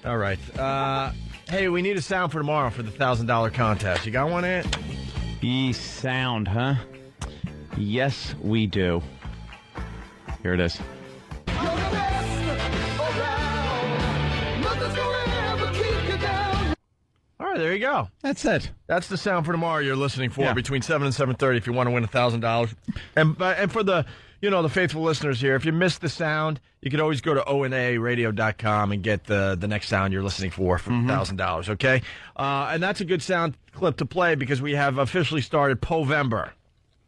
All right. Hey, we need a sound for tomorrow for the $1,000 contest. You got one, Ant? Sound, huh? Yes, we do. Here it is. All right, there you go. That's it. That's the sound for tomorrow you're listening for between 7 and 7:30 if you want to win $1,000. And for the faithful listeners here, if you missed the sound, you can always go to onaradio.com and get the next sound you're listening for $1,000, okay? And that's a good sound clip to play because we have officially started Povember.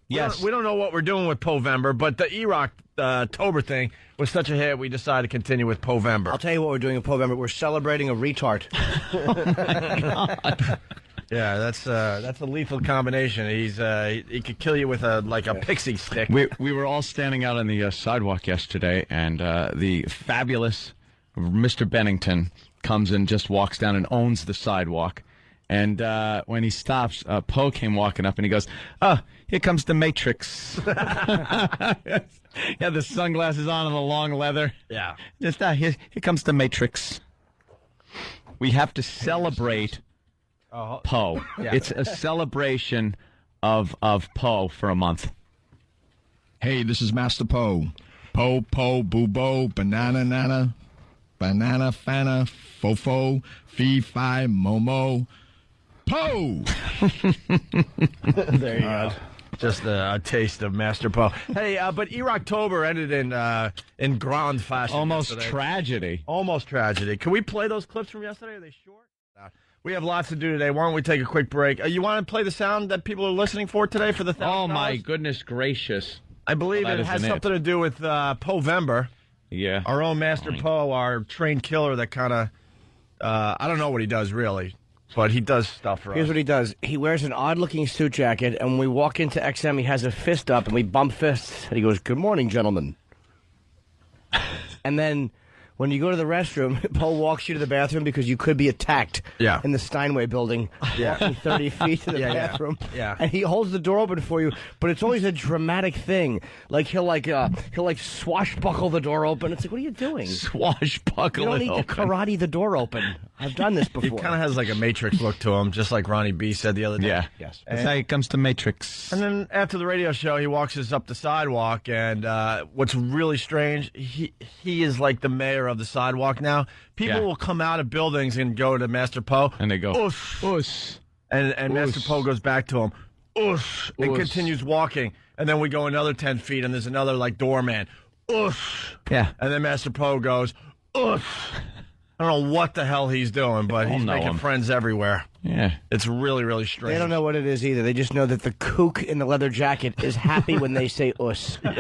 Yes. We don't know what we're doing with Povember, but the E-Rock Tober thing was such a hit, we decided to continue with Povember. I'll tell you what we're doing with Povember. We're celebrating a retard. Oh, my God. Yeah, that's a lethal combination. He could kill you with a pixie stick. We were all standing out on the sidewalk yesterday, and the fabulous Mr. Bennington comes and just walks down and owns the sidewalk. And when he stops, Poe came walking up, and he goes, "Oh, here comes the Matrix." Yeah, the sunglasses on and the long leather. Yeah. Just here comes the Matrix. We have to celebrate Poe. Yeah. It's a celebration of Poe for a month. Hey, this is Master Poe. Po, boo, bo, banana, nana, banana, fana, fofo, fee, fi, momo, Poe! There you go. Just a taste of Master Poe. Hey, but E-Rocktober ended in grand fashion. Almost yesterday. tragedy. Almost tragedy. Can we play those clips from yesterday? Are they short? We have lots to do today. Why don't we take a quick break? You want to play the sound that people are listening for today for the $1,000? Oh, my goodness gracious. I believe Well, it has something to do with Povember. Yeah. Our own Master Poe, our trained killer that kind of, I don't know what he does really, but he does stuff for us. Here's what he does. He wears an odd-looking suit jacket, and when we walk into XM, he has a fist up, and we bump fists, and he goes, "Good morning, gentlemen." And then when you go to the restroom, Poe walks you to the bathroom because you could be attacked in the Steinway building, walking 30 feet to the bathroom. Yeah. And he holds the door open for you, but it's always a dramatic thing. Like he'll swashbuckle the door open. It's like, what are you doing? Swashbuckle. You don't need to karate the door open. I've done this He before. kind of has like a Matrix look to him, just like Ronnie B said the other day. Yeah. Yes. That's how he comes to Matrix. And then after the radio show, he walks us up the sidewalk, and what's really strange, he is like the mayor of the sidewalk now. People will come out of buildings and go to Master Poe. And they go, "Ush." Ush. And Master Poe goes back to him, "Ush," and Ush. continues walking. And then we go another 10 feet, and there's another, doorman. "Ush." Yeah. And then Master Poe goes, "Ush." I don't know what the hell he's doing, but he's know making him. friends everywhere. Yeah. It's really, really strange. They don't know what it is either. They just know that the kook in the leather jacket is happy when they say us. And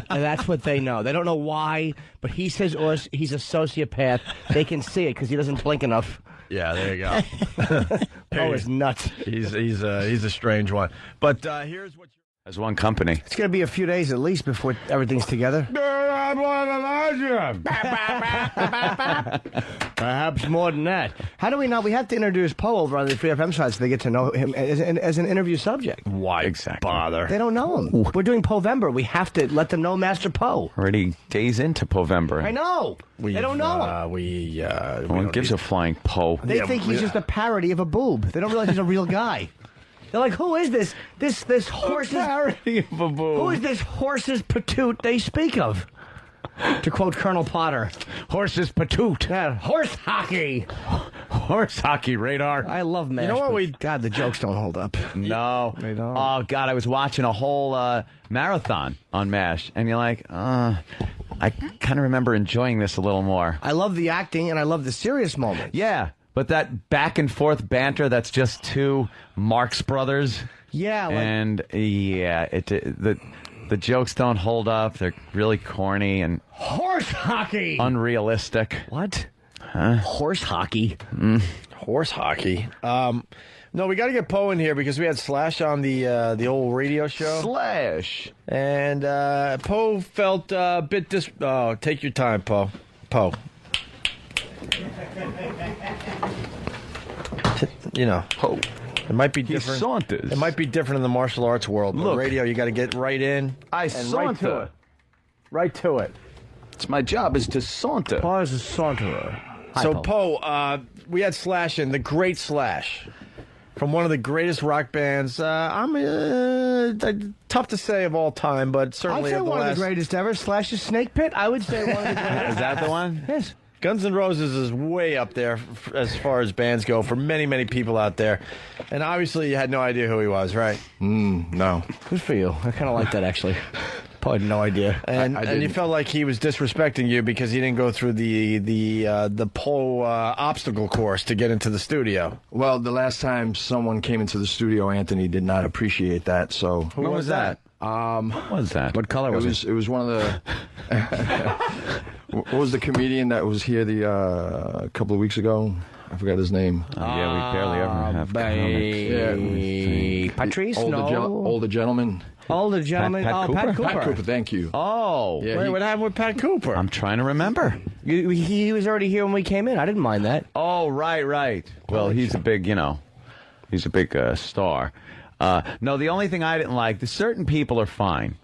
that's what they know. They don't know why, but he says us. He's a sociopath. They can see it because he doesn't blink enough. Yeah, there you go. Poe is nuts. He's a strange one. But here's what As one company. It's going to be a few days at least before everything's together. Perhaps more than that. How do we know? We have to introduce Poe over on the Free FM side so they get to know him as an interview subject. Why exactly bother? They don't know him. We're doing Povember. We have to let them know Master Poe. Already days into Povember. I know. They don't know him. One gives a flying Poe. They think he's just a parody of a boob. They don't realize he's a real guy. They're like, who is this? This horse's parody of a boob. Who is this horse's patoot they speak of? To quote Colonel Potter, Horse's patoot. yeah, horse hockey. Horse hockey radar. I love MASH. You know what but God, the jokes don't hold up. No. They don't. Oh, God, I was watching a whole marathon on MASH, and you're like, I kind of remember enjoying this a little more. I love the acting and I love the serious moments. Yeah, but that back and forth banter that's just two Marx brothers. Yeah, like, And, yeah, the jokes don't hold up. They're really corny and horse hockey. unrealistic. What? Horse hockey. Horse hockey. No, we got to get Poe in here because we had Slash on the old radio show. Slash. And Poe felt a bit Oh, take your time, Poe. Poe. You know, Poe. it might be different. saunters. It might be different in the martial arts world. But Look. radio, you got to get right in. I and right to saunter. it. Right to it. It's my job is to saunter. Poe is a saunterer. So, Poe. Poe, we had Slash in, the great Slash, from one of the greatest rock bands. Tough to say of all time, but I'd certainly say of the one last. of the greatest ever. Slash's Snake Pit. I would say one of the greatest. Is that the one? Yes. Guns N' Roses is way up there as far as bands go for many, many people out there. And obviously you had no idea who he was, right? No. Good for you. I kind of like that, actually. Poe had no idea. And you felt like he was disrespecting you because he didn't go through the Poe obstacle course to get into the studio. Well, the last time someone came into the studio, Anthony did not appreciate that. So Who was that? What was that? What color was it? It was one of the. What was the comedian that was here a couple of weeks ago? I forgot his name. Yeah, we barely ever have comics. Patrice? Older gentleman. Older gentleman. Pat Pat Cooper? Cooper. Pat Cooper, thank you. Oh. Yeah, Wait, what happened with Pat Cooper? I'm trying to remember. He was already here when we came in. I didn't mind that. Oh, right. Well, he's a big, he's a big star. No, the only thing I didn't like, the certain people are fine.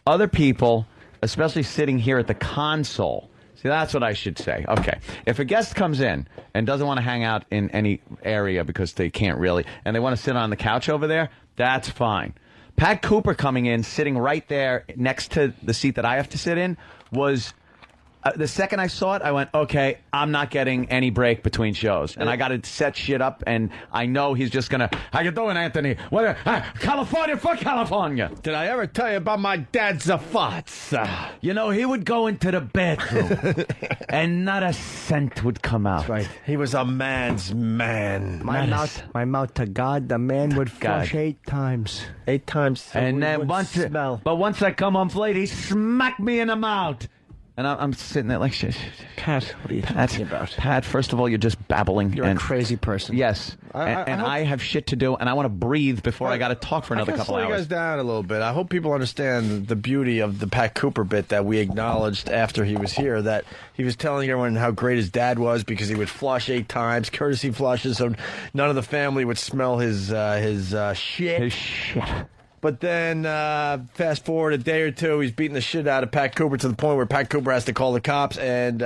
Other people, especially sitting here at the console, see, that's what I should say. Okay. If a guest comes in and doesn't want to hang out in any area because they can't really, and they want to sit on the couch over there, that's fine. Pat Cooper coming in, sitting right there next to the seat that I have to sit in, was... the second I saw it, I went, okay, I'm not getting any break between shows. And I got to set shit up, and I know he's just going to, how you doing, Anthony? California for California. Did I ever tell you about my dad's thoughts? You know, he would go into the bathroom, and not a cent would come out. Right. He was a man's man. My mouth to God, the man would flush 8 times. 8 times. So And we then would smell. once I come on plate, he smacked me in the mouth. And I'm sitting there like, shit. Pat, what are you talking about? Pat, first of all, you're just babbling. You're a crazy person. Yes. I have shit to do, and I want to breathe before I got to talk for another couple slow hours. you guys down a little bit. I hope people understand the beauty of the Pat Cooper bit that we acknowledged after he was here, that he was telling everyone how great his dad was because he would flush 8 times, courtesy flushes, so none of the family would smell his shit. His shit. But then, fast forward a day or two, he's beating the shit out of Pat Cooper to the point where Pat Cooper has to call the cops, and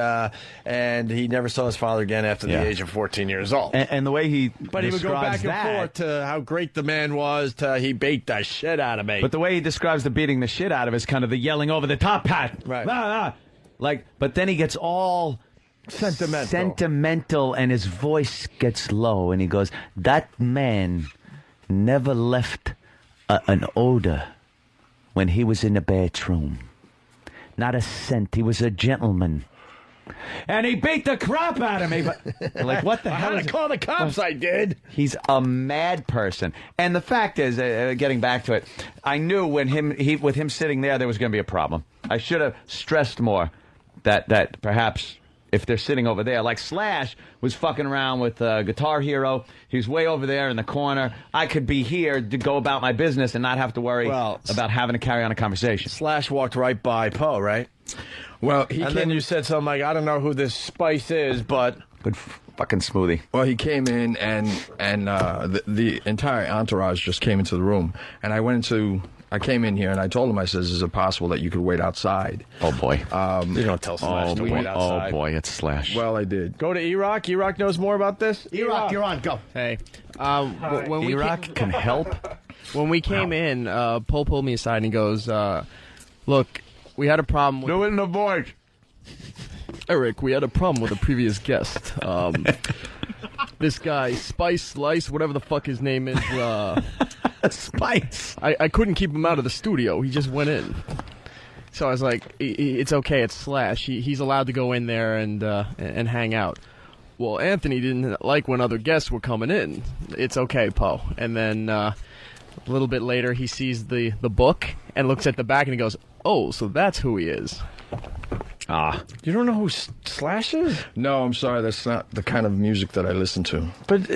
he never saw his father again after the age of 14 years old. And the way he But he would go back and forth to how great the man was, to he beat the shit out of me. But the way he describes the beating the shit out of is kind of the yelling over the top, Pat. Right. Like, but then he gets all sentimental, and his voice gets low, and he goes, that man never left an odor when he was in the bathroom. Not a scent. He was a gentleman. And he beat the crap out of me. But like, what the hell? I had to call the cops, I did. He's a mad person. And the fact is, getting back to it, I knew when with him sitting there was going to be a problem. I should have stressed more that perhaps if they're sitting over there, like Slash was fucking around with Guitar Hero. He was way over there in the corner. I could be here to go about my business and not have to worry about having to carry on a conversation. Slash walked right by Poe, right? Well, then you said something like, I don't know who this Spice is, but... Good fucking smoothie. Well, he came in, and the entire entourage just came into the room, and I came in here and I told him, I says, is it possible that you could wait outside? Oh, boy. You don't tell Slash to wait outside. Oh, boy, it's Slash. Well, I did. Go to E-Rock. E-Rock knows more about this. E-Rock, you're on. Go. Hey, when we E-Rock can help. When we came in, Poe pulled me aside and he goes, "Look, we had a problem. Do it in the voice. Eric, we had a problem with a previous guest. This guy, Spice Slice, whatever the fuck his name is." Spice. I couldn't keep him out of the studio. He just went in. So I was like, it's okay, it's Slash. He's allowed to go in there and hang out. Well, Anthony didn't like when other guests were coming in. It's okay, Poe. And then a little bit later, he sees the book and looks at the back and he goes, oh, so that's who he is. Ah. You don't know who Slash is? No, I'm sorry. That's not the kind of music that I listen to. But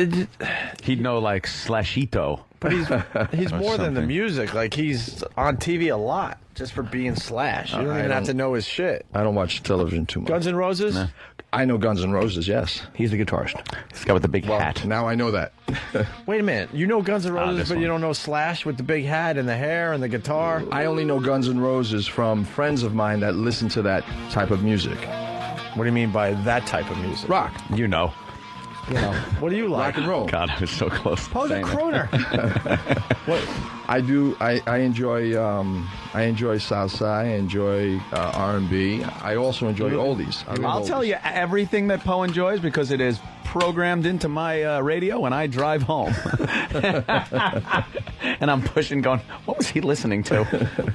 He'd know, like, Slashito. But he's more than the something. music. Like, he's on TV a lot just for being Slash. You don't even have to know his shit. I don't watch television too much. Guns N' Roses? Nah. I know Guns N' Roses, yes. He's the guitarist. This guy with the big Well, hat. now I know that. Wait a minute. You know Guns N' Roses, this but one. you don't know Slash with the big hat and the hair and the guitar? I only know Guns N' Roses from friends of mine that listen to that type of music. What do you mean by that type of music? Rock. You know. You know. What do you like? Rock and roll. God, I was so close. Poe's a crooner. I do. I enjoy salsa. I enjoy R&B. I also enjoy oldies. I love I'll tell you everything that Poe enjoys because it is programmed into my radio when I drive home. And I'm pushing, going, what was he listening to?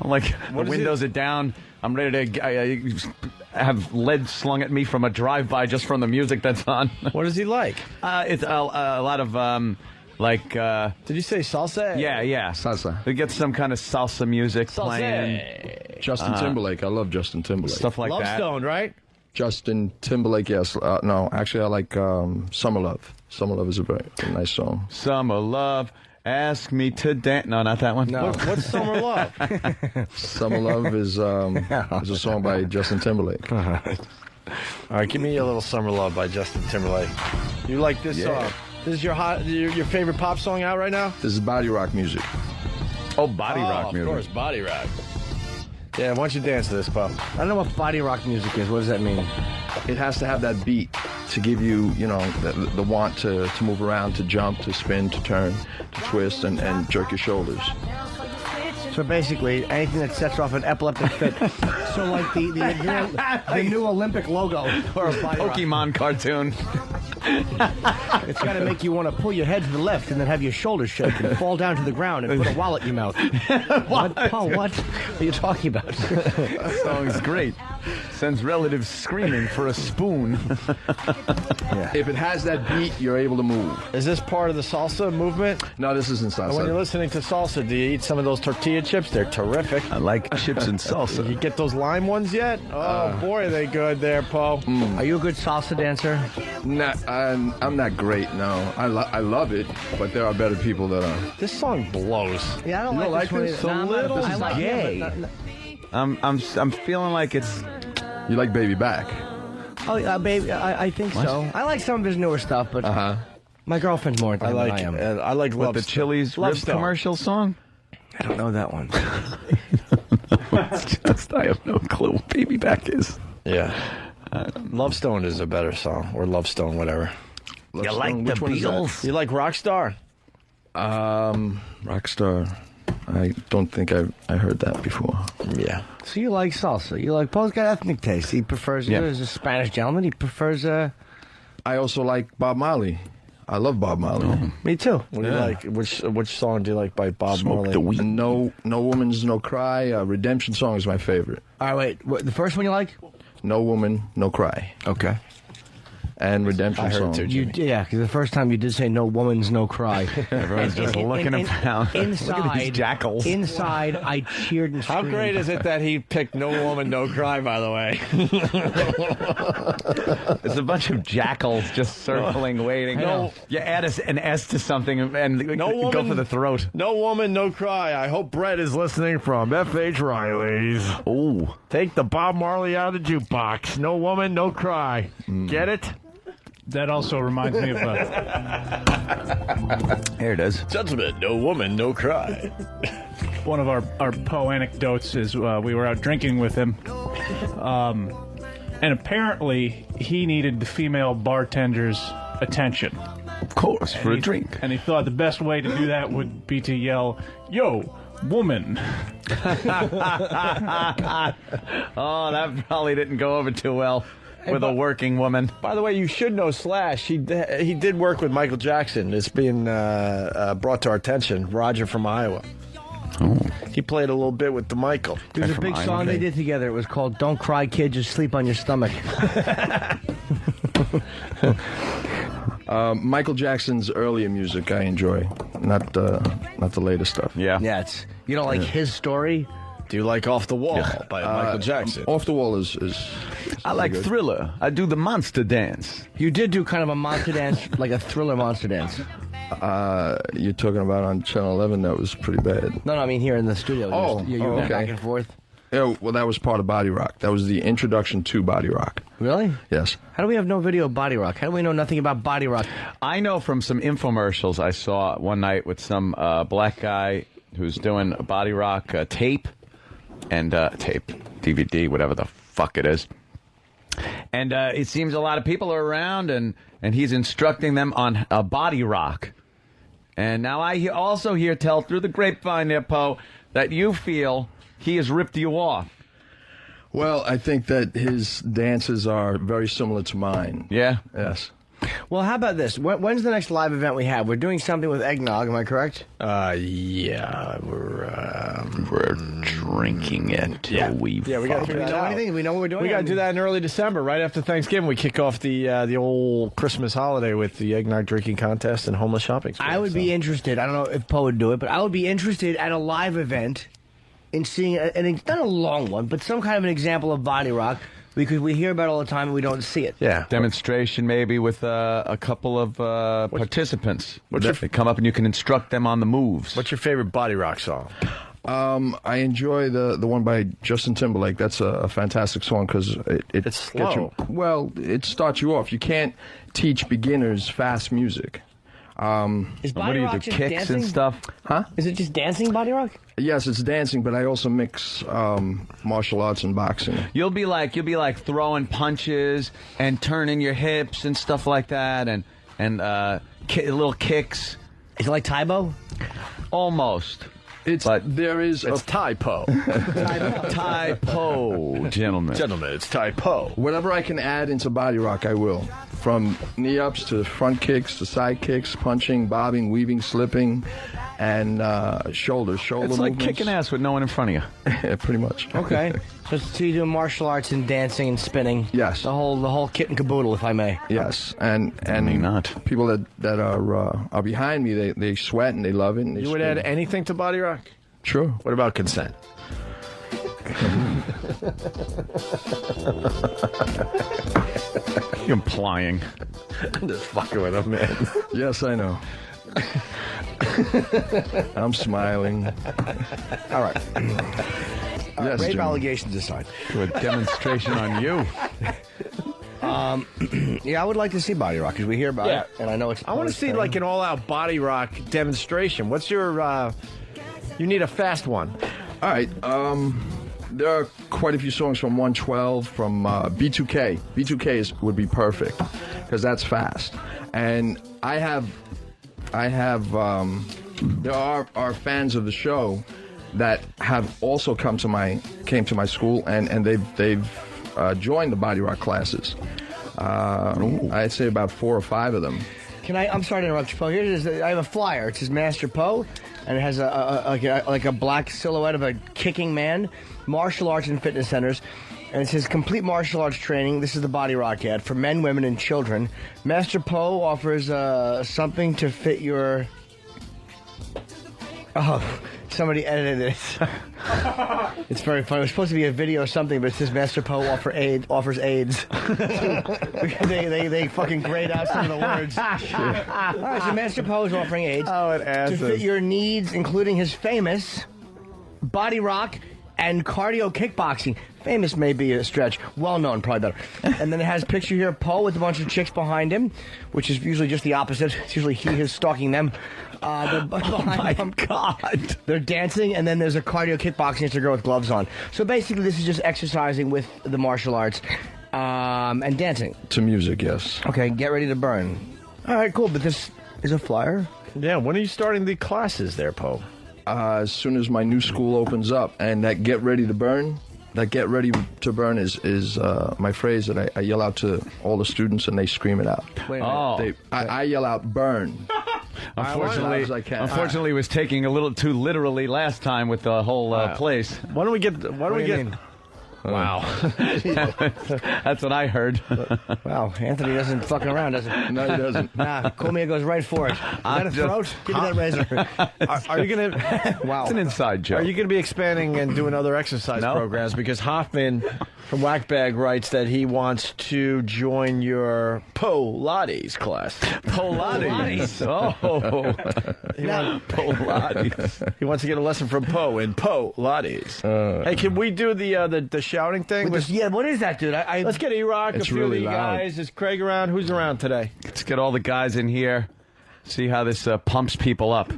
I'm like, the windows are down. I'm ready to have lead slung at me from a drive-by just from the music that's on. What does he like? It's a lot of, Did you say salsa? yeah. salsa. We get some kind of salsa music playing, Justin Timberlake. I love Justin Timberlake. stuff like Love that. Stone, right? Justin Timberlake, yes. No, actually, I like Summer Love. Summer Love is a very nice song. Summer Love, ask me to dance. No, not that one. No. What's Summer Love? Summer Love is a song by Justin Timberlake. All right, give me a little Summer Love by Justin Timberlake. You like this song? This is your favorite pop song out right now? This is body rock music. Oh, body rock music. Of course, body rock. Yeah, why don't you dance to this, Pop? I don't know what body rock music is. What does that mean? It has to have that beat to give you, the want to move around, to jump, to spin, to turn, to twist, and jerk your shoulders. So basically, anything that sets off an epileptic fit. So like the new Olympic logo or a body rock. Pokemon cartoon. It's got to make you want to pull your head to the left and then have your shoulders shake and fall down to the ground and put a wallet in your mouth. What? Oh, what are you talking about? That song's great. Sends relatives screaming for a spoon. If it has that beat, you're able to move. Is this part of the salsa movement? No, this isn't And when you're salsa. listening to salsa, do you eat some of those tortilla chips? They're terrific. I like chips and salsa. You get those lime ones yet? Oh, boy, are they good there, Poe. Are you a good salsa dancer? I'm not great, no. I love it, but there are better people that are. This song blows. Yeah, I don't You don't like like this this? one. A either. little I like gay. it, but I'm feeling like it's. You like Baby Back? oh, baby, I think so. I like some of his newer stuff, but my girlfriend's more into him than I am. I like What, Love the Stone. Chili's Love rib Stone. commercial song? I don't know that one. It's just, I have no clue what Baby Back is. Yeah. Love Stone is a better song, or Love Stone, whatever. You like the Beatles? You like Rockstar? Rockstar. I don't think I heard that before. Yeah. So you like salsa? You like Paul's got ethnic taste. He prefers. Yeah. He's a Spanish gentleman. He prefers. I also like Bob Marley. I love Bob Marley. Me too. What do you like? Which song do you like by Bob Marley? the weed. No Woman's No Cry. Redemption Song is my favorite. All right, wait. What, the first one you like? No Woman, No Cry. Okay. And Redemption I heard Song. it too. Yeah, because the first time you did say "no woman's no cry." Everyone's just looking around. Inside, Look at these jackals. Inside, I cheered and How screamed. great is it that he picked No Woman, No Cry, by the way? There's a bunch of jackals just circling, waiting. No. You add an S to something and No go woman- for the throat. No Woman, No Cry. I hope Brett is listening from F.H. Riley's. Oh, Take the Bob Marley out of the jukebox. No Woman, No Cry. Get it? That also reminds me of there it is. Gentlemen, no woman, no cry. one of our Poe anecdotes is we were out drinking with him, and apparently he needed the female bartender's attention. Of course, for a drink. And he thought the best way to do that would be to yell, "Yo, woman!" Oh, that probably didn't go over too well with a working woman. By the way, you should know Slash. He did work with Michael Jackson. It's being brought to our attention. Roger from Iowa. Oh. He played a little bit with the Michael. There's a from big Iowa. song they did together. It was called "Don't Cry, Kid, Just Sleep on Your Stomach." Michael Jackson's earlier music I enjoy, not the later stuff. Yeah. Yeah, it's you know like his story. Do you like Off the Wall by Michael Jackson? Off the Wall is I like Thriller. I do the monster dance. You did do kind of a monster dance, like a Thriller monster dance. you're talking about on Channel 11. That was pretty bad. No, I mean here in the studio. You went okay. back and forth. Yeah, well, that was part of Body Rock. That was the introduction to Body Rock. Really? Yes. How do we have no video of Body Rock? How do we know nothing about Body Rock? I know from some infomercials I saw one night with some black guy who's doing a Body Rock tape, DVD, whatever the fuck it is. And it seems a lot of people are around, and he's instructing them on a body rock. And now I also hear tell through the grapevine there, Poe, that you feel he has ripped you off. Well, I think that his dances are very similar to mine. Yeah? Yes. Well, how about this? When's the next live event we have? We're doing something with eggnog, am I correct? Yeah, We're drinking it till we we got to figure that out. Anything? We know what we're doing? We got to do that in early December, right after Thanksgiving. We kick off the old Christmas holiday with the eggnog drinking contest and homeless shopping. I would be interested. I don't know if Poe would do it, but I would be interested at a live event in seeing, not a long one, but some kind of an example of body rock, because we hear about it all the time and we don't see it. Yeah. Demonstration maybe with a couple of participants. They come up and you can instruct them on the moves. What's your favorite body rock song? I enjoy the one by Justin Timberlake. That's a fantastic song because It's slow. It starts you off. You can't teach beginners fast music. Is What body do you rock do, just kicks dancing? and stuff? Huh? Is it just dancing body rock? Yes, it's dancing, but I also mix martial arts and boxing. You'll be like throwing punches and turning your hips and stuff like that, and little kicks. Is it like Taibo? Almost. There is It's Typo. Typo, gentlemen. Gentlemen, it's Typo. whatever I can add into body rock, I will. From knee ups to front kicks to side kicks, punching, bobbing, weaving, slipping, and shoulder It's movements. like kicking ass with no one in front of you. Yeah, pretty much. Okay. So you do martial arts and dancing and spinning. Yes. The whole kit and caboodle, if I may. Yes, and may not. people that are behind me, they sweat and they love it. And they You would scream. add anything to body rock? Sure. What about consent? You're implying. I'm just fucking with him, man. Yes, I know. I'm smiling. All right. Yes, Rape Jim. allegations aside. Do a demonstration on you. Yeah, I would like to see body rock because we hear about Yeah. it, and I know it's. I want to see like an all-out body rock demonstration. What's your? You need a fast one. All right. There are quite a few songs from 112, from B2K. B2K would be perfect because that's fast. And there are fans of the show that have also came to my school and they've joined the body rock classes. I'd say about 4 or 5 of them. I'm sorry to interrupt you, Poe. Here it is. I have a flyer. It says Master Poe, and it has a black silhouette of a kicking man, martial arts and fitness centers, and it says complete martial arts training. This is the body rock ad for men, women, and children. Master Poe offers something to fit your. Oh, somebody edited it. It's very funny. It was supposed to be a video or something, but it says Master Poe offers AIDS. they fucking grayed out some of the words. All right, so Master Poe is offering AIDS to fit your needs, including his famous body rock and cardio kickboxing. Famous may be a stretch. Well-known, probably better. And then it has a picture here of Poe with a bunch of chicks behind him, which is usually just the opposite. It's usually he is stalking them. Oh my God! They're dancing, and then there's a cardio kickboxing. It's a girl with gloves on. So basically, this is just exercising with the martial arts and dancing. To music, yes. Okay, get ready to burn. All right, cool. But this is a flyer. Yeah. When are you starting the classes there, Poe? As soon as my new school opens up, and that get ready to burn. That get ready to burn is my phrase that I yell out to all the students, and they scream it out. Wait a minute. I yell out burn. Unfortunately, it was taking a little too literally last time with the whole place. Why don't we get? Why don't we get? mean? Wow. That's what I heard. Wow, Anthony doesn't fuck around, does he? No, he doesn't. Nah, Cormier goes right for it. You got a throat? Give me that razor. Are you gonna? Wow. It's an inside joke. Are you going to be expanding and doing other exercise No. programs? Because Hoffman from Whackbag writes that he wants to join your Pilates class. Pilates. Oh, Pilates. He wants to get a lesson from Poe in Pilates. Hey, can we do the shouting thing? Yeah, what is that, dude? Let's get E-Rock, a It's few really of you loud. guys. Is Craig around? Who's around today? Let's get all the guys in here. See how this pumps people up.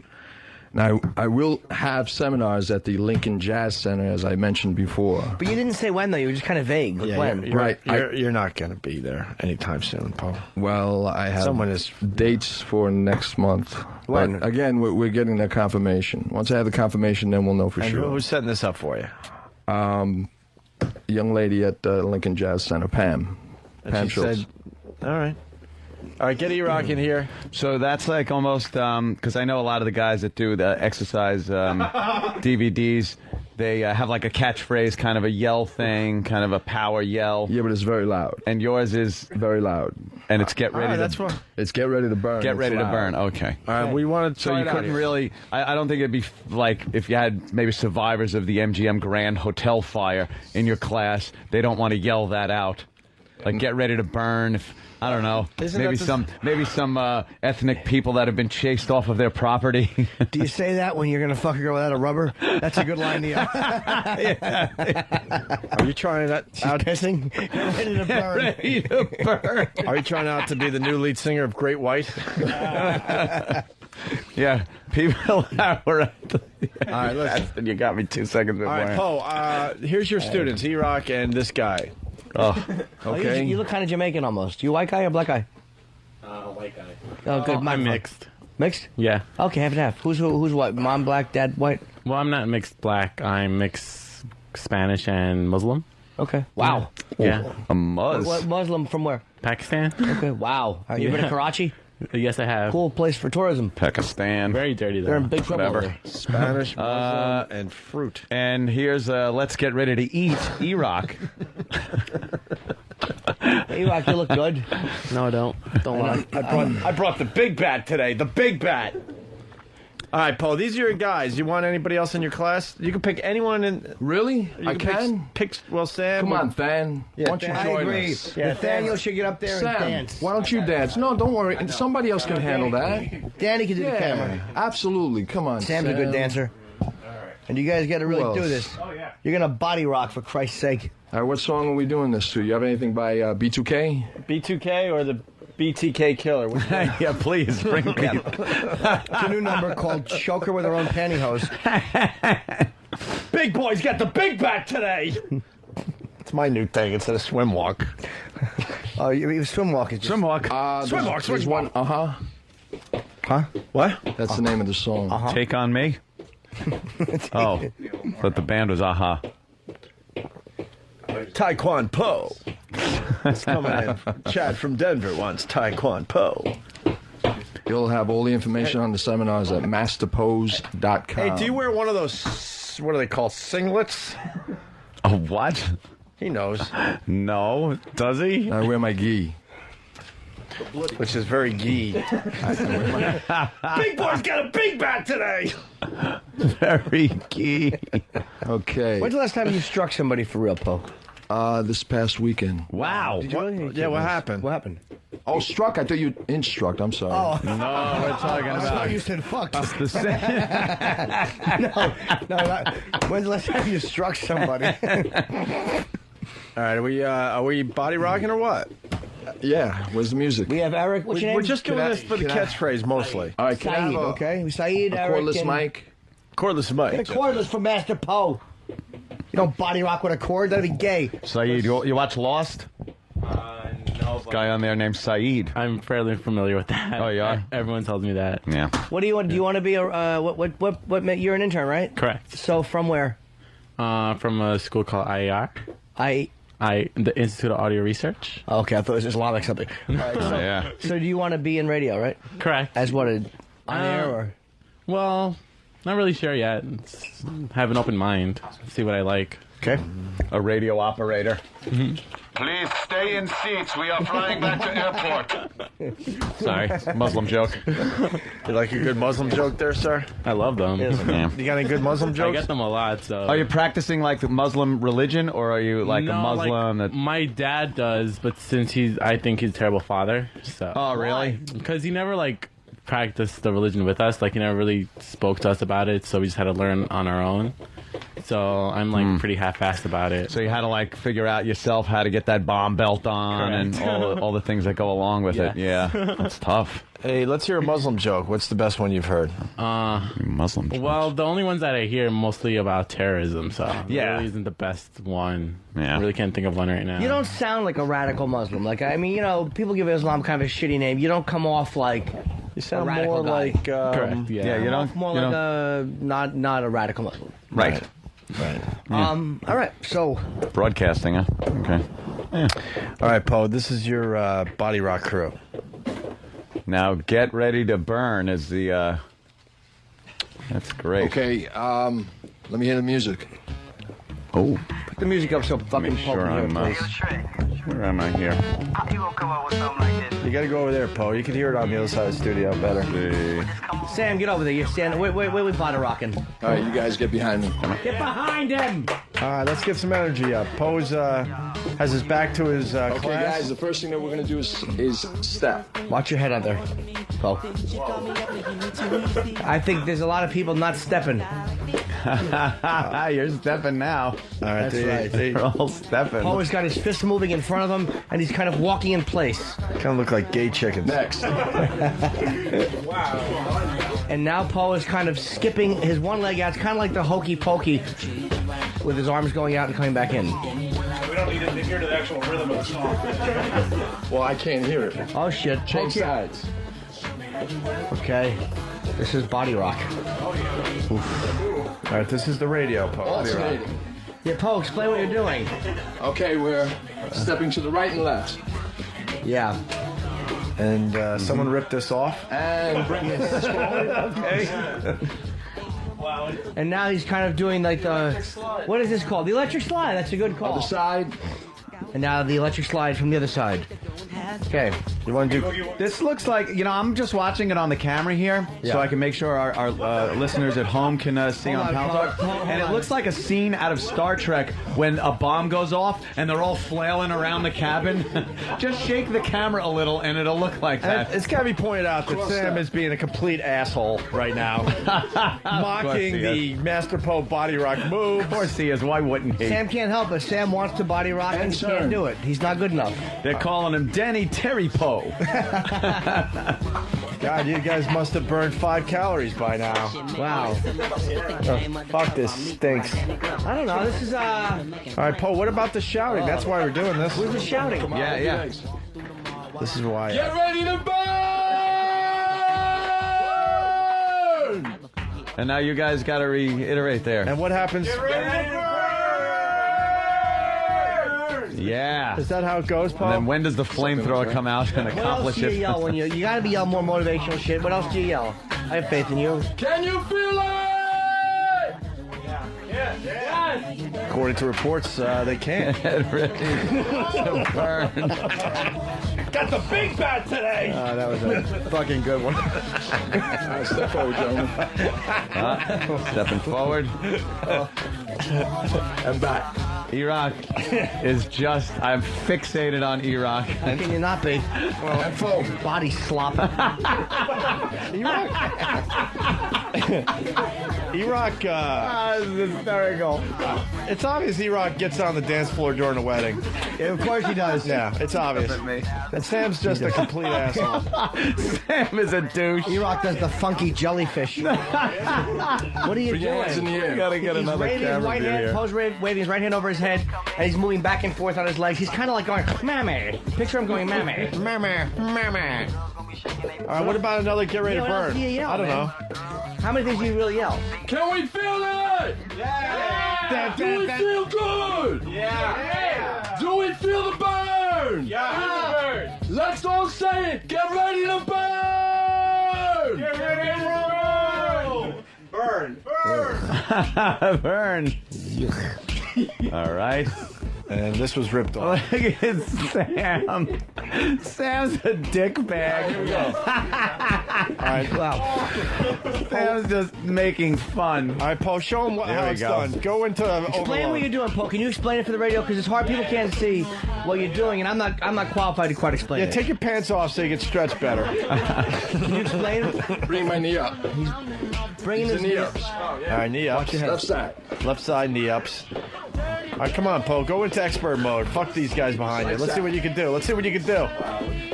Now, I will have seminars at the Lincoln Jazz Center, as I mentioned before. But you didn't say when, though. You were just kind of vague. Like when? Right. You're not going to be there anytime soon, Paul. Well, I have dates for next month. When? But again, we're getting that confirmation. Once I have the confirmation, then we'll know for And sure. who's setting this up for you? Young lady at Lincoln Jazz Center, Pam. Pam She Schultz. said, all right. All right, get E-Rock in here. So that's like almost, because I know a lot of the guys that do the exercise DVDs, they have like a catchphrase, kind of a yell thing, kind of a power yell. Yeah, but it's very loud. And yours is, Very loud. and it's get ready That's to what. It's get ready to burn. get It's ready to loud. burn. Okay. All right, we want to So you couldn't really. I don't think it'd be like if you had maybe survivors of the MGM Grand Hotel fire in your class. They don't want to yell that out, like get ready to burn. If, I don't know. Isn't Maybe that some ethnic people that have been chased off of their property. Do you say that when you're going to fuck a girl without a rubber? That's a good line, Neil. Are you trying that out? Pissing? Get ready to burn. Ready to burn. Are you trying out to be the new lead singer of Great White? Yeah, people that were at the. All right, listen. You got me 2 seconds before. All right, Poe, here's your students, E-Rock and this guy. Oh, Oh, Okay. you look kind of Jamaican almost. You a white guy or black guy? White guy. Oh, good. I'm mixed. Mixed? Yeah. Okay, half and half. Who's white? Mom black, dad white? Well, I'm not mixed black. I'm mixed Spanish and Muslim. Okay. Wow. Yeah. a muzz. What Muslim from where? Pakistan. Okay. Wow. You been to Karachi? Yes, I have. Cool place for tourism. Pakistan. Very dirty, though. They're in big trouble. Whatever. over there. Spanish, Muslim, and fruit. And here's let's get ready to eat E-Rock. Hey, Rock, you look good. No, I don't. Don't lie. I brought the big bat today. The big bat. All right, Poe. These are your guys. You want anybody else in your class? You can pick anyone in. Really? You I can? Pick. Well, Sam. Come on, Than. Yeah, Why don't you Than. I join agree. us? Nathaniel should get up there and Sam, dance. why don't you dance? No, don't worry. Somebody else can handle that. Danny can do the camera. Yeah, absolutely. Come on, Sam's a good dancer. And you guys got to really Who do else? this. Oh, yeah. You're going to body rock, for Christ's sake. All right, what song are we doing this to? You have anything by B2K? B2K or the BTK Killer? Which one? Yeah, please bring me. It's a new number called Choker with Her Own Pantyhose. Big boy's got the big bat today. It's my new thing instead of swim walk. Oh, you swim walk is just... Swim walk. Swim walk, There's swim one. walk. Huh? What? That's the name of the song. Take on me. Oh, but the band was Aha. Taekwondo. It's coming in. Chad from Denver wants Taekwondo. You'll have all the information on the seminars at masterpose.com. Hey, do you wear one of those, what do they call, singlets? Oh, what? He knows. No, does he? I wear my gi. Which is very gee. Big boy's got a big bat today. Very key. Okay. When's the last time you struck somebody for real, Poe? This past weekend. Wow. Yeah, what happened? What happened? Oh, struck. I thought you instruct. I'm sorry. Oh, No, we're talking I thought about you said fucked. the same. When's the last time you struck somebody? All right, are we body rocking or what? Yeah. Where's the music? We have Eric. What's your name? We're just doing this for the can I- catchphrase mostly. All right. Can I have Saeed, a, okay? Saeed, a Eric, cordless and... mic? Cordless The mic. cordless for Master Poe. You don't body rock with a cord. That'd be gay. Saeed, you watch Lost? No, Guy on there named Saeed. I'm fairly familiar with that. Oh, you are? Everyone tells me that. Yeah. What do you want? Do you want to be a what? You're an intern, right? Correct. So from where? From a school called IAR. The Institute of Audio Research. Okay, I thought it was Islamic something. All right, so, Yeah. so do you want to be in radio, right? Correct. As what? On air or? Well, not really sure yet. Have an open mind. See what I like. Okay. A radio operator. Please stay in seats. We are flying back to airport. Sorry, Muslim joke. You like a good Muslim joke there, sir? I love them. Yeah. You got any good Muslim I jokes? get them a lot. So. Are you practicing like the Muslim religion, or are you like no, a Muslim like, that? my dad does, but since I think he's a terrible father. So. Oh, really? Because he never like practiced the religion with us. Like he never really spoke to us about it. So we just had to learn on our own. so I'm like pretty half-assed about it. So you had to like figure out yourself how to get that bomb belt on and all the things that go along with it. Yeah, that's tough. Hey, let's hear a Muslim joke. What's the best one you've heard? Muslim jokes. Well, the only ones that I hear are mostly about terrorism, so Yeah. it really isn't the best one. Yeah. I really can't think of one right now. You don't sound like a radical Muslim. Like, I mean, you know, people give Islam kind of a shitty name. You don't come off like You sound a radical more guy. like Correct. Yeah. Yeah, you Come don't. off more you like don't- not a radical Muslim. right. Right. All right, so Broadcasting, huh? Okay. All right, Poe, this is your Body Rock crew. Now get ready to burn is the. That's great. Okay, let me hear the music. Oh, put the music up so fucking sure Pope I'm, can hear it, please. where am I here? You got to go over there, Poe. You can hear it on the other side of the studio better. Sam, get over there. You're standing. Wait, we body rocking. All right, you guys get behind me. Get behind him. All right, let's get some energy up. Poe's has his back to his Okay, class. guys, the first thing that we're going to do is step. Watch your head out there, Poe. I think there's a lot of people not stepping. You're stepping now. All right, That's right. They're all stepping. Poe's got his fist moving in front of him, and he's kind of walking in place. Kind of look like gay chickens. Next. And now Poe is kind of skipping his one leg out. It's kind of like the hokey pokey, with his arms going out and coming back in. We don't need to hear the actual rhythm of the song. Well, I can't hear it. Oh shit! Change sides. Okay, this is body rock. All right, this is the radio, Poe. Alternating. Yeah, Poe, explain what you're doing. Okay, we're stepping to the right and left. Yeah. And someone ripped this off. And bring this forward. Okay. And now he's kind of doing like the, what is this called? The electric slide. That's a good call. Other side. And now the electric slide from the other side. Okay. You want to do? This looks like, I'm just watching it on the camera here, Yeah. so I can make sure our listeners at home can see Hold on on, Pal Talk. hold And it on. looks like a scene out of Star Trek when a bomb goes off and they're all flailing around the cabin. Just shake the camera a little and it'll look like that. It's got to be pointed out that Sam is being a complete asshole right now, mocking he the Master Poe Body Rock move. Of course he is. Why wouldn't he? Sam can't help it. Sam wants to body rock and he can't do it. He's not good enough. They're calling him Denny Terry Poe. God, you guys must have burned 5 calories by now. Wow. Fuck, this stinks. I don't know. This is All right, Poe, what about the shouting? That's why we're doing this. who's the shouting? Yeah. This is why. Get ready to burn! And now you guys got to reiterate there. And what happens? Yeah. Is that how it goes, Poe? And then when does the flamethrower come out and What else accomplish do you it? yell when you gotta be yelling more motivational shit? What else do you yell? I have faith in you. Can you feel it? According to reports, they can't. Get ready to burn. Got the big bat today. That was a fucking good one. Step forward, gentlemen. Stepping forward. And back. Iraq is just, I'm fixated on Iraq. How can you not be? And forward. Body slop. Iraq, This is hysterical. it's obvious Iraq gets on the dance floor during a wedding. Of course he does. Yeah, it's obvious. And Sam's just a complete asshole. Sam is a douche. E-Rock does the funky jellyfish. What are you Put your hands in doing? the air. Gotta get He's another waving his camera right view hand, here. Poe's waving his right hand over his head, and he's moving back and forth on his legs. He's kind of like going, mammy. Picture him going, mammy. Mammy. Mammy. All right, what about another get ready Yeah, to what else burn? do you yell, I don't man? know. How many things do you really yell? Can we feel it? Yeah! Do we feel good? Yeah! Do we feel the burn? Yeah! Let's all say it! Get ready to burn! Get ready to burn! Burn. All right. And this was ripped off. Look at Sam. Sam's a dick bag. Here we go. All right, Wow. Sam's just making fun. All right, Paul, show him how it's done. Go into Explain what overload. you're doing, Paul. Can you explain it for the radio? Because it's hard. People can't see what you're doing, and I'm not qualified to quite explain Yeah, it. take your pants off so you can stretch better. Can you explain it? Bring my knee up. Bringing The his knee ups. All right, knee ups. Left side. Left side knee ups. All right, come on, Poe. Go into expert mode. Fuck these guys behind you. Let's see what you can do.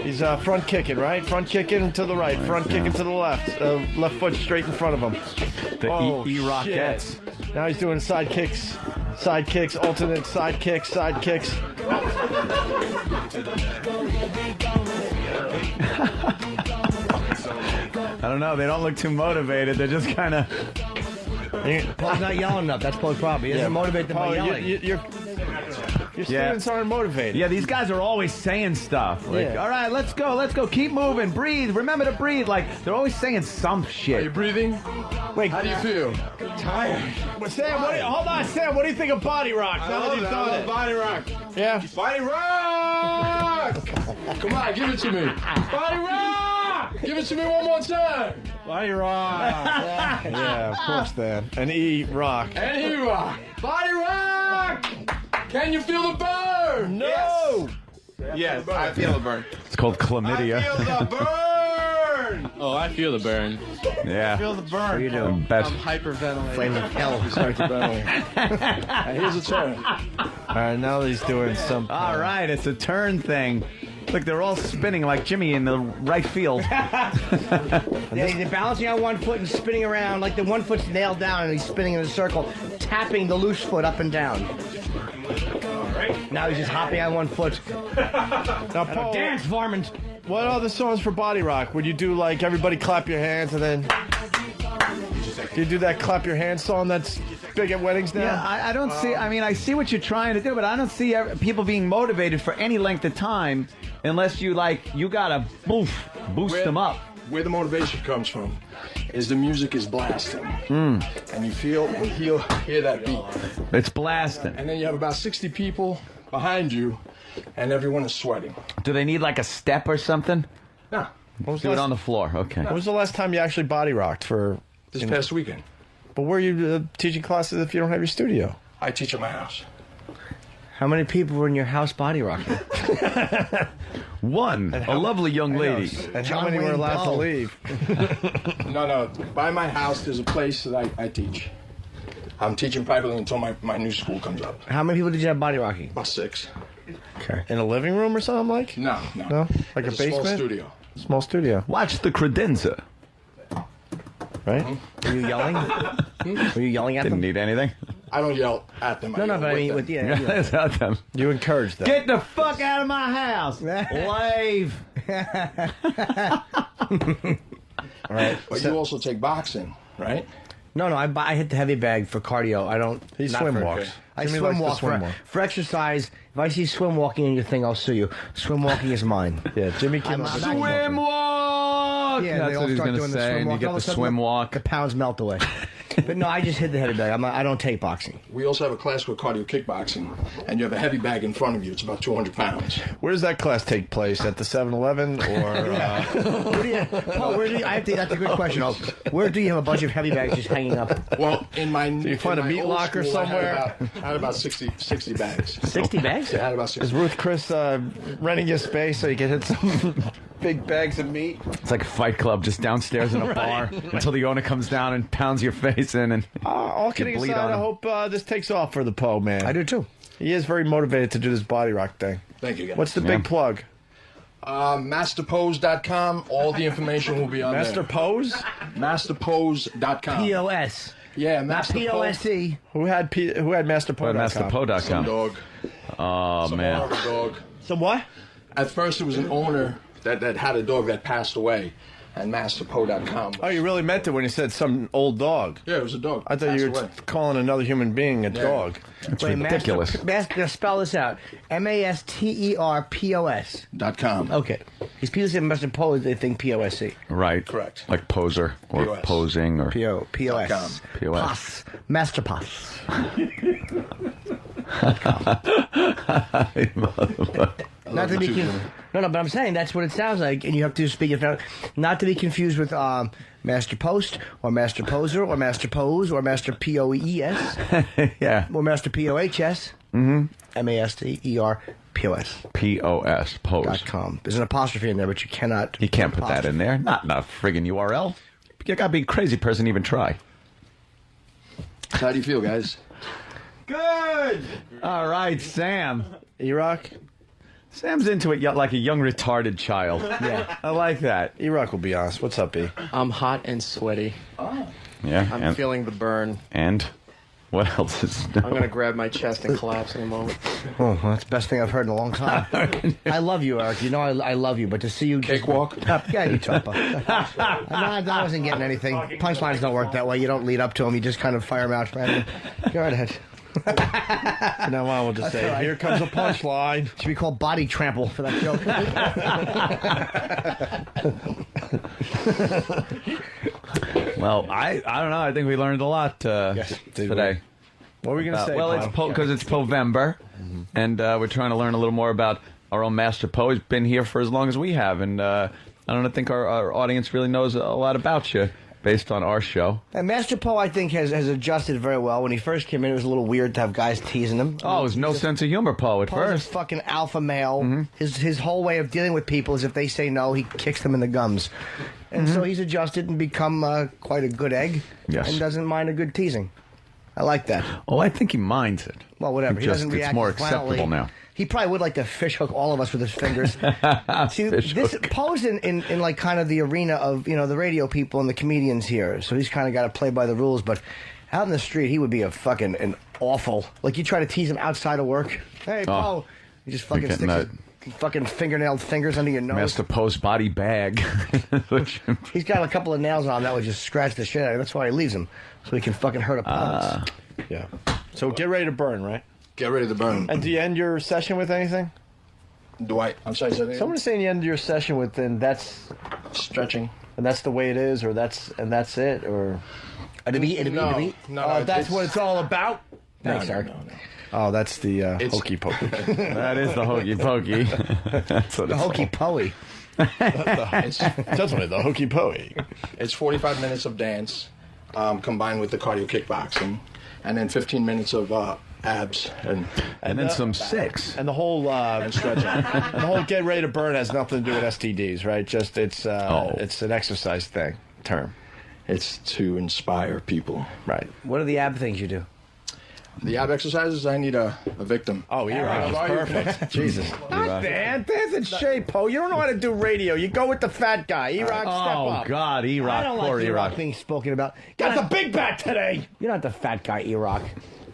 He's front kicking, right? Front kicking to the right. Front kicking to the left. Left foot straight in front of him. The E-Rockettes. Shit. Now he's doing side kicks. Side kicks, alternate side kicks, side kicks. I don't know. They don't look too motivated. They're just kind of. Paul's not yelling enough. That's Paul's problem. He doesn't motivate them by Paul, yelling. your students aren't motivated. Yeah, these guys are always saying stuff. Like, all right, let's go. Keep moving. Breathe. Remember to breathe. Like, they're always saying some Are you shit. breathing? Wait, How do you feel? tired. Sam, hold on, Sam. What do you think of Body Rock? Now that you've done it. Body rock. Yeah. Body rock! Come on, give it to me. Body rock! Give it to me one more time. Body Rock. Yeah, of course, Dan. And E-Rock. And here you are. Body rock! Can you feel the burn? No! Yes, I feel the burn. It's called chlamydia. the burn! Oh, I feel the burn. Yeah. Feel the burn. What are you doing? Best. Hyperventilating. Flame of hell. Here's a turn. All right, now he's doing some. All right, it's a turn thing. Look, they're all spinning like Jimmy in the right field. Yeah, he's balancing on one foot and spinning around like the one foot's nailed down, and he's spinning in a circle, tapping the loose foot up and down. Now he's just hopping on one foot. Now, Paul, Dance, varmint. what are the songs for Body Rock? Would you do like everybody clap your hands and then. Do you do that clap your hands song that's big at weddings now? Yeah, I don't see. I mean, I see what you're trying to do, but I don't see people being motivated for any length of time unless you gotta boost them up. Where the motivation comes from is the music is blasting. And you hear that beat. It's blasting. And then you have about 60 people behind you, and everyone is sweating. Do they need like a step or something? Nah, Do it on the floor. Okay. When was the last time you actually body rocked for? this past weekend, But where are you teaching classes if you don't have your studio? I teach at my house. How many people were in your house body rocking? One, a lovely young lady. And how John many were Wayne allowed to Ball. leave? No. By my house, there's a place that I teach. I'm teaching privately until my new school comes up. How many people did you have body rocking? About 6. Okay. In a living room or something like? No. No? Like It's a basement? small studio. Small studio, Watch the credenza. right? Were you yelling? Were you yelling at Didn't them? need anything. I don't yell at them. No, yell but I mean, them. with yeah. That's not them. You encourage them. Get the fuck out of my house. Lave. All right. But you also take boxing, right? No, I hit the heavy bag for cardio. I don't. He not swim for- walks. I Jimmy swim likes to walk swim walk. for exercise. If I see swim walking in your thing, I'll sue you. Swim walking is mine. Yeah, Jimmy I'm Kimmel. not- Swim walk. Yeah, That's they all what he's start going to doing the say, swim and you walk. get All the of a sudden, swim walk. The pounds melt away. But no, I just hit the heavy bag. I don't take boxing. We also have a class called cardio kickboxing, and you have a heavy bag in front of you. It's about 200 pounds. Where does that class take place? At the 7-Eleven or? That's a good question. Where do you have a bunch of heavy bags just hanging up? Well, in my you find in a my meat old locker school, somewhere? I had about 60 bags. 60 bags? I had about Is 60. Ruth Chris renting you space so you can hit some big bags of meat? It's like a fight club just downstairs in a bar until the owner comes down and pounds your face in. And All kidding bleed aside, on I him. hope this takes off for the Poe, man. I do too. He is very motivated to do this body rock thing. Thank you, guys. What's the big plug? Masterpose.com. All the information will be on Master there. Pose? Masterpose.com. POS. Yeah, Not Master Pose. POSE. Who had MasterPo.com? MasterPo.com. Dog. Oh, Some man. owner of a dog. So what? At first, it was an owner that had a dog that passed away, and Masterpo.com. Oh, you really meant it when you said some old dog. Yeah, it was a dog. I thought you were Passed away. calling another human being a dog. It's ridiculous. Now spell this out. MasterPOS. .com. Okay. These people say Master Pose, they think POSC. Right. Correct. Like poser or POS. posing or POS. POS. Pos. Master Pos. Not to be no, but I'm saying that's what it sounds like, and you have to speak it not to be confused with Master Post or Master Poser or Master Pose or Master Poes. Yeah. Or Master POHS. MasterPOS. POS. Pose. .com. There's an apostrophe in there, but you cannot. You can't put that in there. Not a friggin' URL. You gotta be a crazy person to even try. How do you feel, guys? Good. All right, Sam. E-Rock? Sam's into it like a young retarded child. Yeah. I like that. E-Rock will be honest. What's up, B? I'm hot and sweaty. Yeah. I'm feeling the burn. And what else is new? I'm going to grab my chest and collapse in a moment. Oh, well, that's the best thing I've heard in a long time. I love you, Eric. You know I love you, but to see you... Cakewalk? Yeah, you chopper. I wasn't getting anything. Punchlines don't work that way. You don't lead up to them. You just kind of fire them out. Go right ahead. Now on, we'll just say, right. here comes a punchline. Should be called body trample for that joke. Well, I don't know. I think we learned a lot today. What were we going to say? Well, it's because it's Povember, and we're trying to learn a little more about our own Master Poe. He's been here for as long as we have, and I don't think our audience really knows a lot about you based on our show. And Master Poe, I think, has adjusted very well. When he first came in, it was a little weird to have guys teasing him. Oh, there's no sense of humor, Poe, at Poe's first. a fucking alpha male. His whole way of dealing with people is if they say no, he kicks them in the gums. And so he's adjusted and become quite a good egg. Yes. And doesn't mind a good teasing. I like that. Oh, I think he minds it. Well, whatever. He doesn't react It's more violently. acceptable now. He probably would like to fishhook all of us with his fingers. See, Fish this hook. Poe's in like kind of the arena of the radio people and the comedians here. So he's kind of got to play by the rules. But out in the street, he would be an awful. Like you try to tease him outside of work. Hey, Poe, he just fucking getting sticks his fucking fingernailed fingers under your nose. Master Poe's body bag. He's got a couple of nails on him that would just scratch the shit out of him. That's why he leaves them, so he can fucking hurt opponents. Yeah. So get ready to burn, right? Get ready to burn. And do you end your session with anything? I'm sorry, say that again? Someone's saying you end your session with, and that's Stretching. and that's the way it is, or that's it, or No, that's what it's all about. Thanks, no, Eric. no. Oh, that's the It's- hokey pokey. That is the hokey pokey. That's what The it's hokey called. poey. It's, Definitely the hokey pokey. it's 45 minutes of dance combined with the cardio kickboxing, and then 15 minutes of abs And then some six. And the whole and stretching. and the whole get ready to burn has nothing to do with STDs, right? Just it's an exercise term. It's to inspire people. Right. What are the ab things you do? The ab exercises, I need a victim. Oh, you're How are you? perfect. Jesus. E-Rock. Dan, Dan's in shape, Poe. You don't know how to do radio. You go with the fat guy. E-Rock, step Oh, up. God, I E-Rock. don't Poor like E-Rock E-Rock. being spoken about. Got the big bat today. You're not the fat guy, E-Rock.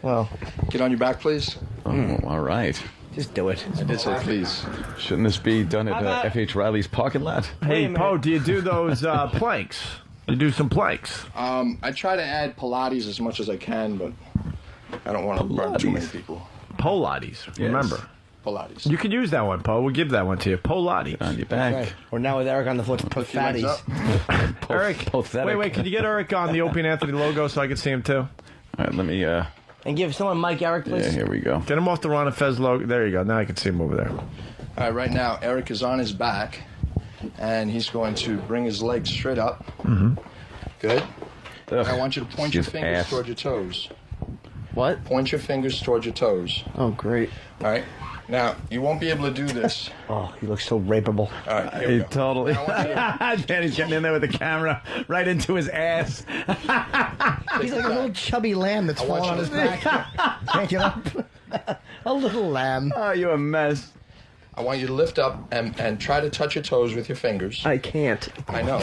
Well, Get on your back, please. Oh, all right. just do it. I did say please. Shouldn't this be done at F.H. Riley's parking lot? Hey, Poe, do you do those planks? You do some planks. I try to add Pilates as much as I can, but I don't want to burn too many Pilates. people. Pilates, remember. Pilates. You can use that one, Poe. We'll give that one to you. Pilates. On your back. Right. We're now with Eric on the floor to put Legs fatties. up. Eric, Pathetic. wait, can you get Eric on the Opie and Anthony logo so I can see him too? All right, let me, And give someone Mike Eric, please. yeah, here we go. Get him off the Ron and Fez logo. There you go. Now I can see him over there. All right, right now, Eric is on his back, and he's going to bring his legs straight up. Mm-hmm. Good. Ugh, I want you to point your his fingers ass. toward your toes. What? Point your fingers toward your toes. Oh, great. All right. Now, you won't be able to do this. Oh, he looks so rapeable. All right, here we He go. totally. Now, I want you to- Danny's getting in there with the camera right into his ass. He's like a little chubby lamb that's I want falling on you his to- back. Can't get up. A little lamb. Oh, you a mess. I want you to lift up and try to touch your toes with your fingers. I can't. I know.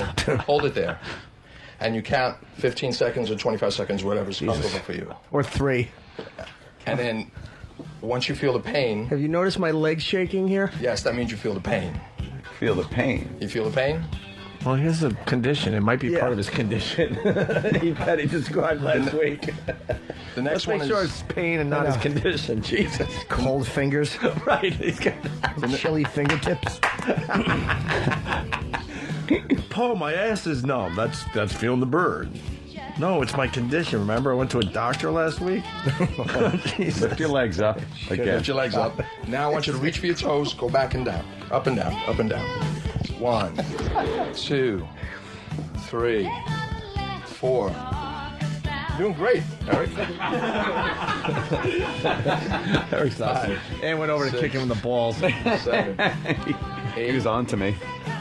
Hold it there. And you count 15 seconds or 25 seconds, whatever's comfortable for you. Or 3. And then once you feel the pain, Have you noticed my legs shaking here? yes, that means you feel the pain. Feel the pain. You feel the pain? Well, he has a condition. It might be part of his condition. He had it just gone last week. The next Let's one make is sure it's pain and not his condition. Jesus. Cold fingers. Right. He's got Chilly fingertips. Poe, my ass is numb. That's feeling the burn. No, it's my condition. Remember, I went to a doctor last week. Lift your legs up again. Lift your legs up. Now I want you to reach for your toes. Go back and down. Up and down. Up and down. 1, 2, 3, 4. Doing great, Eric. Eric's awesome. And went over to kick him in the balls. 7, He was on to me.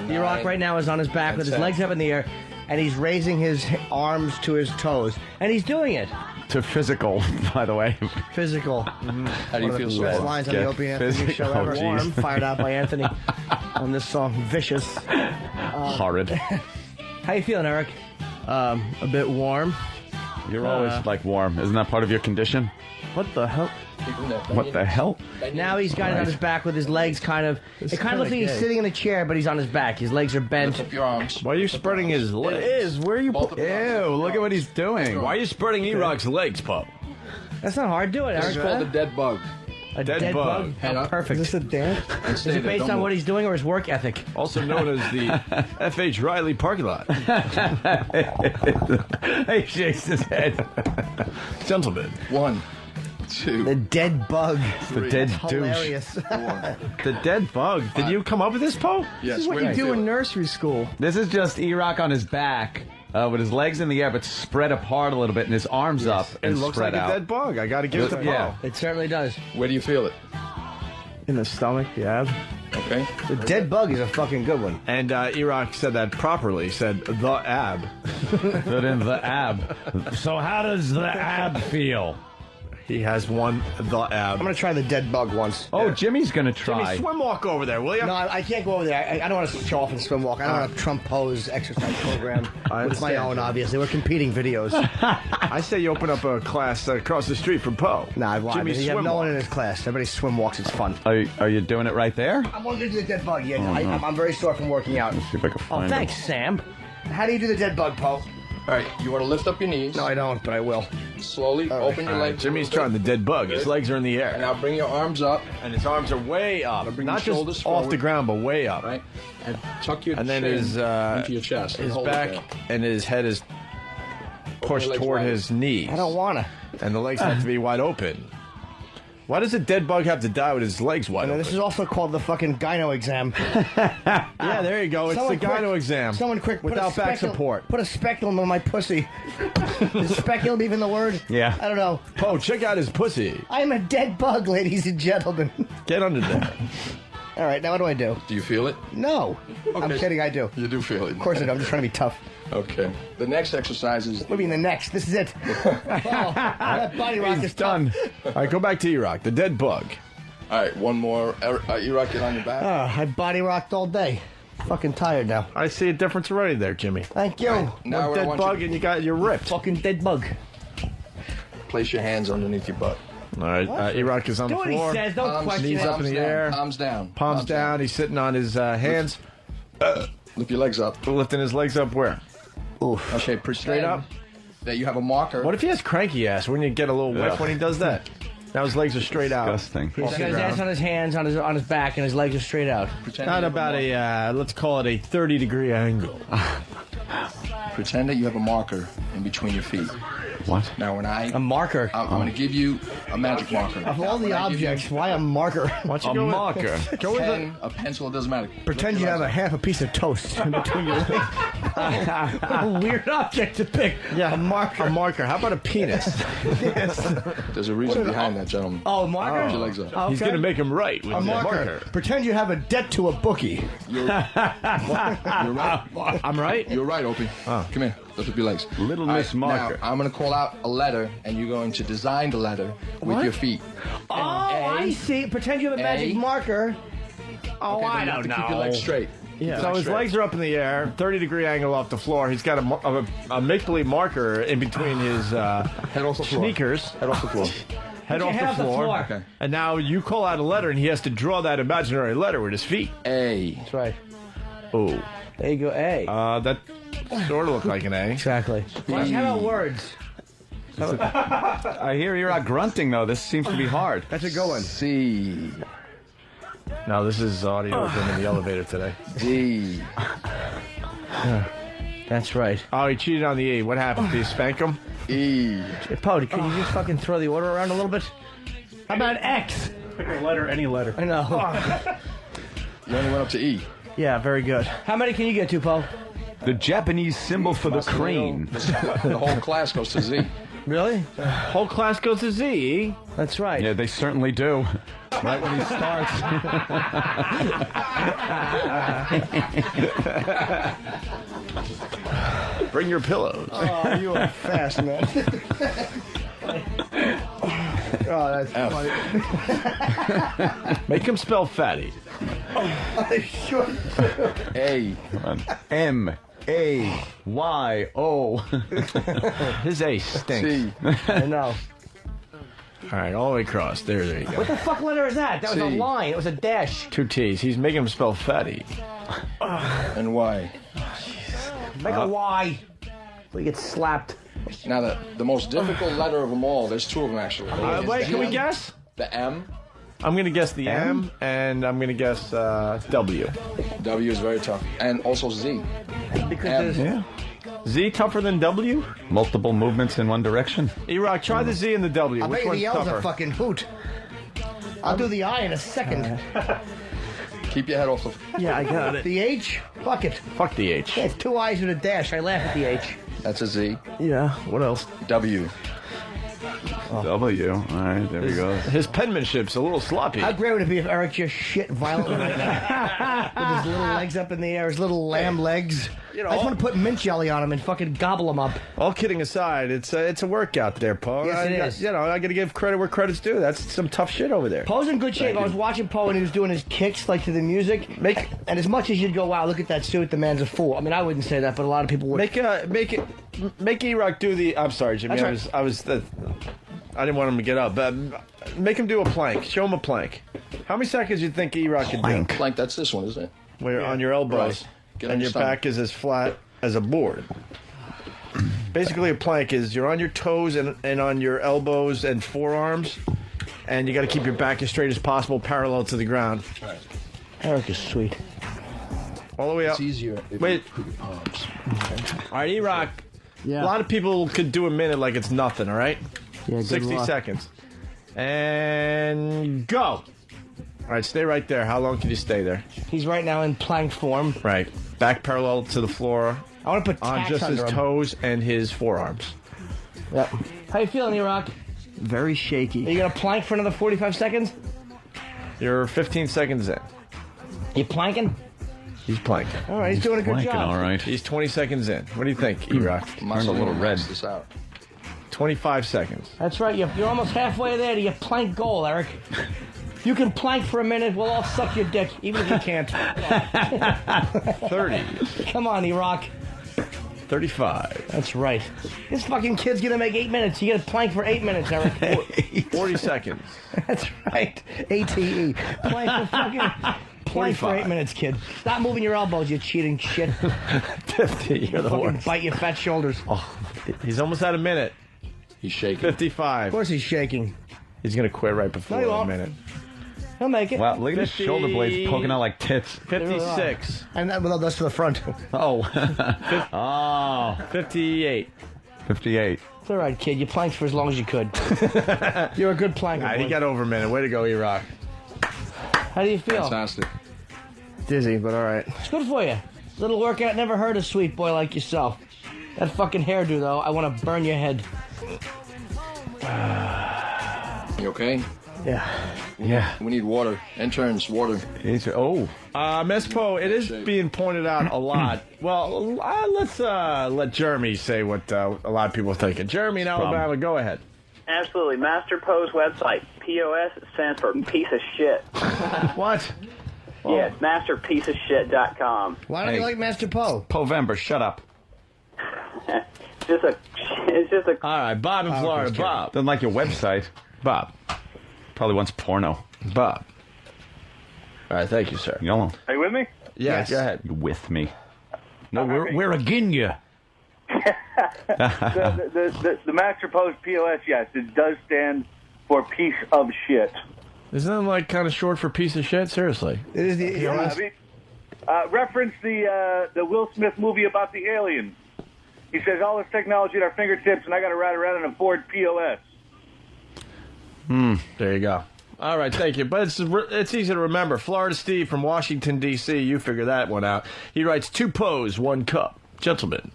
E-Rock right now is on his back with his legs up in the air, and he's raising his arms to his toes. And he's doing it. To physical, by the way. Physical. How do you feel so Best far? lines on the Opie and Anthony Physical, show ever. geez. Warm, fired out by Anthony on this song, Vicious. Horrid. How you feeling, Eric? A bit warm. You're always like warm. Isn't that part of your condition? What the hell? What the hell? Now he's got it on his back with his legs kind of... It kind of looks like he's sitting in a chair, but he's on his back. His legs are bent. Lift up your arms. Why are you spreading his legs? It is. Where are you? Both of Ew! them. Look at what he's doing. Why are you spreading E-Rock's legs, Poe? That's not hard. Do it, This Eric. is called the dead bug. A dead bug. Head Oh, up. perfect. Is this a dance? And Is stay it there. based Don't on move. what he's doing or his work ethic? Also known as the F.H. Riley parking lot. He shakes his head. Gentlemen. 1, 2, The dead bug. The dead douche. Hilarious. The dead bug. Did you come up with this, Poe? Yes, This is what where you do do feel in it? nursery school. This is just E-Rock on his back, with his legs in the air, but spread apart a little bit, and his arms up and It looks spread like out. a dead bug. I got to give it to Poe. Yeah. It certainly does. Where do you feel it? In the stomach, yeah. Okay. The dead bug is a fucking good one. And E-Rock said that properly. He said, the ab. Put in the ab. So how does the ab feel? He has one, the ab. I'm going to try the dead bug once. Oh, Jimmy's gonna try. Jimmy, swim walk over there, will you? No, I can't go over there. I don't want to show off and swim walk. I don't want to Trump pose exercise program with my understand. own, obviously. We're competing videos. I say you open up a class across the street from Poe. Nah, I want. Jimmy, You have swim no one walk. in his class. Everybody swim walks. It's fun. Are you doing it right there? I'm going to do the dead bug. Yeah, I'm very sore from working out. See if I can Oh, find thanks, Sam. How do you do the dead bug, Poe? All right. You want to lift up your knees. No, I don't, but I will. Slowly open your legs. Jimmy's trying the dead bug. His legs are in the And air. now bring your arms up. And his arms are way up. bring Not your just shoulders off forward. the ground, but way up. Right. And tuck your And then chin his into your chest. and his hold it back there. and his head is pushed legs toward wide. his knees. I don't want to. And the legs have to be wide open. Why does a dead bug have to die with his legs wide And open? this is also called the fucking gyno exam. Yeah, there you go. It's Someone the gyno quick- exam. Someone quick, put without a back speculum- support. Put a speculum on my pussy. Is speculum even the word? Yeah. I don't know. Poe, check out his pussy. I'm a dead bug, ladies and gentlemen. Get under there. All right, now what do I do? Do you feel it? No. I'm Okay. kidding, I do. You do feel it. Of course I do. I'm just trying to be tough. Okay. The next exercise is. What do you mean the next? This is it. Oh, that body rock is He's done. All right, go back to E-Rock, the dead bug. All right. One more. E-Rock, get on your back. I body rocked all day. Fucking tired now. I see a difference already there, Jimmy. Thank you. Now One I dead want bug you and you're ripped. Fucking dead bug. to place your hands underneath your butt. All right, E-Rock is on Do the what he floor. says. Don't question knees it. up in the air. Palms down. Palms down. He's sitting on his hands, Lift your legs up. lifting his legs up where? Okay. Pretend Straight up. that you have a marker. What if he has cranky ass? Wouldn't you get a little whiff when he does that? Now his legs are straight out. Disgusting. He's got his ass on his hands, on his back, and his legs are straight out. Pretend Not you have about a, let's call it a 30-degree angle. Pretend that you have a marker in between your feet. What? Now, when A marker. I'm going to give you a magic marker. Of all the objects, why a marker? Why don't you A go with- marker. Go with Pen, a pencil, it doesn't matter. Pretend you have a half a piece of toast in between your legs. What a weird object to pick. Yeah, A marker. A marker. How about a penis? There's a reason behind that, gentleman. Oh, marker? Put your legs up. Okay. He's going to make him right with A the marker. Pretend you have a debt to a bookie. You're right. I'm right? You're right, Opie. Come here. Lift up your legs. Little All Miss right, Marker. Now, I'm going to call out a letter, and you're going to design the letter with your feet. Oh, I see. Pretend you have a magic A. marker. Oh, Okay, I then you have don't to know. keep your legs straight. Yeah. So his legs are up in the air, 30-degree angle off the floor. He's got a make-believe marker in between his Head off the floor. sneakers. Head off the floor. Head your off head the off the floor. floor. Okay. And now you call out a letter, and he has to draw that imaginary letter with his feet. A. That's right. Oh. There you go. A. That sort of looked like an A. Exactly. How about words? I hear you're out grunting though. This seems to be hard. That's a good one. C. No, this is audio of him in the elevator today. D. That's right. Oh, he cheated on the E. What happened? Did you spank him? E. Hey, Po, can you just fucking throw the order around a little bit? How about X? Pick a letter, any letter. I know. You only went up to E. Yeah, very good. How many can you get to, Po? The Japanese symbol for the crane. The whole class goes to Z. Really? Whole class goes to Z. That's right. Yeah, they certainly do. Right when he starts. Bring your pillows. Oh, you are fast, man. Oh, that's funny. Make him spell fatty. I should. A. M-A-Y-O. His A stinks. C. I know. All right, all the way across. There you go. What the fuck letter is that? That was a C. line. It was a dash. 2 T's. He's making him spell fatty. And Y. Make a Y. We get slapped. Now, the most difficult letter of them all, there's two of them actually. Wait, can we guess? The M. I'm going to guess the M, and I'm going to guess W. W is very tough. And also Z. Because M. Z tougher than W? Multiple movements in one direction. E-Rock, try the Z and the W. I Which bet you one's the L's tougher? a fucking hoot. I'll do the I in a second. Keep your head off the... Yeah, I got it. The H? Fuck it. Fuck the H. It's 2 I's with a dash. I laugh at the H. That's a Z. Yeah, what else? W. W. All right, there we go. His penmanship's a little sloppy. How great would it be if Eric just shit violently right now? With his little legs up in the air, his little lamb legs. You know, I just want to put mint jelly on him and fucking gobble him up. All kidding aside, it's a workout there, Poe. Yes, it is. You know, I got to give credit where credit's due. That's some tough shit over there. Poe's in good shape. I was watching Poe and he was doing his kicks like to the music. And as much as you'd go, wow, look at that suit, the man's a fool. I mean, I wouldn't say that, but a lot of people would. Make E-Rock do the. I'm sorry, Jimmy. That's right. I didn't want him to get up, but make him do a plank. Show him a plank. How many seconds do you think E-Rock can do? Plank, that's this one, isn't it? Where you're on your elbows Right. Get on and your your stomach. back is as flat as a board. Basically, a plank is you're on your toes and on your elbows and forearms, and you got to keep your back as straight as possible, parallel to the ground. Eric is sweet. All the way up. It's easier if Wait. you put your palms. All right, E-Rock. Yeah. A lot of people could do a minute like it's nothing, all right? Yeah, good 60 luck. seconds. And go. All right, stay right there. How long can you stay there? He's right now in plank form. Right. Back parallel to the floor. I want to put On tacks just his under him. toes and his forearms. Yep. How you feeling, E-Rock? Very shaky. Are you going to plank for another 45 seconds? You're 15 seconds in. You planking? He's planking. All right, he's doing a good Blanking, job. all right. He's 20 seconds in. What do you think, E-Rock? Turned a little red. This out. 25 seconds. That's right. You're almost halfway there to your plank goal, Eric. You can plank for a minute. We'll all suck your dick, even if you can't. 30. Come on, E-Rock. 35. That's right. This fucking kid's gonna make 8 minutes. You get a plank for 8 minutes, Eric. 40 seconds. That's right. ATE. Plank for fucking. Plank for 8 minutes, kid. Stop moving your elbows, you cheating shit. 50. You're the Fucking worst. bite your fat shoulders. He's almost at a minute. He's shaking. 55. Of course he's shaking. He's going to quit right before No, he a won't. minute. He'll make it. Wow, look at his 50. shoulder blades poking out like tits. 56. And that, well, that's to the front. Oh. Oh. 58. 58. It's all right, kid. You planked for as long as you could. You're a good planker. All right, he boy. got over a minute. Way to go, E-Rock. How do you feel? Fantastic. Dizzy, but all right. It's good for you. Little workout never hurt a sweet boy like yourself. That fucking hairdo, though, I want to burn your head. You okay? Yeah. Yeah. We need water. Interns, water. Oh. Mespo, it is being pointed out a lot. Well, let's let Jeremy say what a lot of people are thinking. Jeremy in Alabama, go ahead. Absolutely. Master Poe's website. POS stands for piece of shit. What? Yeah, masterpieceofshit.com. Why don't you like Master Poe? Povember, shut up. It's just a. All right, Bob in Florida. Bob. Doesn't like your website. Bob. Probably wants porno. Bob. All right, thank you, sir. You know, Are you with me? Yes. Go ahead. you with me. No, we're again you. The Master Post POS, yes, it does stand for piece of shit. Isn't that like kind of short for piece of shit? Seriously. It is the. Yeah, reference the Will Smith movie about the aliens. He says all this technology at our fingertips, and I got to ride around in a Ford POS. There you go. All right, thank you. But it's easy to remember. Florida Steve from Washington, D.C., you figure that one out. He writes 2 Poes, 1 cup. Gentlemen.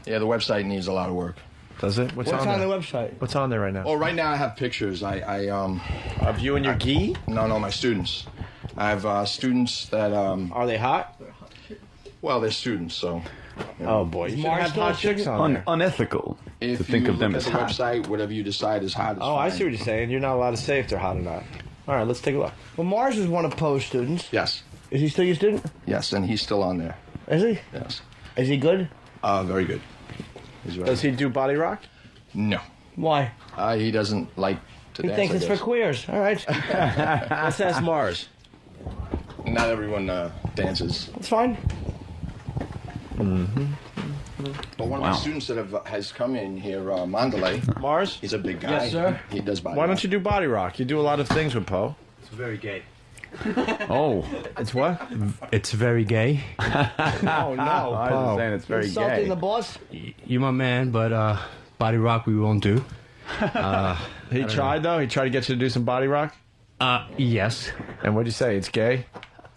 Yeah, the website needs a lot of work. Does it? What's on the website? What's on there right now? Oh, right now I have pictures. Of you and your gi? No, my students. I have students that Are they hot? well, they're students, so. You know. Oh boy, you should have hot chicks on there. Unethical If to think you of them look as at the hot. website, whatever you decide is hot is Oh, fine. I see what you're saying. You're not allowed to say if they're hot or not. All right, let's take a look. Well, Mars is one of Poe's students. Yes. Is he still your student? Yes, and he's still on there. Is he? Yes. Is he good? Very good. He's very Does he do body rock? No. Why? He doesn't like to He dance. thinks I it's guess. for queers. All right. Let's ask Mars. Not everyone dances. That's fine. But one of my students that has come in here, Mandalay. Mars? He's a big guy. Yes, sir. He does body Why rock. don't you do body rock? You do a lot of things with Poe. It's very gay. Oh. It's what? It's very gay. Oh, no. I was saying it's very Insulting gay. the boss? You my man, but body rock we won't do. He tried, though? He tried to get you to do some body rock? Yes. And what'd you say? It's gay?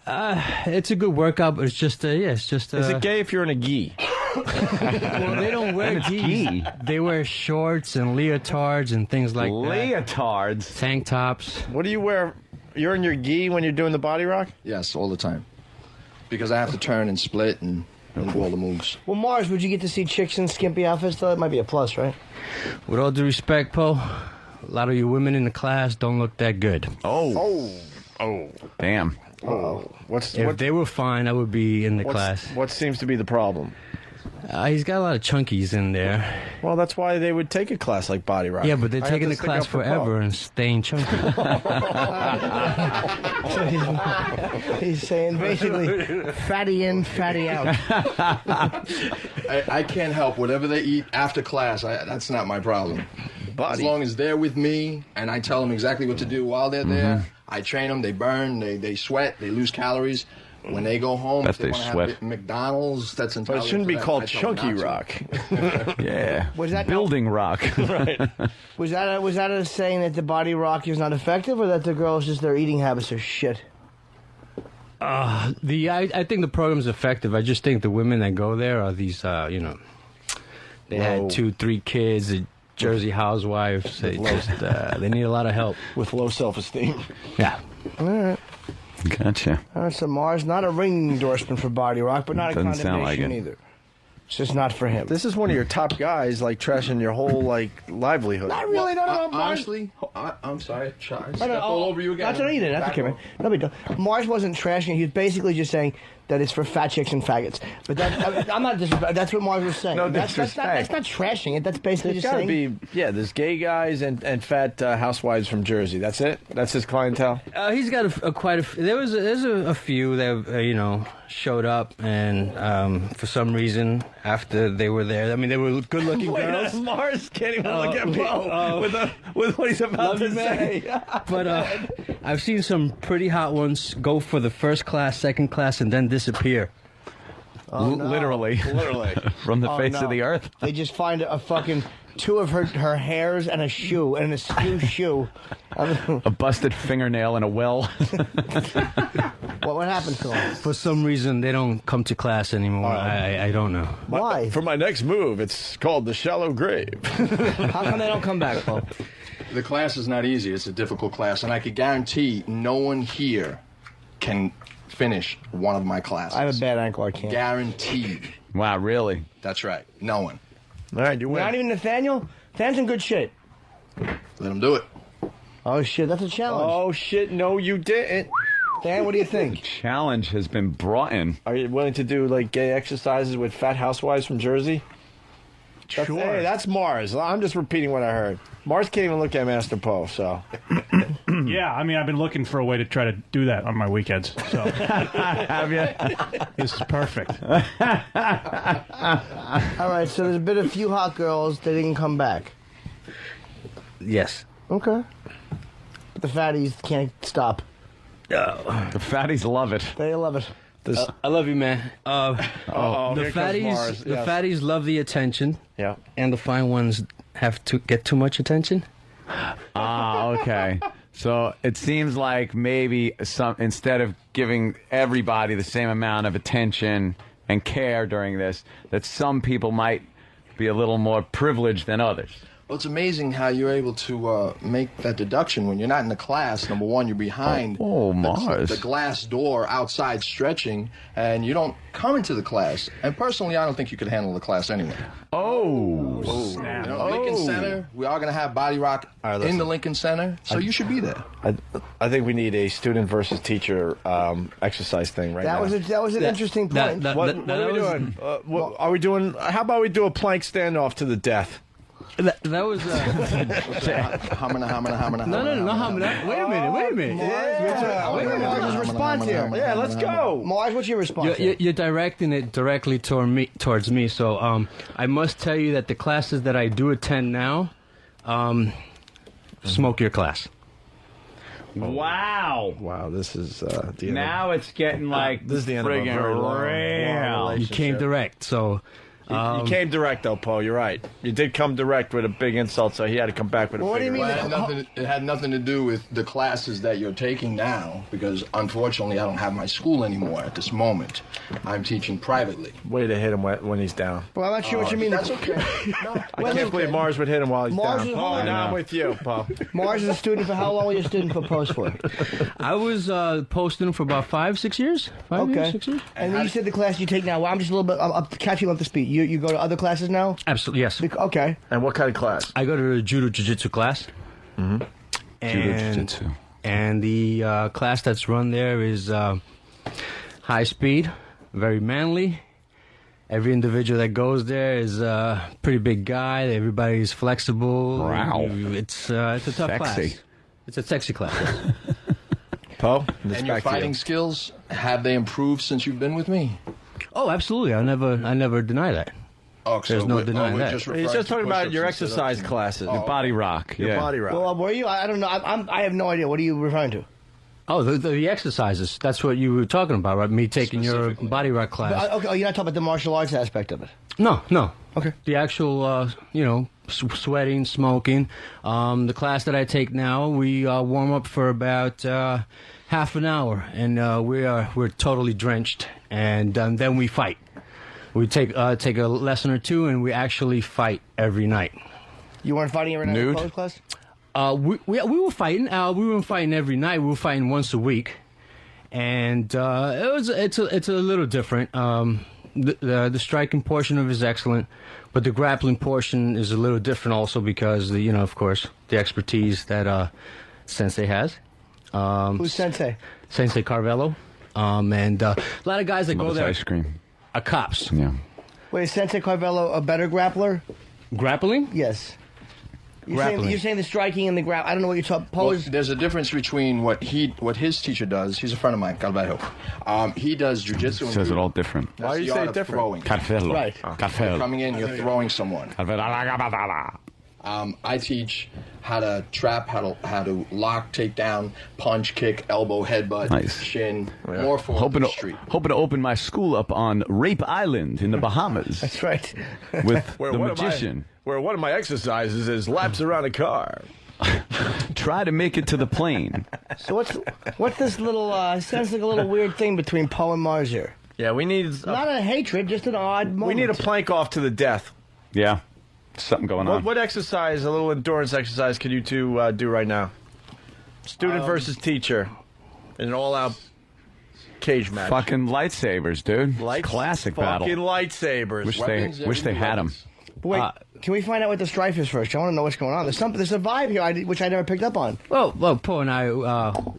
It's a good workout, but it's just, it's just... Is it gay if you're in a gi? Well, they don't wear gis. They wear shorts and leotards and things like that. Leotards? Tank tops. What do you wear? You're in your gi when you're doing the body rock? Yes, all the time. Because I have to turn and split and do all the moves. Well, Mars, would you get to see chicks in skimpy outfits, though? It might be a plus, right? With all due respect, Poe, a lot of you women in the class don't look that good. Oh. Damn. Oh. If they were fine, I would be in the class. What seems to be the problem? He's got a lot of chunkies in there. Well, that's why they would take a class like body rock. Yeah, but they're I have taking to the stick class up for forever Poe. and staying chunky. He's saying basically, fatty in, fatty out. I can't help whatever they eat after class. That's not my problem. As long as they're with me and I tell them exactly what to do while they're there, I train them. They burn, they sweat, they lose calories. When they go home, Bet if they they want to sweat. have McDonald's, that's But entirely it shouldn't up be to them. called I tell them chunky not to. rock. Yeah. Was that Building rock. Right. Was that a saying that the body rock is not effective, or that the girls just their eating habits are shit? I think the program's effective. I just think the women that go there are these, they had 2-3 kids, the Jersey housewives. They just they need a lot of help With low self-esteem. Yeah. All right. Gotcha. All right, so Mars, not a ring endorsement for body rock, but not a Doesn't sound like condemnation it. either. It's just not for him. This is one of your top guys, like trashing your whole livelihood. Not really, not about Mars. Honestly, I'm sorry. I No, stepped all over you again. That's what he did. That's okay, man. No big deal. Mars wasn't trashing it. He was basically just saying that it's for fat chicks and faggots. But I'm not disrespect. That's what Mars was saying. No that's disrespect. not trashing it. That's basically There's just got to saying. be, there's gay guys and fat housewives from Jersey. That's it? That's his clientele? He's got quite a. There's a few that showed up, and for some reason after they were there, I mean they were good-looking girls. Mars can't even look at Poe with what he's about to say. But I've seen some pretty hot ones go for the first class, second class, and then disappear. Oh, no. Literally. From the face no. of the earth. They just find a fucking 2 of her hairs and a shoe and a skew shoe. A busted fingernail in a well. What happened to them? For some reason, they don't come to class anymore. I don't know. Why? For my next move, it's called the shallow grave. How come they don't come back, Paul? The class is not easy. It's a difficult class, and I could guarantee no one here can finish one of my classes. I have a bad ankle. I can't. Guaranteed. Wow, really? That's right. No one. All right, you win. Not even Nathaniel? Nathaniel's in good shape. Let him do it. Oh, shit. That's a challenge. Oh, shit. No, you didn't. Dan, what do you think? Challenge has been brought in. Are you willing to do, like, gay exercises with fat housewives from Jersey? Sure. Hey, that's Mars. I'm just repeating what I heard. Mars can't even look at Master Poe, so. Yeah, I mean, I've been looking for a way to try to do that on my weekends. So Have you? this is perfect. All right, so there's been a few hot girls. They didn't come back. Yes. Okay. But the fatties can't stop. The fatties love it. They love it. I love you, man. The here comes Mars. fatties love the attention. Yeah. And the fine ones have to get too much attention. Okay. So it seems like maybe instead of giving everybody the same amount of attention and care during this, that some people might be a little more privileged than others. Well, it's amazing how you're able to make that deduction when you're not in the class. Number one, you're behind the glass door outside stretching, and you don't come into the class. And personally, I don't think you could handle the class anyway. Lincoln Center, we are going to have Body Rock in the Lincoln Center, so you should be there. I think we need a student versus teacher exercise thing now. That was an interesting point. What are we doing? Are we doing? How about we do a plank standoff to the death? That was No. Wait a minute. Mars' response here. Yeah, let's go. Mars, what's your response? You're directing it directly towards me. So I must tell you that the classes that I do attend now, smoke your class. Wow, this is now it's getting like this is the end of a very long relationship. You came direct, so. You came direct, though, Poe. You're right. You did come direct with a big insult, so he had to come back with a big insult. It had nothing to do with the classes that you're taking now, because unfortunately I don't have my school anymore at this moment. I'm teaching privately. Way to hit him when he's down. Well, I'm not sure what you mean. That's okay. No, I can't believe Mars would hit him while he's down. Oh, now I'm with you, Poe. Mars is a student for how long were you a student for post for? I was posting for about 5-6 years. 5 years, 6 years. And then you said the class you take now. Well, I'm just a little bit. I'm catching up to speed. You go to other classes now? Absolutely, yes. Okay. And what kind of class? I go to the judo jiu-jitsu class. Mm-hmm. Judo jiu-jitsu. And the class that's run there is high speed, very manly. Every individual that goes there is a pretty big guy. Everybody's flexible. Wow. It's a tough class. It's a sexy class. Poe? And your fighting skills, have they improved since you've been with me? Oh, absolutely. I never deny that. Oh, There's no denying that. He's just talking about your exercise classes. Your body rock. Your body rock. Well, were you? I don't know. I have no idea. What are you referring to? Oh, the exercises. That's what you were talking about, right? Me taking your body rock class. Okay, you're not talking about the martial arts aspect of it? No. Okay. The actual, sweating, smoking. The class that I take now, we warm up for about half an hour, and we're totally drenched, and then we fight. We take a lesson or two, and we actually fight every night. You weren't fighting every night in the class? We were fighting. We weren't fighting every night. We were fighting once a week, and it's a little different. The striking portion of it is excellent, but the grappling portion is a little different also because of course, the expertise that Sensei has. Who's Sensei? Sensei Carvello, and a lot of guys that go there. Ice cream. Are cops. Yeah. Wait, is Sensei Carvello a better grappler? Grappling? Yes. You're saying the striking and the grab. I don't know what you're talking. Well, there's a difference between what his teacher does. He's a friend of mine, Carvello. He does jiu-jitsu. He says it all different. Why do you say different? Carvello. Right. Carvello. You're coming in, you're throwing someone. I teach how to trap, how to lock, take down, punch, kick, elbow, headbutt, shin, more for the street. Hoping to open my school up on Rape Island in the Bahamas. That's right. With the magician. Where one of my exercises is laps around a car. Try to make it to the plane. So what's this little, sounds like a little weird thing between Poe and Mars here. Yeah, we need... Not a hatred, just an odd moment. We need a plank off to the death. Yeah. Something going on. What exercise, a little endurance exercise, can you two do right now? Student versus teacher. In an all-out cage match. Fucking lightsabers, dude. Classic battle. Fucking lightsabers. Wish they had them. Wait, can we find out what the strife is first? I want to know what's going on. There's a vibe here which I never picked up on. Well, Poe and I,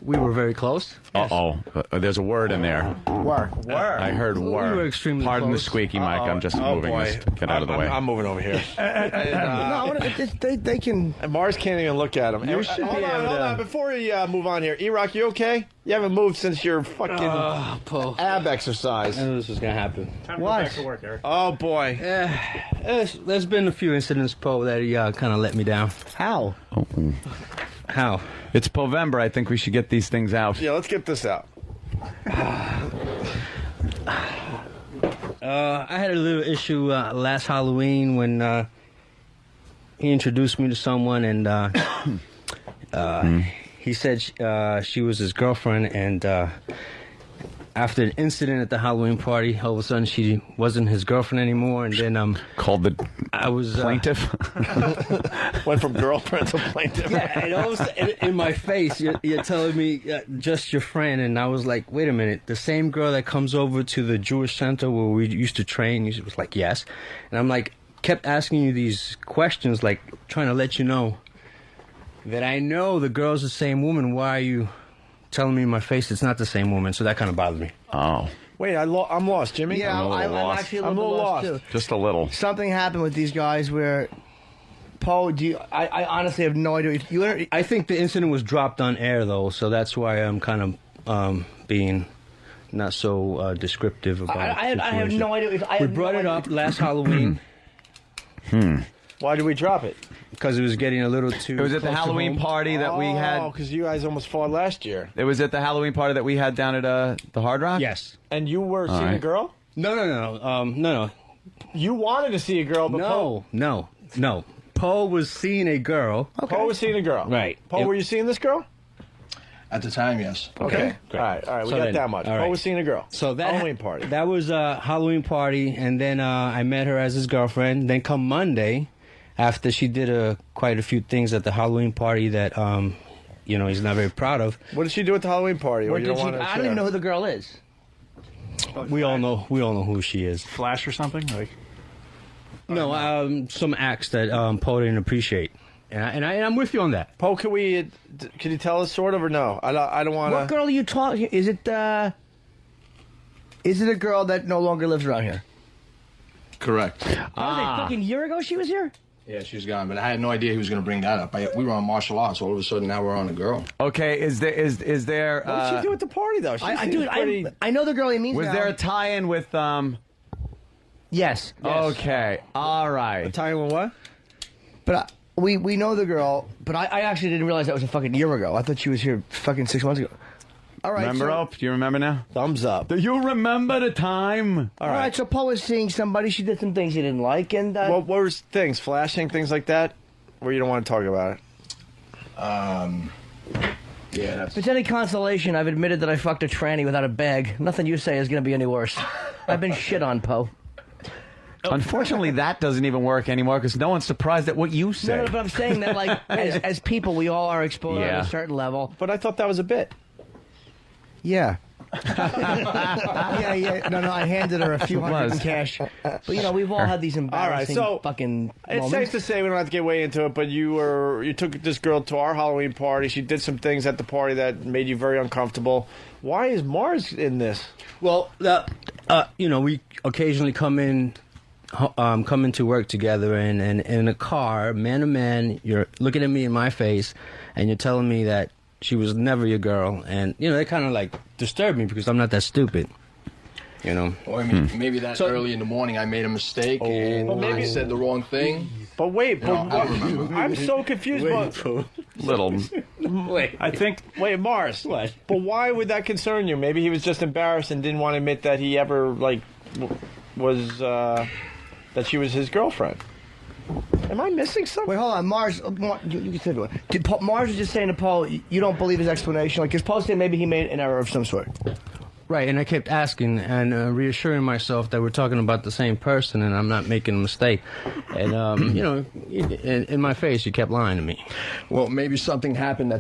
we were very close. Uh-oh. There's a word in there. Word. I heard word. We were extremely Pardon close. the squeaky mic. I'm just moving this to get out of the way. I'm moving over here. They can... And Mars can't even look at him. Hold on. Before we move on here, E-Rock, you okay? You haven't moved since your fucking ab exercise. I knew this was going to happen. Time to go back to work, Eric. Oh, boy. There's been a few incidents, Poe, that kind of let me down. How? How? It's Povember. I think we should get these things out. Yeah, let's get this out. I had a little issue last Halloween when he introduced me to someone, and he said she was his girlfriend, and after an incident at the Halloween party, all of a sudden she wasn't his girlfriend anymore, and then called the plaintiff. Went from girlfriend to plaintiff. Yeah, and all of a sudden, in my face, you're telling me just your friend, and I was like, wait a minute, the same girl that comes over to the Jewish center where we used to train, she was like, yes, and I'm like, kept asking you these questions, like trying to let you know that I know the girl's the same woman. Why are you telling me in my face it's not the same woman? So that kind of bothered me. Oh. Wait, I'm lost, Jimmy. Yeah, I'm actually a little lost too. Just a little. Something happened with these guys where, Paul, I honestly have no idea. I think the incident was dropped on air, though, so that's why I'm kind of being not so descriptive about it. I have no idea. We brought it up last Halloween. Why did we drop it? Because it was getting a little too. It was at the close to Halloween home. party that we had. Oh, because you guys almost fought last year. It was at the Halloween party that we had down at the Hard Rock? Yes. And you were seeing a right. girl? No. You wanted to see a girl, but No. Poe was seeing a girl. Okay. Poe was seeing a girl. Right. Poe, were you seeing this girl? At the time, yes. Okay. Great. All right. We So got then- that much. all Poe right. was seeing a girl. So that Halloween party. That was a Halloween party, and then I met her as his girlfriend. Then come Monday, after she did quite a few things at the Halloween party that he's not very proud of. What did she do at the Halloween party? I don't even know who the girl is. We all know who she is. Flash or something? Like No, some acts that Poe didn't appreciate, and I'm with you on that. Poe, can you tell us sort of or no? I don't want to. What girl are you talking? Is it a girl that no longer lives around here? Correct. That was a fucking year ago she was here? Yeah, she was gone, but I had no idea he was going to bring that up. We were on martial arts. All of a sudden, now we're on a girl. Okay, is there? What did she do at the party though? I know the girl he means. Was now. there a tie-in with Yes. Okay, all right. A tie-in with what? But we know the girl. But I actually didn't realize that was a fucking year ago. I thought she was here fucking 6 months ago. All right. Remember, Ope? Do you remember now? Thumbs up. Do you remember the time? All right. So Paul was seeing somebody. She did some things he didn't like, and What were things? Flashing things like that? Where you don't want to talk about it? Yeah, that's. if it's any consolation, I've admitted that I fucked a tranny without a bag. Nothing you say is going to be any worse. I've been shit on, Poe. Unfortunately, that doesn't even work anymore because no one's surprised at what you say. No, but I'm saying that, like, as people, we all are exposed at a certain level. But I thought that was a bit. Yeah. yeah. No, I handed her a few hundred in cash. But, we've all had these embarrassing fucking It's moments. safe to say we don't have to get way into it, but you took this girl to our Halloween party. She did some things at the party that made you very uncomfortable. Why is Mars in this? Well, we occasionally come into work together, and in a car, man to man, you're looking at me in my face, and you're telling me that she was never your girl, and they kind of like disturb me because I'm not that stupid. Well, I mean, maybe that early in the morning I made a mistake and I said the wrong thing. But wait, I'm so confused. I think. Wait, Mars. What? But why would that concern you? Maybe he was just embarrassed and didn't want to admit that he ever was that she was his girlfriend. Am I missing something? Wait, hold on, Mars. You can say it. Mars was just saying to Paul, you don't believe his explanation, because Paul said maybe he made an error of some sort. Right, and I kept asking and reassuring myself that we're talking about the same person and I'm not making a mistake. And, in my face, you kept lying to me. Well, maybe something happened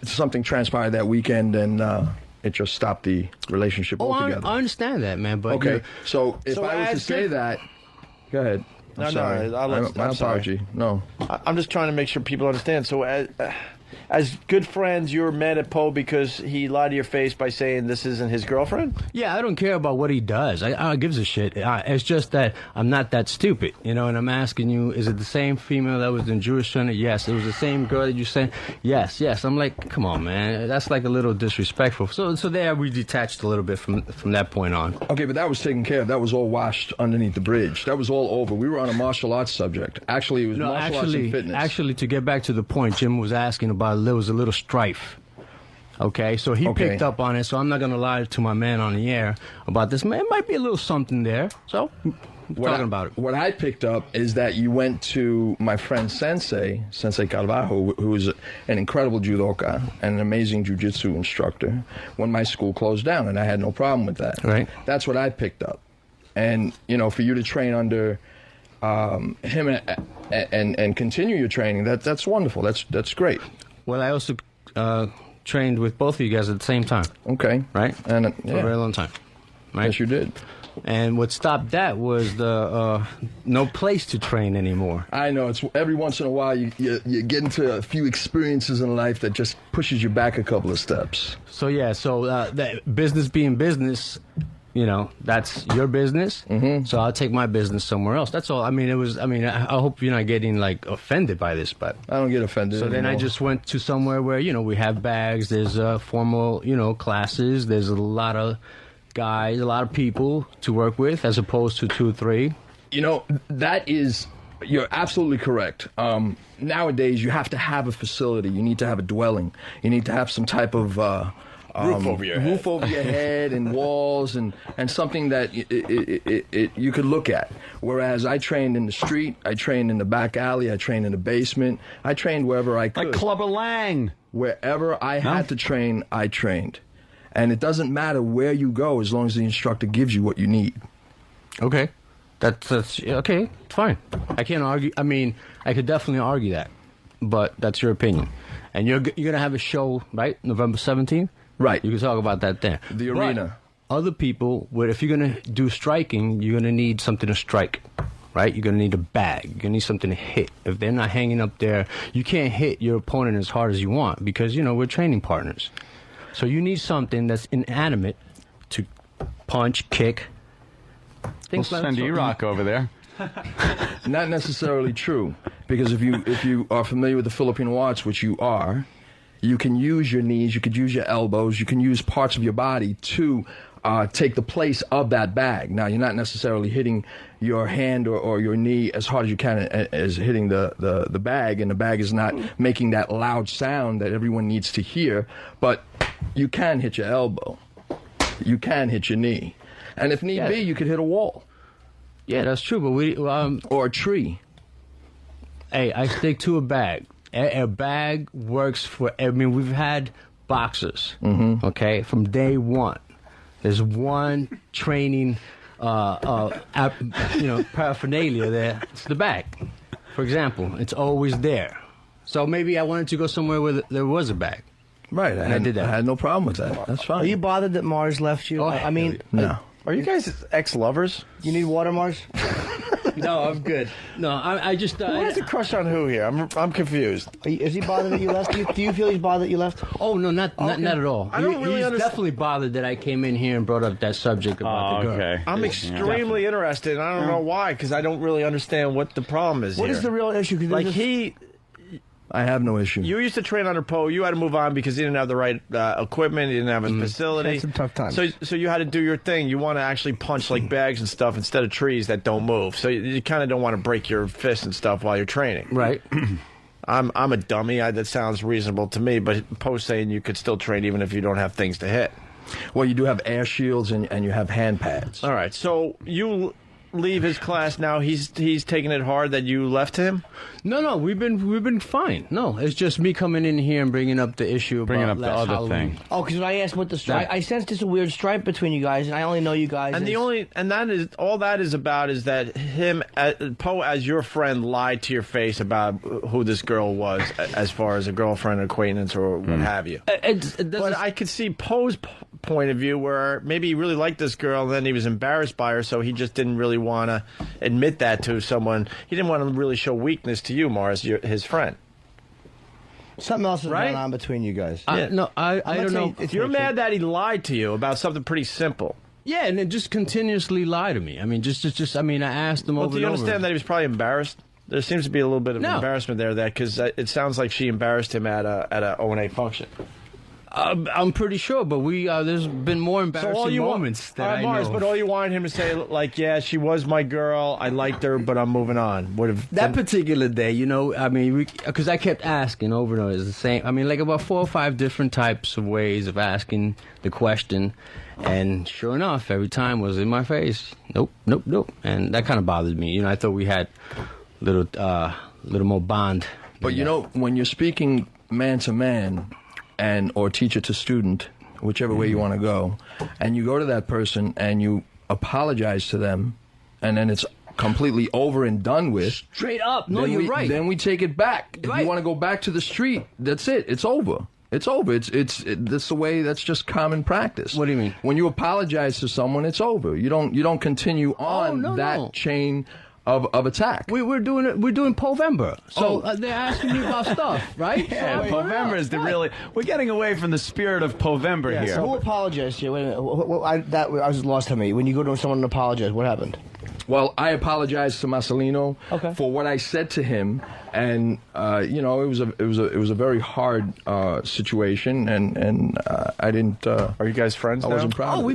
something transpired that weekend and it just stopped the relationship altogether. I understand that, man. But okay, so if I was to say that, go ahead. I'm sorry. My apology. No. I'm just trying to make sure people understand. So as good friends, you were mad at Poe because he lied to your face by saying this isn't his girlfriend? Yeah, I don't care about what he does. I gives a shit. It's just that I'm not that stupid, and I'm asking you, is it the same female that was in Jewish Center? Yes. It was the same girl that you sent? Yes. I'm like, come on, man. That's like a little disrespectful. So there we detached a little bit from that point on. Okay, but that was taken care of. That was all washed underneath the bridge. That was all over. We were on a martial arts subject. Actually, it was martial arts and fitness. Actually, to get back to the point Jim was asking about about there was a little strife. Okay, so he picked up on it, so I'm not going to lie to my man on the air about this. Man, it might be a little something there, so talking about it. What I picked up is that you went to my friend Sensei Carvalho, who is an incredible judoka and an amazing jiu-jitsu instructor, when my school closed down, and I had no problem with that. Right. That's what I picked up. And, you know, for you to train under him and continue your training, that's wonderful. That's great. Well, I also trained with both of you guys at the same time. Okay. Right? And for a very long time. Right? Yes, you did. And what stopped that was the no place to train anymore. I know. It's every once in a while you get into a few experiences in life that just pushes you back a couple of steps. So, that business being business, you know, that's your business. Mm-hmm. So I'll take my business somewhere else. That's all. I mean, I hope you're not getting, like, offended by this, but I don't get offended So then anymore. I just went to somewhere where, you know, we have bags, there's formal, you know, classes, there's a lot of guys, a lot of people to work with as opposed to 2 or 3. You know, you're absolutely correct. Nowadays, you have to have a facility. You need to have a dwelling. You need to have some type of roof over your head and walls and something that you could look at. Whereas I trained in the street, I trained in the back alley, I trained in the basement, I trained wherever I could. Like Clubber Lang. Wherever I had to train, I trained. And it doesn't matter where you go as long as the instructor gives you what you need. Okay. That's okay, fine. I can't argue. I mean, I could definitely argue that, but that's your opinion. And you're going to have a show, right, November 17th? Right. You can talk about that there. The arena. Other people, if you're going to do striking, you're going to need something to strike, right? You're going to need a bag. You're going to need something to hit. If they're not hanging up there, you can't hit your opponent as hard as you want because, you know, we're training partners. So you need something that's inanimate to punch, kick. We'll send E-Rock over there. Not necessarily true, because if you are familiar with the Filipino arts, which you are, you can use your knees, you could use your elbows, you can use parts of your body to take the place of that bag. Now, you're not necessarily hitting your hand or your knee as hard as you can as hitting the bag, and the bag is not making that loud sound that everyone needs to hear, but you can hit your elbow. You can hit your knee. And if need be, you could hit a wall. Yeah, that's true, but or a tree. Hey, I stick to a bag. A bag works for, I mean, we've had boxers, okay, from day one. There's one training, paraphernalia there. It's the bag. For example, it's always there. So maybe I wanted to go somewhere where there was a bag. Right, I did that. I had no problem with that. That's fine. Are you bothered that Mars left you? I mean, no. Are you guys ex-lovers? You need water, Mars? No, I'm good. No, I just... Who has a crush on who here? I'm confused. Is he bothered that you left? Do you feel he's bothered that you left? Oh, no, not at all. I don't really He's understand. definitely bothered that I came in here and brought up that subject about the girl. Okay. I'm extremely interested, and I don't know why, because I don't really understand what the problem is What here. is the real issue? Like, I have no issue. You used to train under Poe. You had to move on because he didn't have the right equipment. He didn't have a facility. Had some tough times. So you had to do your thing. You want to actually punch like bags and stuff instead of trees that don't move. So you kind of don't want to break your fists and stuff while you're training. Right. I'm a dummy. That sounds reasonable to me. But Poe's saying you could still train even if you don't have things to hit. Well, you do have air shields and you have hand pads. All right. So you leave his class now. He's taking it hard that you left him. No, we've been fine. No, it's just me coming in here and bringing up the issue Bringing about up the last other Halloween. thing. Oh, because when I asked what the stripe, I sensed just a weird stripe between you guys, and I only know you guys. And that is all that is about is that Poe as your friend lied to your face about who this girl was as far as a girlfriend, acquaintance, or what have you. But I could see Poe's point of view where maybe he really liked this girl and then he was embarrassed by her, so he just didn't really want to admit that to someone. He didn't want to really show weakness to you, Mars, his friend. Something else is going on between you guys. I don't know. You're mad that he lied to you about something pretty simple. Yeah, and it just continuously lied to me. I mean, I asked him over and over. Do you understand that he was probably embarrassed? There seems to be a little bit of embarrassment there, because it sounds like she embarrassed him at a O&A function. I'm pretty sure, but there's been more embarrassing moments that I Mars, know. but all you wanted him to say, like, yeah, she was my girl, I liked her, but I'm moving on. That particular day, I mean, because I kept asking over and over, it's the same. I mean, like about 4 or 5 different types of ways of asking the question, and sure enough, every time was in my face. Nope, nope, nope, and that kind of bothered me. I thought we had little more bond. But when you're speaking man to man, or teacher to student, whichever way you want to go, and you go to that person and you apologize to them, and then it's completely over and done with. Straight up. No, you're right. Then we take it back. If you want to go back to the street, that's it. It's over. It's over. That's the way. That's just common practice. What do you mean? When you apologize to someone, it's over. You don't continue on that chain of attack. We're doing Povember. So they're asking me about stuff, right? Yeah, Povember is we're getting away from the spirit of Povember here. So who apologized to you? Wait a minute. I was lost to me. When you go to someone and apologize, what happened? Well, I apologized to Marcelino for what I said to him, and it was a very hard situation, and I didn't. Are you guys friends now? I wasn't proud. We're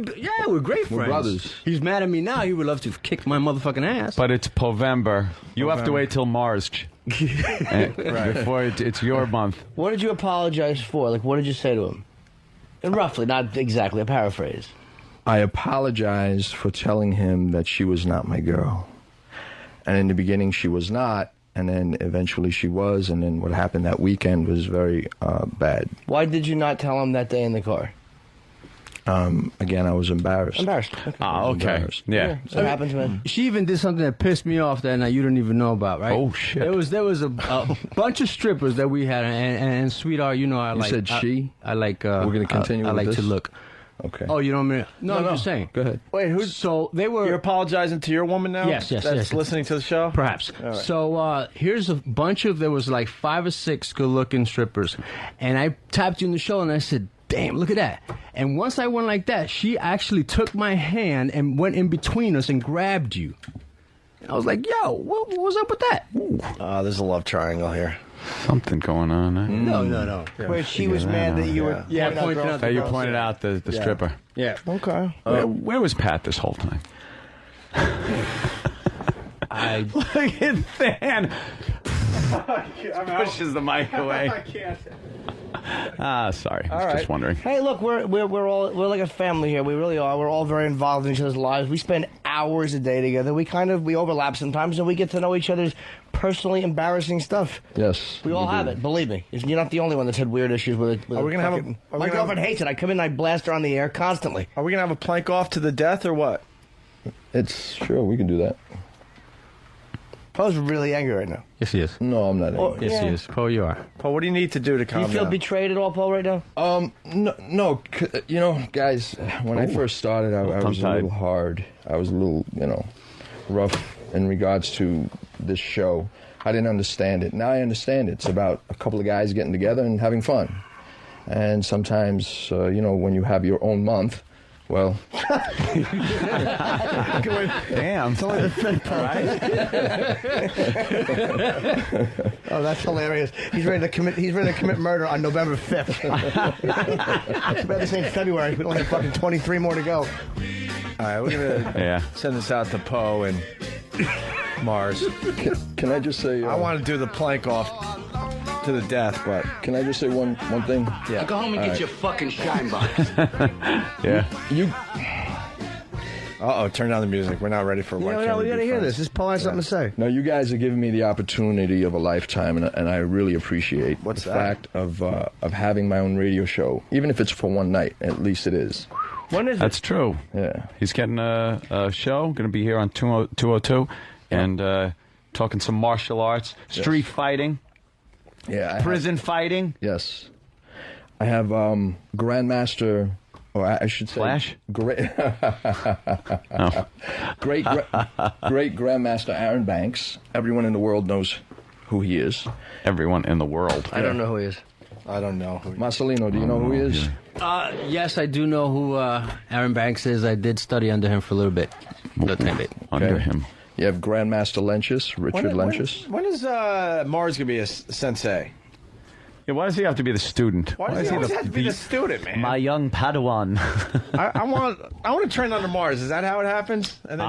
great friends. We're brothers. He's mad at me now. He would love to kick my motherfucking ass. But it's Povember. You have to wait till March. Before it's your month. What did you apologize for? Like, what did you say to him? And roughly, not exactly, a paraphrase. I apologized for telling him that she was not my girl. And in the beginning, she was not, and then eventually she was, and then what happened that weekend was very bad. Why did you not tell him that day in the car? Again, I was embarrassed. Embarrassed. Okay. Okay. Yeah. So it happens, man. She even did something that pissed me off that night you don't even know about, right? Oh, shit. There was a bunch of strippers that we had, and sweetheart, You said she? I like. We're going to continue I with like this? to look. Okay. Oh, you don't mean? No, I'm just saying. Go ahead. Wait, So they were. You're apologizing to your woman now? Yes. That's listening to the show? Perhaps. All right. So here's a bunch of, there was like 5 or 6 good-looking strippers. And I tapped you in the shoulder and I said, damn, look at that. And once I went like that, she actually took my hand and went in between us and grabbed you. And I was like, yo, what was up with that? There's a love triangle here. Something going on. Eh? No. Yeah. Where she was mad that you were pointing out That you pointed out the stripper. Yeah. Okay. Where was Pat this whole time? Look at Than. Pushes the mic away. I can't. Sorry. I was just wondering. Hey, look, we're like a family here. We really are. We're all very involved in each other's lives. We spend hours a day together. We overlap sometimes, and we get to know each other's personally embarrassing stuff. Yes. We all have it. Believe me. You're not the only one that's had weird issues with it. Are we gonna have my girlfriend hates it. I come in and I blast her on the air constantly. Are we gonna have a plank off to the death or what? Sure, we can do that. Poe's really angry right now. Yes, he is. No, I'm not angry. Yes, he is. Poe, you are. Poe, what do you need to do to calm Do you feel down? betrayed at all, Poe, right now? No. Guys, when I first started, I was a little hard. I was a little, rough in regards to this show. I didn't understand it. Now I understand it. It's about a couple of guys getting together and having fun. And sometimes, when you have your own month, well... Damn. It's only the 5th, right? Oh, that's hilarious. He's ready to commit murder on November 5th. It's about the same February. We only have fucking 23 more to go. All right, we're gonna send this out to Poe and Mars. Can I just say... I want to do the plank off to the death, but... Can I just say one thing? Yeah. Go home and get your fucking shine box. Yeah. Turn down the music. We're not ready for one. We gotta hear this. This Poe has something to say. No, you guys are giving me the opportunity of a lifetime, and I really appreciate the fact of having my own radio show, even if it's for one night. At least it is. When is That's true. Yeah. He's getting a show. Going to be here on 202 and talking some martial arts, street fighting, prison fighting. Yes. I have Grandmaster... Or I should say, Flash? Great Grandmaster Aaron Banks. Everyone in the world knows who he is. Everyone in the world. I don't know who he is. I don't know. Marcelino, do you know who he is? Yes, I do know who Aaron Banks is. I did study under him for a little bit. Under him. You have Grandmaster Lentius, Richard Lentius. When is Mars going to be a sensei? Yeah, why does he have to be the student? Why does he always have to be the student, man? My young Padawan. I want to train under Mars. Is that how it happens? And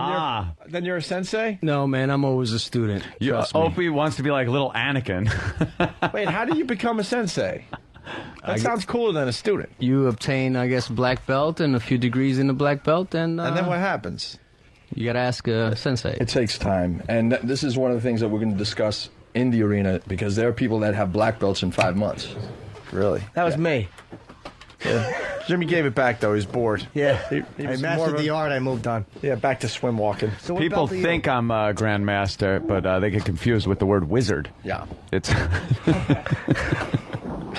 then you're a sensei? No, man, I'm always a student. Trust me. Opie wants to be like little Anakin. Wait, how do you become a sensei? That sounds cooler than a student. You obtain, I guess, black belt and a few degrees in the black belt, and then what happens? You got to ask a sensei. It takes time, and this is one of the things that we're going to discuss in the arena, because there are people that have black belts in 5 months. Really? That was me. Yeah. Jimmy gave it back, though. He was bored. Yeah. He I was mastered more the art. I moved on. Yeah, back to swim walking. So what People belt are you? think I'm a grandmaster, but they get confused with the word wizard. Yeah. It's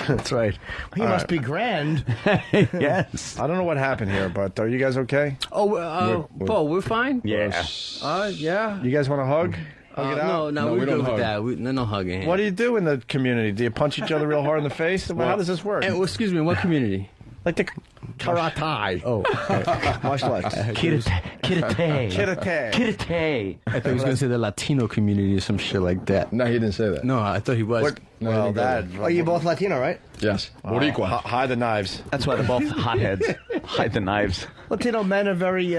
That's right. He must be grand. yes. I don't know what happened here, but are you guys okay? Oh, Paul, we're fine? Yeah. Yeah. You guys want to hug? Hug it out? No, we're good with that. No hugging. What do you do in the community? Do you punch each other real hard in the face? How does this work? Excuse me, what community? Like the karate. Oh, martial arts. Kirite. I thought he was going to say the Latino community or some shit like that. No, he didn't say that. No, I thought he was. Well, that. Are you both Latino, right? Yes. Boricua. Hide the knives. That's why they're both hotheads. Hide the knives. Latino men are very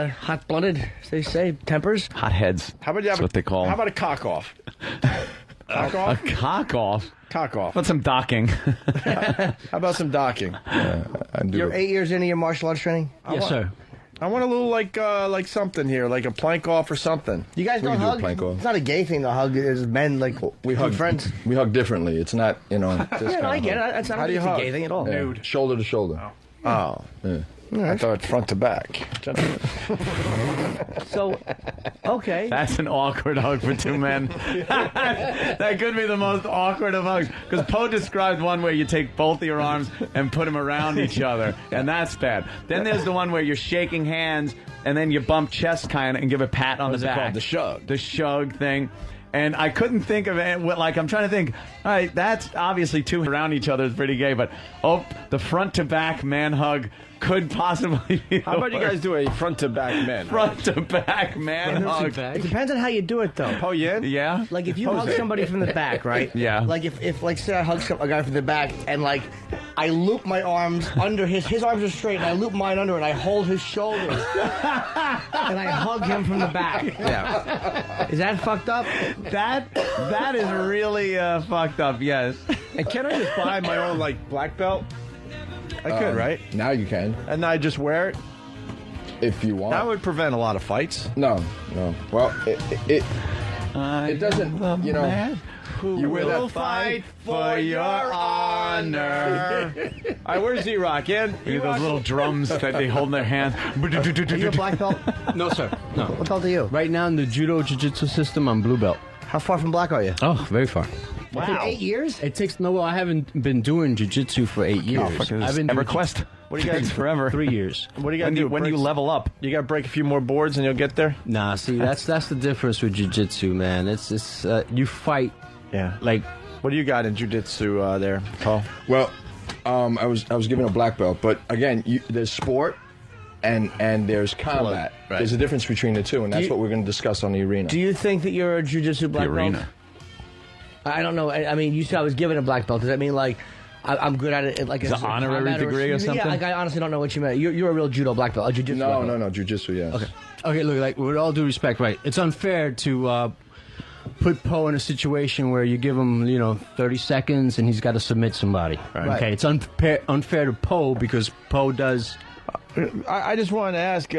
hot-blooded, as they say, tempers. Hotheads. How about you have That's what they call How them. about a cock off? Cock A off? cock off? Cock off. What's some docking? How about some docking? You're 8 years into your martial arts training? Yes, sir. I want a little like something here, like a plank off or something. You guys don't can do a hug? plank off. It's not a gay thing to hug. It's men, like, We good hug friends. We hug differently. It's not, this Yeah, kind no, I of get hug. it. It's not How do you it's a hug? gay thing at all. Yeah. Shoulder to shoulder. Oh. Yeah. I thought front to back. Gentlemen. So, okay. That's an awkward hug for two men. That could be the most awkward of hugs. Because Poe described one where you take both your arms and put them around each other, and that's bad. Then there's the one where you're shaking hands and then you bump chest kind of and give a pat on the back. Called? The shug. The shug thing. And I couldn't think of it. Like, I'm trying to think, all right, that's obviously two around each other is pretty gay, but the front to back man hug could possibly be. How about you guys do a front to back man? Front to back man hug? It depends on how you do it, though. Oh, yeah? Yeah? Like, if you hug somebody from the back, right? Yeah. Like, if like, say I hug a guy from the back, and, like, I loop my arms under his arms are straight, and I loop mine under, and I hold his shoulders, and I hug him from the back. Yeah. Is that fucked up? That is really fucked up, yes. And can I just buy my own, like, black belt? I could, right? Now you can, And I just wear it? if you want. That would prevent a lot of fights. No. Well, it doesn't, you know. You wear that fight for your honor. All right, where's Z-Rock? In? Those little drums that they hold in their hands. Are you a black belt? No, sir. No. What belt are you? Right now in the judo jiu-jitsu system, I'm blue belt. How far from black are you? Oh, very far. Wow. 8 years? It takes I haven't been doing jiu-jitsu for 8 years. I've been doing EverQuest. What do you guys forever? 3 years. What do you got to do? When do you level up? You got to break a few more boards and you'll get there? Nah, see, that's the difference with jiu-jitsu, man. It's you fight. Yeah. Like, what do you got in jiu-jitsu there, Paul? Well, I was given a black belt, but again, there's sport and there's combat. Right. There's a difference between the two, and that's what we're going to discuss on the arena. Do you think that you're a jiu-jitsu black belt? arena. I don't know. I mean, you said I was given a black belt. Does that mean, like, I'm good at it? Like, It's as an a honorary combat degree or something? Yeah, like, I honestly don't know what you meant. You're a real judo black belt, a jiu-jitsu black belt. No, jiu-jitsu, yes. okay, look, like with all due respect, right? It's unfair to put Poe in a situation where you give him, 30 seconds and he's got to submit somebody. Right. Okay, it's unfair to Poe because Poe does. I just wanted to ask,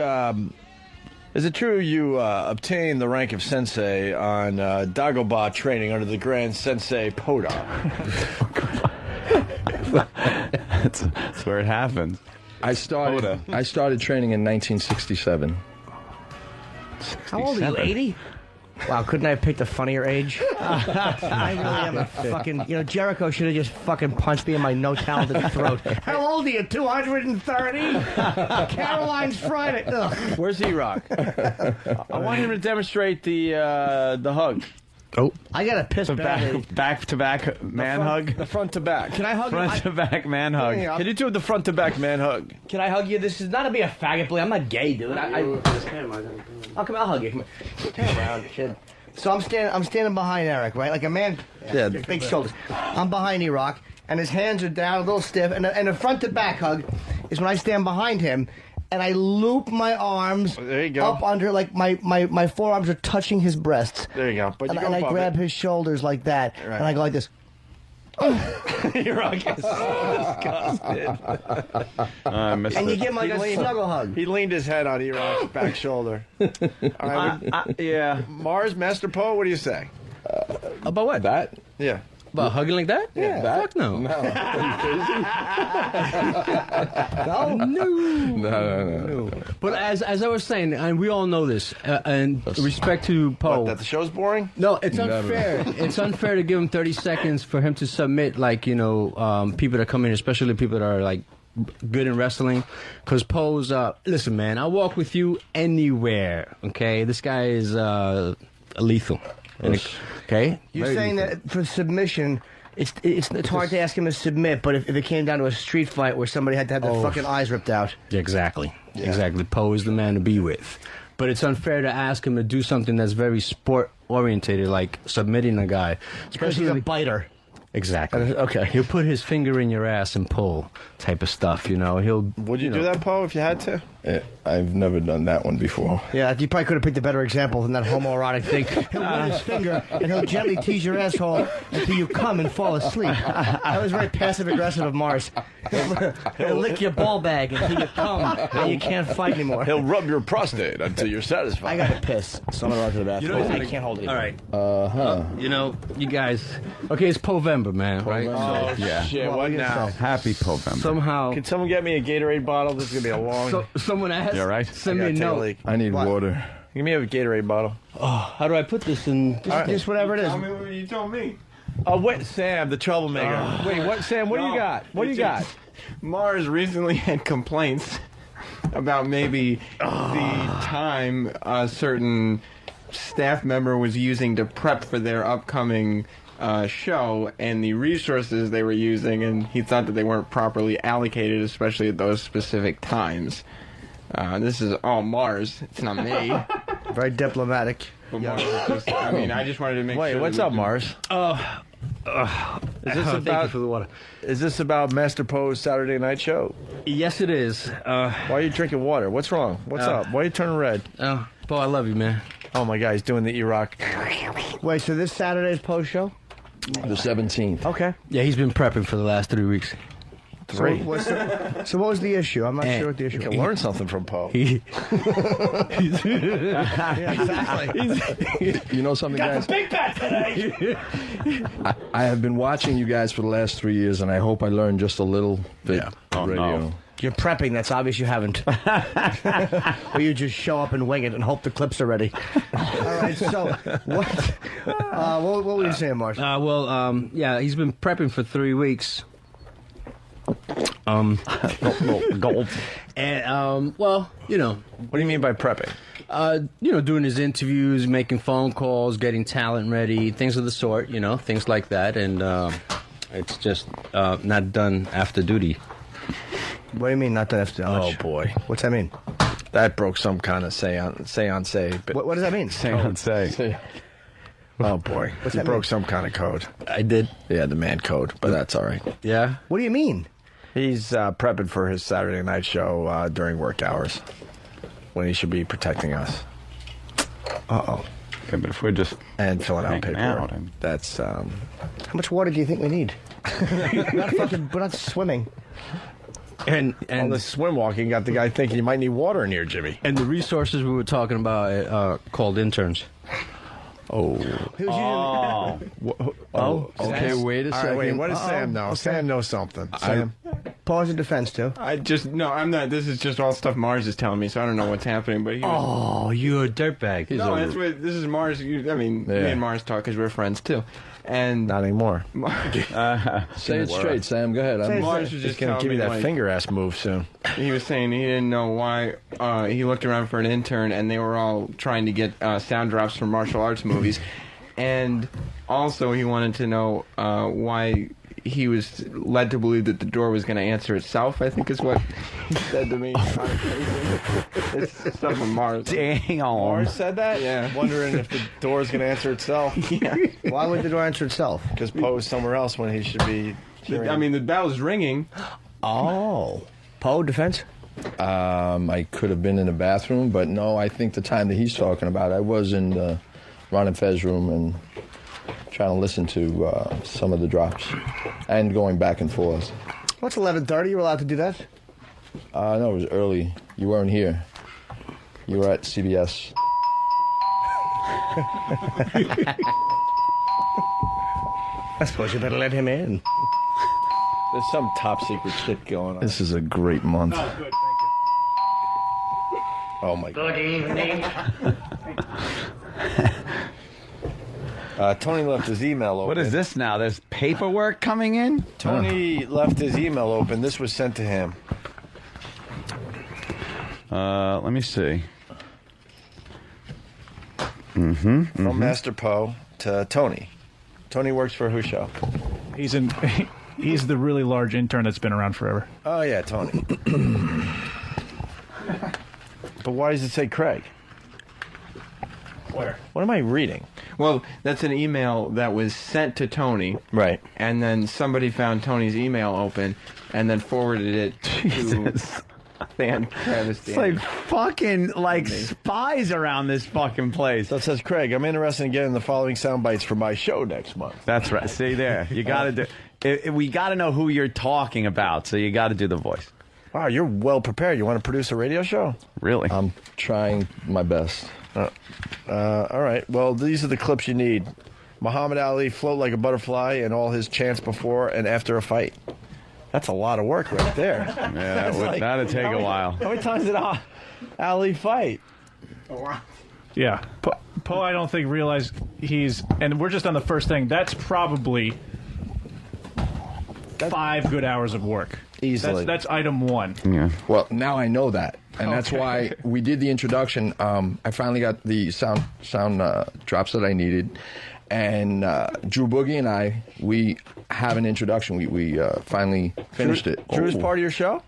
is it true you obtained the rank of sensei on Dagobah training under the Grand Sensei Poda? That's where it happens. I started training in 1967. How old are you, 80? Wow, couldn't I have picked a funnier age? I really am a fucking... Jericho should have just fucking punched me in my no-talented throat. How old are you, 230? Caroline's Friday. Ugh. Where's E-Rock? I want him to demonstrate the hug. Oh. I got to piss badly. Back to back man hug. The front to back. Can I hug you? Front to back man hug. Can you do the front to back man hug? Can I hug you? This is not to be a faggot, boy. I'm not gay, dude. I'll come. I'll hug you. Come here. Turn around, kid. So I'm standing behind Eric, right? Like a man. Yeah. Big shoulders. I'm behind E-Rock, and his hands are down, a little stiff, and a front to back hug is when I stand behind him, and I loop my arms up under, like my forearms are touching his breasts. There you go. But and I grab his shoulders like that, and I go like this. E-Rock is so disgusted. And you give him like a snuggle hug. He leaned his head on E-Rock's back shoulder. All right, yeah. Mars, Master Poe, what do you say? About what? That? Yeah. About hugging like that? Yeah. Fuck no. No. No. But as I was saying, and we all know this, and respect to Poe. What, that the show's boring? No, it's unfair. It's unfair to give him 30 seconds for him to submit, like, people that come in, especially people that are, like, good in wrestling. Because Poe's, listen, man, I'll walk with you anywhere, okay? This guy is lethal. Okay? You're saying that for submission, it's hard to ask him to submit, but if it came down to a street fight where somebody had to have their fucking eyes ripped out. Exactly. Yeah. Exactly. Poe is the man to be with. But it's unfair to ask him to do something that's very sport-orientated, like submitting a guy. Because he's a biter. Exactly. Okay. He'll put his finger in your ass and pull type of stuff, Would you do that, Poe, if you had to? I've never done that one before. Yeah, you probably could have picked a better example than that homoerotic thing. He'll put his finger and he'll gently tease your asshole until you come and fall asleep. That was very passive-aggressive of Mars. He'll lick your ball bag until you come and you can't fight anymore. He'll rub your prostate until you're satisfied. I gotta piss, so I'm gonna run to the bathroom. I can't hold it. All right. You guys. Okay, it's Povember, man. Right? Oh, shit. What now? Happy Povember. Somehow. Can someone get me a Gatorade bottle? This is going to be a long... Someone asked. You all right? Send me a note. I need water. Give me a Gatorade bottle. Oh, how do I put this in? Just whatever it is. You told me. Oh, wait, Sam, the troublemaker. Wait, what, Sam, what do you got? What do you got? Mars recently had complaints about maybe the time a certain staff member was using to prep for their upcoming show and the resources they were using, and he thought that they weren't properly allocated, especially at those specific times. This is all Mars. It's not me. Very diplomatic. But Mars is just, I just wanted to make sure. Wait, what's up, Mars? Is this about Master Poe's Saturday night show? Yes, it is. Why are you drinking water? What's wrong? What's up? Why are you turning red? Poe, I love you, man. Oh my God, he's doing the E-Rock. Wait, so this Saturday's post show? The 17th. Okay. Yeah, he's been prepping for the last 3 weeks. So what was the issue? I'm not sure what the issue You was. can learn something from Poe. Yeah, exactly. You know something, guys? Big bat today. I have been watching you guys for the last 3 years, and I hope I learned just a little bit of radio. no. You're prepping. That's obvious you haven't. Or you just show up and wing it and hope the clips are ready. All right. So what were you saying, Mars? Yeah, he's been prepping for 3 weeks. Gold. And what do you mean by prepping? Doing his interviews, making phone calls, getting talent ready, things of the sort. Things like that, and it's just not done after duty. What do you mean not done after? Oh boy, what's that mean? That broke some kind of seance. But What does that mean? Seance. Oh boy, What's you that broke mean? some kind of code. I did. Yeah, the man code, but that's all right. Yeah. What do you mean? He's prepping for his Saturday night show during work hours, when he should be protecting us. Okay, but if we're just and filling out hanging paperwork, out, that's. How much water do you think we need? We're not swimming. And all the swim walking got the guy thinking you might need water in here, Jimmy. And the resources we were talking about called interns. Okay, wait a second. Wait, what does Sam know? Okay. Sam knows something. Sam, pause in defense too. I'm not. This is just all stuff Mars is telling me, so I don't know what's happening. But you're a dirtbag. This is Mars. Me and Mars talk because we're friends too. And not anymore. Say it straight, Sam. Go ahead. Mars was just gonna telling give me that like, finger ass move soon. He was saying he didn't know why. He looked around for an intern, and they were all trying to get sound drops from martial arts movies. And also, he wanted to know why he was led to believe that the door was going to answer itself, I think is what he said to me. It's stuff from Mars. Dang on. Mars said that? Yeah. Wondering if the door's going to answer itself. Yeah. Why would the door answer itself? Because Poe's somewhere else when he should be I mean, the bell's ringing. Oh. Poe, defense? I could have been in the bathroom, but no, I think the time that he's talking about, I was in the Ron and Fez room and trying to listen to some of the drops and going back and forth. What's 11:30? You were allowed to do that? No, it was early. You weren't here. You were at CBS. I suppose you better let him in. There's some top secret shit going on. This is a great month. Oh, good. Thank you. Oh, my God. Good evening. Tony left his email open. What is this now? There's paperwork coming in? Tony left his email open. This was sent to him. Let me see. From Master Poe to Tony. Tony works for whose show? He's the really large intern that's been around forever. Oh, yeah, Tony. But why does it say Craig? Where? What am I reading? Well, that's an email that was sent to Tony. Right. And then somebody found Tony's email open and then forwarded it to fan Travis It's like fucking spies around this fucking place. So it says, Craig, I'm interested in getting the following sound bites for my show next month. That's right. See there. You got to do. We got to know who you're talking about, so you got to do the voice. Wow, you're well prepared. You want to produce a radio show? Really? I'm trying my best. All right. Well, these are the clips you need. Muhammad Ali float like a butterfly and all his chants before and after a fight. That's a lot of work right there. Yeah, that'd take a while. How many times did Ali fight? Yeah. Poe, I don't think, realized and we're just on the first thing. That's probably 5 good hours of work. Easily. That's item 1. Yeah. Well, now I know that. And that's why we did the introduction. I finally got the sound drops that I needed. And Drew Boogie and I, we have an introduction. We finally finished it. Drew's part of your show?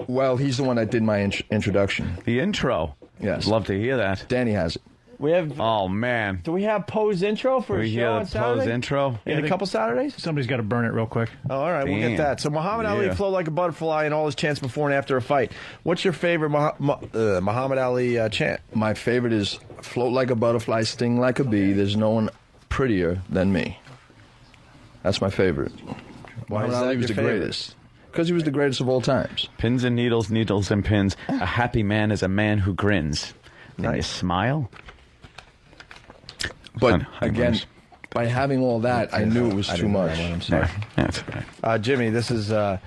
Well, he's the one that did my introduction. The intro? Yes. Love to hear that. Danny has it. We have. Oh, man. Do we have Poe's intro for a show on Saturday? Poe's intro? In a couple Saturdays? Somebody's got to burn it real quick. Oh, all right, we'll get that. So Muhammad Ali flow like a butterfly and all his chants before and after a fight. What's your favorite Muhammad Ali chant? My favorite is float like a butterfly, sting like a bee. There's no one prettier than me. That's my favorite. Why is that Ali was the your favorite? greatest. Because he was the greatest of all times. Pins and needles, needles and pins. A happy man is a man who grins. Nice smile. But again, by having all that, I knew it was too much. I'm sorry. That's right. Jimmy, this is the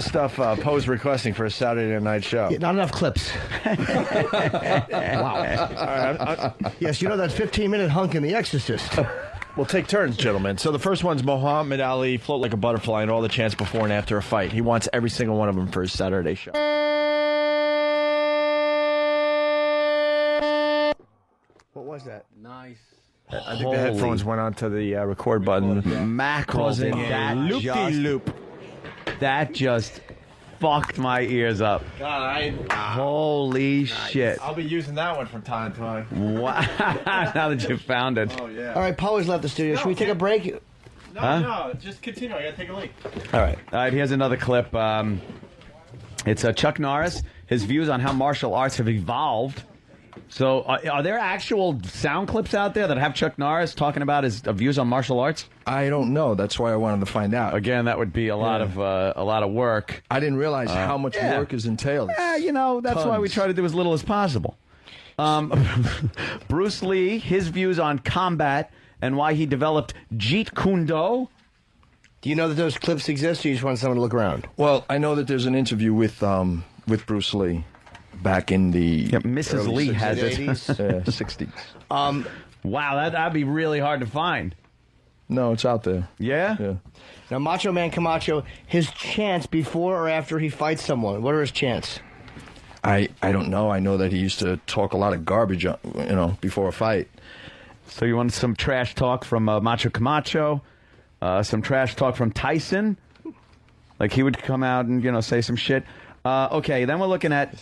stuff Poe's requesting for a Saturday night show. Yeah, not enough clips. Wow. Yes, you know that 15-minute hunk in The Exorcist. We'll take turns, gentlemen. So the first one's Muhammad Ali, float like a butterfly, and all the chants before and after a fight. He wants every single one of them for his Saturday show. What was that? Nice. I think the headphones went onto the record button. Mackerel, that loop-de-loop. That just fucked my ears up. God, Holy shit. I'll be using that one from time to time. Wow. Now that you found it. Oh, yeah. All right, Poe's left the studio. Should we take a break? No, just continue. I got to take a leak. All right, here's another clip. It's Chuck Norris, his views on how martial arts have evolved. So, are there actual sound clips out there that have Chuck Norris talking about his views on martial arts? I don't know. That's why I wanted to find out. Again, that would be a lot of work. I didn't realize how much work is entailed. Yeah, that's why we try to do as little as possible. Bruce Lee, his views on combat and why he developed Jeet Kune Do. Do you know that those clips exist, or you just want someone to look around? Well, I know that there's an interview with Bruce Lee back in the Mrs. Lee 60s, has it. 60s. Wow, that'd be really hard to find. No, it's out there. Yeah? Now, Macho Man Camacho, his chants before or after he fights someone, what are his chants? I don't know. I know that he used to talk a lot of garbage, before a fight. So you want some trash talk from Macho Camacho, some trash talk from Tyson? Like he would come out and, say some shit. Okay, then we're looking at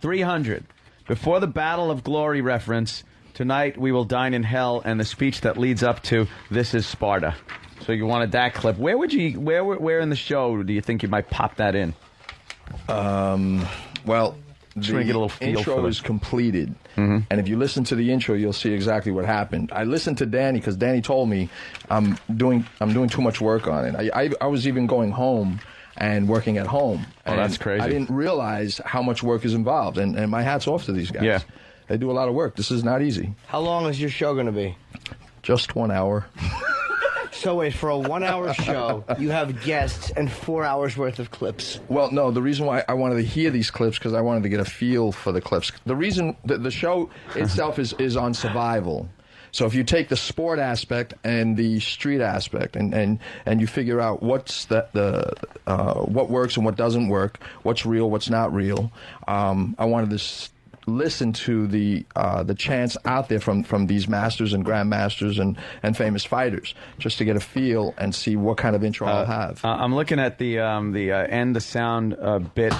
300. Before the Battle of Glory reference, tonight we will dine in hell, and the speech that leads up to This is Sparta. So you wanted that clip. Where would you? Where in the show do you think you might pop that in? Well, Just trying to get a little the feel intro for is completed, and if you listen to the intro, you'll see exactly what happened. I listened to Danny because Danny told me I'm doing too much work on it. I was even going home and working at home. Oh, that's crazy. I didn't realize how much work is involved, and my hat's off to these guys. Yeah. They do a lot of work. This is not easy. How long is your show going to be? Just 1 hour. So wait, for a 1 hour show, you have guests and 4 hours worth of clips. Well, no, the reason why I wanted to hear these clips because I wanted to get a feel for the clips. The reason the show itself is on survival. So if you take the sport aspect and the street aspect and you figure out what's what works and what doesn't work, what's real, what's not real, I wanted to listen to the chants out there from these masters and grandmasters and famous fighters, just to get a feel and see what kind of intro I'll have. I'm looking at the end the sound bit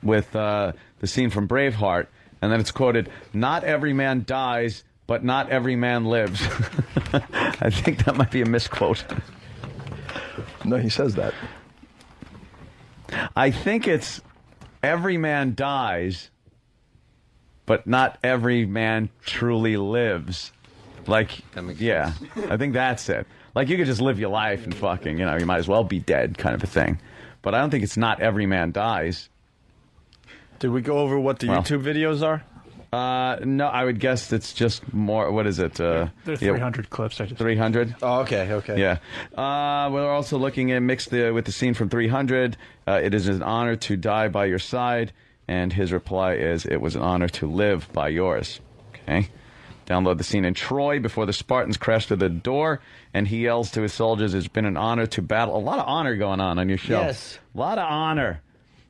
with the scene from Braveheart, and then it's quoted, "Not every man dies, but not every man lives." I think that might be a misquote. No, he says that. I think it's every man dies, but not every man truly lives. Like, yeah, I think that's it. Like, you could just live your life and fucking, you might as well be dead kind of a thing. But I don't think it's not every man dies. Did we go over what the YouTube videos are? No, I would guess it's just more, what is it? There's 300 clips. 300? Oh, okay. Yeah. We're also looking at mixed with the scene from 300. It is an honor to die by your side. And his reply is, "It was an honor to live by yours." Okay. Download the scene in Troy before the Spartans crash through the door, and he yells to his soldiers, "It's been an honor to battle." A lot of honor going on your show. Yes. A lot of honor.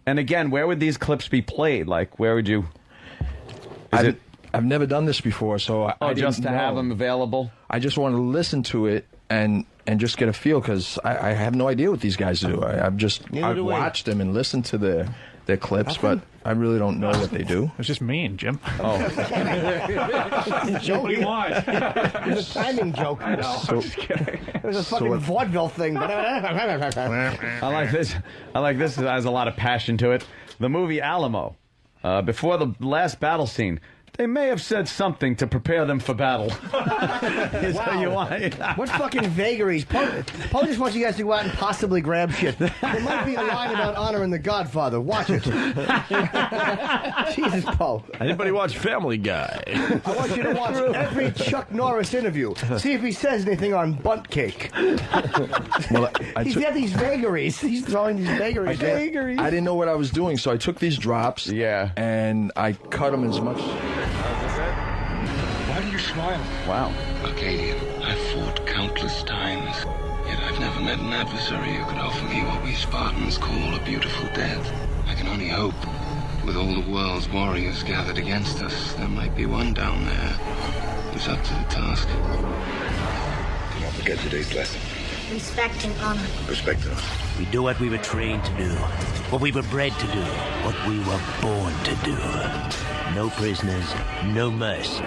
And again, where would these clips be played? Like, where would you... I've never done this before, so I didn't just to know. have them available? I just want to listen to it and just get a feel, because I have no idea what these guys do. I've watched them and listened to their clips, but I really don't know what they do. It's just mean, Jim. Oh. What do you want? It was a timing joke. I know. So- I'm just kidding. It was a fucking vaudeville thing. I like this. I like this. It has a lot of passion to it. The movie Alamo. Before the last battle scene, they may have said something to prepare them for battle. Is what you want. What fucking vagaries? Poe just wants you guys to go out and possibly grab shit. There might be a line about honor in The Godfather. Watch it. Jesus, Poe. Anybody watch Family Guy? I want you to watch every Chuck Norris interview. See if he says anything on bunt cake. Well, He's got these vagaries. He's throwing these vagaries. I didn't know what I was doing, so I took these drops and I cut them as much. Why do you smile? Wow. Arcadian, I've fought countless times, yet I've never met an adversary who could offer me what we Spartans call a beautiful death. I can only hope, with all the world's warriors gathered against us, there might be one down there who's up to the task. Do not forget today's lesson. Respect and honor. Respect us. We do what we were trained to do, what we were bred to do, what we were born to do. No prisoners, no mercy.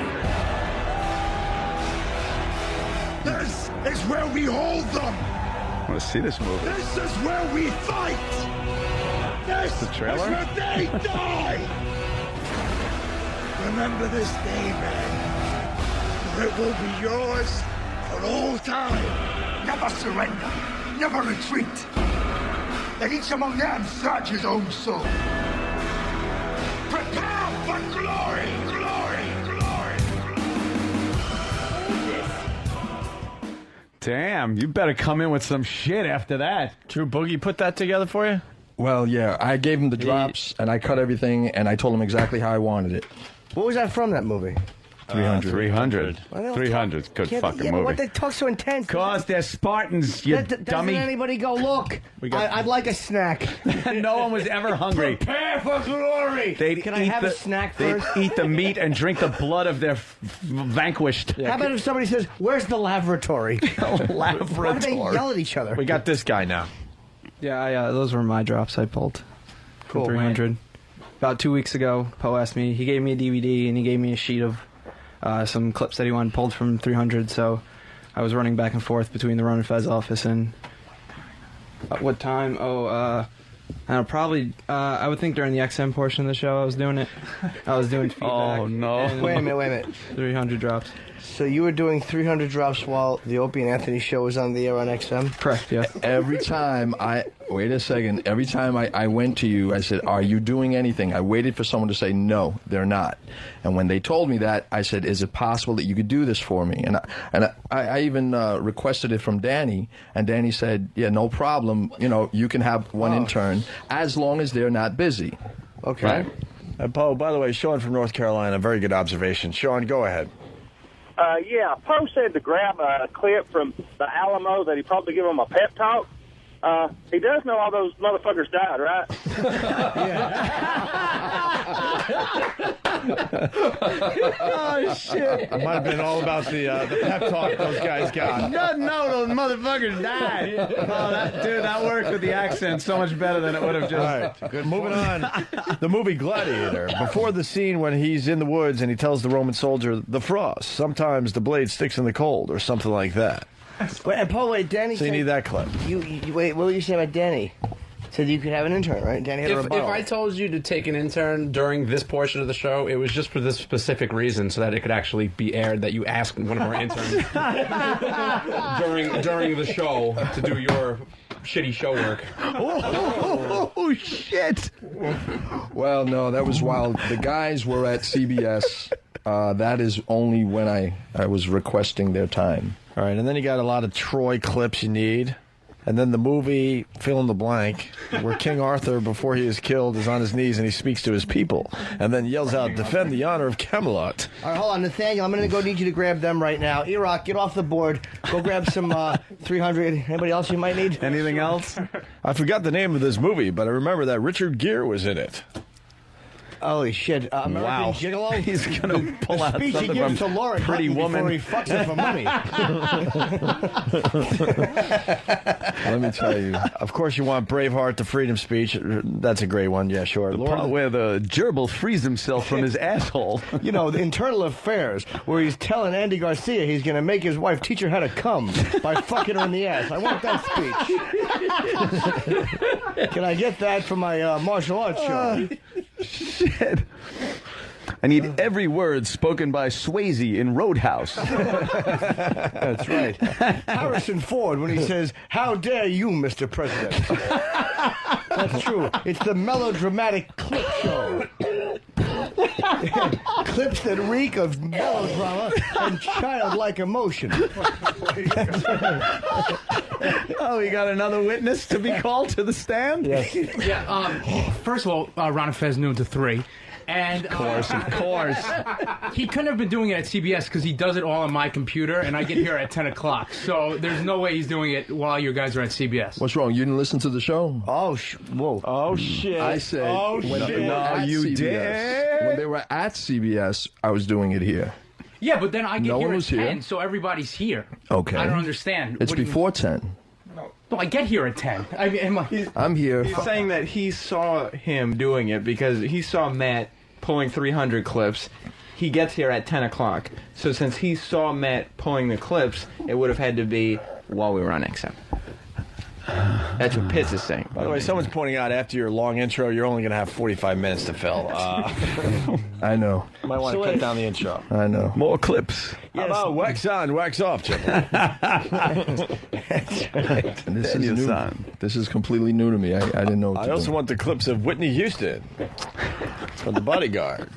This is where we hold them! I want to see this movie. This is where we fight! This The trailer? is where they die! Remember this day, man. For it will be yours for all time. Never surrender. Never retreat. Let each among them search his own soul. Prepare for glory! Glory! Glory! Damn, you better come in with some shit after that. True Boogie put that together for you? Well, yeah, I gave him the drops and I cut everything and I told him exactly how I wanted it. What was that from, that movie? 300. 300. Well, they don't 300 is a good Yeah, fucking yeah, but movie. what they talk so intense? Cause they're Spartans, you Doesn't dummy. anybody go, look, I'd like a snack. No one was ever hungry. Prepare for glory. Can I have a snack first? They'd eat the meat and drink the blood of their vanquished. How about if somebody says, where's the lavatory? Why do they yell at each other? We got this guy now. Yeah, those were my drops I pulled. Cool, From 300. About 2 weeks ago, Poe asked me, he gave me a DVD and he gave me a sheet of some clips that he wanted pulled from 300, so I was running back and forth between the Run and Fez office and what time? I don't know, probably. I would think during the XM portion of the show, I was doing it. I was doing feedback. Oh no! Wait a minute. 300 drops. So you were doing 300 drops while the Opie and Anthony show was on the air on XM? Correct, yeah. Every time wait a second, every time I went to you, I said, are you doing anything? I waited for someone to say, no, they're not. And when they told me that, I said, is it possible that you could do this for me? And I even requested it from Danny, and Danny said, yeah, no problem. You know, you can have one intern as long as they're not busy. Okay. Right? And Poe, by the way, Sean from North Carolina, very good observation. Sean, go ahead. Yeah, Poe said to grab a clip from the Alamo that he probably give him a pep talk. He does know all those motherfuckers died, right? Oh, shit. It might have been all about the pep talk those guys got. No, those motherfuckers died. Oh, that worked with the accent so much better than it would have just. All right, good. Moving on. The movie Gladiator. Before the scene when he's in the woods and he tells the Roman soldier, the frost, sometimes the blade sticks in the cold, or something like that. Wait, and Paul, Danny. So you need that clip. You wait. What were you saying about Danny? Said you could have an intern, right? Danny had a rebuttal. If I told you to take an intern during this portion of the show, it was just for this specific reason, so that it could actually be aired that you asked one of our interns during the show to do your shitty show work. Oh shit! Well, no, that was while the guys were at CBS. That is only when I was requesting their time. All right, and then you got a lot of Troy clips you need. And then the movie, fill in the blank, where King Arthur, before he is killed, is on his knees and he speaks to his people. And then yells out, defend the honor of Camelot. All right, hold on, Nathaniel, I'm going to need you to grab them right now. Iraq, get off the board. Go grab some 300. Anybody else you might need? Anything else? I forgot the name of this movie, but I remember that Richard Gere was in it. Holy shit! American Gigolo. He's gonna pull out speech something he gives from to Lauren Pretty Hutton Woman before he fucks her for money. Let me tell you. Of course, you want Braveheart, the freedom speech. That's a great one. Yeah, sure. The part where the gerbil frees himself from his asshole. You know, the internal affairs, where he's telling Andy Garcia he's going to make his wife teach her how to come by fucking her in the ass. I want that speech. Can I get that for my martial arts show? Shit. I need every word spoken by Swayze in Roadhouse. That's right. Harrison Ford when he says, "How dare you, Mr. President?" That's true. It's the melodramatic clip show. Clips that reek of melodrama and childlike emotion. Oh, we got another witness to be called to the stand? Yes. Yeah, first of all, Ron and Fez noon to 3. And, of course. He couldn't have been doing it at CBS because he does it all on my computer, and I get here at 10 o'clock. So there's no way he's doing it while you guys are at CBS. What's wrong? You didn't listen to the show? Oh, whoa. Oh, shit. I said, No, you did. When they were at CBS, I was doing it here. Yeah, but then I get No here one at was 10, here. so everybody's here. Okay. I don't understand. It's What do you- before 10. No, I get here at 10. I mean, I'm here. He's saying that he saw him doing it because he saw Matt pulling 300 clips. He gets here at 10 o'clock. So since he saw Matt pulling the clips, it would have had to be while we were on XM. That's what Pitts is saying. By the way, someone's pointing out after your long intro, you're only going to have 45 minutes to fill. I know. You might want to cut down the intro. I know. More clips. How about wax on, wax off, Chip? This is new. This is completely new to me. I didn't know. I also want the clips of Whitney Houston from The Bodyguard.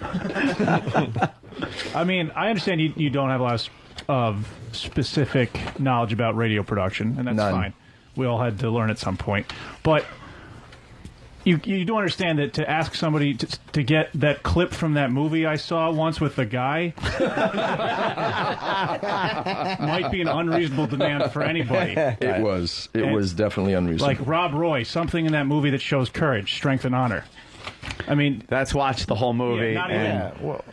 I mean, I understand you don't have a lot of specific knowledge about radio production, and that's fine. We all had to learn at some point. But you do understand that to ask somebody to get that clip from that movie I saw once with the guy might be an unreasonable demand for anybody. It was definitely unreasonable. Like Rob Roy, something in that movie that shows courage, strength, and honor. I mean, that's watch the whole movie.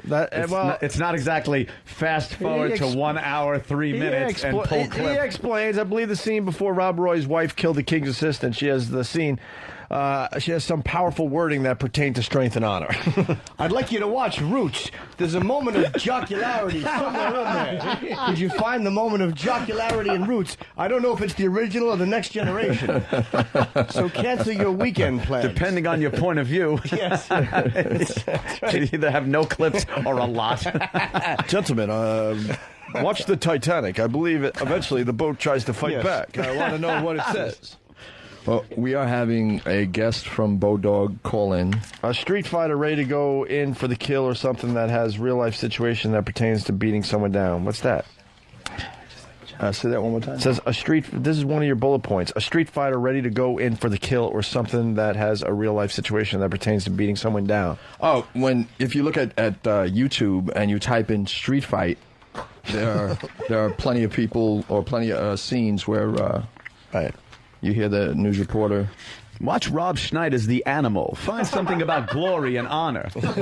It's not exactly fast forward to 1 hour, 3 minutes and pull clip. He explains, I believe the scene before Rob Roy's wife killed the king's assistant. She has the scene She has some powerful wording that pertain to strength and honor. I'd like you to watch Roots. There's a moment of jocularity somewhere in there. Did you find the moment of jocularity in Roots? I don't know if it's the original or the next generation. So cancel your weekend plans. Depending on your point of view. Yes. You either have no clips or a lot. Gentlemen, watch the Titanic. I believe eventually the boat tries to fight back. I want to know what it says. Well, we are having a guest from Bodog call in. A street fighter ready to go in for the kill or something that has real life situation that pertains to beating someone down. What's that? Say that one more time. It says this is one of your bullet points. A street fighter ready to go in for the kill or something that has a real life situation that pertains to beating someone down. Oh, if you look at YouTube and you type in street fight, there are plenty of people or plenty of scenes where you hear the news reporter. Watch Rob Schneider's The Animal. Find something about glory and honor. Speaking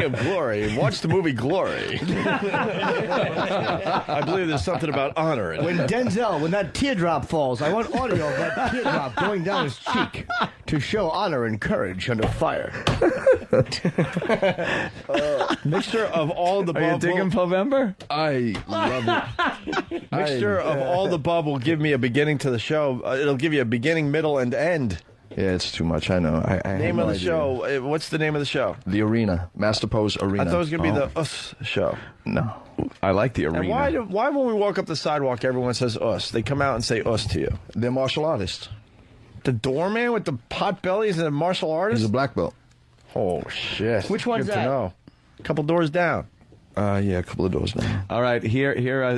of glory, watch the movie Glory. I believe there's something about honor in it. When that teardrop falls, I want audio of that teardrop going down his cheek to show honor and courage under fire. Mixture of all the above. Are you digging Povember? I love it. Mixture of all the above will give me a beginning to the show. It'll give you a beginning, middle, and end. Yeah, it's too much. I know. Name of the show. What's the name of the show? The Arena. Masterpose Arena. I thought it was going to be the Us show. No. I like the Arena. And why when we walk up the sidewalk, everyone says Us? They come out and say Us to you. They're martial artists. The doorman with the pot belly is a martial artist? He's a black belt. Oh, shit. Which one's Good that? to know. A couple doors down. Yeah, a couple of doors down. All right, here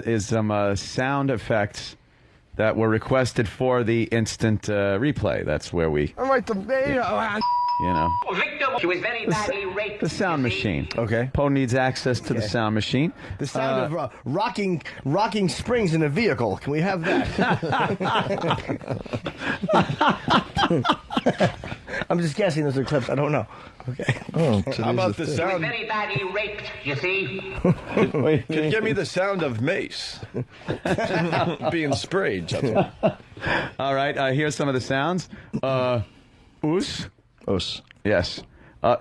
is some sound effects that were requested for the instant replay. That's where we, All right, Victim, she was very badly raped. the sound machine. Okay. Poe needs access to the sound machine. The sound of rocking springs in a vehicle. Can we have that? I'm just guessing those are clips. I don't know. Okay. Oh, how about the She was sound? very badly raped, you see. Can you give me the sound of mace being sprayed? Gentlemen? All right, here's some of the sounds. Oos. Us. Yes.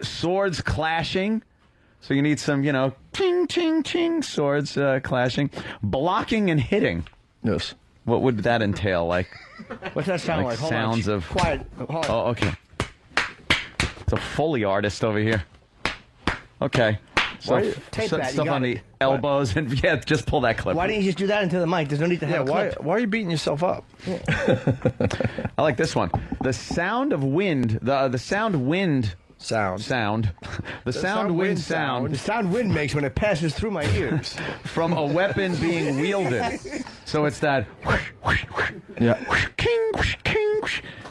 Swords clashing. So you need some, ting, ting, ting, swords clashing. Blocking and hitting. Yes. What would that entail? What's that sound like? Hold sounds on. of... Quiet. Hold on. Oh, okay. It's a Foley artist over here. Okay. So Tape that. stuff on the elbows and just pull that clip. Why didn't you just do that into the mic? There's no need to have a clip. Why are you beating yourself up? I like this one. The sound of wind. The sound wind. Sound. The sound wind sound. The sound wind makes when it passes through my ears. From a weapon being wielded. So it's that. Yeah. King.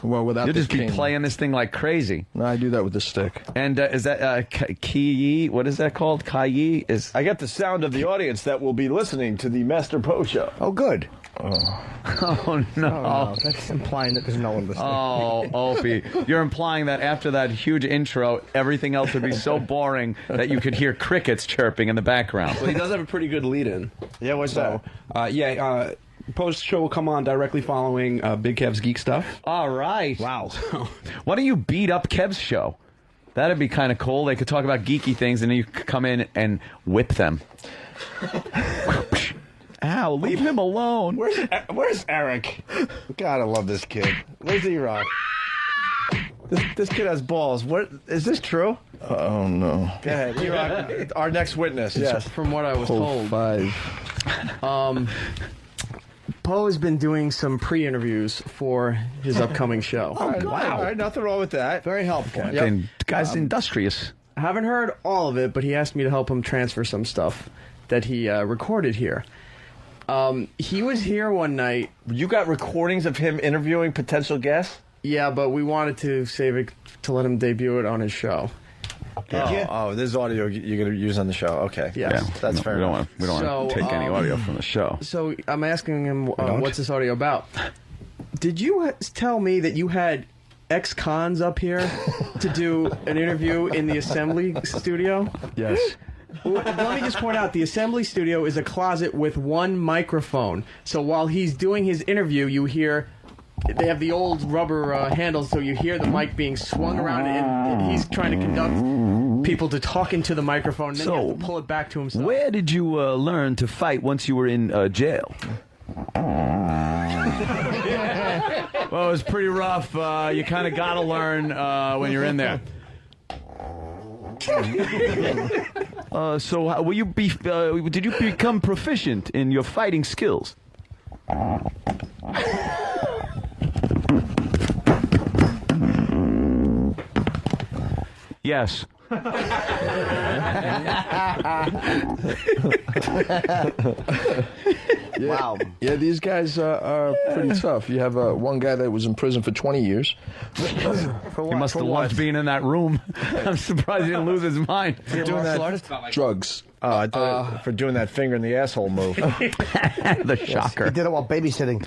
Well, without You'll the just be king. playing this thing like crazy. No, I do that with the stick. And is that Ki? What is that called? Kai is. I got the sound of the audience that will be listening to the Master Poe show. Oh, good. Oh no. That's implying that there's no one listening. Oh, Opie, you're implying that after that huge intro, everything else would be so boring that you could hear crickets chirping in the background. Well, he does have a pretty good lead-in. Yeah, what's that? Post show will come on directly following Big Kev's Geek Stuff. All right. Wow. Why don't you beat up Kev's show? That'd be kind of cool. They could talk about geeky things, and then you could come in and whip them. Ow, leave him alone. Where's Eric? God, I love this kid. Where's E-Rock? This kid has balls. What is this true? Oh no. Go ahead, E-Rock, our next witness. Yes. From what I was told. 5. Poe has been doing some pre-interviews for his upcoming show. All right, nothing wrong with that. Very helpful. Yep. The guy's industrious. I haven't heard all of it, but he asked me to help him transfer some stuff that he recorded here. He was here one night. You got recordings of him interviewing potential guests? Yeah, but we wanted to save it to let him debut it on his show. Oh, this is audio you're going to use on the show. Okay. Yes. Yeah, that's fair enough. We don't want to take any audio from the show. So I'm asking him, what's this audio about? Did you tell me that you had ex-cons up here to do an interview in the assembly studio? Yes. Let me just point out, the assembly studio is a closet with one microphone. So while he's doing his interview, you hear they have the old rubber handles, so you hear the mic being swung around, and he's trying to conduct people to talk into the microphone, and then you have to pull it back to himself. Where did you learn to fight once you were in jail? Well, it was pretty rough. You kind of got to learn when you're in there. So, will you be? Did you become proficient in your fighting skills? Yes. Wow. Yeah, these guys are pretty tough. You have one guy that was in prison for 20 years. He must have loved being in that room. I'm surprised he didn't lose his mind. Doing that drugs. Oh, I thought for doing that finger in the asshole move. The shocker. He did it while babysitting.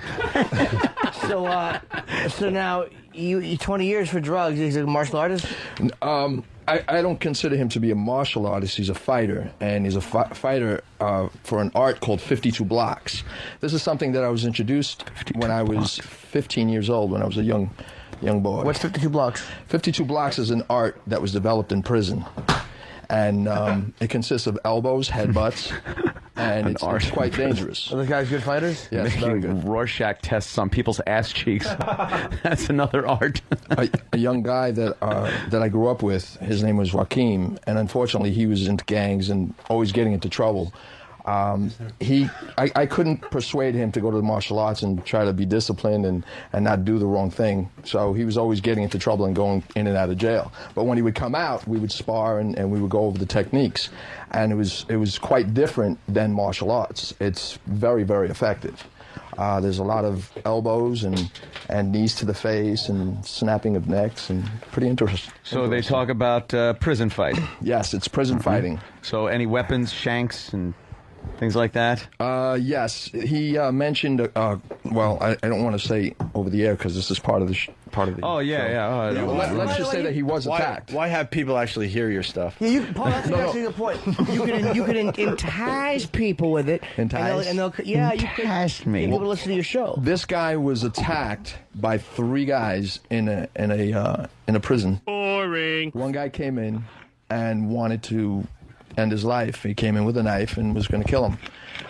So now you 20 years for drugs. He's a martial artist. I don't consider him to be a martial artist. He's a fighter, and he's a fighter for an art called 52 blocks. This is something that I was introduced when I was 15 years old, when I was a young boy. What's 52 blocks? 52 blocks is an art that was developed in prison, and it consists of elbows, headbutts, and it's quite dangerous. Are those guys good fighters? Yes, very Making good. Rorschach tests on people's ass cheeks. That's another art. A young guy that I grew up with, his name was Joaquim, and unfortunately he was into gangs and always getting into trouble. I couldn't persuade him to go to the martial arts and try to be disciplined and not do the wrong thing. So he was always getting into trouble and going in and out of jail. But when he would come out, we would spar and we would go over the techniques. And it was quite different than martial arts. It's very, very effective. There's a lot of elbows and knees to the face and snapping of necks and pretty interesting. So they talk about prison fighting. Yes, it's prison fighting. So any weapons, shanks, and things like that? Yes, he mentioned. Well, I don't want to say over the air because this is part of the. Oh yeah. Let's just say that he was attacked. Why have people actually hear your stuff? Yeah, Paul, that's actually the point. You can entice people with it. Entice? And they'll yeah, you can Entice me. get people to listen to your show. This guy was attacked by 3 guys in a prison. Boring. One guy came in and wanted to end his life. He came in with a knife and was going to kill him.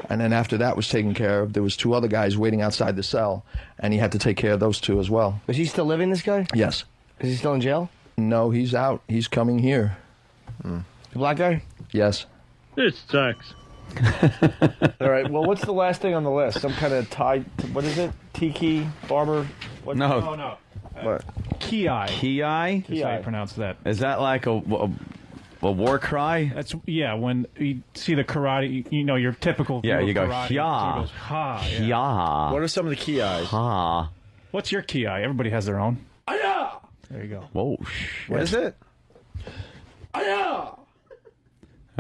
And then after that was taken care of, there was 2 other guys waiting outside the cell, and he had to take care of those 2 as well. Is he still living, this guy? Yes. Is he still in jail? No, he's out. He's coming here. The black guy? Yes. This sucks. All right. Well, what's the last thing on the list? Some kind of what is it? Tiki barber? What? No. Oh, no. What? Ki. Ki? That's how you pronounce that. Is that like a war cry? That's when you see the karate, your typical view of you go karate, hya. so it goes, ha. Yeah. Hya. What are some of the key eyes? Ha. What's your ki? Everybody has their own. There you go. Whoa. What is it? That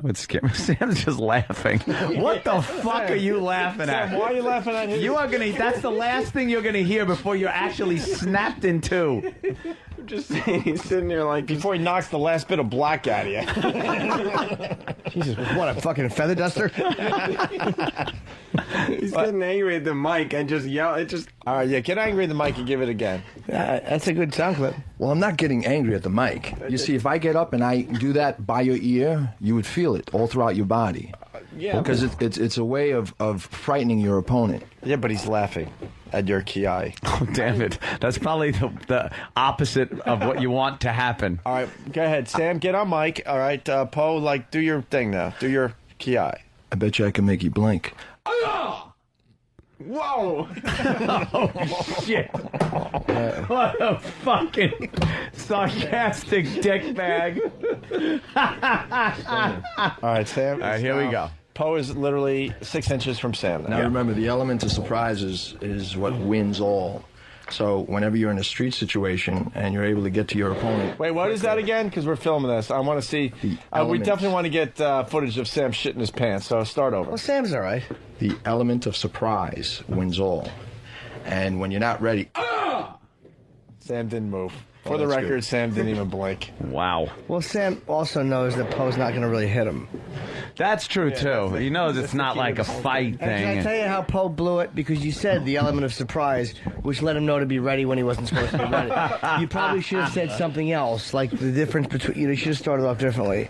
would scare me. Sam's just laughing. What the fuck are you laughing at? Sam, why are you laughing at him? You are gonna. That's the last thing you're gonna hear before you're actually snapped in 2. I'm just saying, he's sitting there like before he knocks the last bit of black out of you. Jesus, what, a fucking feather duster? He's getting angry at the mic and just yell. It just. All right, yeah, get angry at the mic and give it again. That's a good sound clip. Well, I'm not getting angry at the mic. You see, if I get up and I do that by your ear, you would feel it all throughout your body. Yeah, because it's a way of frightening your opponent. Yeah, but he's laughing at your ki. Oh, damn it. That's probably the opposite of what you want to happen. All right, go ahead, Sam. Get on mic. All right, Poe, do your thing now. Do your ki. I bet you I can make you blink. Whoa! Oh, shit. What a fucking sarcastic dickbag. All right, Sam. All right, here we go. Poe is literally 6 inches from Sam. Now remember, the element of surprise is what wins all. So whenever you're in a street situation and you're able to get to your opponent... Wait, what is that again? Because we're filming this. I want to see... we definitely want to get footage of Sam shitting his pants, so start over. Well, Sam's all right. The element of surprise wins all. And when you're not ready... Sam didn't move. For the record, Sam didn't even blink. Wow. Well, Sam also knows that Poe's not going to really hit him. That's true too. He knows it's not like a fight And can I thing. tell you how Poe blew it? Because you said the element of surprise, which let him know to be ready when he wasn't supposed to be ready. You probably should have said something else, like the difference between. You should have started off differently.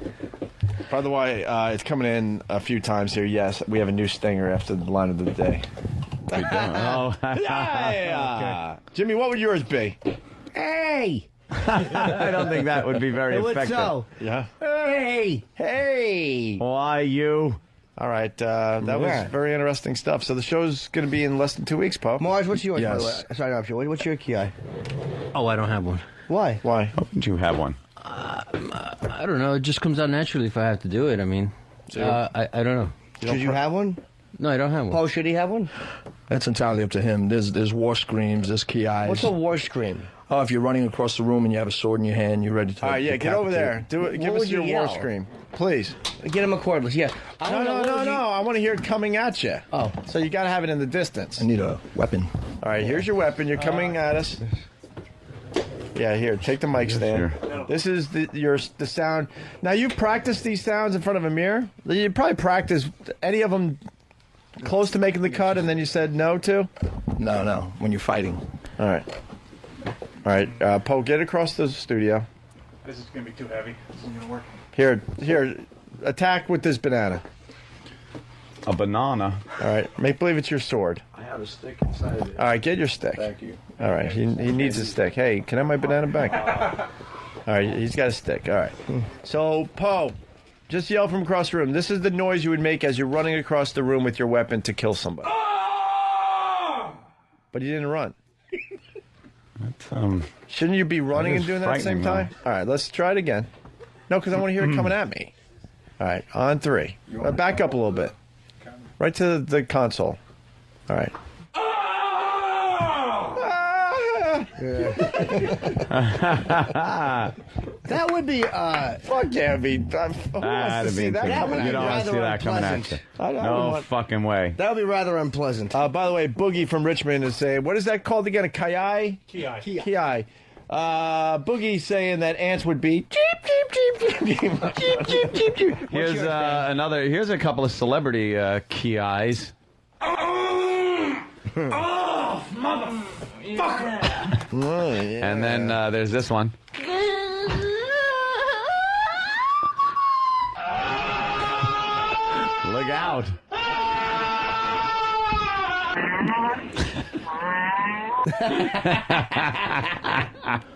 By the way, it's coming in a few times here. Yes, we have a new stinger after the line of the day. Oh, yeah. Jimmy, what would yours be? Hey! I don't think that would be very It would effective. so. Yeah. Hey! Hey! Why you? All right, that was very interesting stuff. So the show's going to be in less than 2 weeks, Pope. Mars, what's yours? Yes. By the way? Sorry to interrupt you. What's your KI? Oh, I don't have one. Why? Why? Did you have one? I don't know. It just comes out naturally if I have to do it. I mean, I don't know. Should you have one? No, I don't have one. Poe, should he have one? That's entirely up to him. There's war screams, there's key eyes. What's a war scream? Oh, if you're running across the room and you have a sword in your hand, you're ready to. All right, yeah, get over there. Do it. Give What us would your you war yell? scream, please. Get him a cordless, yeah. No. I want to hear it coming at you. Oh. So you got to have it in the distance. I need a weapon. All right, here's your weapon. You're coming at us. Yeah, here, take the mic stand. This is the sound. Now, you've practiced these sounds in front of a mirror? You probably practiced any of them close to making the cut and then you said no to? No, when you're fighting. All right, Poe, get across the studio. This is going to be too heavy. This isn't going to work. Here, attack with this banana. A banana. All right, make believe it's your sword. I have a stick inside of it. All right, get your stick. Thank you. All right, he needs a stick. Hey, can I have my banana back? All right, he's got a stick. All right. So, Poe, just yell from across the room. This is the noise you would make as you're running across the room with your weapon to kill somebody. But you didn't run. Shouldn't you be running and doing that at the same time? All right, let's try it again. No, because I want to hear it coming at me. All right, on 3. Back up a little bit. Right to the console. All right. That would be, fuck yeah, who wants to see that coming at You don't want to see that coming at you. No fucking way. That would be rather unpleasant. By the way, Boogie from Richmond is saying, what is that called again? A ki? Ki. Boogie saying that ants would be cheep, cheep, cheep, cheep, cheep, cheep, cheep, cheep, cheep. Here's another. Here's a couple of celebrity key eyes. Oh, motherfucker! And then there's this one. Look out.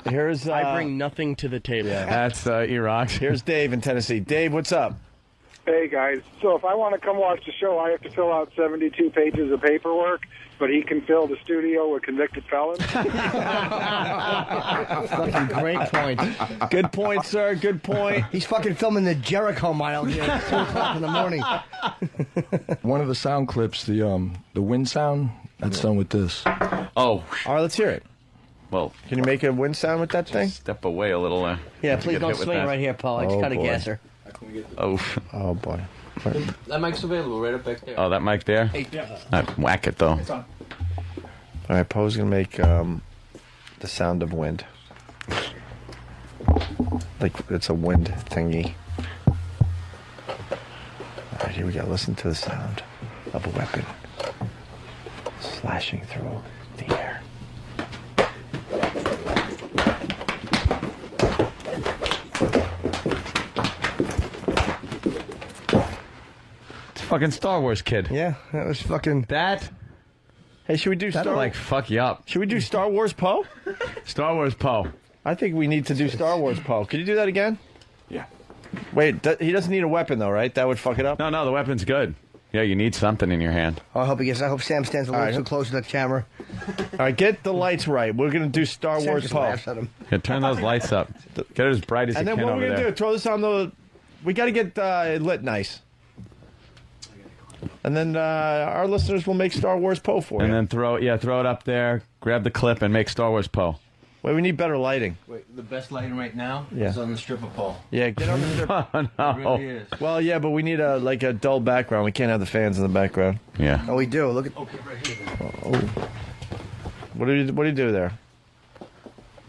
Here's I bring nothing to the table. That's Iraq. Here's Dave in Tennessee. Dave, what's up? Hey, guys. So if I want to come watch the show, I have to fill out 72 pages of paperwork, but he can fill the studio with convicted felons? Fucking great point. Good point, sir. Good point. He's fucking filming the Jericho Mile here at 2 o'clock in the morning. One of the sound clips, the wind sound, that's done with this. Oh. All right, let's hear it. Well, can you make a wind sound with that thing? Step away a little. Yeah, please don't swing right here, Paul. I just got a gasser. Oh boy. That mic's available right up back there. Oh, that mic there? Whack it, though. It's on. All right, Poe's going to make the sound of wind. Like it's a wind thingy. All right, here we go. Listen to the sound of a weapon slashing through the air. Fucking Star Wars kid. Yeah, that was fucking... That? Hey, should we do That'll Star like fuck you up. Should we do Star Wars Poe? Star Wars Poe. I think we need to do Star Wars Poe. Could you do that again? Yeah. Wait, he doesn't need a weapon though, right? That would fuck it up? No, the weapon's good. Yeah, you need something in your hand. Oh, I hope Sam stands a little too close to the camera. All right, get the lights right. We're going to do Star Sam Wars just Poe. laughs at him. Yeah, turn those lights up. Get it as bright as And you then can what over we're going to there. do, throw this on the... We got to get it lit nice. And then our listeners will make Star Wars Poe for And you. then throw it up there, grab the clip, and make Star Wars Poe. Wait, we need better lighting. Wait, the best lighting right now Yeah. is on the stripper pole. Yeah, get on the strip. Oh, no. It really is. Well, yeah, but we need a dull background. We can't have the fans in the background. Yeah. Oh, we do. Look at... Okay, right here. Oh. What do you do there?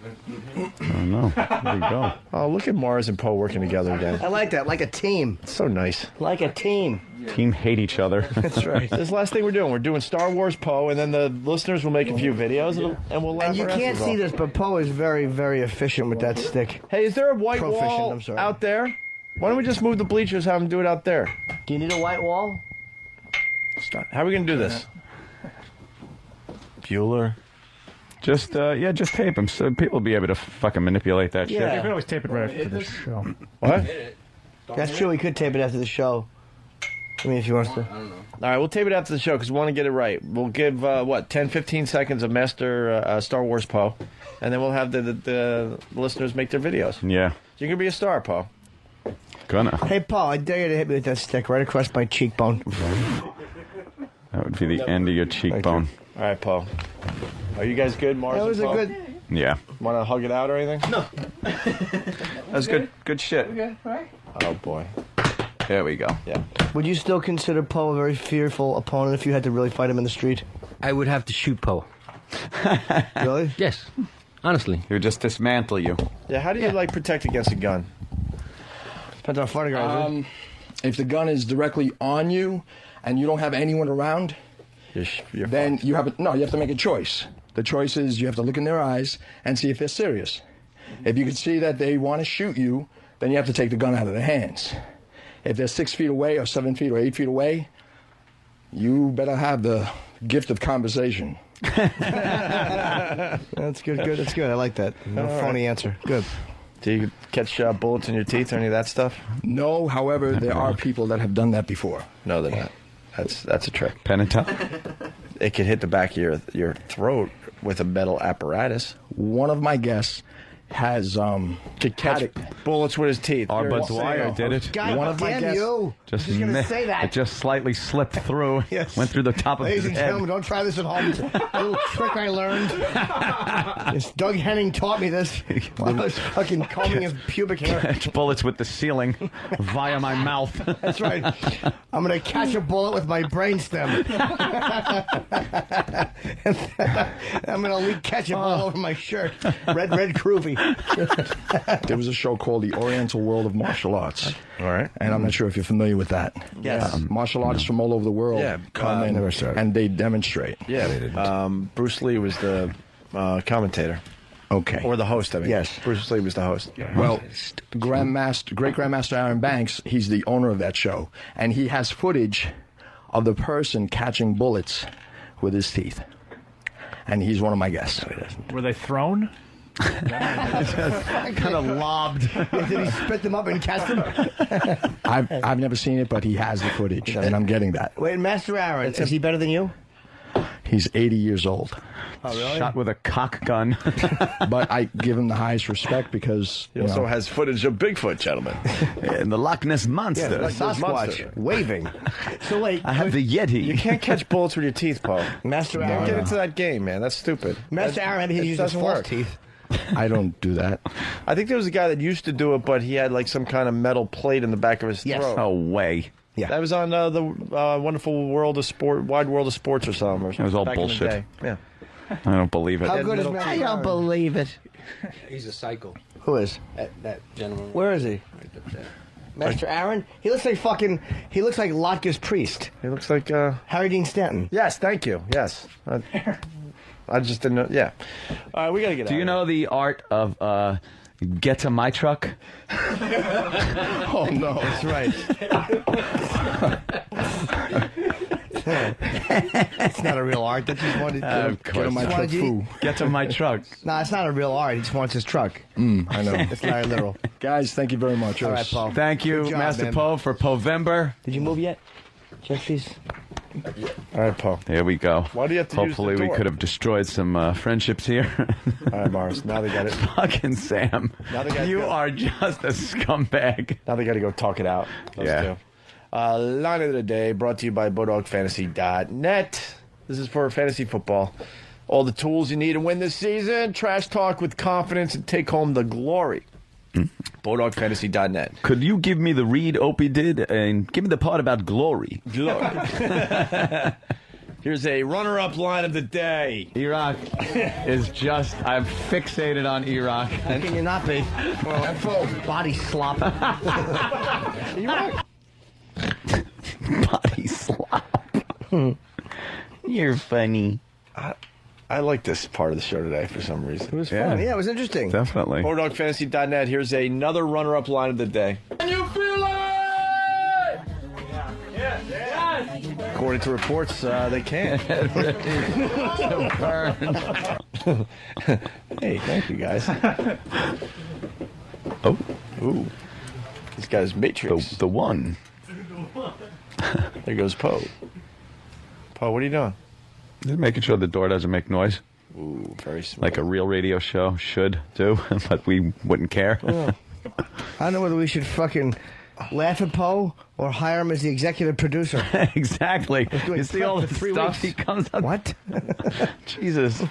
I don't know. There you go. Oh, look at Mars and Poe working together again. I like that, like a team. It's so nice. Like a team. Team hate each other. That's right. This is the last thing we're doing. We're doing Star Wars Poe, and then the listeners will make a few videos, and we'll laugh. And you our can't asses see off. this, but Poe is very, very efficient with that stick. Hey, is there a white Proficient, wall I'm sorry. out there? Why don't we just move the bleachers, have them do it out there? Do you need a white wall? Stop. How are we going to do this? Bueller. Just just tape them so people will be able to fucking manipulate that You shit. can always tape it right after the show. What? That's true. We could tape it after the show. I mean, if you want to. All right, we'll tape it after the show because we want to get it right. We'll give, 10, 15 seconds of Master Star Wars Poe, and then we'll have the listeners make their videos. Yeah. You can be a star, Poe. Gonna. Hey, Paul, I dare you to hit me with that stick right across my cheekbone. That would be the end of your cheekbone. All right, Poe. Are you guys good, Mars? That was and a Poe? good. Yeah. Want to hug it out or anything? No. That was good. Good shit. Okay, all right. Oh boy. There we go. Yeah. Would you still consider Poe a very fearful opponent if you had to really fight him in the street? I would have to shoot Poe. Really? Yes. Honestly. He would just dismantle you. Yeah. How do you protect against a gun? Depends on how far the guy is. If the gun is directly on you and you don't have anyone around, then you have to make a choice. The choice is you have to look in their eyes and see if they're serious. If you can see that they want to shoot you, then you have to take the gun out of their hands. If they're 6 feet away or 7 feet or 8 feet away, you better have the gift of conversation. That's good. Good. That's good. I like that. No phony answer. Good. Do you catch bullets in your teeth or any of that stuff? No, however, there are people that have done that before. No, they're not. That's a trick. Penita? It could hit the back of your throat with a metal apparatus. One of my guests has to catch bullets with his teeth. Bud Dwyer did it. God One of my damn guests- you! Just Just gonna mi- say that. It just slightly slipped through. Yes. Went through the top of Ladies his and head. gentlemen, don't try this at home. It's a little trick I learned. This Doug Henning taught me this. I was fucking combing his pubic hair. Catch bullets with the ceiling via my mouth. That's right. I'm gonna catch a bullet with my brainstem. I'm gonna catch a bullet over my shirt. Red groovy. There was a show called The Oriental World of Martial Arts. All right. And I'm not sure if you're familiar with that. Yes. Martial artists from all over the world come in and they demonstrate. Yeah. Bruce Lee was the commentator. Okay. Or the host, I mean. Yes. Bruce Lee was the host. Well, Great Grandmaster Aaron Banks, he's the owner of that show. And he has footage of the person catching bullets with his teeth. And he's one of my guests. Were they thrown? Kind of lobbed. Did he spit them up and catch them? I've never seen it, but he has the footage, and I'm getting that. Wait, Master Aaron, is he better than you? He's 80 years old. Oh, really? Shot with a cock gun. But I give him the highest respect because He also has footage of Bigfoot, gentlemen. And the Loch Ness Monster. Yeah, the Sasquatch waving. So wait, I have the Yeti. You can't catch bullets with your teeth, Paul. Master Don't Aaron. get into that game, man. That's stupid. Master Aaron, he uses doesn't false work. teeth. I don't do that. I think there was a guy that used to do it, but he had like some kind of metal plate in the back of his throat. No way. Yeah. That was on the Wonderful World of Sport, Wide World of Sports or something. Or something. It was all back in the bullshit. day. Yeah. I don't believe it. How good is Master I Aaron? don't believe it. He's a psycho. Who is? That gentleman. Where is he? Right up there. Master Aaron? He looks like he looks like Lotka's priest. He looks like Harry Dean Stanton. Yes, thank you. Yes. I just didn't know. Yeah. All right, we got to get out. Do you know the art of get to my truck? Oh, no. That's right. It's not a real art. That's just wanted Of Get course. on my Why truck, did you- foo. Get to my truck. No, it's not a real art. He just wants his truck. I know. It's not literal. Guys, thank you very much. All right, Paul. Thank you, Good job, Master man. Poe, for Povember. Did you move yet? Jeffries? All right, Paul. There we go. Why do you have to use Hopefully the we door? could have destroyed some friendships here. All right, Mars. Now they got it. Fucking Sam. Now they gotta You go. are just a scumbag. Now they got to go talk it out. Those Yeah. two. Line of the day brought to you by BodogFantasy.net. This is for fantasy football. All the tools you need to win this season. Trash talk with confidence and take home the glory. BodogFantasy.net. Could you give me the read Opie did and give me the part about glory? Glory. Here's a runner-up line of the day. Iraq is just, I'm fixated on Iraq. How can you not be? Well, body slop. Iraq. Body slop. You're funny. I like this part of the show today for some reason. It was fun. Yeah, it was interesting. Definitely. HornDogFantasy.net. Here's another runner-up line of the day. Can you feel it? According to reports, they can't. Hey, thank you, guys. Ooh. This guy's Matrix. The one. There goes Poe. Poe, what are you doing? Just making sure the door doesn't make noise. Ooh, very smart. Like a real radio show should do, but we wouldn't care. I don't know whether we should fucking laugh at Poe or hire him as the executive producer. Exactly. You see all the stuff he comes up. What? Jesus.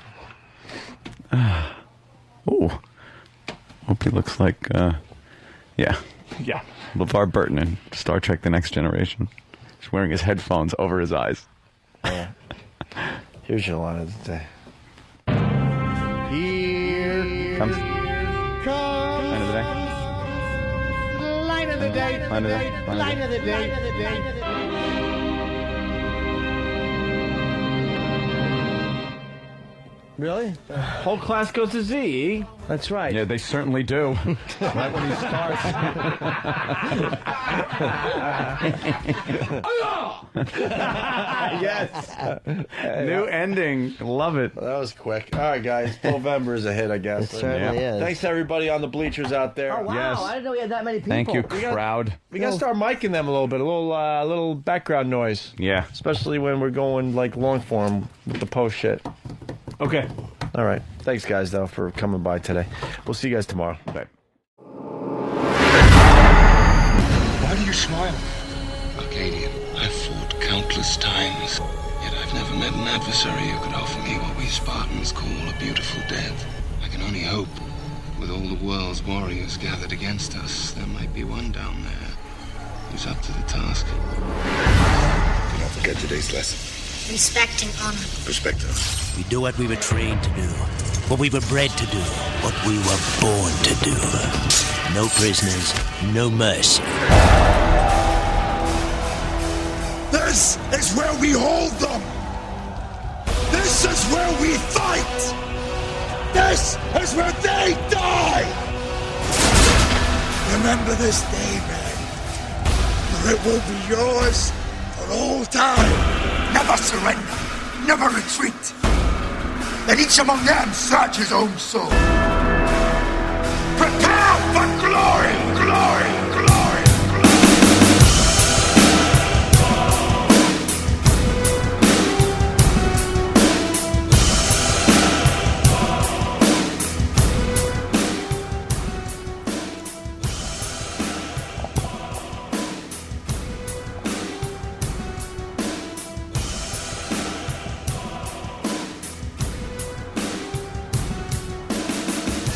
Oh. Opie looks like, yeah. LeVar Burton in Star Trek The Next Generation. He's wearing his headphones over his eyes. Yeah. Here's your line of the day. Here comes. Line of the day. Line of the day. Line of the day. Line of the day. Really? Whole class goes to Z. That's right. Yeah, they certainly do. Right when he starts. Yes. New ending. Love it. That was quick. All right, guys. Povember is a hit, I guess. It certainly is. Thanks to everybody on the bleachers out there. Oh, wow. Yes. I didn't know we had that many people. Thank you, crowd. We got to start miking them a little bit. A little background noise. Yeah. Especially when we're going like long form with the post shit. Okay. All right. Thanks, guys, though, for coming by today. We'll see you guys tomorrow. Bye. Why do you smile? Arcadian, I've fought countless times, yet I've never met an adversary who could offer me what we Spartans call a beautiful death. I can only hope, with all the world's warriors gathered against us, there might be one down there who's up to the task. Do not forget today's lesson. Respect and honor. Respect us. We do what we were trained to do, what we were bred to do, what we were born to do. No prisoners, no mercy. This is where we hold them. This is where we fight. This is where they die. Remember this day, man. For it will be yours for all time. Never surrender. Never retreat. Let each among them search his own soul. Prepare for glory, glory, glory,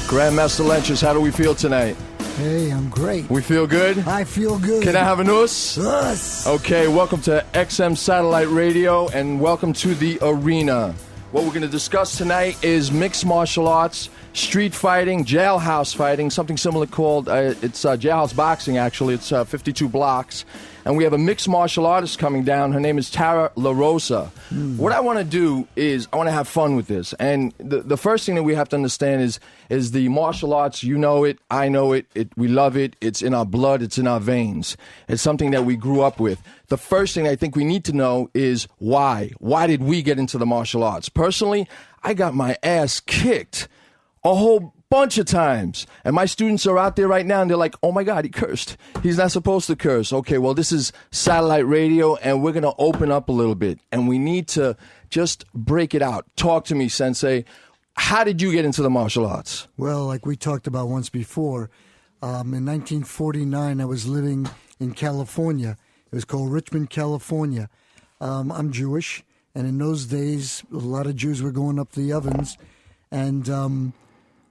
Grandmaster Lenches, how do we feel tonight? Hey, I'm great. We feel good? I feel good. Can I have an us? Us. Okay, welcome to XM Satellite Radio and welcome to the arena. What we're going to discuss tonight is mixed martial arts, street fighting, jailhouse fighting, something similar called, it's jailhouse boxing actually, it's 52 blocks. And we have a mixed martial artist coming down. Her name is Tara La Rosa. What I want to do is I want to have fun with this. And the first thing that we have to understand is the martial arts. You know it. I know it. We love it. It's in our blood. It's in our veins. It's something that we grew up with. The first thing I think we need to know is why. Why did we get into the martial arts? Personally, I got my ass kicked a whole bunch of times. And my students are out there right now and they're like, oh my God, he cursed. He's not supposed to curse. Okay, well, this is satellite radio and we're going to open up a little bit and we need to just break it out. Talk to me, Sensei. How did you get into the martial arts? Well, like we talked about once before, in 1949, I was living in California. It was called Richmond, California. I'm Jewish, and in those days, a lot of Jews were going up the ovens, and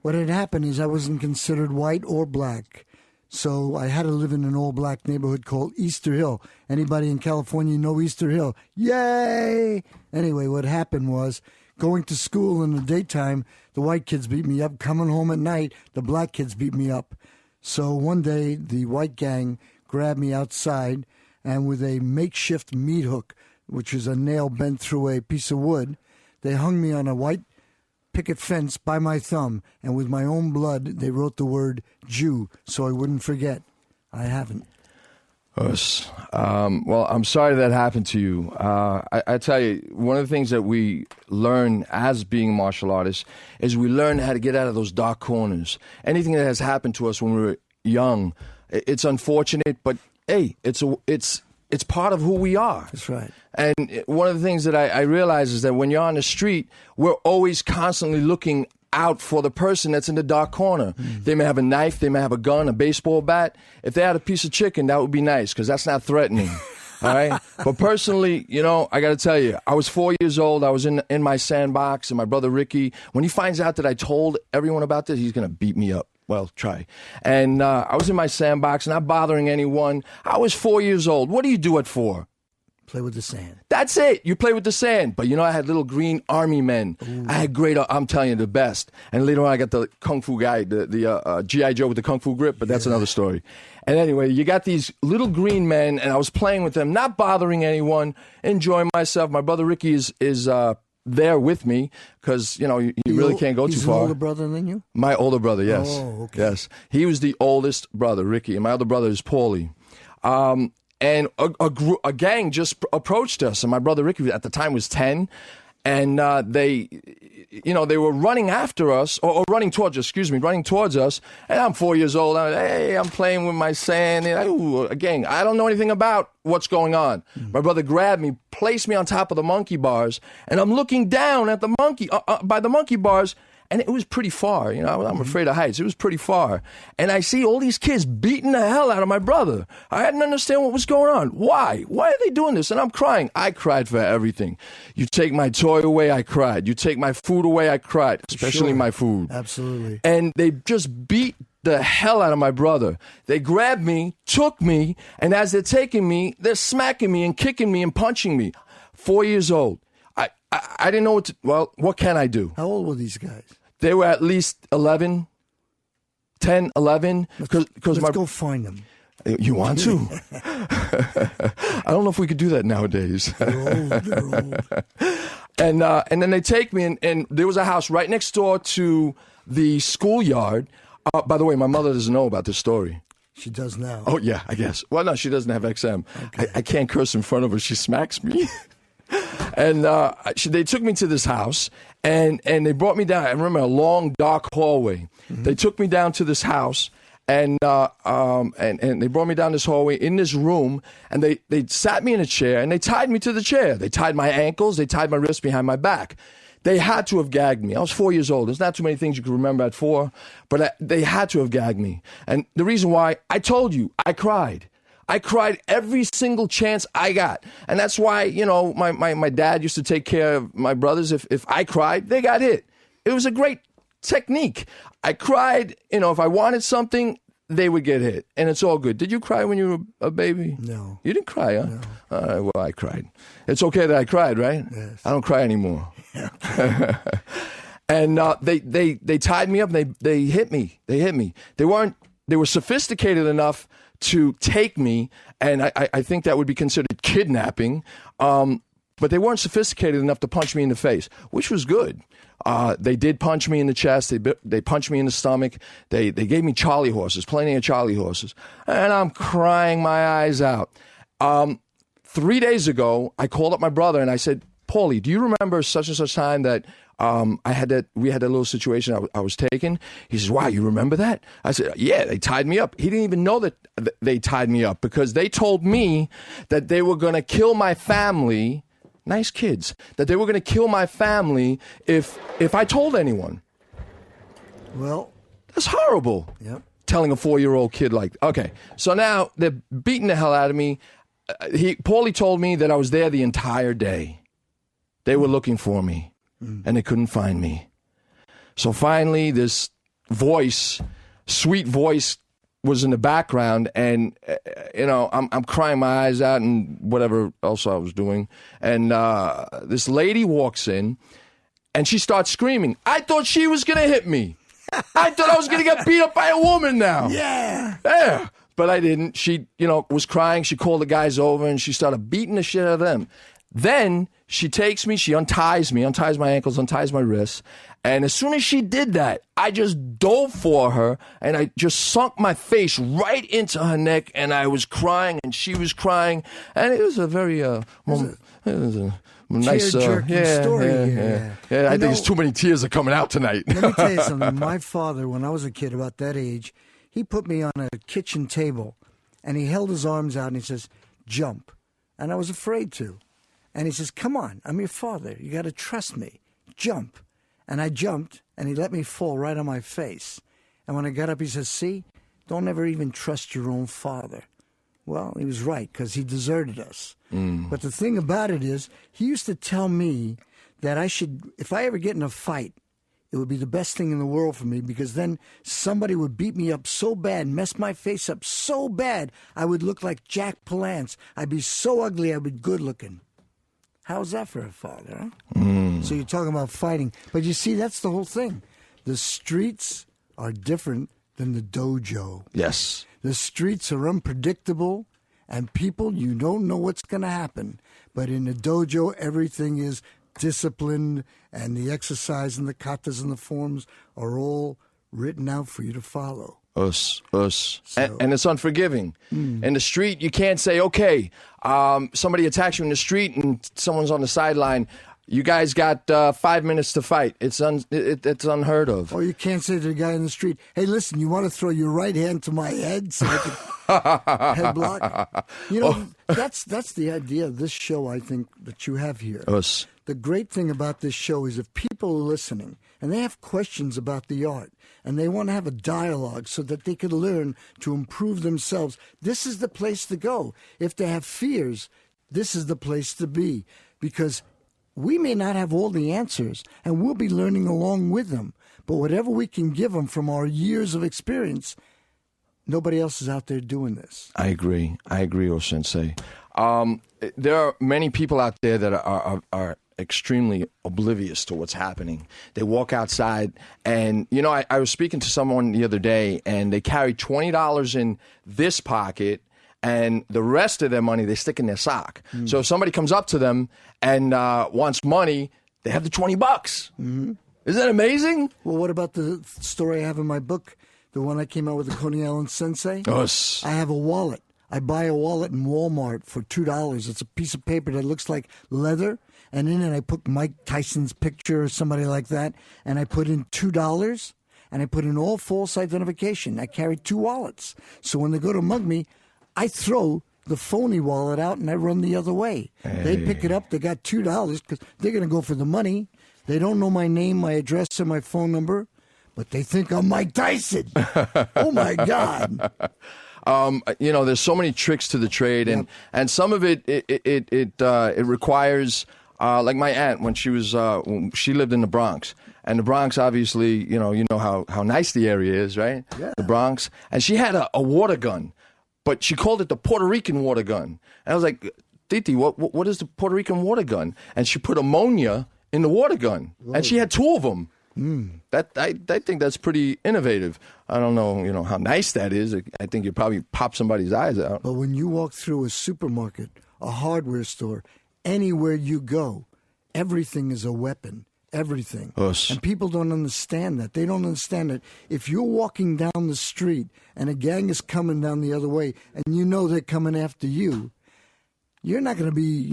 what had happened is I wasn't considered white or black. So I had to live in an all-black neighborhood called Easter Hill. Anybody in California know Easter Hill? Yay! Anyway, what happened was, going to school in the daytime, the white kids beat me up. Coming home at night, the black kids beat me up. So one day, the white gang grabbed me outside, and with a makeshift meat hook, which is a nail bent through a piece of wood, they hung me on a white picket fence by my thumb, and with my own blood, they wrote the word Jew so I wouldn't forget. I haven't. Well, I'm sorry that happened to you. I tell you, one of the things that we learn as being martial artists is we learn how to get out of those dark corners. Anything that has happened to us when we were young, it's unfortunate, but hey, it's part of who we are. That's right. And one of the things that I realize is that when you're on the street, we're always constantly looking out for the person that's in the dark corner. They may have a knife, they may have a gun, a baseball bat. If they had a piece of chicken, that would be nice, because that's not threatening. All right? But personally, you know, I got to tell you, I was 4 years old. I was in my sandbox, and my brother Ricky, when he finds out that I told everyone about this, he's going to beat me up. Well, try. And I was in my sandbox, not bothering anyone. I was 4 years old. What do you do it for? Play with the sand. That's it. You play with the sand. But, you know, I had little green army men. Ooh. I had great, I'm telling you, the best. And later on, I got the Kung Fu guy, the G.I. Joe with the Kung Fu grip, but that's another story. And anyway, you got these little green men, and I was playing with them, not bothering anyone, enjoying myself. My brother Ricky is there with me because, you know, you really can't go too far. He's an older brother than you? My older brother, yes. Oh, okay. Yes. He was the oldest brother, Ricky, and my other brother is Paulie. And a gang just approached us, and my brother Ricky at the time was 10, and they were running after us, or running towards us, and I'm 4 years old. I'm playing with my sand, and a gang. I don't know anything about what's going on. My brother grabbed me, placed me on top of the monkey bars, and I'm looking down at the by the monkey bars. And it was pretty far, you know, I'm afraid of heights. It was pretty far. And I see all these kids beating the hell out of my brother. I didn't understand what was going on. Why? Why are they doing this? And I'm crying. I cried for everything. You take my toy away, I cried. You take my food away, I cried. Especially my food. Absolutely. And they just beat the hell out of my brother. They grabbed me, took me, and as they're taking me, they're smacking me and kicking me and punching me. 4 years old. I didn't know what can I do? How old were these guys? They were at least 11, 10, 11. Let's go find them. You want to? I don't know if we could do that nowadays. They're old. And then they take me, and there was a house right next door to the schoolyard. By the way, my mother doesn't know about this story. She does now. Oh, yeah, I guess. Well, no, she doesn't have XM. Okay. I can't curse in front of her. She smacks me. And they took me to this house, and they brought me down. I remember a long, dark hallway. Mm-hmm. They took me down to this house, and they brought me down this hallway in this room, and they sat me in a chair, and they tied me to the chair. They tied my ankles. They tied my wrists behind my back. They had to have gagged me. I was 4 years old. There's not too many things you can remember at 4, but they had to have gagged me. And the reason why, I told you, I cried. I cried every single chance I got. And that's why, you know, my dad used to take care of my brothers. If I cried, they got hit. It was a great technique. I cried, you know, if I wanted something, they would get hit. And it's all good. Did you cry when you were a baby? No. You didn't cry, huh? No. All right, well, I cried. It's okay that I cried, right? Yes. I don't cry anymore. And they tied me up and they hit me. They hit me. They were sophisticated enough to take me, and I think that would be considered kidnapping, but they weren't sophisticated enough to punch me in the face, which was good. They did punch me in the chest, they punched me in the stomach, they gave me Charlie horses, plenty of Charlie horses, and I'm crying my eyes out. 3 days ago, I called up my brother and I said, Paulie, do you remember such and such time that we had that little situation I was taken? He says, wow, you remember that? I said, yeah, they tied me up. He didn't even know that they tied me up because they told me that they were going to kill my family. Nice kids. That they were going to kill my family if I told anyone. Well, that's horrible. Yep. Telling a 4-year-old kid like, okay. So now they're beating the hell out of me. Paulie told me that I was there the entire day. They were looking for me. And they couldn't find me. So finally, this voice, sweet voice, was in the background, and I'm crying my eyes out and whatever else I was doing, and this lady walks in, and she starts screaming. I thought she was gonna hit me. I thought I was gonna get beat up by a woman now. Yeah. But I didn't. She, was crying. She called the guys over, and she started beating the shit out of them. Then she takes me, she unties me, unties my ankles, unties my wrists. And as soon as she did that, I just dove for her, and I just sunk my face right into her neck, and I was crying, and she was crying. And it was a very nice tear-jerking story. Yeah, I think it's too many tears are coming out tonight. Let me tell you something. My father, when I was a kid about that age, he put me on a kitchen table, and he held his arms out, and he says, jump. And I was afraid to. And he says, come on, I'm your father. You got to trust me. Jump. And I jumped, and he let me fall right on my face. And when I got up, he says, see, don't ever even trust your own father. Well, he was right, because he deserted us. But the thing about it is, he used to tell me that I should, if I ever get in a fight, it would be the best thing in the world for me, because then somebody would beat me up so bad, mess my face up so bad, I would look like Jack Palance. I'd be so ugly, I'd be good looking. How's that for a father, huh? So you're talking about fighting. But you see, that's the whole thing. The streets are different than the dojo. Yes. The streets are unpredictable, and people, you don't know what's going to happen. But in the dojo, everything is disciplined, and the exercise and the katas and the forms are all written out for you to follow. Us. And it's unforgiving. In the street, you can't say, okay, somebody attacks you in the street and someone's on the sideline. You guys got 5 minutes to fight. It's unheard of. Or you can't say to the guy in the street, hey, listen, you want to throw your right hand to my head so I can head block? That's the idea of this show, I think, that you have here. Us. The great thing about this show is if people are listening and they have questions about the art and they want to have a dialogue so that they can learn to improve themselves, this is the place to go. If they have fears, this is the place to be, because we may not have all the answers, and we'll be learning along with them. But whatever we can give them from our years of experience, nobody else is out there doing this. I agree, O-Sensei. There are many people out there that are extremely oblivious to what's happening. They walk outside, and, I was speaking to someone the other day, and they carry $20 in this pocket, and the rest of their money they stick in their sock. So if somebody comes up to them and wants money, they have the $20. Isn't that amazing? Well, what about the story I have in my book, the one I came out with, the Coney Island Sensei? Us. I have a wallet. I buy a wallet in Walmart for $2. It's a piece of paper that looks like leather, and in it I put Mike Tyson's picture or somebody like that, and I put in $2, and I put in all false identification. I carry 2 wallets. So when they go to mug me, I throw the phony wallet out and I run the other way. Hey. They pick it up. They got $2 because they're going to go for the money. They don't know my name, my address, or my phone number, but they think I'm Mike Tyson. Oh, my God. There's so many tricks to the trade, and some of it requires, like my aunt when she lived in the Bronx. And the Bronx, obviously, you know how nice the area is, right? Yeah. The Bronx. And she had a water gun. But she called it the Puerto Rican water gun. And I was like, Titi, what is the Puerto Rican water gun? And she put ammonia in the water gun. Whoa. And she had 2 of them. I think that's pretty innovative. I don't know, how nice that is. I think you probably pop somebody's eyes out. But when you walk through a supermarket, a hardware store, anywhere you go, everything is a weapon. Everything. Us. And people don't understand that. They don't understand that if you're walking down the street and a gang is coming down the other way and you know they're coming after you, you're not going to be,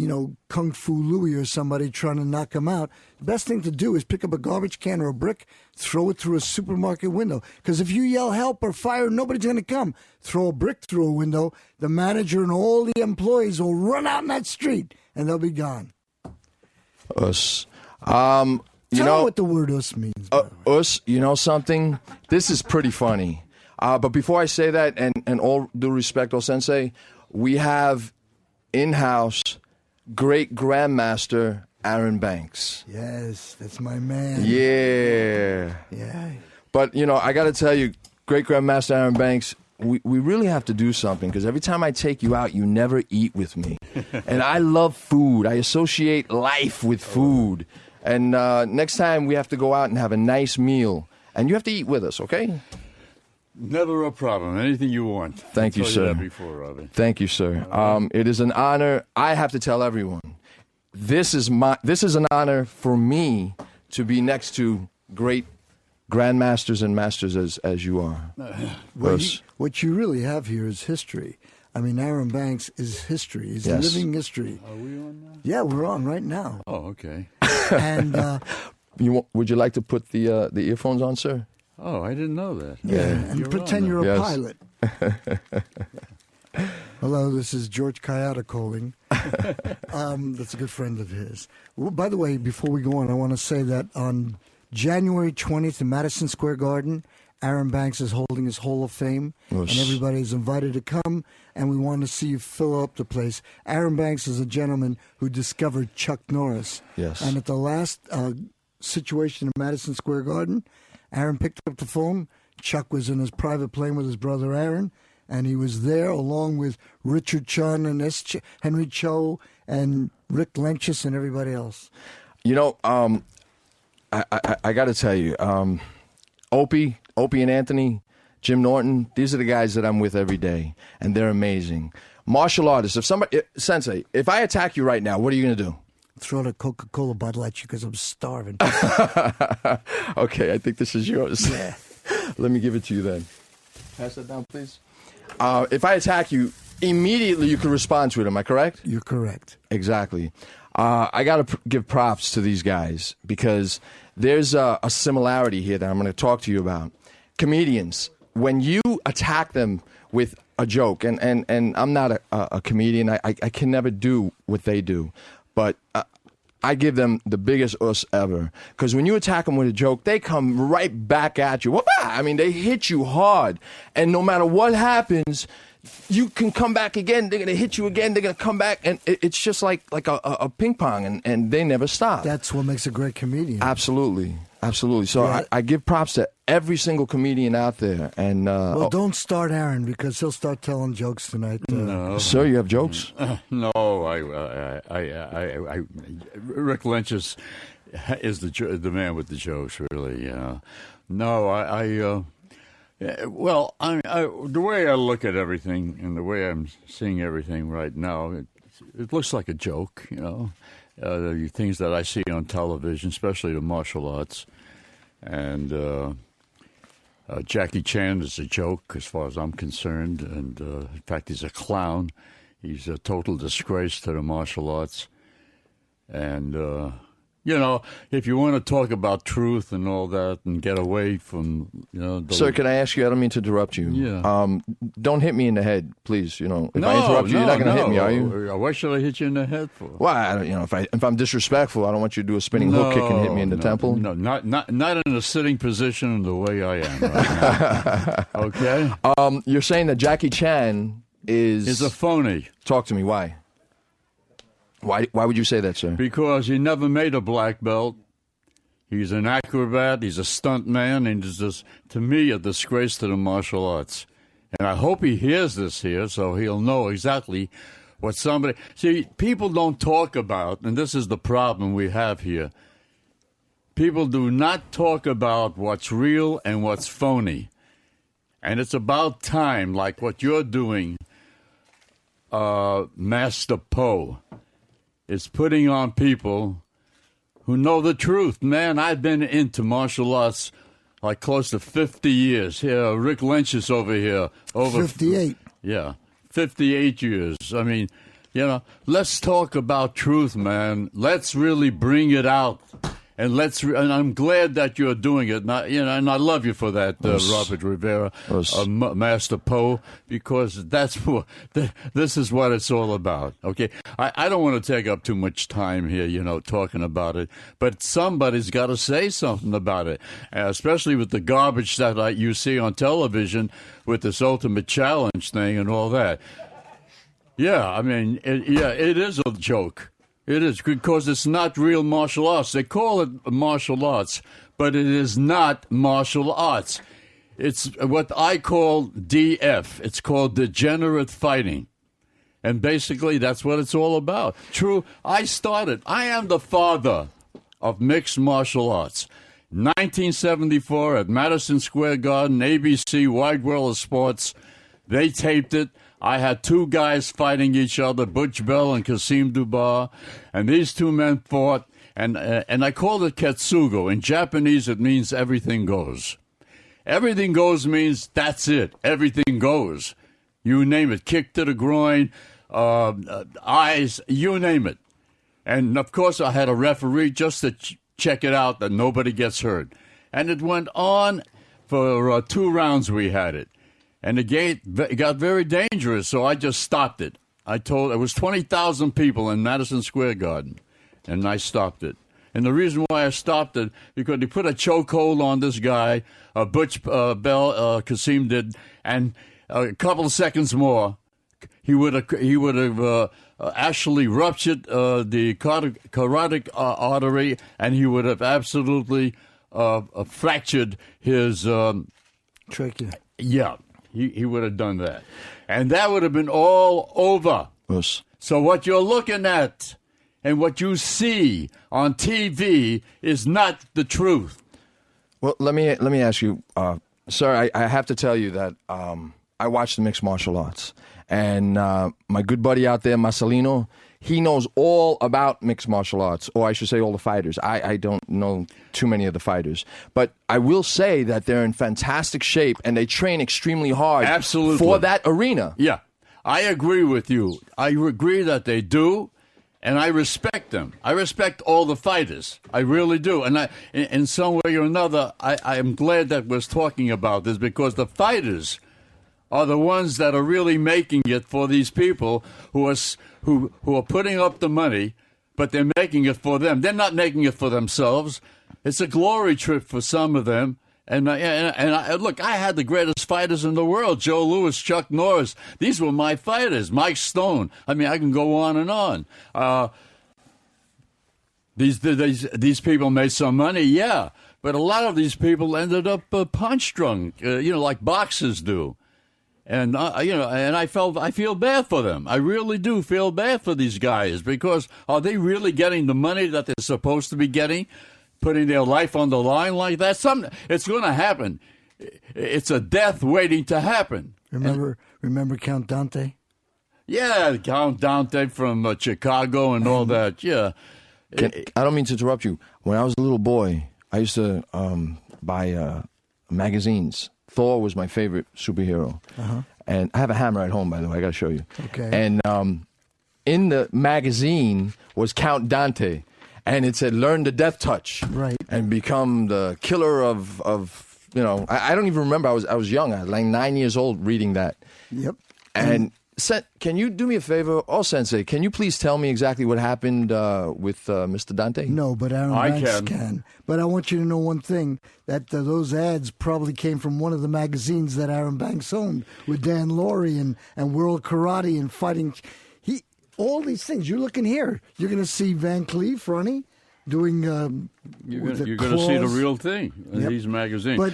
Kung Fu Louie or somebody trying to knock them out. The best thing to do is pick up a garbage can or a brick, throw it through a supermarket window. Because if you yell help or fire, nobody's going to come. Throw a brick through a window, the manager and all the employees will run out in that street and they'll be gone. Us. Tell them what the word us means. Us, something? This is pretty funny. But before I say that, and all due respect, O-Sensei, we have in-house great Grandmaster Aaron Banks. Yes, that's my man. Yeah. Yeah. But, I got to tell you, great Grandmaster Aaron Banks, we really have to do something because every time I take you out, you never eat with me. And I love food. I associate life with food. And next time we have to go out and have a nice meal. And you have to eat with us, okay? Never a problem. Anything you want. Thank you, sir. You that before, Robbie. Thank you, sir. It is an honor. I have to tell everyone, this is an honor for me to be next to great grandmasters and masters as you are. What you really have here is history. I mean, Aaron Banks is history. He's living history. Are we on now? Yeah, we're on right now. Oh, okay. And would you like to put the earphones on, sir? Oh, I didn't know that. Yeah, and pretend you're a pilot. Hello, this is George Kayada calling. That's a good friend of his. Well, by the way, before we go on, I want to say that on January 20th in Madison Square Garden, Aaron Banks is holding his Hall of Fame, and everybody's invited to come, and we want to see you fill up the place. Aaron Banks is a gentleman who discovered Chuck Norris. Yes. And at the last situation in Madison Square Garden, Aaron picked up the phone. Chuck was in his private plane with his brother Aaron, and he was there along with Richard Chun and Henry Cho and Rick Lenchis and everybody else. You know, I got to tell you, Opie and Anthony, Jim Norton, these are the guys that I'm with every day, and they're amazing. Martial artists, Sensei, if I attack you right now, what are you going to do? Throw the Coca-Cola bottle at you because I'm starving. Okay, I think this is yours. Yeah. Let me give it to you then. Pass that down, please. If I attack you, immediately you can respond to it. Am I correct? You're correct. Exactly. I got to give props to these guys because there's a similarity here that I'm going to talk to you about. Comedians, when you attack them with a joke, and I'm not a comedian, I can never do what they do, but I give them the biggest us ever. Because when you attack them with a joke, they come right back at you. I mean, they hit you hard. And no matter what happens, you can come back again. They're going to hit you again. They're going to come back. And it's just like a ping pong, and they never stop. That's what makes a great comedian. Absolutely. Absolutely. So Yeah. I give props to every single comedian out there. And well, don't start Aaron because he'll start telling jokes tonight. No. Sir, you have jokes? No, Rick Lynch is the man with the jokes, really. No, well, the way I look at everything and the way I'm seeing everything right now, it looks like a joke, you know. The things that I see on television, especially the martial arts, and Jackie Chan is a joke as far as I'm concerned, and in fact, he's a clown. He's a total disgrace to the martial arts, and you know, if you want to talk about truth and all that and get away from, you know... Sir, can I ask you, I don't mean to interrupt you. Yeah. Don't hit me in the head, please. You know, if I interrupt you, you're not going to hit me, are you? Why should I hit you in the head for? Well, if I'm disrespectful, I don't want you to do a spinning hook kick and hit me in the temple. No, not in a sitting position the way I am right now. Okay? You're saying that Jackie Chan is a phony. Talk to me. Why? Why would you say that, sir? Because he never made a black belt. He's an acrobat. He's a stunt man, and he's just, to me, a disgrace to the martial arts. And I hope he hears this here, so he'll know exactly what somebody... See, people don't talk about, and this is the problem we have here. People do not talk about what's real and what's phony. And it's about time, like what you're doing, Master Poe. Is putting on people who know the truth. Man, I've been into martial arts like close to 50 years. Here, Rick Lynch is over here. 58. Yeah, 58 years. I mean, you know, let's talk about truth, man. Let's really bring it out. And and I'm glad that you're doing it. And I love you for that, Robert Rivera, Master Poe, because this is what it's all about. Okay, I don't want to take up too much time here, you know, talking about it. But somebody's got to say something about it, especially with the garbage that you see on television with this Ultimate Challenge thing and all that. Yeah, I mean, it is a joke. It is, because it's not real martial arts. They call it martial arts, but it is not martial arts. It's what I call DF. It's called degenerate fighting. And basically, that's what it's all about. True, I am the father of mixed martial arts. 1974 at Madison Square Garden, ABC, Wide World of Sports. They taped it. I had two guys fighting each other, Butch Bell and Kasim Dubar. And these two men fought. And I called it Ketsugo. In Japanese, it means everything goes. Everything goes means that's it. Everything goes. You name it. Kick to the groin, eyes, you name it. And, of course, I had a referee just to check it out that nobody gets hurt. And it went on for 2 rounds we had it. And the game got very dangerous, so I just stopped it. It was 20,000 people in Madison Square Garden, and I stopped it. And the reason why I stopped it, because they put a chokehold on this guy, Butch Bell, Kasim did, and a couple of seconds more, he would have actually ruptured the carotid artery, and he would have absolutely fractured his trachea. Yeah, he would have done that, and that would have been all over. Yes. So what you're looking at and what you see on TV is not the truth. Well, let me ask you, sir. I have to tell you that I watch the mixed martial arts. And my good buddy out there, Marcelino, he knows all about mixed martial arts, or I should say all the fighters. I don't know too many of the fighters. But I will say that they're in fantastic shape, and they train extremely hard for that arena. Yeah, I agree with you. I agree that they do, and I respect them. I respect all the fighters. I really do. And in some way or another, I am glad that we're talking about this, because the fighters are the ones that are really making it for these people who are putting up the money, but they're making it for them. They're not making it for themselves. It's a glory trip for some of them. And look, I had the greatest fighters in the world: Joe Louis, Chuck Norris. These were my fighters. Mike Stone. I mean, I can go on and on. These people made some money, yeah, but a lot of these people ended up punch drunk, like boxers do. And I feel bad for them. I really do feel bad for these guys, because are they really getting the money that they're supposed to be getting, putting their life on the line like that? It's going to happen. It's a death waiting to happen. Remember Count Dante? Yeah, Count Dante from Chicago and all that. Yeah. I don't mean to interrupt you. When I was a little boy, I used to buy magazines. Thor was my favorite superhero. Uh-huh. And I have a hammer at home, by the way. I got to show you. Okay. And in the magazine was Count Dante. And it said, learn the death touch. Right. And become the killer of I don't even remember. I was young. I was like 9 years old reading that. Yep. And can you do me a favor? Oh, Sensei, can you please tell me exactly what happened with Mr. Dante? No, but Aaron Banks can. But I want you to know one thing, that those ads probably came from one of the magazines that Aaron Banks owned, with Dan Laurie and World Karate and fighting. All these things. You're looking here. You're going to see Van Cleef, Ronnie, doing You're going to see the real thing in these magazines. But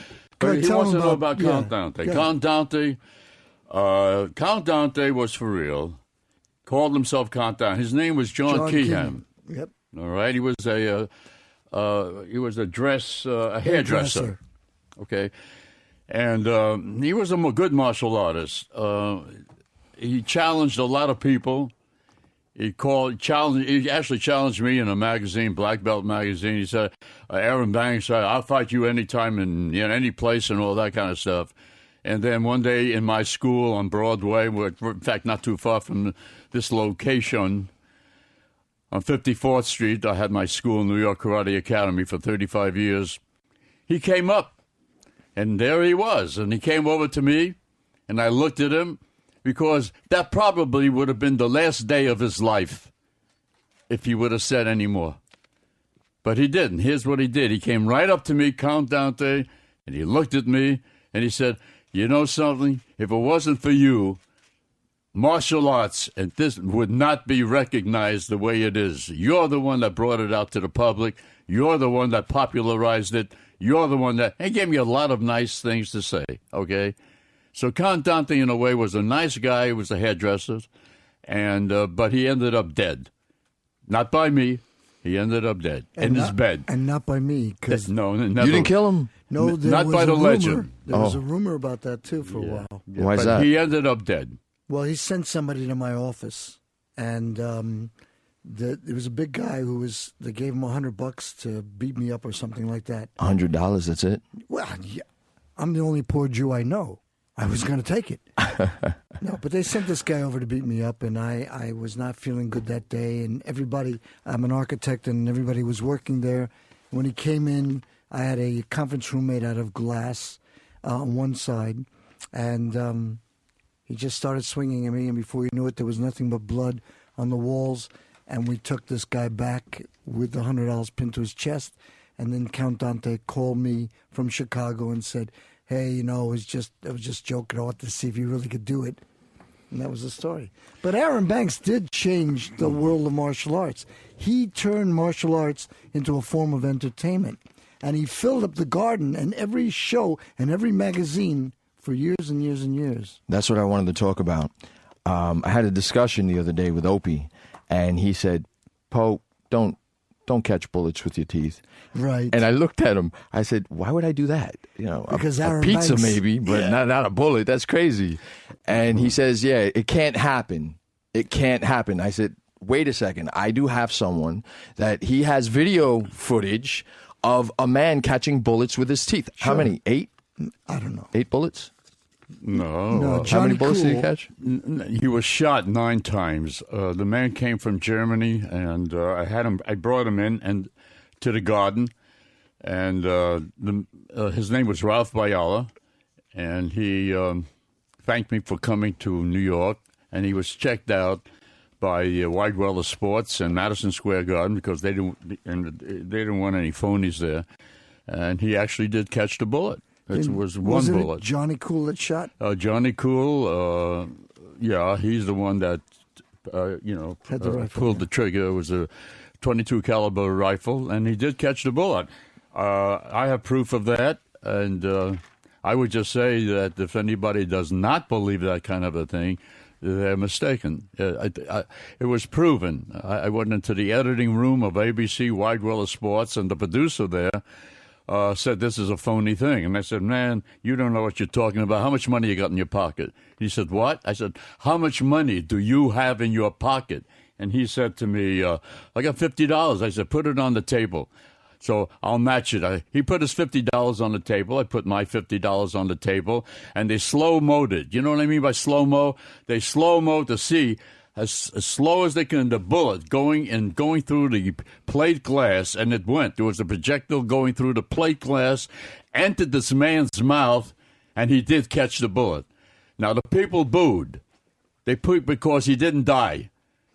he wants to know about Count Dante. Yeah. Count Dante was for real. Called himself Count Dante. His name was John Keeham. Yep. All right. He was a hairdresser. Okay. And he was a good martial artist. He challenged a lot of people. He actually challenged me in a magazine, Black Belt magazine. He said, Aaron Banks, I'll fight you anytime in any place and all that kind of stuff. And then one day in my school on Broadway, in fact, not too far from this location, on 54th Street, I had my school, New York Karate Academy, for 35 years. He came up, and there he was. And he came over to me, and I looked at him, because that probably would have been the last day of his life if he would have said any more. But he didn't. Here's what he did. He came right up to me, Count Dante, and he looked at me, and he said, you know something? If it wasn't for you, martial arts and this would not be recognized the way it is. You're the one that brought it out to the public. You're the one that popularized it. You're the one that... He gave me a lot of nice things to say, okay? So Count Dante, in a way, was a nice guy. He was a hairdresser, but he ended up dead. Not by me. He ended up dead in his bed. And not by me. Cause no, never. You didn't kill him? No, not by the legend. There was a rumor about that, too, for a while. Yeah, why is that? He ended up dead. Well, he sent somebody to my office, and there was a big guy they gave him $100 to beat me up or something like that. $100, that's it? Well, yeah, I'm the only poor Jew I know. I was going to take it. No, but they sent this guy over to beat me up, and I was not feeling good that day. And everybody, I'm an architect, and everybody was working there. When he came in, I had a conference room made out of glass on one side, and he just started swinging at me, and before you knew it, there was nothing but blood on the walls. And we took this guy back with the $100 pinned to his chest, and then Count Dante called me from Chicago and said, hey, I was just joking. I wanted to see if you really could do it. And that was the story. But Aaron Banks did change the world of martial arts. He turned martial arts into a form of entertainment. And he filled up the Garden and every show and every magazine for years and years and years. That's what I wanted to talk about. I had a discussion the other day with Opie, and he said, Poe, don't catch bullets with your teeth. Right. And I looked at him. I said, why would I do that? Because a Aaron pizza Banks, maybe, but not a bullet. That's crazy. And he says, yeah, it can't happen. It can't happen. I said, wait a second. I do have someone that he has video footage of a man catching bullets with his teeth. Sure. How many? 8? I don't know. 8 bullets? No. How many bullets did he catch? He was shot 9 times. The man came from Germany, and I brought him in and to the Garden, and his name was Ralph Biala, and he thanked me for coming to New York, and he was checked out by Widewell Sports and Madison Square Garden because they didn't want any phonies there, and he actually did catch the bullet. It was one bullet. Johnny Cool that shot? Johnny Cool, he's the one that pulled the trigger. It was a .22 caliber rifle, and he did catch the bullet. I have proof of that, and I would just say that if anybody does not believe that kind of a thing, they're mistaken. It was proven. I went into the editing room of ABC, Widewell Sports, and the producer there said this is a phony thing. And I said, man, you don't know what you're talking about. How much money you got in your pocket? He said, what? I said, how much money do you have in your pocket? And he said to me, I got $50. I said, put it on the table. So I'll match it. He put his $50 on the table. I put my $50 on the table. And they slow-mo'd it. You know what I mean by slow-mo? They slow-mo to see as slow as they can, the bullet going through the plate glass, and it went. There was a projectile going through the plate glass, entered this man's mouth, and he did catch the bullet. Now, the people booed. They booed because he didn't die.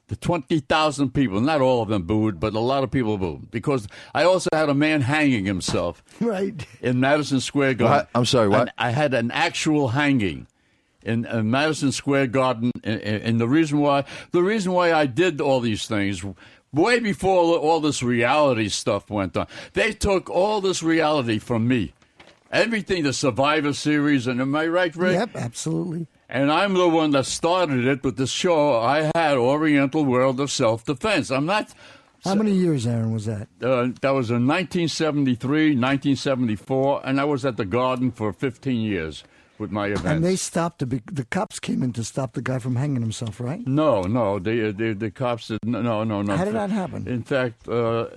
The 20,000 people, not all of them booed, but a lot of people booed. Because I also had a man hanging himself. Right. In Madison Square Garden. I'm sorry, what? I had an actual hanging in Madison Square Garden, and the reason why I did all these things way before all this reality stuff went on. They took all this reality from me, everything, the Survivor Series, and am I right, Rick? Yep, absolutely. And I'm the one that started it with the show I had, Oriental World of Self-Defense. I'm not. How many years, Aaron, was that? That was in 1973, 1974, and I was at the Garden for 15 years. With my events. And they stopped the cops came in to stop the guy from hanging himself, right? No, the cops did no. How did that happen? In fact, it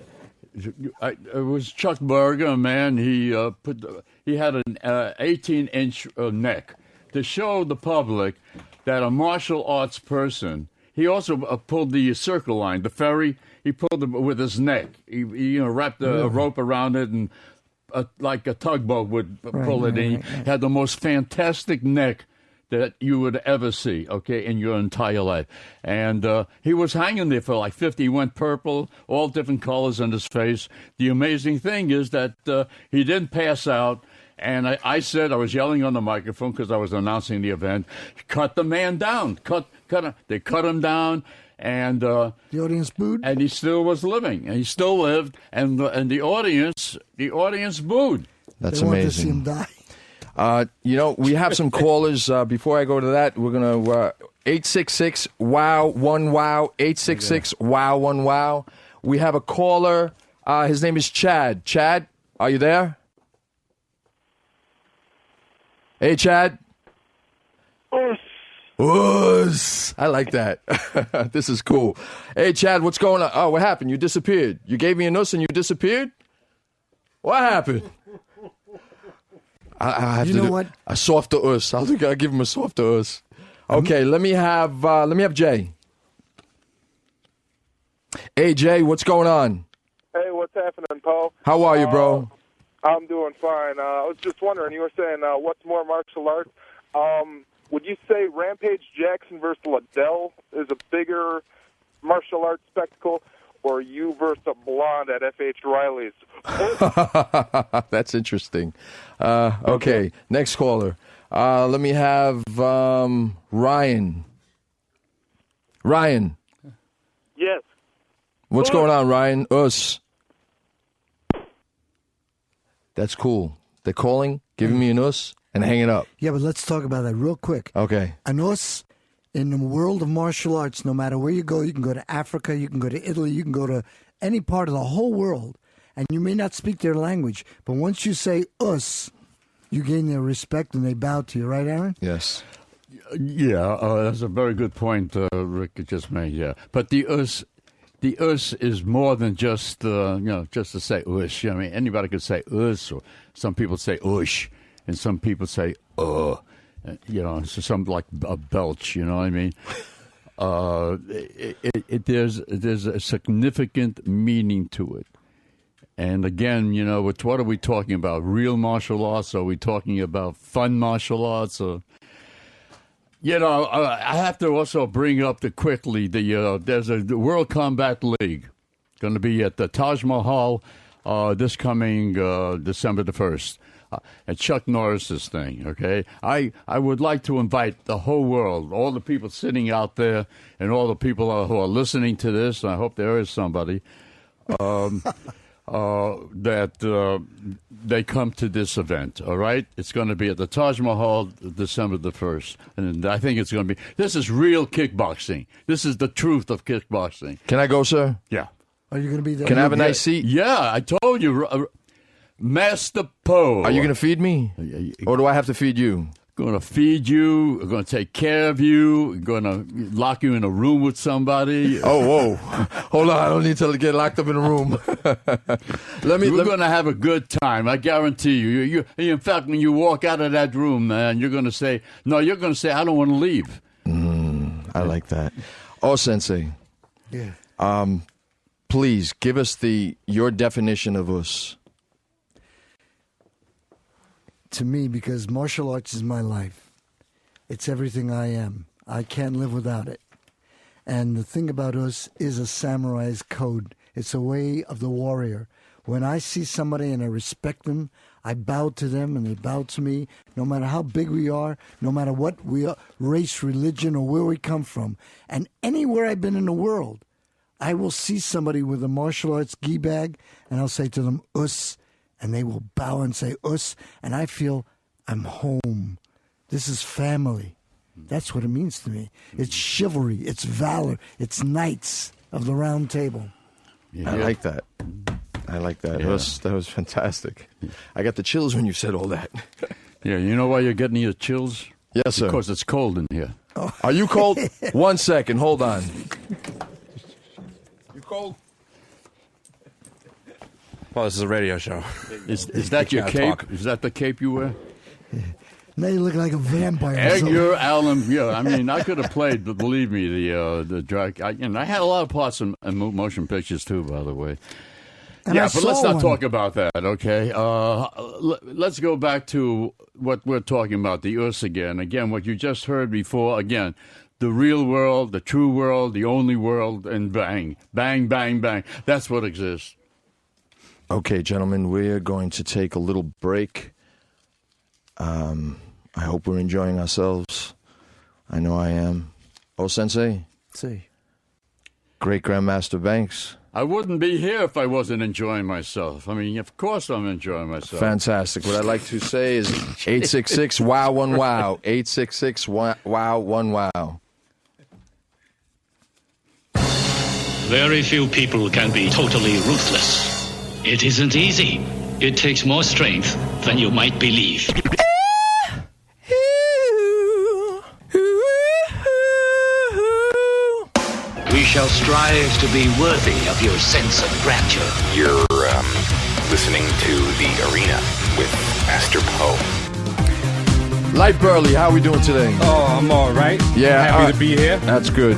was Chuck Berger, a man. He had an 18-inch neck to show the public that a martial arts person. He also pulled the circle line, the ferry. He pulled it with his neck. He wrapped a rope around it and. Like a tugboat would pull it in. He had the most fantastic neck that you would ever see, in your entire life. And he was hanging there for like 50. He went purple, all different colors on his face. The amazing thing is that he didn't pass out. And I said, I was yelling on the microphone because I was announcing the event, cut the man down. They cut him down. And the audience booed, and he still was living, and he still lived, and the audience booed. That's they want to see amazing. him die. We have some callers. Before I go to that, we're going to 866-WOW-1-WOW, 866-WOW-1-WOW. We have a caller. His name is Chad. Chad, are you there? Hey, Chad. Us. I like that. This is cool. Hey, Chad, what's going on? Oh, what happened? You disappeared. You gave me a nuss and you disappeared? What happened? I have You to know do what? a softer us. I'll give him a softer us. Okay, let me have Jay. Hey, Jay, what's going on? Hey, what's happening, Paul? How are you, bro? I'm doing fine. I was just wondering, you were saying what's more martial arts? Would you say Rampage Jackson versus Liddell is a bigger martial arts spectacle, or you versus a blonde at F.H. Riley's? That's interesting. Okay, next caller. Let me have Ryan. Ryan. Yes. What's going on, Ryan? Us. That's cool. They're calling, giving me an us, and hanging up. Yeah, but let's talk about that real quick. Okay. An us in the world of martial arts, no matter where you can go to Africa, you can go to Italy, you can go to any part of the whole world, and you may not speak their language, but once you say us, you gain their respect and they bow to you, right, Aaron? Yes. Yeah, that's a very good point Rick just made, yeah. But the us is more than just, just to say ush. I mean, anybody could say us, or some people say ush, and some people say so some like a belch, you know what I mean? There's a significant meaning to it. And again, what are we talking about? Real martial arts? Are we talking about fun martial arts? Or, I have to also bring up quickly there's the World Combat League going to be at the Taj Mahal this coming December the 1st. At Chuck Norris's thing, okay? I would like to invite the whole world, all the people sitting out there, and all the people who are listening to this, and I hope there is somebody, that they come to this event, all right? It's going to be at the Taj Mahal December the 1st, and I think it's going to be, this is real kickboxing. This is the truth of kickboxing. Can I go, sir? Yeah. Are you going to be there? Can I have a nice seat? Yeah, I told you. Master Poe. Are you going to feed me? Or do I have to feed you? Going to feed you. We're going to take care of you. Going to lock you in a room with somebody. Oh, whoa. Hold on. I don't need to get locked up in a room. We're going to have a good time. I guarantee you. In fact, when you walk out of that room, man, you're going to say, I don't want to leave. I like that. Oh, Sensei. Yeah. Please, give us your definition of us. To me, because martial arts is my life. It's everything I am. I can't live without it. And the thing about us is a samurai's code. It's a way of the warrior. When I see somebody and I respect them, I bow to them and they bow to me, no matter how big we are, no matter what we are, race, religion, or where we come from. And anywhere I've been in the world, I will see somebody with a martial arts gi bag and I'll say to them, us. And they will bow and say, us, and I feel I'm home. This is family. That's what it means to me. It's chivalry. It's valor. It's knights of the round table. Yeah. I like that. Yeah. That was fantastic. I got the chills when you said all that. Yeah, you know why you're getting your chills? Yes, sir. Because it's cold in here. Oh. Are you cold? 1 second. Hold on. You cold? Well, this is a radio show. Is that your cape? Talk. Is that the cape you wear? Now you look like a vampire. Edgar Allan. Yeah, I mean, I could have played, but believe me, the drag. I had a lot of parts in motion pictures too, by the way. And yeah, but let's not talk about that, okay? Let's go back to what we're talking about, the us again. Again, what you just heard before. Again, the real world, the true world, the only world, and bang, bang, bang, bang. That's what exists. Okay, gentlemen, we're going to take a little break. I hope we're enjoying ourselves. I know I am. Oh, Sensei? See. Great Grandmaster Banks. I wouldn't be here if I wasn't enjoying myself. I mean, of course I'm enjoying myself. Fantastic. What I'd like to say is 866-WOW-1-WOW. 866-WOW-1-WOW. Very few people can be totally ruthless. It isn't easy. It takes more strength than you might believe. We shall strive to be worthy of your sense of grandeur. You're listening to The Arena with Master Poe. Light Burley, how are we doing today? Oh, I'm all right. Yeah, Happy to be here. That's good.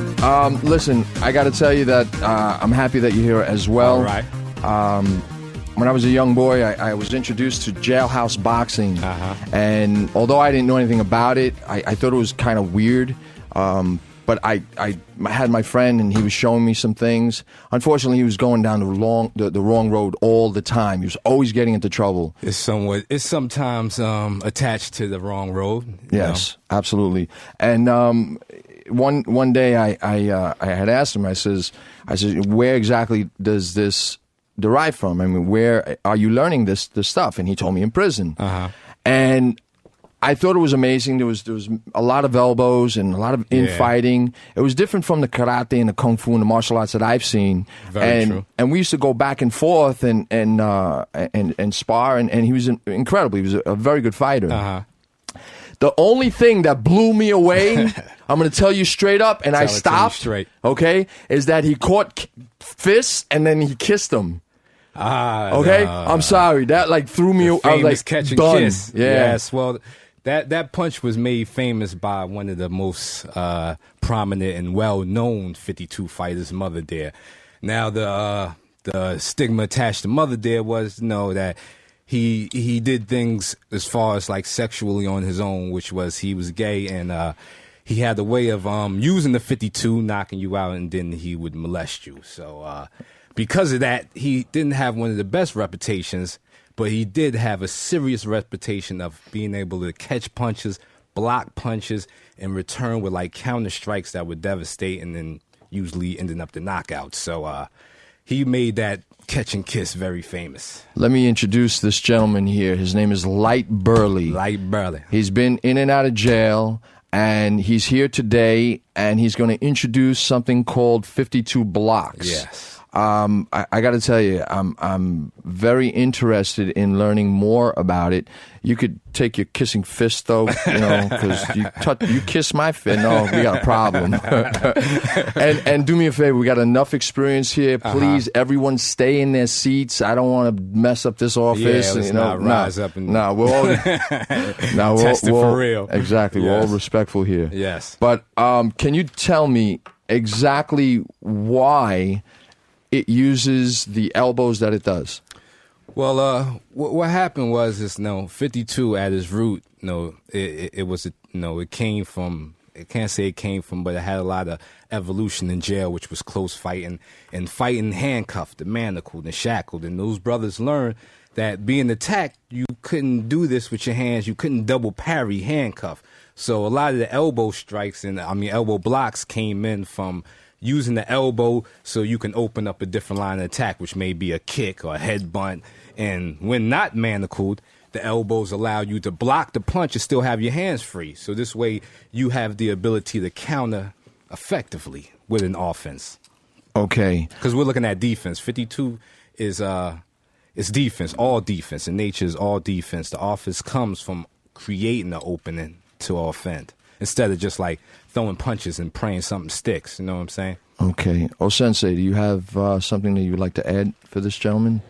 Listen, I got to tell you that I'm happy that you're here as well. All right. When I was a young boy, I was introduced to jailhouse boxing. And although I didn't know anything about it, I thought it was kind of weird. But I had my friend, and he was showing me some things. Unfortunately, he was going down the wrong road all the time. He was always getting into trouble. It's sometimes attached to the wrong road. Yes, absolutely. And one day I had asked him. I said, where exactly does this derive from? I mean, where are you learning this stuff? And he told me in prison. And I thought it was amazing. There was a lot of elbows and a lot of infighting. It was different from the karate and the kung fu and the martial arts that I've seen. Very true. And we used to go back and forth and spar. And he was incredible. He was a very good fighter. The only thing that blew me away, I'm going to tell you straight up, and I stopped. Okay, is that he caught fists and then he kissed them. Okay, I'm sorry. That threw me. I was like, catch and done. Kiss. Yeah. Yes. Well, that punch was made famous by one of the most prominent and well-known 52 fighters, Mother Dare. Now the stigma attached to Mother Dare was that he did things as far as like sexually on his own, which was he was gay, and he had the way of using the 52, knocking you out, and then he would molest you. So because of that, he didn't have one of the best reputations, but he did have a serious reputation of being able to catch punches, block punches, and return with like counter strikes that would devastate, and then usually ending up the knockout. So he made that catch and kiss very famous. Let me introduce this gentleman here. His name is Light Burley. Light Burley. He's been in and out of jail, and he's here today, and he's going to introduce something called 52 blocks. Yes. I got to tell you, I'm very interested in learning more about it. You could take your kissing fist, though, because you kiss my fist. No, we got a problem. and do me a favor, we got enough experience here. Please, everyone, stay in their seats. I don't want to mess up this office. Yeah, let's not rise up and we're all test it for real. Exactly, yes. We're all respectful here. Yes. But can you tell me exactly why it uses the elbows that it does? Well, what happened was 52 at its root, it was, it came from, I can't say it came from, but it had a lot of evolution in jail, which was close fighting and fighting handcuffed, the manacled and shackled. And those brothers learned that being attacked, you couldn't do this with your hands. You couldn't double parry handcuff. So a lot of the elbow strikes elbow blocks came in from using the elbow so you can open up a different line of attack, which may be a kick or a headbutt. And when not manacled, the elbows allow you to block the punch and still have your hands free. So this way you have the ability to counter effectively with an offense. Okay. Because we're looking at defense. 52 is defense, all defense. In nature is all defense. The offense comes from creating an opening to offend, instead of just like throwing punches and praying something sticks. You know what I'm saying? Okay. Sensei, do you have something that you would like to add for this gentleman?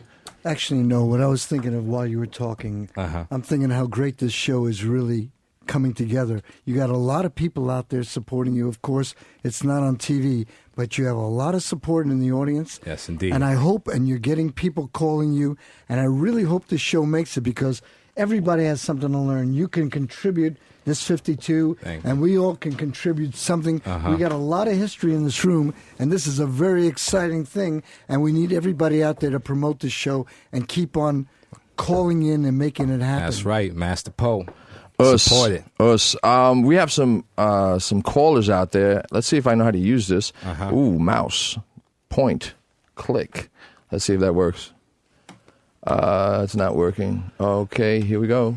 Actually, no. What I was thinking of while you were talking, I'm thinking how great this show is really coming together. You got a lot of people out there supporting you. Of course, it's not on TV, but you have a lot of support in the audience. Yes, indeed. And I hope, and you're getting people calling you, and I really hope this show makes it, because everybody has something to learn. You can contribute this 52, and we all can contribute something. We got a lot of history in this room, and this is a very exciting thing, and we need everybody out there to promote this show and keep on calling in and making it happen. That's right, Master Poe. Support it. We have some callers out there. Let's see if I know how to use this. Ooh, mouse. Point. Click. Let's see if that works. It's not working. Okay, here we go.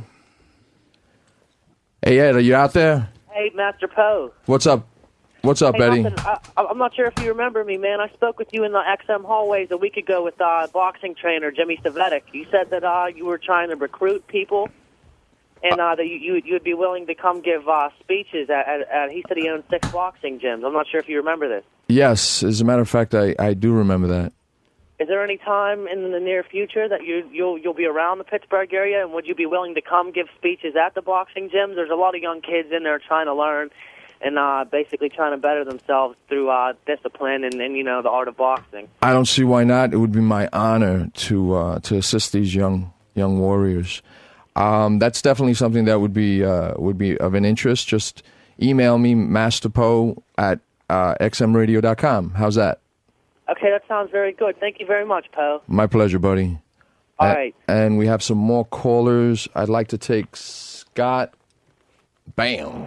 Hey, Ed, are you out there? Hey, Master Poe. What's up? What's up, Eddie? I'm not sure if you remember me, man. I spoke with you in the XM hallways a week ago with boxing trainer Jimmy Stavetic. You said that you were trying to recruit people, and that you'd be willing to come give speeches at. He said he owned 6 boxing gyms. I'm not sure if you remember this. Yes, as a matter of fact, I do remember that. Is there any time in the near future that you'll be around the Pittsburgh area, and would you be willing to come give speeches at the boxing gyms? There's a lot of young kids in there trying to learn and basically trying to better themselves through discipline and the art of boxing. I don't see why not. It would be my honor to assist these young warriors. That's definitely something that would be of an interest. Just email me, masterpo at xmradio.com. How's that? Okay, that sounds very good. Thank you very much, Poe. My pleasure, buddy. All right. And we have some more callers. I'd like to take Scott. Bam.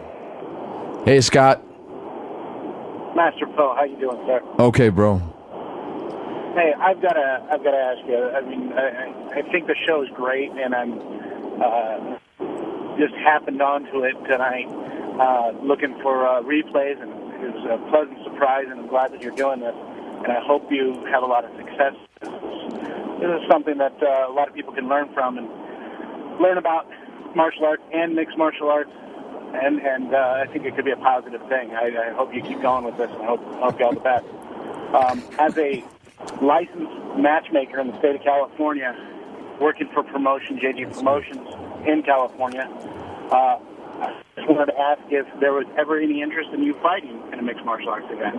Hey, Scott. Master Poe, how you doing, sir? Okay, bro. Hey, I've got to ask you. I mean, I think the show's great, and I'm just happened onto it tonight, looking for replays, and it was a pleasant surprise, and I'm glad that you're doing this. And I hope you have a lot of success. This is something that a lot of people can learn from and learn about martial arts and mixed martial arts. And I think it could be a positive thing. I hope you keep going with this, and I hope you all the best. As a licensed matchmaker in the state of California, working for JG Promotions in California, I just wanted to ask if there was ever any interest in you fighting in a mixed martial arts event.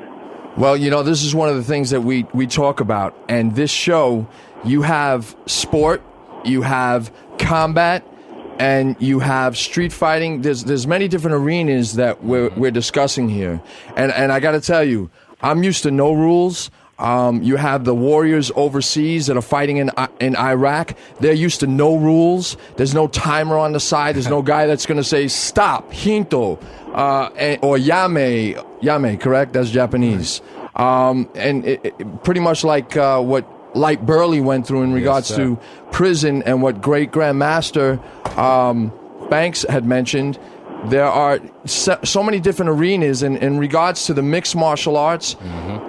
Well, this is one of the things that we talk about. And this show, you have sport, you have combat, and you have street fighting. There's many different arenas that we're discussing here. And I got to tell you, I'm used to no rules. You have the warriors overseas that are fighting in Iraq. They're used to no rules. There's no timer on the side. There's no guy that's going to say, stop, hinto, or yame, correct? That's Japanese. And it pretty much like what Light Burley went through in regards to prison, and what Great Grandmaster Banks had mentioned. There are so many different arenas, and in regards to the mixed martial arts,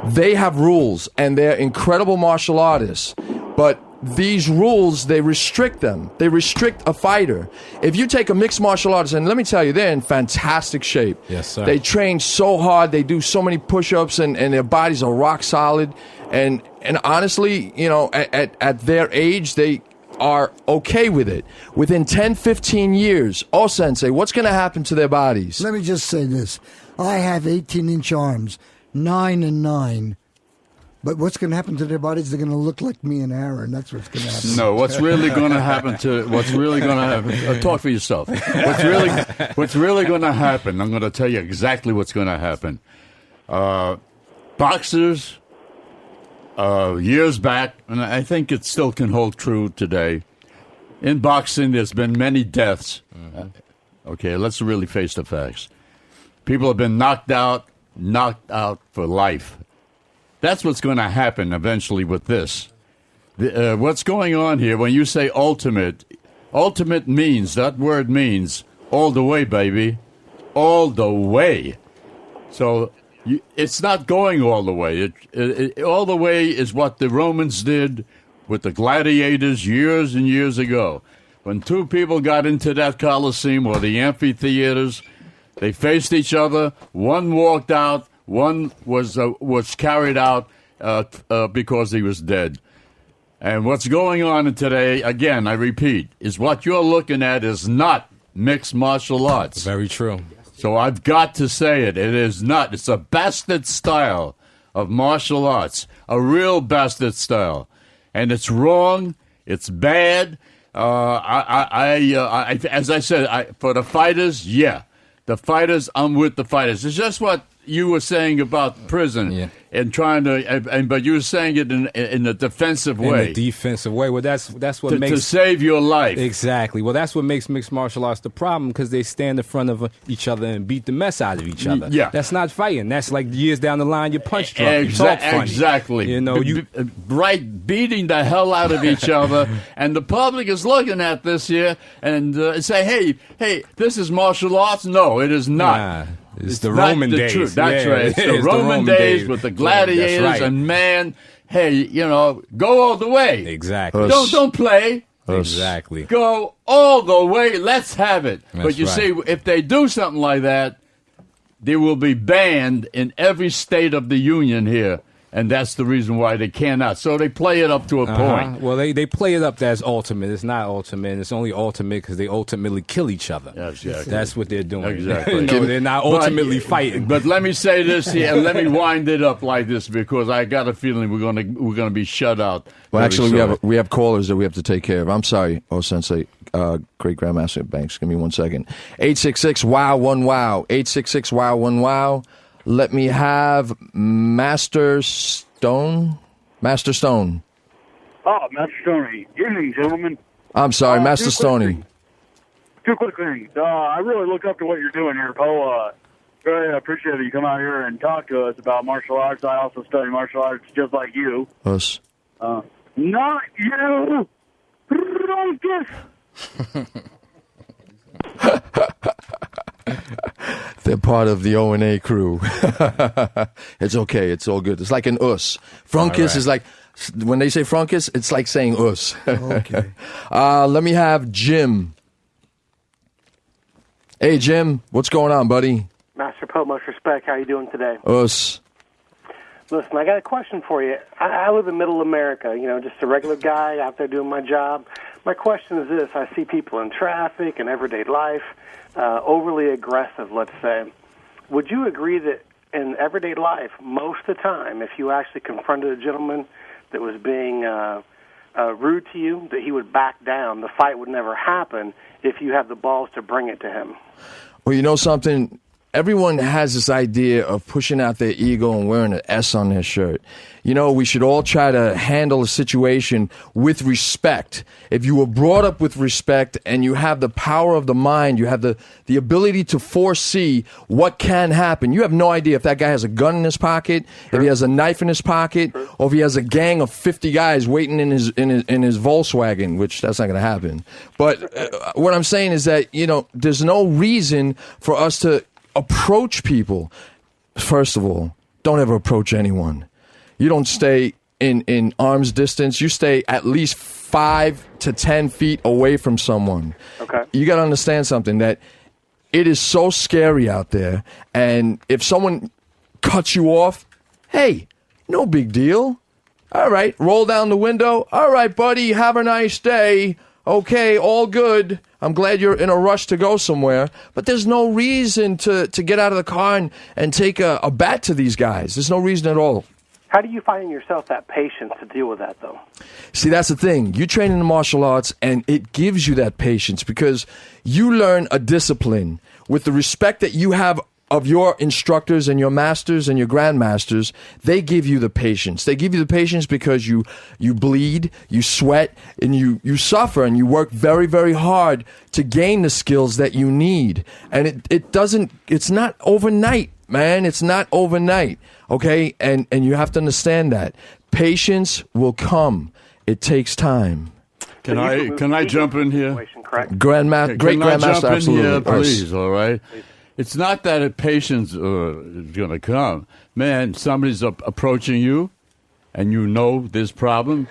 they have rules, and they're incredible martial artists. But these rules, they restrict them. They restrict a fighter. If you take a mixed martial artist, and let me tell you, they're in fantastic shape. Yes, sir. They train so hard. They do so many push-ups, and their bodies are rock solid. And honestly, at their age, they are okay with it. Within 10, 15 years, Sensei, what's going to happen to their bodies? Let me just say this. I have 18-inch arms, 9 and 9. But what's going to happen to their bodies? They're going to look like me and Aaron. That's what's going to happen. No, what's really going to happen? Talk for yourself. What's really going to happen? I'm going to tell you exactly what's going to happen. Boxers, years back, and I think it still can hold true today. In boxing, there's been many deaths. Okay, let's really face the facts. People have been knocked out for life. That's what's going to happen eventually with this. What's going on here, when you say ultimate means, that word means all the way, baby. All the way. So it's not going all the way. All the way is what the Romans did with the gladiators years and years ago. When two people got into that Colosseum or the amphitheaters, they faced each other. One walked out. One was carried out because he was dead. And what's going on today, again, I repeat, is what you're looking at is not mixed martial arts. Very true. So I've got to say it. It is not. It's a bastard style of martial arts, a real bastard style. And it's wrong. It's bad. As I said, for the fighters, yeah. The fighters, I'm with the fighters. It's just what you were saying about prison and trying to, but you were saying it in a defensive way. In a defensive way. Well, that's what makes to save your life. Exactly. Well, that's what makes mixed martial arts the problem, because they stand in front of each other and beat the mess out of each other. Yeah, that's not fighting. That's like years down the line, you punch drunk. Exactly. You know, beating the hell out of each other, and the public is looking at this here and say, hey, this is martial arts. No, it is not. Nah. It's the Roman days. Truth. That's right. It's the Roman days with the gladiators, right. And man, hey, go all the way. Exactly. Don't play. Exactly. Go all the way. Let's have it. That's but you see, if they do something like that, they will be banned in every state of the union here. And that's the reason why they cannot. So they play it up to a point. Well, they play it up as ultimate. It's not ultimate. It's only ultimate because they ultimately kill each other. Exactly. That's what they're doing. Exactly. They're not ultimately fighting. But let me say this here, and let me wind it up like this, because I got a feeling we're gonna be shut out. Well, actually, we have callers that we have to take care of. I'm sorry, Sensei, Great Grandmaster Banks. Give me 1 second. 866-WOW-1-WOW. 866-WOW-1-WOW. Let me have Master Stone. Master Stone. Oh, Master Stoney. Good evening, gentlemen. I'm sorry, Master Stoney. Two quick things. I really look up to what you're doing here, Poe. Very appreciate it. You come out here and talk to us about martial arts. I also study martial arts just like you. Us. Not you. They're part of the O&A crew. It's okay. It's all good. It's like an us. Frunkus is like, when they say frunkus, it's like saying us. Okay. Let me have Jim. Hey, Jim. What's going on, buddy? Master Pope, much respect. How are you doing today? Us. Listen, I got a question for you. I live in middle America, just a regular guy out there doing my job. My question is this. I see people in traffic and everyday life, overly aggressive, let's say. Would you agree that in everyday life, most of the time, if you actually confronted a gentleman that was being rude to you, that he would back down? The fight would never happen if you have the balls to bring it to him. Well, you know something? Everyone has this idea of pushing out their ego and wearing an S on their shirt. We should all try to handle a situation with respect. If you were brought up with respect and you have the power of the mind, you have the ability to foresee what can happen. You have no idea if that guy has a gun in his pocket, if he has a knife in his pocket, or if he has a gang of 50 guys waiting in his Volkswagen, which that's not going to happen. But what I'm saying is that, there's no reason for us to approach people. First of all, don't ever approach anyone. You don't stay in arm's distance. You stay at least 5 to 10 feet away from someone. Okay. You got to understand something, that it is so scary out there. And if someone cuts you off, hey, no big deal. All right, roll down the window. All right, buddy, have a nice day. Okay, all good. I'm glad you're in a rush to go somewhere. But there's no reason to get out of the car and take a bat to these guys. There's no reason at all. How do you find in yourself that patience to deal with that, though? See, that's the thing. You train in the martial arts, and it gives you that patience because you learn a discipline with the respect that you have of your instructors and your masters and your grandmasters. They give you the patience. They give you the patience because you bleed, you sweat, and you suffer, and you work very, very hard to gain the skills that you need. And it's not overnight, man. It's not overnight. Okay? And you have to understand that. Patience will come. It takes time. Can I jump in here? Correct. Great Grandmaster, absolutely. Here, please, all right? It's not that patience is going to come. Man, somebody's approaching you, and you know this problem,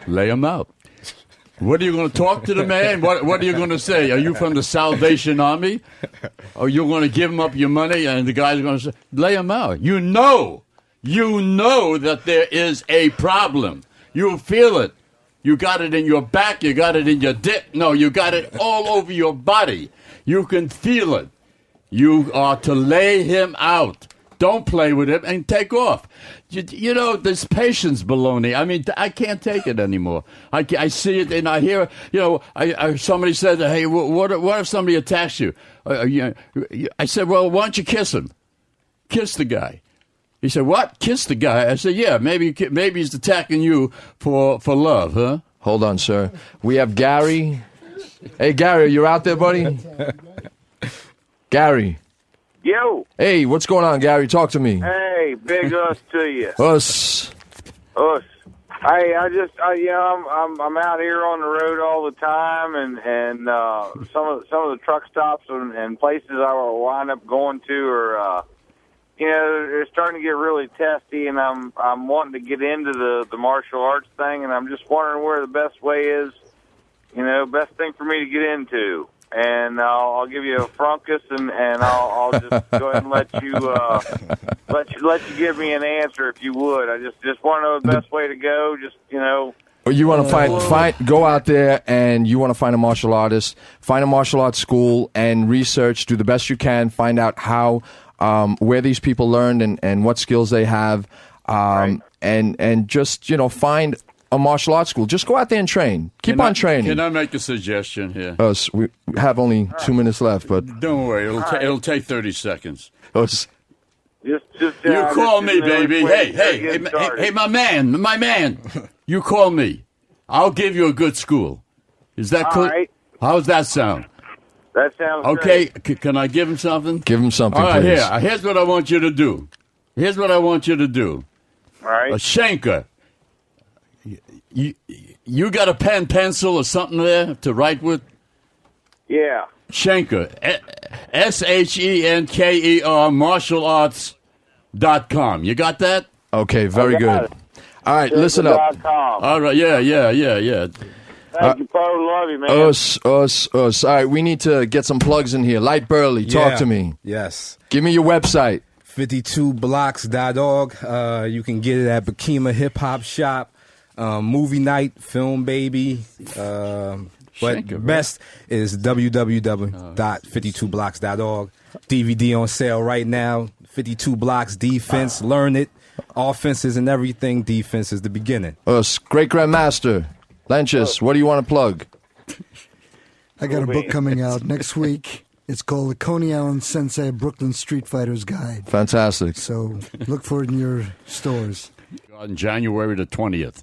lay them out. What are you going to talk to the man? What are you going to say? Are you from the Salvation Army? Or you're going to give him up your money, and the guy's going to say, lay him out. You know that there is a problem. You feel it. You got it in your back. You got it in your dick. No, you got it all over your body. You can feel it. You are to lay him out. Don't play with him and take off. You know, this patience baloney. I mean, I can't take it anymore. I see it and I hear, somebody said, hey, what if somebody attacks you? I said, well, why don't you kiss him? kiss the guy. He said, what? Kiss the guy? I said, yeah, maybe he's attacking you for love, huh? Hold on, sir. We have Gary. Hey, Gary, you're out there, buddy? Gary. Yo. Hey, what's going on, Gary? Talk to me. Hey, big us to you. Us. Hey, I'm out here on the road all the time, and some of the truck stops and places I will wind up going to are, they're starting to get really testy, and I'm wanting to get into the martial arts thing, and I'm just wondering where the best way is, best thing for me to get into. And I'll give you a frunkus, and I'll just go ahead and let you give me an answer if you would. I just want to know the best way to go. Or you want to go out there and you want to find a martial artist, find a martial arts school and research, do the best you can, find out how, where these people learned and what skills they have, and just, find a martial arts school. Just go out there and train. Keep on training. Can I make a suggestion here? We have only 2 minutes left, but don't worry, it'll take 30 seconds. You call me, baby. Hey, my man. You call me. I'll give you a good school. Is that cool? Right. How's that sound? That sounds okay. Great. Can I give him something? Give him something, all right, please. Here's what I want you to do. All right. A Schenker. You got a pen, pencil, or something there to write with? Yeah. Schenker. SHENKER, martialarts.com. You got that? Okay, very good. All right, listen up. All right, yeah. Thank you, Paul. Love you, man. Us. All right, we need to get some plugs in here. Light Burley, talk to me. Yes. Give me your website. 52blocks.org. You can get it at Bakima Hip Hop Shop. Movie night, film baby, but best is www.52blocks.org. DVD on sale right now. 52 Blocks Defense. Learn it. Offenses and everything. Defense is the beginning. Great Grandmaster Lenches, what do you want to plug? I got a book coming out next week. It's called The Coney Island Sensei Brooklyn Street Fighter's Guide. Fantastic. So look for it in your stores. On January the 20th.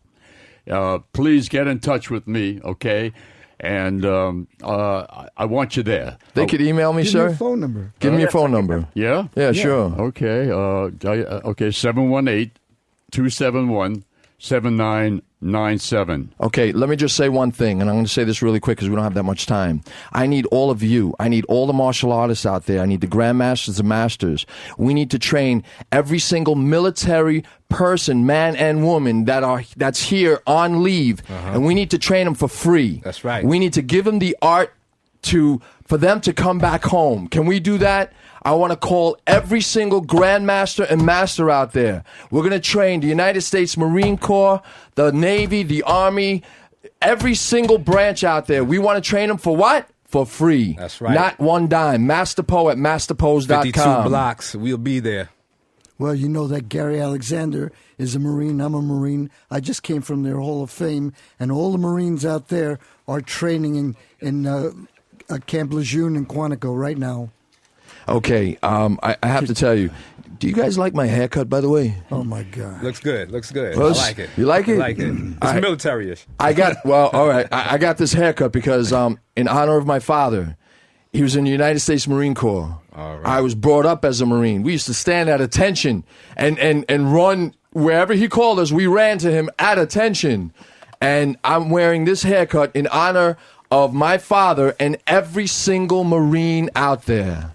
Please get in touch with me, okay? And I want you there. They could email me, sir. Give me your phone number. Give me your phone number. Yeah? Yeah, sure. Okay. 718-271-7997. Okay, let me just say one thing, and I'm going to say this really quick because we don't have that much time. I need all of you. I need all the martial artists out there. I need the grandmasters and masters. We need to train every single military person, man and woman, that's here on leave, and we need to train them for free. That's right. We need to give them the art for them to come back home. Can we do that? I want to call every single grandmaster and master out there. We're going to train the United States Marine Corps, the Navy, the Army, every single branch out there. We want to train them for what? For free. That's right. Not one dime. Masterpo at masterpose.com. 52 Blocks. We'll be there. Well, you know that Gary Alexander is a Marine. I'm a Marine. I just came from their Hall of Fame, and all the Marines out there are training in Camp Lejeune in Quantico right now. Okay, I have to tell you, do you guys like my haircut, by the way? Oh, my God. Looks good. I like it. You like it? I like it. It's military-ish. All right. I got this haircut because in honor of my father, he was in the United States Marine Corps. All right. I was brought up as a Marine. We used to stand at attention and run wherever he called us. We ran to him at attention. And I'm wearing this haircut in honor of my father and every single Marine out there.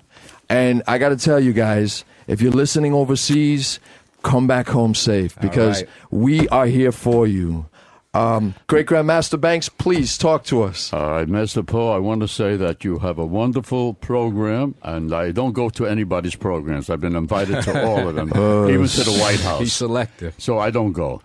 And I got to tell you guys, if you're listening overseas, come back home safe because we are here for you. Great Grandmaster Banks, please talk to us. All right, Mr. Poe, I want to say that you have a wonderful program, and I don't go to anybody's programs. I've been invited to all of them, even to the White House. He's selective. So I don't go.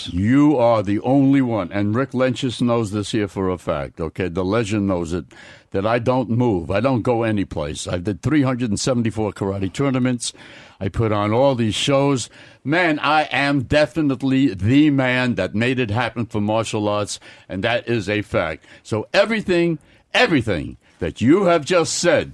You are the only one, and Rick Lynch's knows this here for a fact, okay? The legend knows it, that I don't move. I don't go anyplace. I did 374 karate tournaments. I put on all these shows. Man, I am definitely the man that made it happen for martial arts, and that is a fact. So everything that you have just said,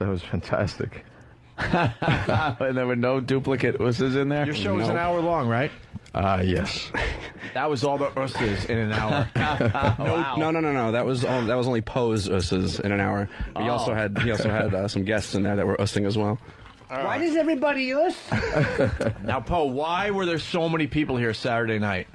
That was fantastic. And there were no duplicate usses in there? Your show was an hour long, right? Yes. That was all the usses in an hour. No. That was only Poe's usses in an hour. He also had some guests in there that were ussing as well. Why does everybody us? Now, Poe, why were there so many people here Saturday night?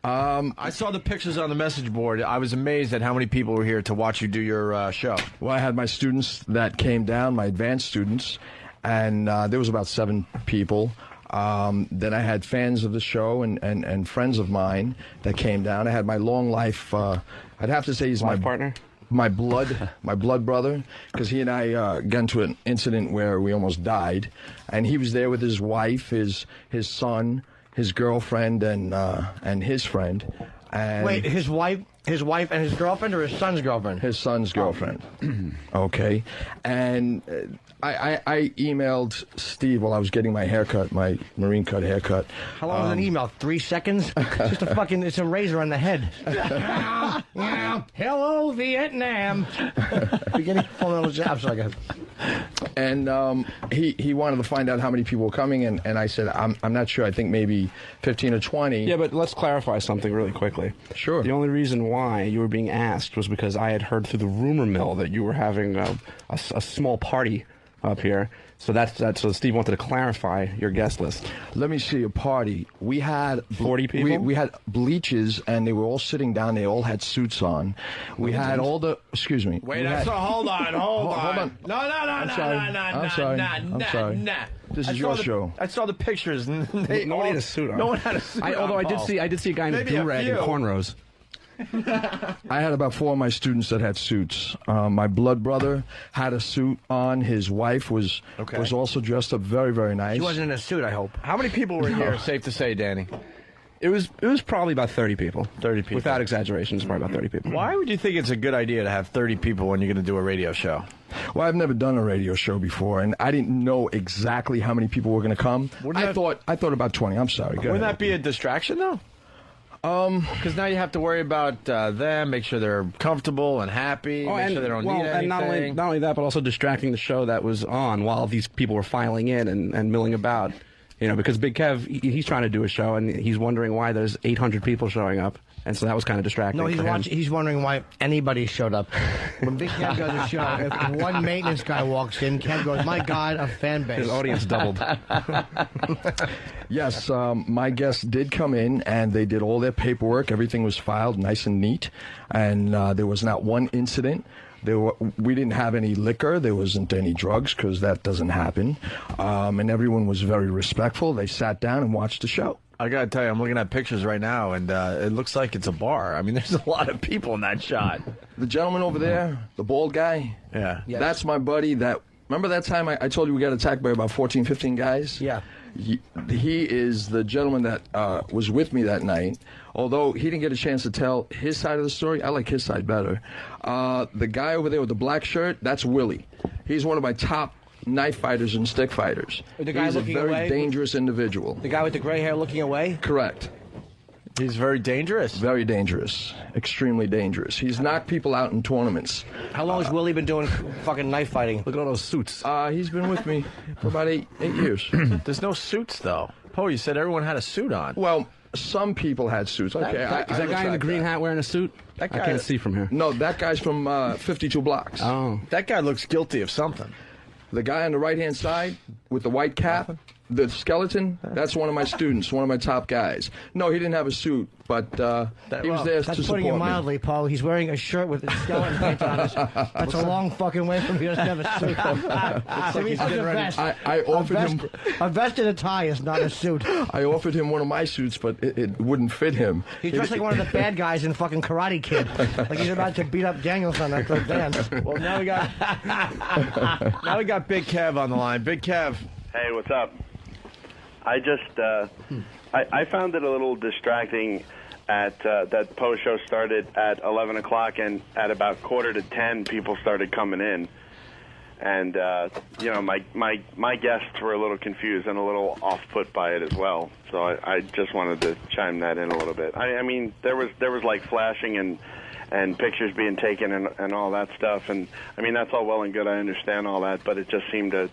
I saw the pictures on the message board. I was amazed at how many people were here to watch you do your show. Well, I had my students that came down, my advanced students, and there was about 7 people. Then I had fans of the show and friends of mine that came down. I had my long life, I'd have to say he's my partner? My blood brother, because he and I got into an incident where we almost died, and he was there with his wife, his son, his girlfriend, and his friend. And Wait, his wife and his girlfriend, or his son's girlfriend? His son's girlfriend. Okay. And I emailed Steve while I was getting my haircut, my Marine cut haircut. How long was an email? 3 seconds? Just it's a razor on the head. Hello, Vietnam. Beginning phone jobs, I guess. And he wanted to find out how many people were coming, and I said, I'm not sure. I think maybe 15 or 20. Yeah, but let's clarify something really quickly. Sure. The only reason why you were being asked was because I had heard through the rumor mill that you were having a small party up here. So so Steve wanted to clarify your guest list. Let me see a party. We had 40 people. We had bleachers, and they were all sitting down. They all had suits on. We had all the. Excuse me. Wait, hold on. No. I'm sorry. This is your show. I saw the pictures. And no one had a suit on. No one had a suit on. Although I did see a guy in a do-rag and cornrows. I had about 4 of my students that had suits. My blood brother had a suit on. His wife was also dressed up very, very nice. She wasn't in a suit, I hope. How many people were here, safe to say, Danny? It was probably about 30 people. 30 people. Without exaggeration, it's probably about 30 people. Why would you think it's a good idea to have 30 people when you're going to do a radio show? Well, I've never done a radio show before, and I didn't know exactly how many people were going to come. I thought about 20. I'm sorry. Go Wouldn't ahead. that be a distraction, though? Because now you have to worry about them, make sure they're comfortable and happy, make sure they don't need anything. And not only that, but also distracting the show that was on while these people were filing in and milling about. You know, because Big Kev, he's trying to do a show, and he's wondering why there's 800 people showing up. And so that was kind of distracting. No, he's wondering why anybody showed up. When Big Kev does a show, if one maintenance guy walks in, Kev goes, "My God, a fan base." His audience doubled. Yes, my guests did come in, and they did all their paperwork. Everything was filed nice and neat, and there was not one incident. We didn't have any liquor. There wasn't any drugs, because that doesn't happen. And everyone was very respectful. They sat down and watched the show. I got to tell you, I'm looking at pictures right now, and it looks like it's a bar. I mean, there's a lot of people in that shot. The gentleman over there, the bald guy, that's my buddy. Remember that time I told you we got attacked by about 14, 15 guys? Yeah. He is the gentleman that was with me that night. Although he didn't get a chance to tell his side of the story, I like his side better. The guy over there with the black shirt, that's Willie. He's one of my top knife fighters and stick fighters. The guy He's a looking very away? dangerous individual. The guy with the gray hair looking away? Correct. He's very dangerous? Very dangerous. Extremely dangerous. He's knocked people out in tournaments. How long has Willie been doing fucking knife fighting? Look at all those suits. He's been with me for about 8 years. There's no suits, though. Poe, you said everyone had a suit on. Well, some people had suits. Okay, Is that guy in the green hat wearing a suit? I can't see from here. No, that guy's from 52 Blocks. Oh. That guy looks guilty of something. The guy on the right-hand side with the white cap, the skeleton, that's one of my students, one of my top guys. No, he didn't have a suit, but he was there to That's support putting it me. mildly, Paul. He's wearing a shirt with a skeleton paint on it. That's a long fucking way from he doesn't have a suit. So he's getting ready. I offered him a vest and a tie is not a suit. I offered him one of my suits, but it wouldn't fit him. He's dressed like one of the bad guys in fucking Karate Kid. Like he's about to beat up Danielson after a dance. Well, now we got Big Kev on the line. Big Kev. Hey, what's up? I just I found it a little distracting at that post show started at 11 o'clock, and at about 9:45 people started coming in, and my guests were a little confused and a little off put by it as well. So I just wanted to chime that in a little bit. I mean there was like flashing and pictures being taken and all that stuff. And I mean, that's all well and good. I understand all that, but it just seemed a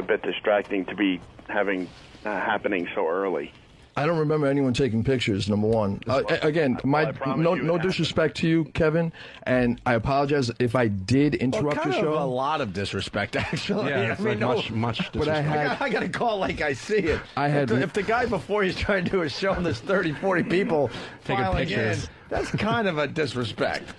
bit distracting to be having happening so early. I don't remember anyone taking pictures, number one. Again, no disrespect to you, Kevin, and I apologize if I did interrupt your show. A lot of disrespect, actually. Yeah, it's much disrespect. But I got to call like I see it. If the guy before he's trying to do a show and there's 30, 40 people taking pictures, that's kind of a disrespect.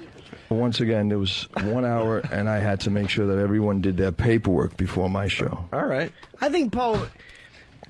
Once again, there was 1 hour, and I had to make sure that everyone did their paperwork before my show. All right. I think Poe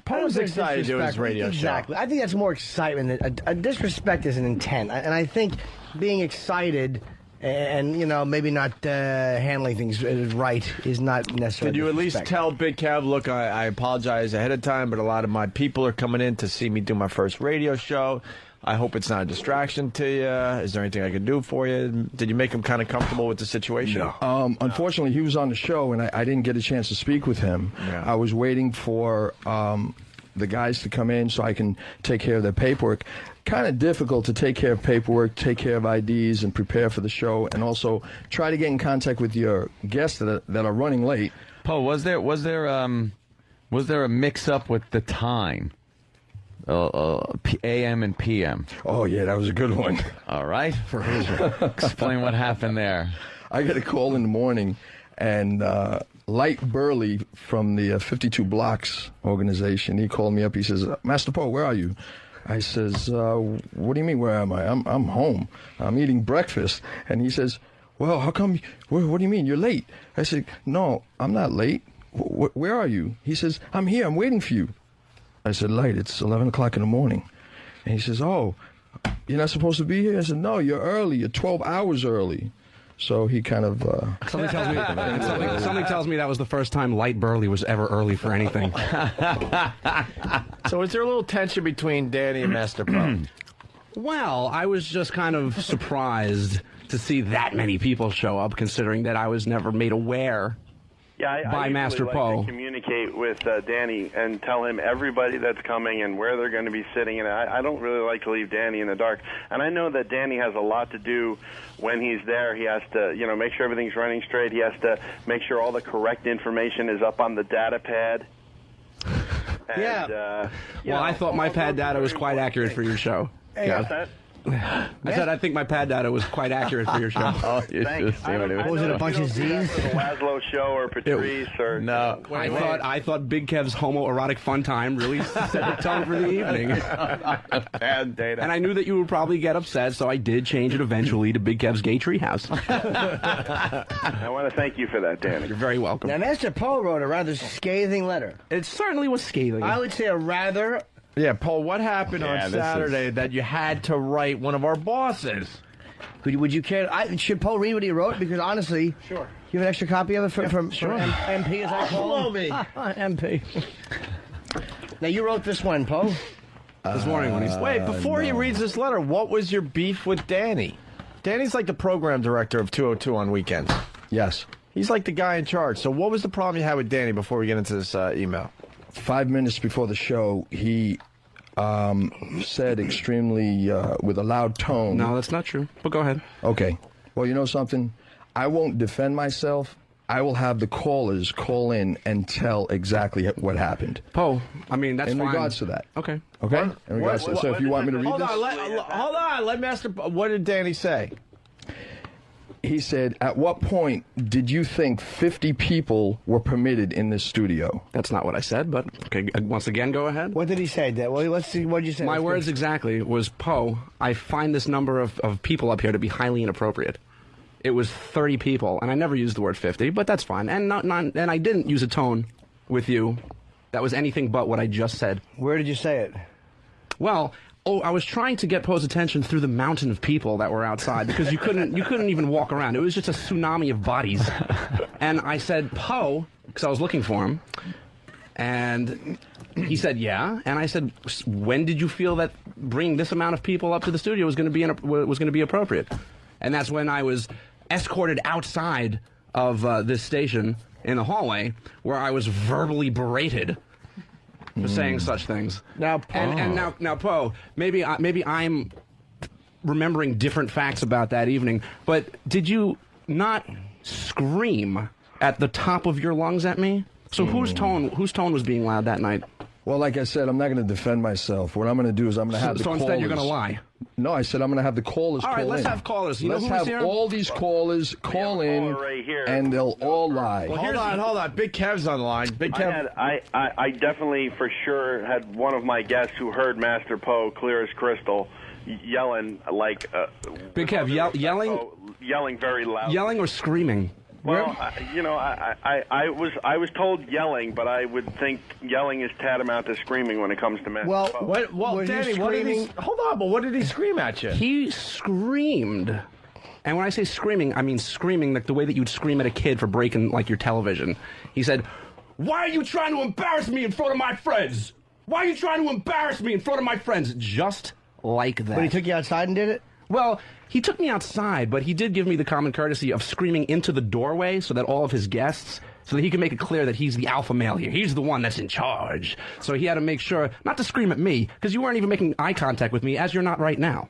was excited to do his radio show. Exactly. I think that's more excitement. A disrespect is an intent. And I think being excited and, maybe not handling things right is not necessarily Did you at least disrespect. tell Big Kev, look, I apologize ahead of time, but a lot of my people are coming in to see me do my first radio show. I hope it's not a distraction to you. Is there anything I can do for you? Did you make him kind of comfortable with the situation? No. Unfortunately, he was on the show, and I didn't get a chance to speak with him. Yeah. I was waiting for the guys to come in so I can take care of their paperwork. Kind of difficult to take care of paperwork, take care of IDs, and prepare for the show, and also try to get in contact with your guests that are running late. Poe, was there a mix-up with the time? AM and PM. Oh, yeah, that was a good one. All right. Explain what happened there. I got a call in the morning, and Light Burley from the 52 Blocks organization, he called me up. He says, Master Poe, where are you? I says, what do you mean, where am I? I'm home. I'm eating breakfast. And he says, well, how come, what do you mean, you're late? I said, no, I'm not late. Where are you? He says, I'm here, I'm waiting for you. I said, Light, it's 11 o'clock in the morning. And he says, oh, you're not supposed to be here? I said, no, you're early. You're 12 hours early. So he kind of... Something tells me that was the first time Light Burley was ever early for anything. So is there a little tension between Danny and Master Poe? Well, I was just kind of surprised to see that many people show up, considering that I was never made aware by Master Poe. Like to communicate with Danny and tell him everybody that's coming and where they're going to be sitting. And I don't really like to leave Danny in the dark. And I know that Danny has a lot to do when he's there. He has to, make sure everything's running straight. He has to make sure all the correct information is up on the data pad. And, well, I thought my pad data was quite accurate for your show. Hey, I said I think my pad data was quite accurate for your show. Thanks. Was it a bunch of Z's? For the Laszlo show or Patrice or no? I thought Big Kev's homoerotic fun time really set the tone for the evening. Bad data. And I knew that you would probably get upset, so I did change it eventually to Big Kev's Gay Treehouse. I want to thank you for that, Danny. You're very welcome. Now, Master Poe wrote a rather scathing letter. It certainly was scathing. I would say a rather... Yeah, Paul, what happened on Saturday that you had to write one of our bosses? Would you care? Should Poe read what he wrote? Because honestly, sure. You have an extra copy of it from MP, as I call him? MP. Now, you wrote this one, Poe. This morning when he's... Wait, before he reads this letter, what was your beef with Danny? Danny's like the program director of 202 on weekends. Yes. He's like the guy in charge. So what was the problem you had with Danny before we get into this email? 5 minutes before the show, he said extremely, with a loud tone. No, that's not true. But go ahead. Okay. Well, you know something? I won't defend myself. I will have the callers call in and tell exactly what happened. Poe, I mean, that's in fine. regards to that. Okay. Okay? In regards to that. So if you want me to read this? Hold on. Let Master... What did Danny say? He said, at what point did you think 50 people were permitted in this studio? That's not what I said, but okay, once again, go ahead. What did he say? Well, let's see. What did you say? My words exactly was, Poe, I find this number of people up here to be highly inappropriate. It was 30 people, and I never used the word 50, but that's fine. And and I didn't use a tone with you that was anything but what I just said. Where did you say it? Well... I was trying to get Poe's attention through the mountain of people that were outside because you couldn't even walk around. It was just a tsunami of bodies. And I said, Poe, because I was looking for him, and he said, yeah. And I said, when did you feel that bringing this amount of people up to the studio was going to be appropriate? And that's when I was escorted outside of this station in the hallway where I was verbally berated for saying such things. Now, Poe. And now, Poe, maybe I'm remembering different facts about that evening, but did you not scream at the top of your lungs at me? So whose tone was being loud that night? Well, like I said, I'm not going to defend myself. What I'm going to do is I'm going to have the callers. So instead you're going to lie? No, I said I'm going to have the callers call in. All right, let's have callers. You let's know who's have here? all these callers call in, and they'll all lie. Well, hold on. Big Kev's on the line. Big Kev. I definitely, for sure, had one of my guests who heard Master Poe clear as crystal yelling like... Big Kev, yelling very loud. Yelling or screaming? Well, I was told yelling, but I would think yelling is tantamount to screaming when it comes to Master Poe. Well, Danny, hold on, but what did he scream at you? He screamed. And when I say screaming, I mean screaming like the way that you'd scream at a kid for breaking like your television. He said, "Why are you trying to embarrass me in front of my friends? Why are you trying to embarrass me in front of my friends?" Just like that. But he took you outside and did it? Well, he took me outside, but he did give me the common courtesy of screaming into the doorway so that all of his guests, so that he could make it clear that he's the alpha male here. He's the one that's in charge. So he had to make sure not to scream at me, because you weren't even making eye contact with me, as you're not right now.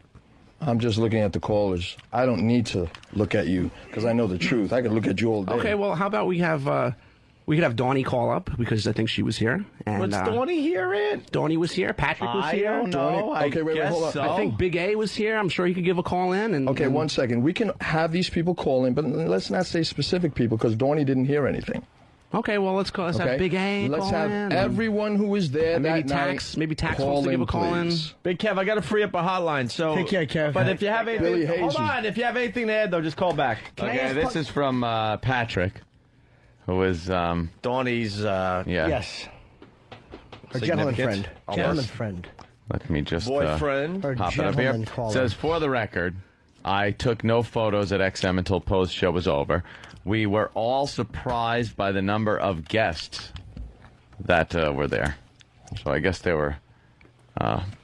I'm just looking at the callers. I don't need to look at you, because I know the truth. I can look at you all day. Okay, well, how about we could have Donnie call up, because I think she was here. And, What's Donnie here in? Donnie was here. Patrick was here. I don't know. Okay, wait, hold on. So. I think Big A was here. I'm sure he could give a call in. Okay, 1 second. We can have these people call in, but let's not say specific people, because Donnie didn't hear anything. Okay, well, let's have Big A Let's call have in. everyone who was there maybe that Tax, night. Maybe Tax wants to give a call in. Big Kev, I got to free up a hotline. So Take care, Kev. But if you have anything, hold Hayes on. If you have anything to add, though, just call back. Okay, this is from Patrick, who is Donnie's. Yes. Her gentleman friend. Almost. Gentleman friend. Let me just boyfriend. pop it up here. It says, for the record, I took no photos at XM until Poe's show was over. We were all surprised by the number of guests that were there. So I guess they were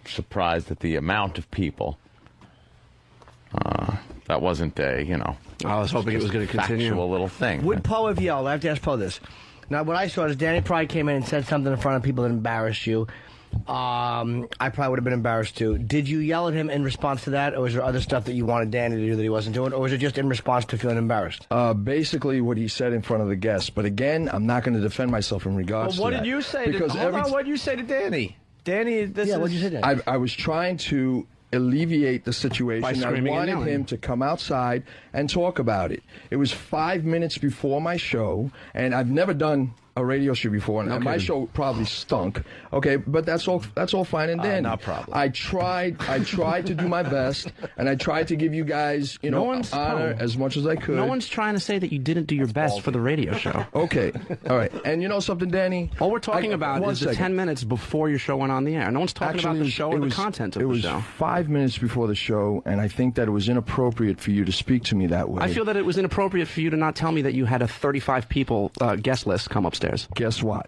surprised at the amount of people. That wasn't a, I was hoping it was going to continue. Factual little thing. Would Poe have yelled? I have to ask Poe this. Now, what I saw is Danny probably came in and said something in front of people that embarrassed you. I probably would have been embarrassed too. Did you yell at him in response to that, or was there other stuff that you wanted Danny to do that he wasn't doing, or was it just in response to feeling embarrassed? Basically what he said in front of the guests. But again, I'm not going to defend myself in regards to that. What did you say? What did you say to Danny? Danny, what'd you say to Danny? I was trying to alleviate the situation. By I screaming and wanted yelling. him to come outside and talk about it. It was 5 minutes before my show, and I've never done a radio show before, and my show probably stunk. Okay, but that's all fine and dandy. Not problem. I tried to do my best, and I tried to give you guys, honor as much as I could. No one's trying to say that you didn't do your best for the radio show. Okay, all right. And you know something, Danny? All we're talking about is the 10 minutes before your show went on the air. No one's talking about the show or the content of the show. It was 5 minutes before the show, and I think that it was inappropriate for you to speak to me that way. I feel that it was inappropriate for you to not tell me that you had a 35 people guest list come upstairs. Guess what?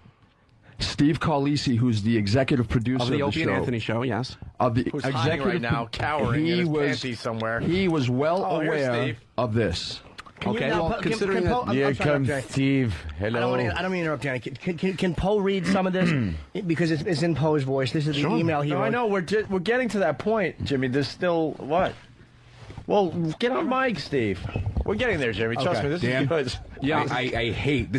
Steve Carlisi, who's the executive producer of the show. Opie and Anthony show, yes. Of the Who's hiding right now, cowering in his panties somewhere. He was well here's aware Steve. of this. Okay, well, considering that... Here comes Steve. Hello. I don't mean to interrupt, Danny. Can Poe read some of this? Because it's in Poe's voice. This is the email he wrote. I know. We're getting to that point, Jimmy. There's still what? Well, get on mic, Steve. We're getting there, Jimmy. Trust me, this is good. Yeah, I hate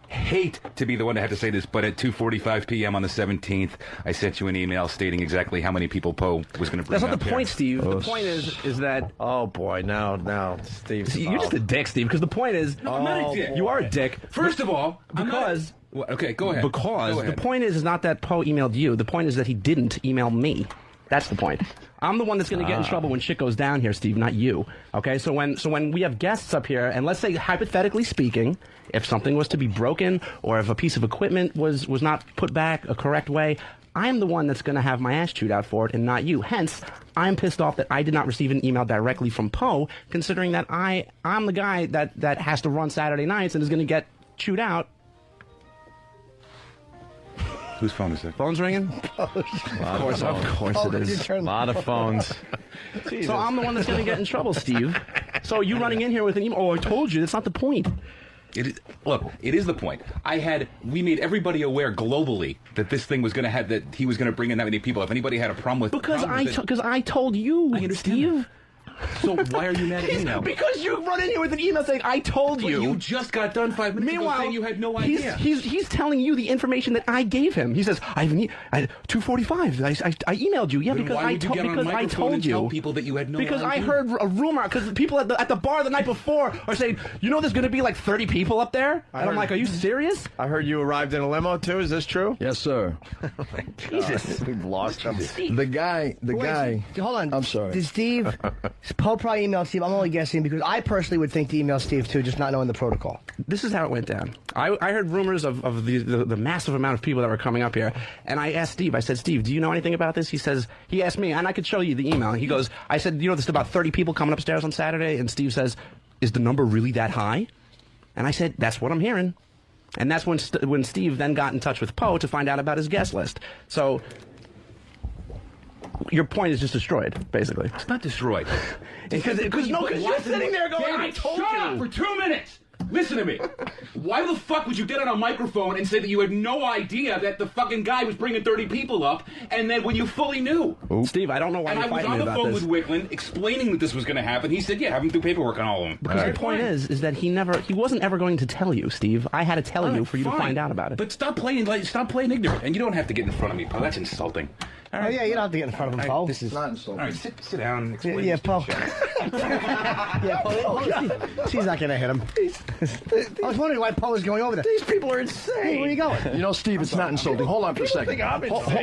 I hate to be the one to have to say this, but at 2:45 p.m. on the 17th, I sent you an email stating exactly how many people Poe was going to bring. That's not the point, here. Steve. The point is that... Oh, boy. Now, Steve. You're just a dick, Steve, because the point is... No, I'm not a dick. You are a dick. First of all, because... Okay, go ahead. Because Go ahead. the point is not that Poe emailed you. The point is that he didn't email me. That's the point. I'm the one that's going to get in trouble when shit goes down here, Steve, not you. Okay, so when we have guests up here, and let's say, hypothetically speaking, if something was to be broken or if a piece of equipment was not put back a correct way, I'm the one that's going to have my ass chewed out for it and not you. Hence, I'm pissed off that I did not receive an email directly from Poe, considering that I'm the guy that has to run Saturday nights and is going to get chewed out. Whose phone is it? Phone's ringing? Of course it is. A lot of phones. So I'm the one that's going to get in trouble, Steve. So you running in here with an email? Oh, I told you. That's not the point. Look, it is the point. We made everybody aware globally that this thing was going to have, that he was going to bring in that many people. If anybody had a problem with Because it, I told you, I understand, Steve. So why are you mad at me now? Because you run in here with an email saying, I told you. You just got done 5 minutes ago saying you had no idea. He's telling you the information that I gave him. He says, I 2:45. I emailed you. Yeah, then because why would you get on a microphone and tell people that you had no because idea? I heard a rumor, because people at the bar the night before are saying, there's going to be like 30 people up there? And I'm like, are you serious? I heard you arrived in a limo, too. Is this true? Yes, sir. Jesus. We've lost him. The guy. Hold on. I'm sorry. Did Steve? Paul probably emailed Steve. I'm only guessing because I personally would think to email Steve too, just not knowing the protocol. This is how it went down. I heard rumors of the massive amount of people that were coming up here, and I asked Steve. I said, Steve, do you know anything about this? He asked me, and I could show you the email. He goes, I said, there's about 30 people coming upstairs on Saturday, and Steve says, is the number really that high? And I said, that's what I'm hearing. And that's when Steve then got in touch with Poe to find out about his guest list. So your point is just destroyed, basically. It's not destroyed. Because you're sitting there going, I told you. Shut up for 2 minutes. Listen to me. Why the fuck would you get on a microphone and say that you had no idea that the fucking guy was bringing 30 people up, and then when you fully knew? Steve, I don't know why you're fighting And I was on the phone this. with Wicklund explaining that this was going to happen. He said, yeah, have him do paperwork on all of them. Because the point is that he wasn't ever going to tell you, Steve. I had to tell you for you to find out about it. But stop playing ignorant. And you don't have to get in front of me, Paul. That's insulting. All right. Oh, yeah, you don't have to get in front of him, Paul. This is not insulting. All right, sit down and explain. Yeah, Paul. Yeah, Paul. Steve's not going to hit him. I was wondering why Paul was going over there. These people are insane. Hey, where are you going? Steve, it's not insulting. Hold on for a second.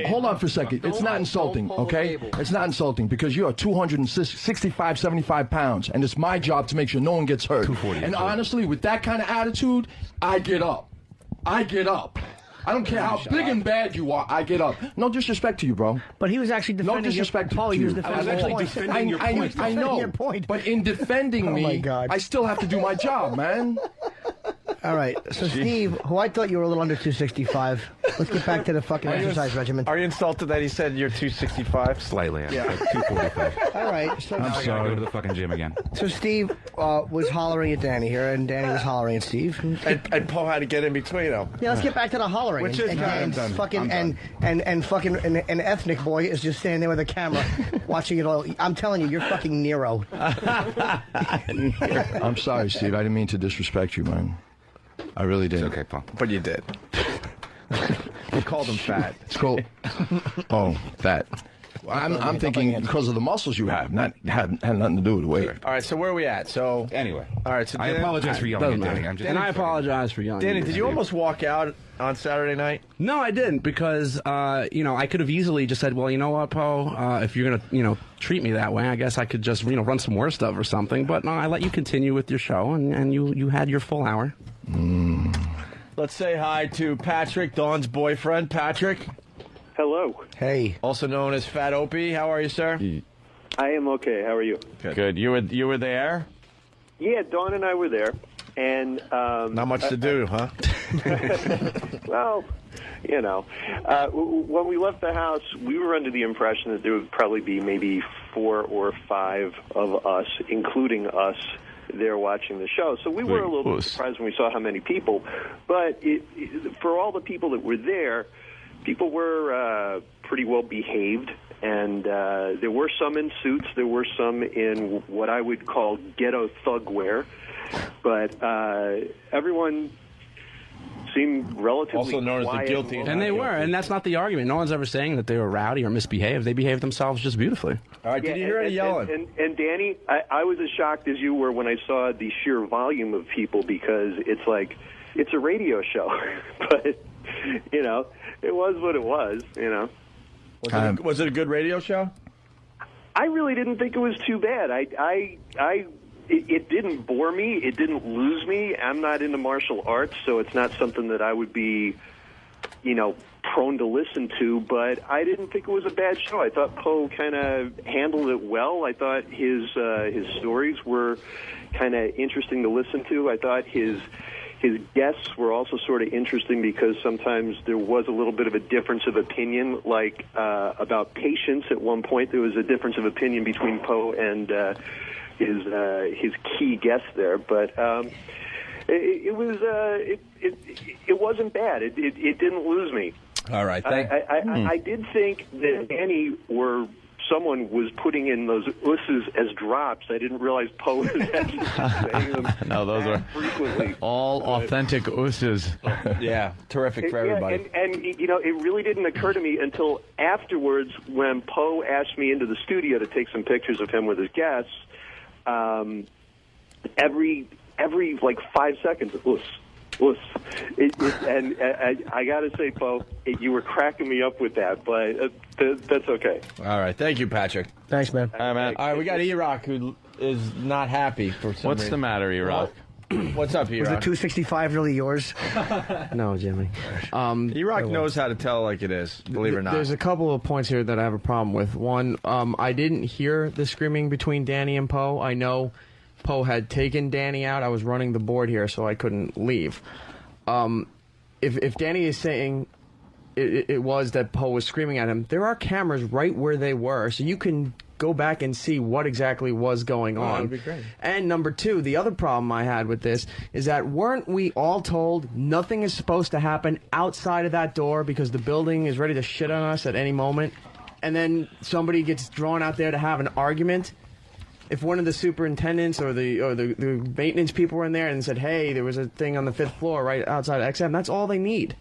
Hold on for a second. It's not insulting, okay? It's not insulting because you are 265, 75 pounds, and it's my job to make sure no one gets hurt. 240. And honestly, with that kind of attitude, I get up. I don't care how big and bad you are. I get up. No disrespect to you, bro. But he was actually defending. No disrespect Paul, to he was you. defending I was actually your defending your point. I know. Your point. But in defending me, my God. I still have to do my job, man. All right. So, Steve, who I thought you were a little under 265. Let's get back to the fucking exercise regimen. Are you insulted that he said you're 265? Slightly, yeah. 245. All right. So I'm sorry. I gotta go to the fucking gym again. So Steve was hollering at Danny here, and Danny was hollering at Steve. And Paul had to get in between them. Yeah, let's get back to the hollering. Which is and fucking an ethnic boy is just standing there with a camera watching it all. I'm telling you, you're fucking Nero. I'm sorry, Steve. I didn't mean to disrespect you, man. I really did. It's okay, Paul. But you did. You called him fat. It's cool. Oh, fat. I'm thinking because of the muscles you have, had nothing to do with the weight. All right, so where are we at? So anyway, all right. So I apologize for yelling at Danny. And I apologize for yelling. Danny, did you almost walk out on Saturday night? No, I didn't because I could have easily just said, well, you know what, Poe, if you're gonna treat me that way, I guess I could just run some more stuff or something. But no, I let you continue with your show, and you had your full hour. Let's say hi to Patrick, Dawn's boyfriend. Patrick. Hello. Hey. Also known as Fat Opie. How are you, sir? I am okay. How are you? Good. You were there? Yeah, Dawn and I were there, and not much to do, huh? Well, when we left the house, we were under the impression that there would probably be maybe 4 or 5 of us, including us, there watching the show. So we were a little bit surprised when we saw how many people. But for all the people that were there, people were pretty well behaved, and there were some in suits. There were some in what I would call ghetto thug wear. But everyone seemed relatively also known as the guilty. And they were, and that's not the argument. No one's ever saying that they were rowdy or misbehaved. They behaved themselves just beautifully. All right, did you hear any yelling? And Danny, I was as shocked as you were when I saw the sheer volume of people, because it's a radio show. But, it was what it was, Was it a good radio show? I really didn't think it was too bad. It didn't bore me. It didn't lose me. I'm not into martial arts, so it's not something that I would be, prone to listen to. But I didn't think it was a bad show. I thought Poe kind of handled it well. I thought his stories were kind of interesting to listen to. I thought his guests were also sort of interesting because sometimes there was a little bit of a difference of opinion, like about patience. At one point, there was a difference of opinion between Poe and his key guest there. But it wasn't bad. It didn't lose me. All right. I did think that Danny someone was putting in those usses as drops. I didn't realize Poe was actually saying them. No, those are frequently. all authentic usses. Yeah, terrific for everybody. And you know, it really didn't occur to me until afterwards when Poe asked me into the studio to take some pictures of him with his guests. Every like 5 seconds, and I got to say, Poe, you were cracking me up with that, but that's okay. All right. Thank you, Patrick. Thanks, man. All right, man. All right, we got E-Rock, who is not happy for some What's reason. the matter, E-Rock? What's up, E-Rock? Was the 265 really yours? No, Jimmy. E-Rock knows how to tell like it is, believe it or not. There's a couple of points here that I have a problem with. One, I didn't hear the screaming between Danny and Poe. I know Poe had taken Danny out. I was running the board here, so I couldn't leave. If Danny is saying it was that Poe was screaming at him, there are cameras right where they were, so you can go back and see what exactly was going on. That would be great. And number two, the other problem I had with this is that weren't we all told nothing is supposed to happen outside of that door because the building is ready to shit on us at any moment? And then somebody gets drawn out there to have an argument. If one of the superintendents or the maintenance people were in there and said, hey, there was a thing on the 5th floor right outside of XM, that's all they need.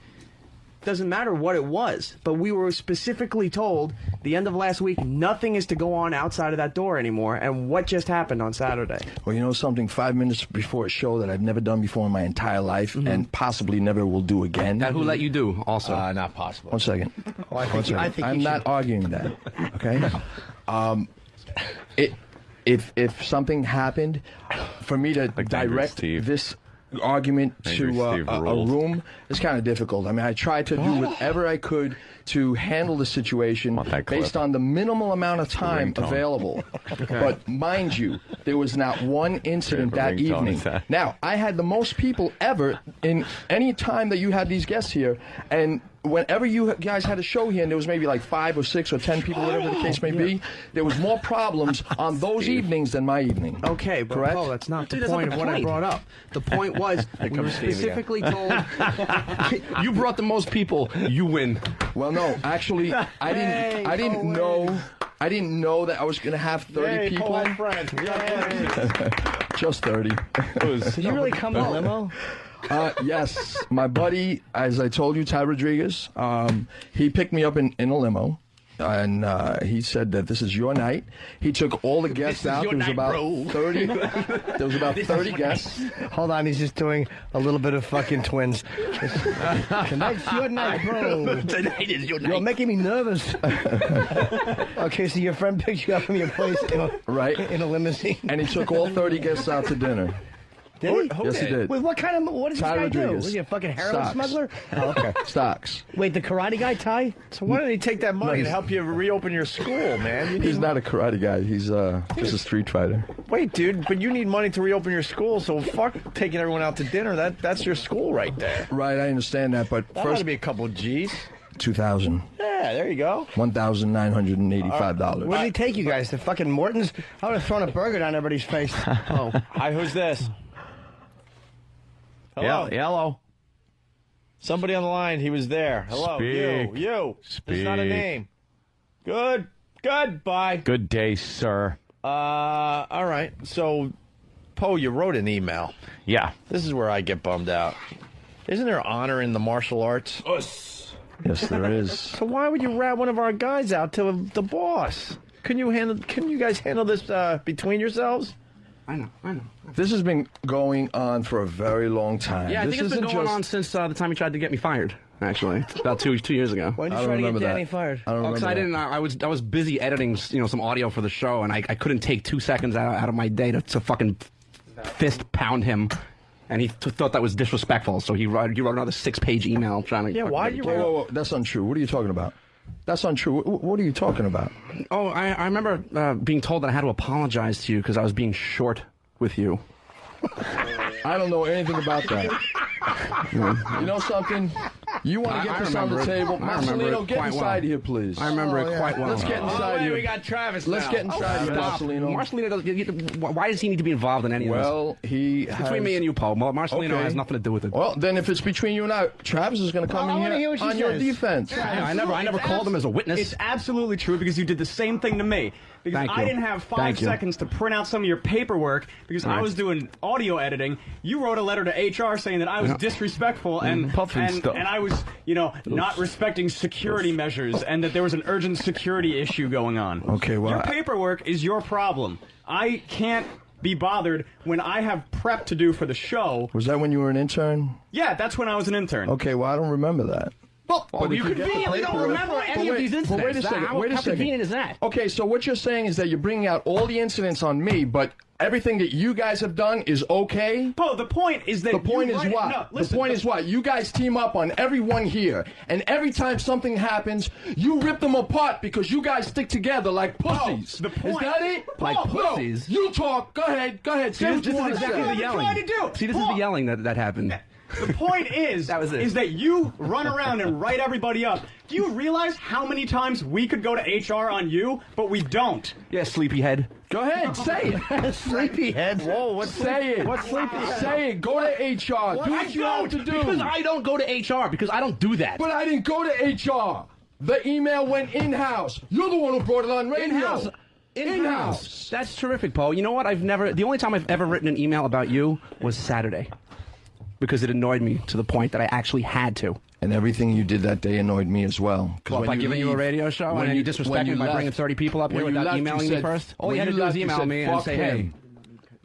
Doesn't matter what it was, but we were specifically told the end of last week nothing is to go on outside of that door anymore. And what just happened on Saturday? Well, you know something? 5 minutes before a show that I've never done before in my entire life and possibly never will do again. And who let you do also? Not possible. 1 second. I'm not arguing that. Okay. If something happened, for me to direct this argument to a room, it's kind of difficult. I mean, I tried to do whatever I could to handle the situation based on the minimal amount of time available. But mind you, there was not one incident that evening. Now, I had the most people ever in any time that you had these guests here, and whenever you guys had a show here and there was maybe like 5 or 6 or 10 people, whatever the case may be, there was more problems on those evenings than my evening. Okay, but correct? Paul, that's not the point of what I brought up. The point was we were specifically told you brought the most people, you win. Well, no, actually, I didn't know that I was going to have 30 people. Just 30. Did you really come in a limo? Yes, my buddy, as I told you, Ty Rodriguez, he picked me up in a limo, and he said that this is your night. He took all the guests out. There was about 30. There was about 30 guests. Hold on, he's just doing a little bit of fucking twins. Tonight's your night, bro. Tonight is your night. You're making me nervous. Okay, so your friend picked you up from your place in a limousine, and he took all 30 guests out to dinner. Did he? Yes, he did. Wait, what does this guy do? Was he a fucking heroin smuggler? Oh, okay. Stocks. Wait, the karate guy, Ty? So why didn't he take that money to help you reopen your school, man? He's not a karate guy. He's just a street fighter. Wait, dude, but you need money to reopen your school, so fuck taking everyone out to dinner. That's your school right there. Right, I understand that, but that ought to be a couple of G's. 2,000. Yeah, there you go. $1,985. Where did he take you guys? To fucking Morton's? I would have thrown a burger down everybody's face. Oh, hi, who's this? Hello. Hello. Somebody on the line. He was there. Hello. Speak. You. Speak. It's not a name. Good. Bye. Good day, sir. All right. So, Poe, you wrote an email. Yeah. This is where I get bummed out. Isn't there honor in the martial arts? Yes, there is. So why would you rat one of our guys out to the boss? Couldn't you guys handle this between yourselves? I know. This has been going on for a very long time. Yeah, I think it's been going on since the time he tried to get me fired. Actually, about two years ago. When did you try to get Danny fired? I don't remember. I was busy editing, some audio for the show, and I couldn't take 2 seconds out of my day to fucking fist pound him. And he thought that was disrespectful, so he wrote another 6-page email trying to. Yeah, why do you? Whoa, that's untrue. What are you talking about? That's untrue. What are you talking about? Oh, I remember being told that I had to apologize to you because I was being short with you. I don't know anything about that. You know something? You want to get this on the table? Marcelino, get inside here, please. I remember it quite well. Let's get inside here. We got Travis Let's get inside here, Marcelino. Marcelino, why does he need to be involved in any of this? Well, It's between me and you, Paul. Marcelino has nothing to do with it. Well, then if it's between you and I, Travis is going to come in here on your defense. I never called him as a witness. It's absolutely true because you did the same thing to me. Because Thank I you. didn't have 5 seconds to print out some of your paperwork because I was doing audio editing. You wrote a letter to HR saying that I was disrespectful and I was, not respecting security measures and that there was an urgent security issue going on. Okay, well, your paperwork is your problem. I can't be bothered when I have prep to do for the show. Was that when you were an intern? Yeah, that's when I was an intern. Okay, well, I don't remember that. Well, you conveniently don't remember any of these incidents. Wait a second. How convenient is that? Okay, so what you're saying is that you're bringing out all the incidents on me, but everything that you guys have done is okay? Paul, the point is that the point is what? No, listen, the point is what? You guys team up on everyone here, and every time something happens, you rip them apart because you guys stick together like pussies. The point, is that it? Like pussies? No, you talk. Go ahead. See, this is exactly the yelling. See, this is the yelling that happened. The point is, is that you run around and write everybody up. Do you realize how many times we could go to HR on you, but we don't? Yeah, sleepyhead. Go ahead, say it. Sleepyhead. Whoa, what's say it? What's sleepyhead? Say it. Go to HR. Do what you have to do. Because I don't go to HR because I don't do that. But I didn't go to HR. The email went in-house. You're the one who brought it on radio. In-house. That's terrific, Paul. You know what? The only time I've ever written an email about you was Saturday. Because it annoyed me to the point that I actually had to. And everything you did that day annoyed me as well. Well, by giving you a radio show and then you disrespect me by bringing 30 people up here without emailing me first? All you had to do was email me and say, hey.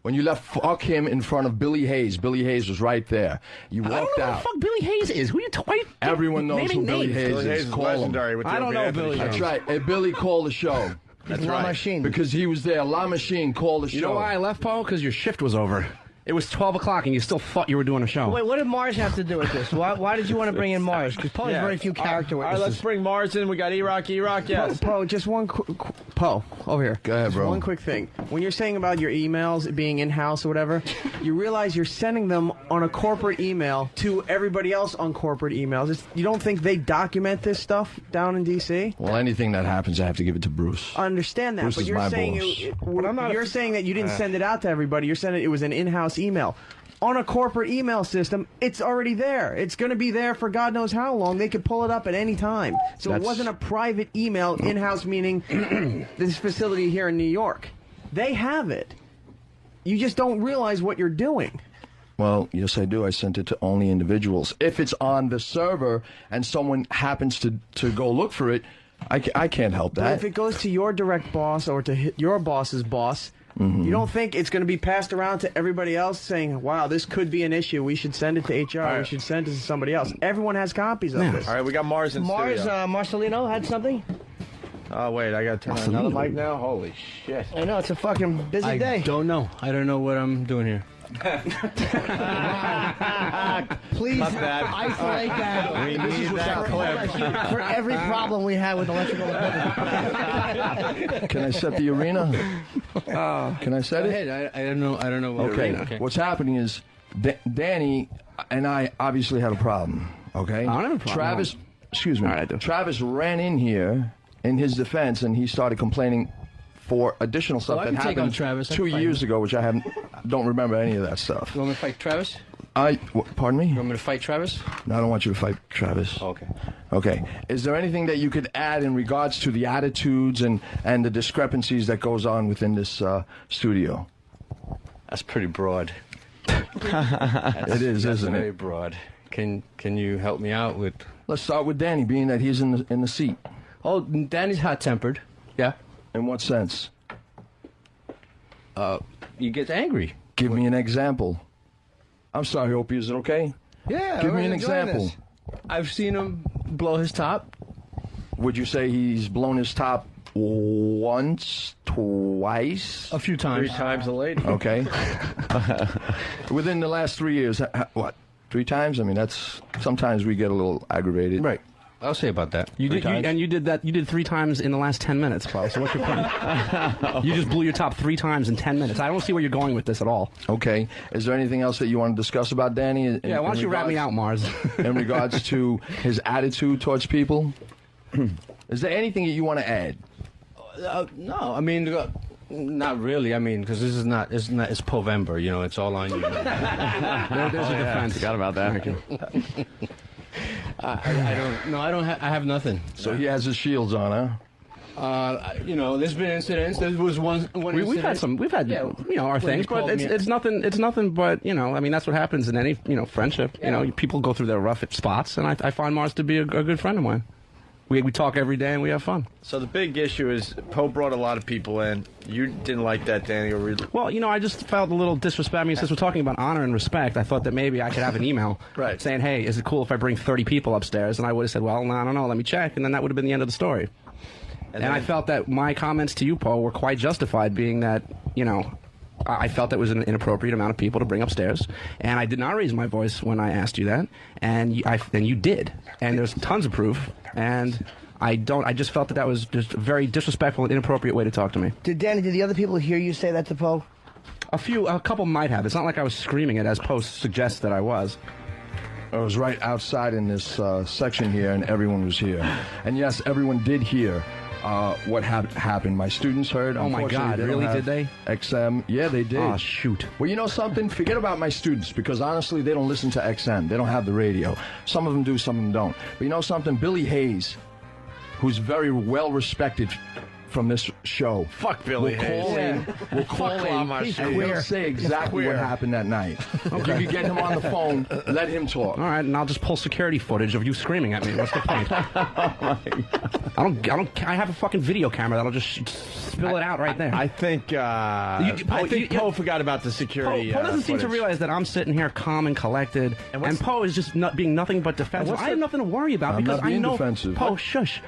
When you left, fuck him in front of Billy Hayes. Billy Hayes was right there. You walked out. I don't know who the fuck Billy Hayes is. Who are you talking? Everyone knows who Billy Hayes is. Billy Hayes is legendary with the I don't know Billy Hayes. That's right. Hey, Billy called the show. That's right. La Machine. Because he was there. La Machine called the show. You know why I left, Paul? Because your shift was over. It was 12 o'clock and you still thought you were doing a show. Wait, what did Mars have to do with this? Why did you want to bring in Mars? Because Paul has very few character All right, witnesses. let's bring Mars in. We got E-Rock, yes. Poe, just one Poe, over here. Go ahead, bro. One quick thing. When you're saying about your emails being in-house or whatever, you realize you're sending them on a corporate email to everybody else on corporate emails. You don't think they document this stuff down in D.C.? Well, anything that happens, I have to give it to Bruce. I understand that, Bruce but is you're my saying boss. you're saying that you didn't send it out to everybody. You're saying it was an in-house email. On a corporate email system, it's already there. It's going to be there for God knows how long. They could pull it up at any time. So it wasn't a private email, in-house meaning this facility here in New York. They have it. You just don't realize what you're doing. Well, yes, I do. I sent it to only individuals. If it's on the server and someone happens to go look for it, I can't help that. But if it goes to your direct boss or to your boss's boss, you don't think it's going to be passed around to everybody else saying, wow, this could be an issue. We should send it to HR. We should send it to somebody else. Everyone has copies of this. All right, we got Mars in studio. Marcelino had something? Oh, wait, I got to turn on another mic now? Holy shit. I know, it's a fucking busy day. I don't know. I don't know what I'm doing here. Please isolate that. We need that clip. For every problem we have with electrical equipment. Can I set the arena? Can I set Go it? ahead. I don't know. I don't know. What Okay. What's happening is Danny and I obviously had a problem. Okay. I don't have a problem. Travis, excuse me. All right, I do. Travis ran in here in his defense, and he started complaining for additional stuff I that can take on happened Travis. I 2 can fight years him. ago, which I don't remember any of that stuff. You want me to fight Travis? Pardon me? You want me to fight Travis? No, I don't want you to fight Travis. Okay. Okay. Is there anything that you could add in regards to the attitudes and the discrepancies that goes on within this studio? That's pretty broad. It is, isn't very it? broad. Can you help me out with? Let's start with Danny, being that he's in the seat. Oh, Danny's hot-tempered. Yeah. In what sense? He gets angry. Give me an example. I'm sorry, Opie, is it okay? Yeah. Give me I'm an enjoying example. this. I've seen him blow his top. Would you say he's blown his top once, twice? A few times. 3 times a lady. Okay. Within the last 3 years, what? 3 times? I mean, that's sometimes we get a little aggravated. Right. I'll say about that. You did, and you did that. You did 3 times in the last 10 minutes, Paul. So what's your point? You just blew your top 3 times in 10 minutes. I don't see where you're going with this at all. Okay. Is there anything else that you want to discuss about Danny? Why don't you wrap me out, Mars? In regards to his attitude towards people, is there anything that you want to add? No, I mean, not really. I mean, because this is not. It's Povember. You know, it's all on you. There's a defense. Forgot about that. I don't. No, I don't. I have nothing. So he has his shields on, huh? You know, there's been incidents. There was one We've had some. We've had our things, but it's nothing. It's nothing but I mean, that's what happens in any friendship. Yeah. People go through their rough spots, and I find Mars to be a good friend of mine. We talk every day and we have fun. So the big issue is Poe brought a lot of people in. You didn't like that, Danny. Well, I just felt a little disrespect. I mean, since we're talking about honor and respect, I thought that maybe I could have an email saying, hey, is it cool if I bring 30 people upstairs? And I would have said, well, no, I don't know. Let me check. And then that would have been the end of the story. And I felt that my comments to you, Poe, were quite justified, being that, I felt that was an inappropriate amount of people to bring upstairs, and I did not raise my voice when I asked you that, and you did, and there's tons of proof, and I just felt that was just a very disrespectful and inappropriate way to talk to me. Did the other people hear you say that to Poe? A couple might have. It's not like I was screaming it, as Poe suggests that I was. I was right outside in this section here, and everyone was here. And yes, everyone did hear what happened. My students heard. Oh my God! Really? Did they? XM? Yeah, they did. Oh shoot! Well, you know something? Forget about my students, because honestly, they don't listen to XM. They don't have the radio. Some of them do, some of them don't. But you know something? Billy Hayes, who's very well respected from this show. Fuck Billy Hayes. We'll call him and he'll say exactly what happened that night. Okay. If you get him on the phone, let him talk. All right, and I'll just pull security footage of you screaming at me. What's the point? I have a fucking video camera that'll just spill it out right there. I think Poe forgot about the security. Poe doesn't seem to realize that I'm sitting here calm and collected, and Poe is just being nothing but defensive. I have nothing to worry about because I know. Defensive. Poe, shush.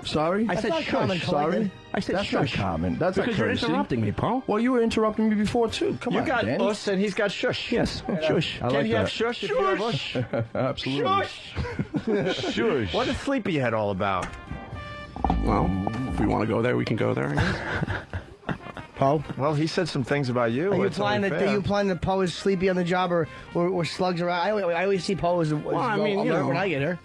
Sorry? I said shush. Sorry? I said That's shush. not common. That's because not you're courtesy. interrupting me, Paul. Well, you were interrupting me before, too. Come on, You got Danny. us, and he's got shush. Yes, shush. Can he have shush if you have us? Absolutely. Shush. Shush. What is Sleepyhead all about? Well, if we want to go there, we can go there, I guess. Poe? Well, he said some things about you. Are you It's implying only that fair. Poe is sleepy on the job or slugs around? I always see Poe as I mean, alert when I get here.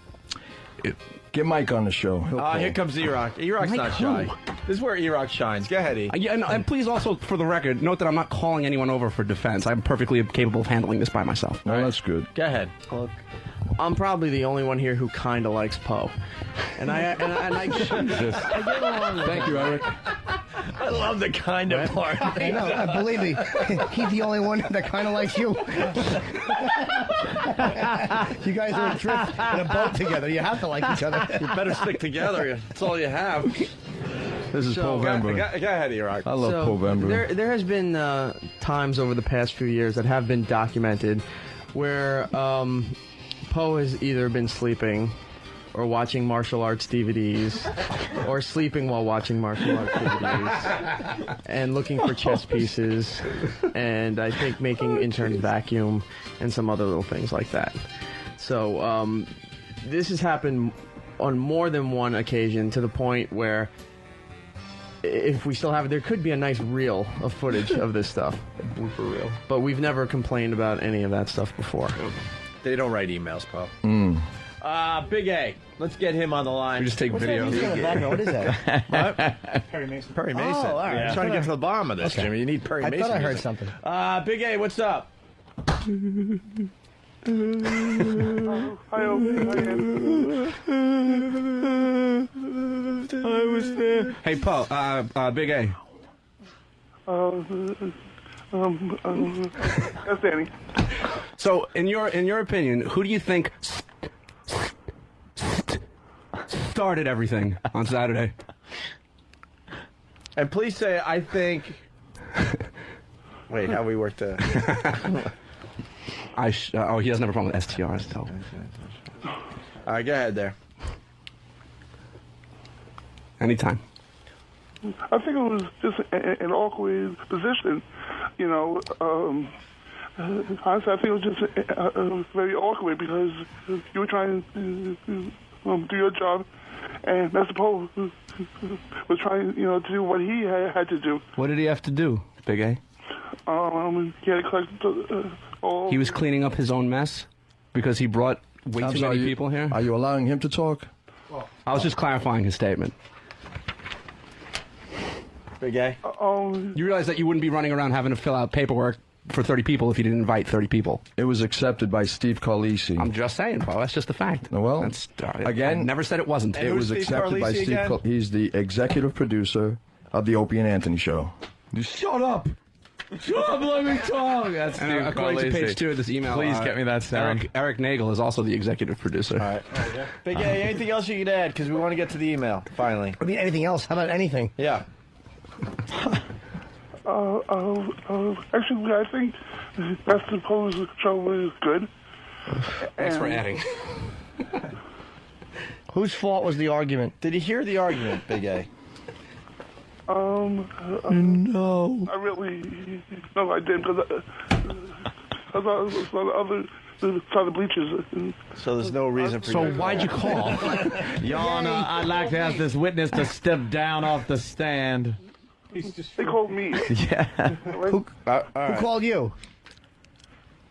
Get Mike on the show. Here comes E-Rock. E-Rock's Mike not who? shy. This is where E-Rock shines. Go ahead, E. Yeah, and please also, for the record, note that I'm not calling anyone over for defense. I'm perfectly capable of handling this by myself. No, that's good. Go ahead. Look, I'm probably the only one here who kind of likes Poe, and I get along with Thank you, Eric. I love the kind of part. I know, believe me, he's the only one that kind of likes you. You guys are adrift in a boat together. You have to like each other. You better stick together. That's all you have. This is Povember. Go ahead, E-Rock. I love Povember. There has been times over the past few years that have been documented where Poe has either been sleeping or watching martial arts DVDs or sleeping while watching martial arts DVDs and looking for chess pieces and I think making interns vacuum and some other little things like that. So this has happened on more than one occasion to the point where if we still have it, there could be a nice reel of footage of this stuff. Blooper reel. But we've never complained about any of that stuff before. They don't write emails, Poe. Big A. Let's get him on the line. We just take videos. What is that? What? Perry Mason. Perry Mason. Oh, all right. I'm trying to get to the bottom of this, Jimmy. You need Perry Mason. I thought I heard music. something. Big A, what's up? Hi, I was there. Hey, Poe, Big A. That's Danny. So, in your opinion, who do you think started everything on Saturday? And please say, I think... Wait, how we work the... He doesn't have a problem with STRs, though. All right, go ahead there. Anytime. I think it was just an awkward position, you know. Honestly, I think it was just very awkward because you were trying to do your job, and Mr. Poe was trying, to do what he had to do. What did he have to do, Big A? He had to collect all. He was cleaning up his own mess because he brought way too many people here. Are you allowing him to talk? I was just clarifying his statement. Big A? You realize that you wouldn't be running around having to fill out paperwork for 30 people if you didn't invite 30 people. It was accepted by Steve Carlisi. I'm just saying, Paul. That's just a fact. Well, That's, again, I never said it wasn't. It was accepted by Steve. He's the executive producer of the Opie and Anthony show. Shut up! Shut up! Let me talk. That's Steve according to Carlisi. page 2 of this email. Please get me that sound. Eric Nagel is also the executive producer. All right. Big A, anything else you could add? Because we want to get to the email, finally. I mean, anything else? How about anything? Yeah. Actually, I think Mr. Poe's show was good. Thanks for adding. Whose fault was the argument? Did you hear the argument, Big A? No. I really, no, I didn't, because I was on the other side of the bleachers. So there's no reason for you. So why'd you call? Your Honor, I'd like to ask this witness to step down off the stand. They called me. Yeah. Who called you?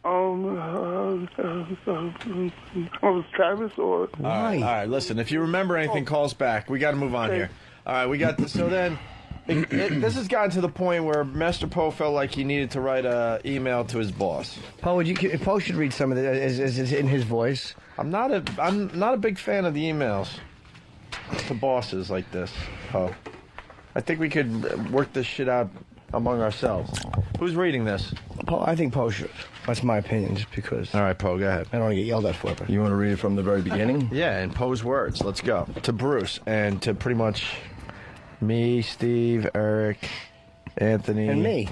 Was Travis or? All right, listen, if you remember anything, call us back. We got to move on here. All right, we got this. So then, this has gotten to the point where Master Poe felt like he needed to write an email to his boss. Poe, Poe should read some of it in his voice. I'm not a big fan of the emails to bosses like this, Poe. I think we could work this shit out among ourselves. Who's reading this? Poe, I think Poe should. That's my opinion, just because. All right, Poe, go ahead. I don't want to get yelled at for it. You want to read it from the very beginning? Yeah, in Poe's words. Let's go. To Bruce and to pretty much me, Steve, Eric, Anthony. And me.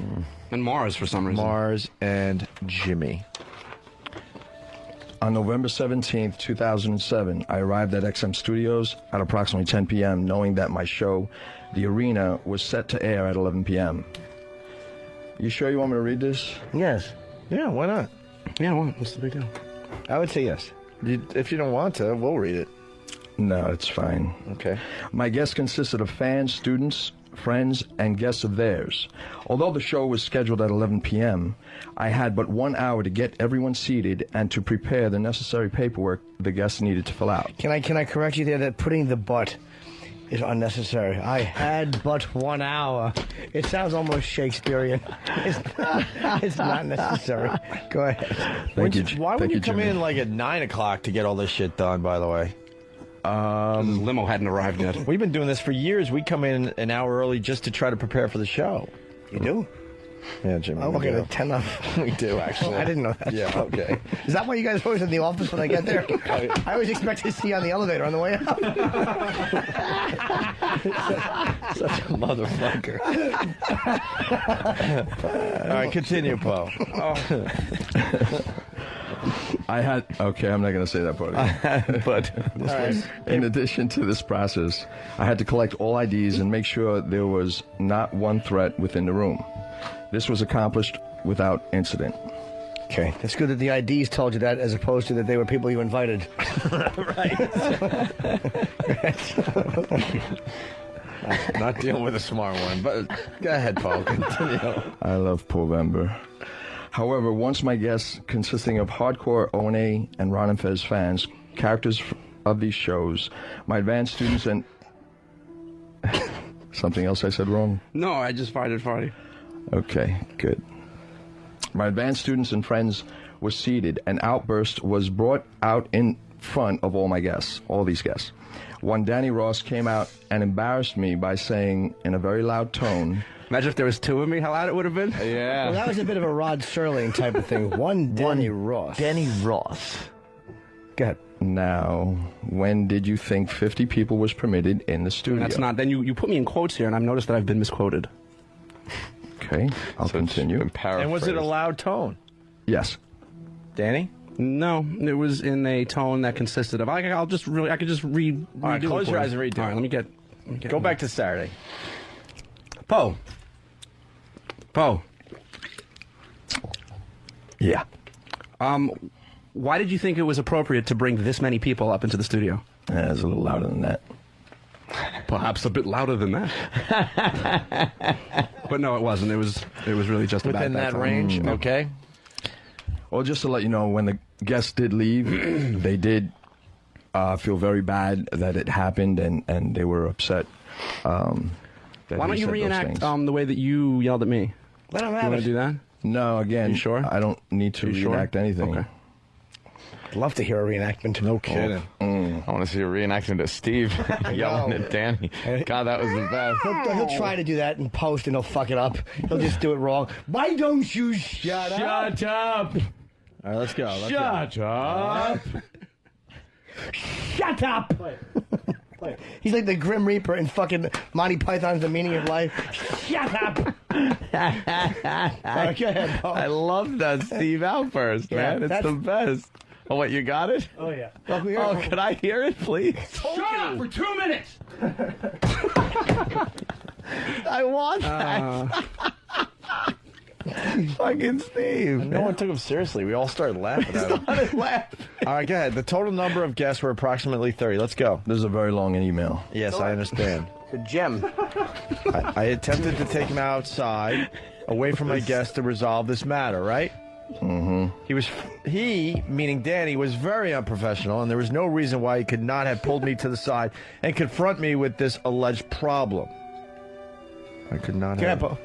And Mars, for some reason. Mars and Jimmy. On November 17th, 2007, I arrived at XM Studios at approximately 10 p.m., knowing that my show, The Arena, was set to air at 11 p.m. You sure you want me to read this? Yes. Yeah, why not? Yeah, what's the big deal? I would say yes. If you don't want to, we'll read it. No, it's fine. Okay. My guests consisted of fans, students, friends, and guests of theirs. Although the show was scheduled at 11 p.m., I had but 1 hour to get everyone seated and to prepare the necessary paperwork the guests needed to fill out. Can I correct you there that putting the but is unnecessary? I had but 1 hour. It sounds almost Shakespearean. It's not necessary. Go ahead. Why would you come in like at 9 o'clock to get all this shit done, by the way? The limo hadn't arrived yet. We've been doing this for years. We come in an hour early just to try to prepare for the show. You do? Yeah, Jimmy. I'm looking at 10 up. We do, actually. I didn't know that. Yeah, okay. Is that why you guys are always in the office when I get there? I always expect to see you on the elevator on the way up. Such a motherfucker. All right, continue, Poe. Okay, I'm not going to say that part again. But in addition to this process, I had to collect all IDs and make sure there was not one threat within the room. This was accomplished without incident. Okay, it's good that the IDs told you that as opposed to that they were people you invited. Not dealing with a smart one, but go ahead, Paul. Continue. I love Povember. However, once my guests, consisting of hardcore O&A and Ron and Fez fans, characters of these shows, my advanced students, and... Something else I said wrong? No, I just farted farty. Okay, good. My advanced students and friends were seated. An outburst was brought out in front of all my guests, all these guests. One Danny Ross came out and embarrassed me by saying in a very loud tone... Imagine if there was two of me, how loud it would have been. Yeah. Well, that was a bit of a Rod Serling type of thing. One Danny Ross. Danny Ross. Go ahead. Now, when did you think 50 people was permitted in the studio? That's not. Then you put me in quotes here, and I've noticed that I've been misquoted. Okay, I'll continue. And was it a loud tone? Yes. Danny? No, it was in a tone that consisted of. I could just read. All right, close your eyes and read. All right, let me get Go back to Saturday. Poe. Yeah. Why did you think it was appropriate to bring this many people up into the studio? Yeah, it's a little louder than that. Perhaps a bit louder than that. But no, it wasn't. It was really just about Within that time. range, okay. Well, just to let you know, when the guests did leave, they did feel very bad that it happened, and they were upset. Why don't you reenact the way that you yelled at me? Let him You have want it. to do that? No, again, You sure? I don't need to You sure? reenact anything. Okay. I'd love to hear a reenactment. No kidding. I want to see a reenactment of Steve yelling at Danny. God, that was the best. He'll try to do that in post and he'll fuck it up. He'll just do it wrong. Why don't you shut up? Shut up. All right, let's go. Shut up. Shut up! He's like the Grim Reaper in fucking Monty Python's The Meaning of Life. Shut up! Right, go ahead, Paul. I love that Steve outburst, Yeah, man. It's that's- the best. Oh, what, you got it? Oh, yeah. Oh, could I hear it, please? Shut up for 2 minutes! I want that. Fucking Steve. No one took him seriously. We all started laughing at him. All right, go ahead. The total number of guests were approximately 30. Let's go. This is a very long email. Yes, I understand. The gem. I attempted to take him outside, away from my guests, to resolve this matter, right? Mm-hmm. He, meaning Danny, was very unprofessional, and there was no reason why he could not have pulled me to the side and confront me with this alleged problem. I could not have. Grandpa.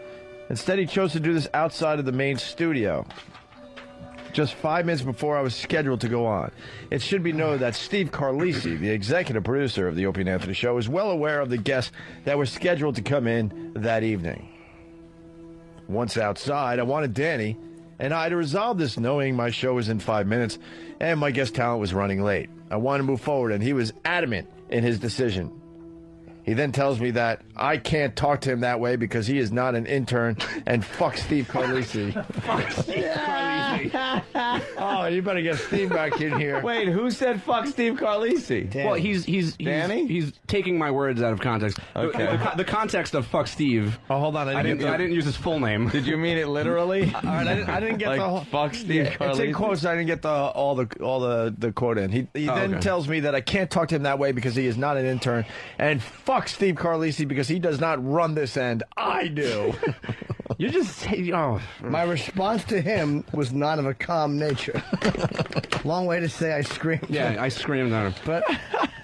Instead, he chose to do this outside of the main studio, just 5 minutes before I was scheduled to go on. It should be noted that Steve Carlisi, the executive producer of the Opie and Anthony Show, is well aware of the guests that were scheduled to come in that evening. Once outside, I wanted Danny and I to resolve this, knowing my show was in 5 minutes and my guest talent was running late. I wanted to move forward, and he was adamant in his decision. He then tells me that I can't talk to him that way because he is not an intern, and fuck Steve Carlisi. Fuck Steve Carlisi. Oh, you better get Steve back in here. Wait, who said fuck Steve Carlisi? Well, he's Danny? He's taking my words out of context. Okay. The context of fuck Steve. Oh, hold on. I didn't use his full name. Did you mean it literally? All right, I didn't get like, the whole. fuck Steve Carlisi. It's in quotes. I didn't get all the quote in. He then okay. tells me that I can't talk to him that way because he is not an intern, and fuck Steve Carlisi because he does not run this end. I do. You just My response to him was not of a calm nature. Long way to say I screamed. Yeah, I screamed at him. But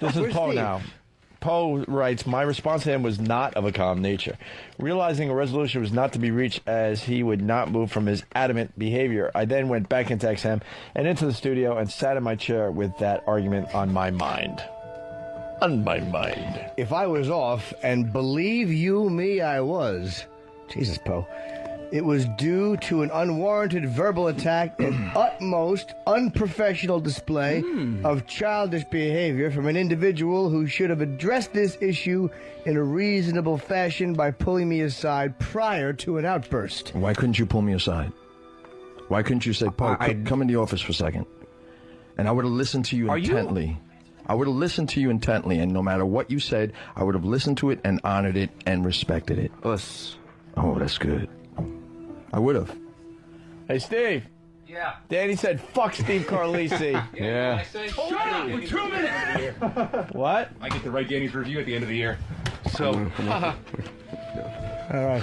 this is Where's Poe Steve? now. Poe writes, my response to him was not of a calm nature. Realizing a resolution was not to be reached as he would not move from his adamant behavior, I then went back into XM and into the studio and sat in my chair with that argument on my mind. On my mind. If I was off, and believe you me, I was. Jesus, Poe. It was due to an unwarranted verbal attack and utmost unprofessional display of childish behavior from an individual who should have addressed this issue in a reasonable fashion by pulling me aside prior to an outburst. Why couldn't you pull me aside? Why couldn't you say, Paul, come in the office for a second? And I would have listened to you intently. I would have listened to you intently, and no matter what you said, I would have listened to it and honored it and respected it. Oh, that's good. I would have. Hey, Steve. Yeah. Danny said, fuck Steve Carlisi. Yeah. Shut up for 2 minutes. What? I get to write Danny's review at the end of the year. So, All right.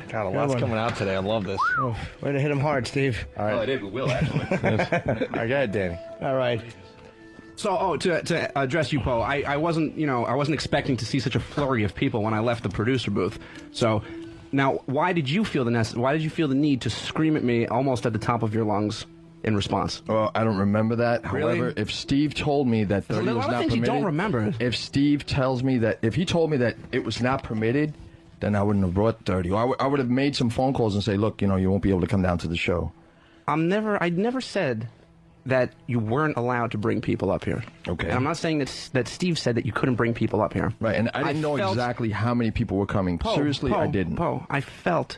God, a lot's coming out today. I love this. Oh, way to hit him hard, Steve. All right. well, I did with Will, actually. All right, go ahead, Danny. All right. So, to address you, Poe, I wasn't expecting to see such a flurry of people when I left the producer booth. So, now, why did you feel the need to scream at me almost at the top of your lungs in response? Well, I don't remember that. Really? However, if Steve told me that 30 There's a was lot of not things you permitted, don't remember. If Steve tells me that, if he told me that it was not permitted, then I wouldn't have brought 30. Or I would have made some phone calls and say, look, you won't be able to come down to the show. I never said that you weren't allowed to bring people up here. Okay. And I'm not saying that Steve said that you couldn't bring people up here. Right, and I didn't know exactly how many people were coming. Seriously, I didn't. Poe, I felt,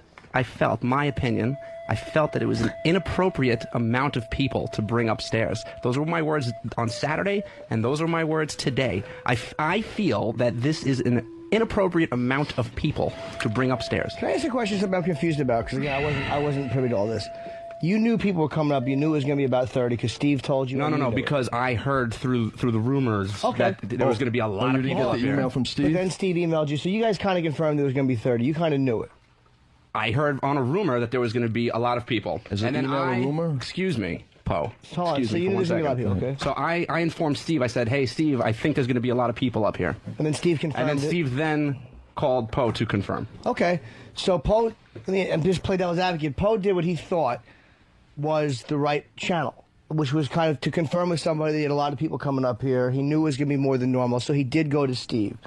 my opinion, I felt that it was an inappropriate amount of people to bring upstairs. Those were my words on Saturday, and those are my words today. I feel that this is an inappropriate amount of people to bring upstairs. Can I ask a question I'm confused about? Because again, I wasn't privy to all this. You knew people were coming up. You knew it was going to be about 30 because Steve told you. No, because I heard through the rumors that there was going to be a lot of people up You get the email from Steve? But then Steve emailed you, so you guys kind of confirmed there was going to be 30. You kind of knew it. I heard on a rumor that there was going to be a lot of people. Is it email a rumor? Excuse me, Poe. Hold on, Excuse so me you for knew one there was going to be a lot of second. people, okay? So I informed Steve. I said, hey, Steve, I think there's going to be a lot of people up here. And then Steve confirmed And then Steve then called Poe to confirm. Okay, so Poe, and just play devil's advocate, Poe did what he thought was the right channel, which was kind of to confirm with somebody that he had a lot of people coming up here. He knew it was going to be more than normal, so he did go to Steve.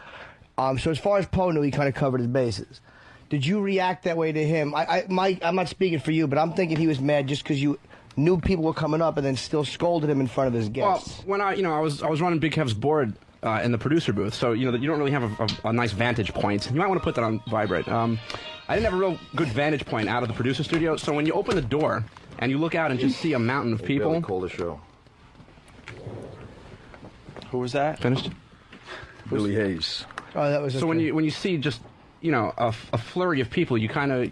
So as far as Poe knew, he kind of covered his bases. Did you react that way to him? I'm not speaking for you, but I'm thinking he was mad just because you knew people were coming up and then still scolded him in front of his guests. Well, when I was running Big Kev's board in the producer booth, so you don't really have a nice vantage point. You might want to put that on vibrate. I didn't have a real good vantage point out of the producer studio, so when you open the door and you look out and just see a mountain of people. Call the show. Who was that? Finished? Billy Hayes. Oh, that was. So when you see just a flurry of people, you kind of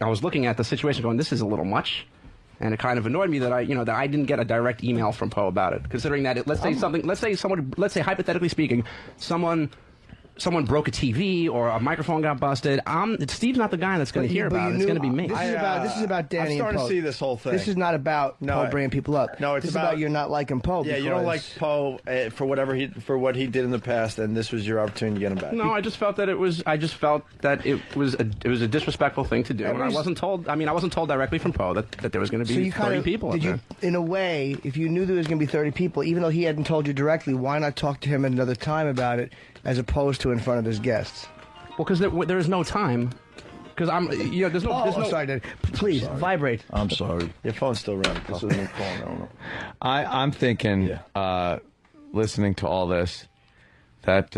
I was looking at the situation going, this is a little much, and it kind of annoyed me that I didn't get a direct email from Poe about it, considering that let's say hypothetically speaking, someone broke a TV or a microphone got busted. Steve's not the guy that's going to hear about it. It's going to be me. This is about Danny. I'm starting and Poe. to see this whole thing. This is not about Poe bringing people up. No, it's this is about you not liking Poe. Yeah, you don't like Poe for what he did in the past, and this was your opportunity to get him back. No, I just felt that it was a disrespectful thing to do, and I wasn't told. I mean, I wasn't told directly from Poe that there was going to be 30 people. Did you, in a way, if you knew there was going to be 30 people, even though he hadn't told you directly, why not talk to him at another time about it, as opposed to in front of his guests? Well, because there is no time. Because there's no. I'm sorry, Dad. Please vibrate. I'm sorry. Your phone's still running. This isn't a phone. I don't know. I'm thinking, listening to all this, that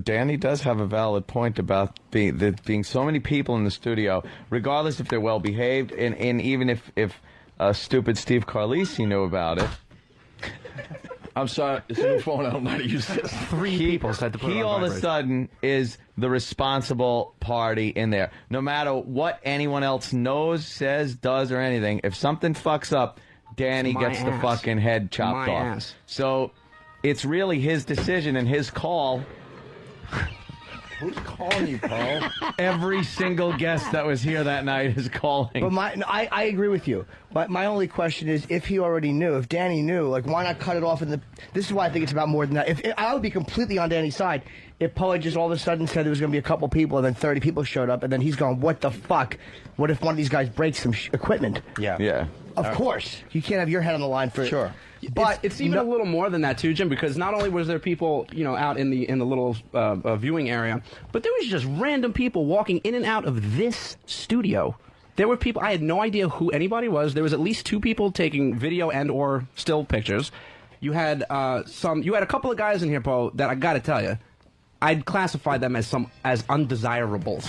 Danny does have a valid point about being so many people in the studio, regardless if they're well behaved, and even if stupid Steve Carlisi knew about it. I'm sorry, it's a new phone. I don't know how to use this. Three people said to put it on He all of a vibrate. sudden is the responsible party in there. No matter what anyone else knows, says, does, or anything, if something fucks up, Danny It's my gets the ass. fucking head chopped My off. ass. So it's really his decision and his call. Who's calling you, Poe? Every single guest that was here that night is calling. But I agree with you. But my only question is, if he already knew, if Danny knew, like, why not cut it off in the... This is why I think it's about more than that. If I would be completely on Danny's side if Poe had just all of a sudden said there was going to be a couple people and then 30 people showed up and then he's going, what the fuck? What if one of these guys breaks some equipment? Yeah. Of course. You can't have your head on the line for... Sure. But it's even a little more than that too, Jim, because not only was there people, out in the little viewing area, but there was just random people walking in and out of this studio. There were people, I had no idea who anybody was. There was at least 2 people taking video and or still pictures. You had a couple of guys in here, Poe, that I got to tell you, I'd classify them as undesirables.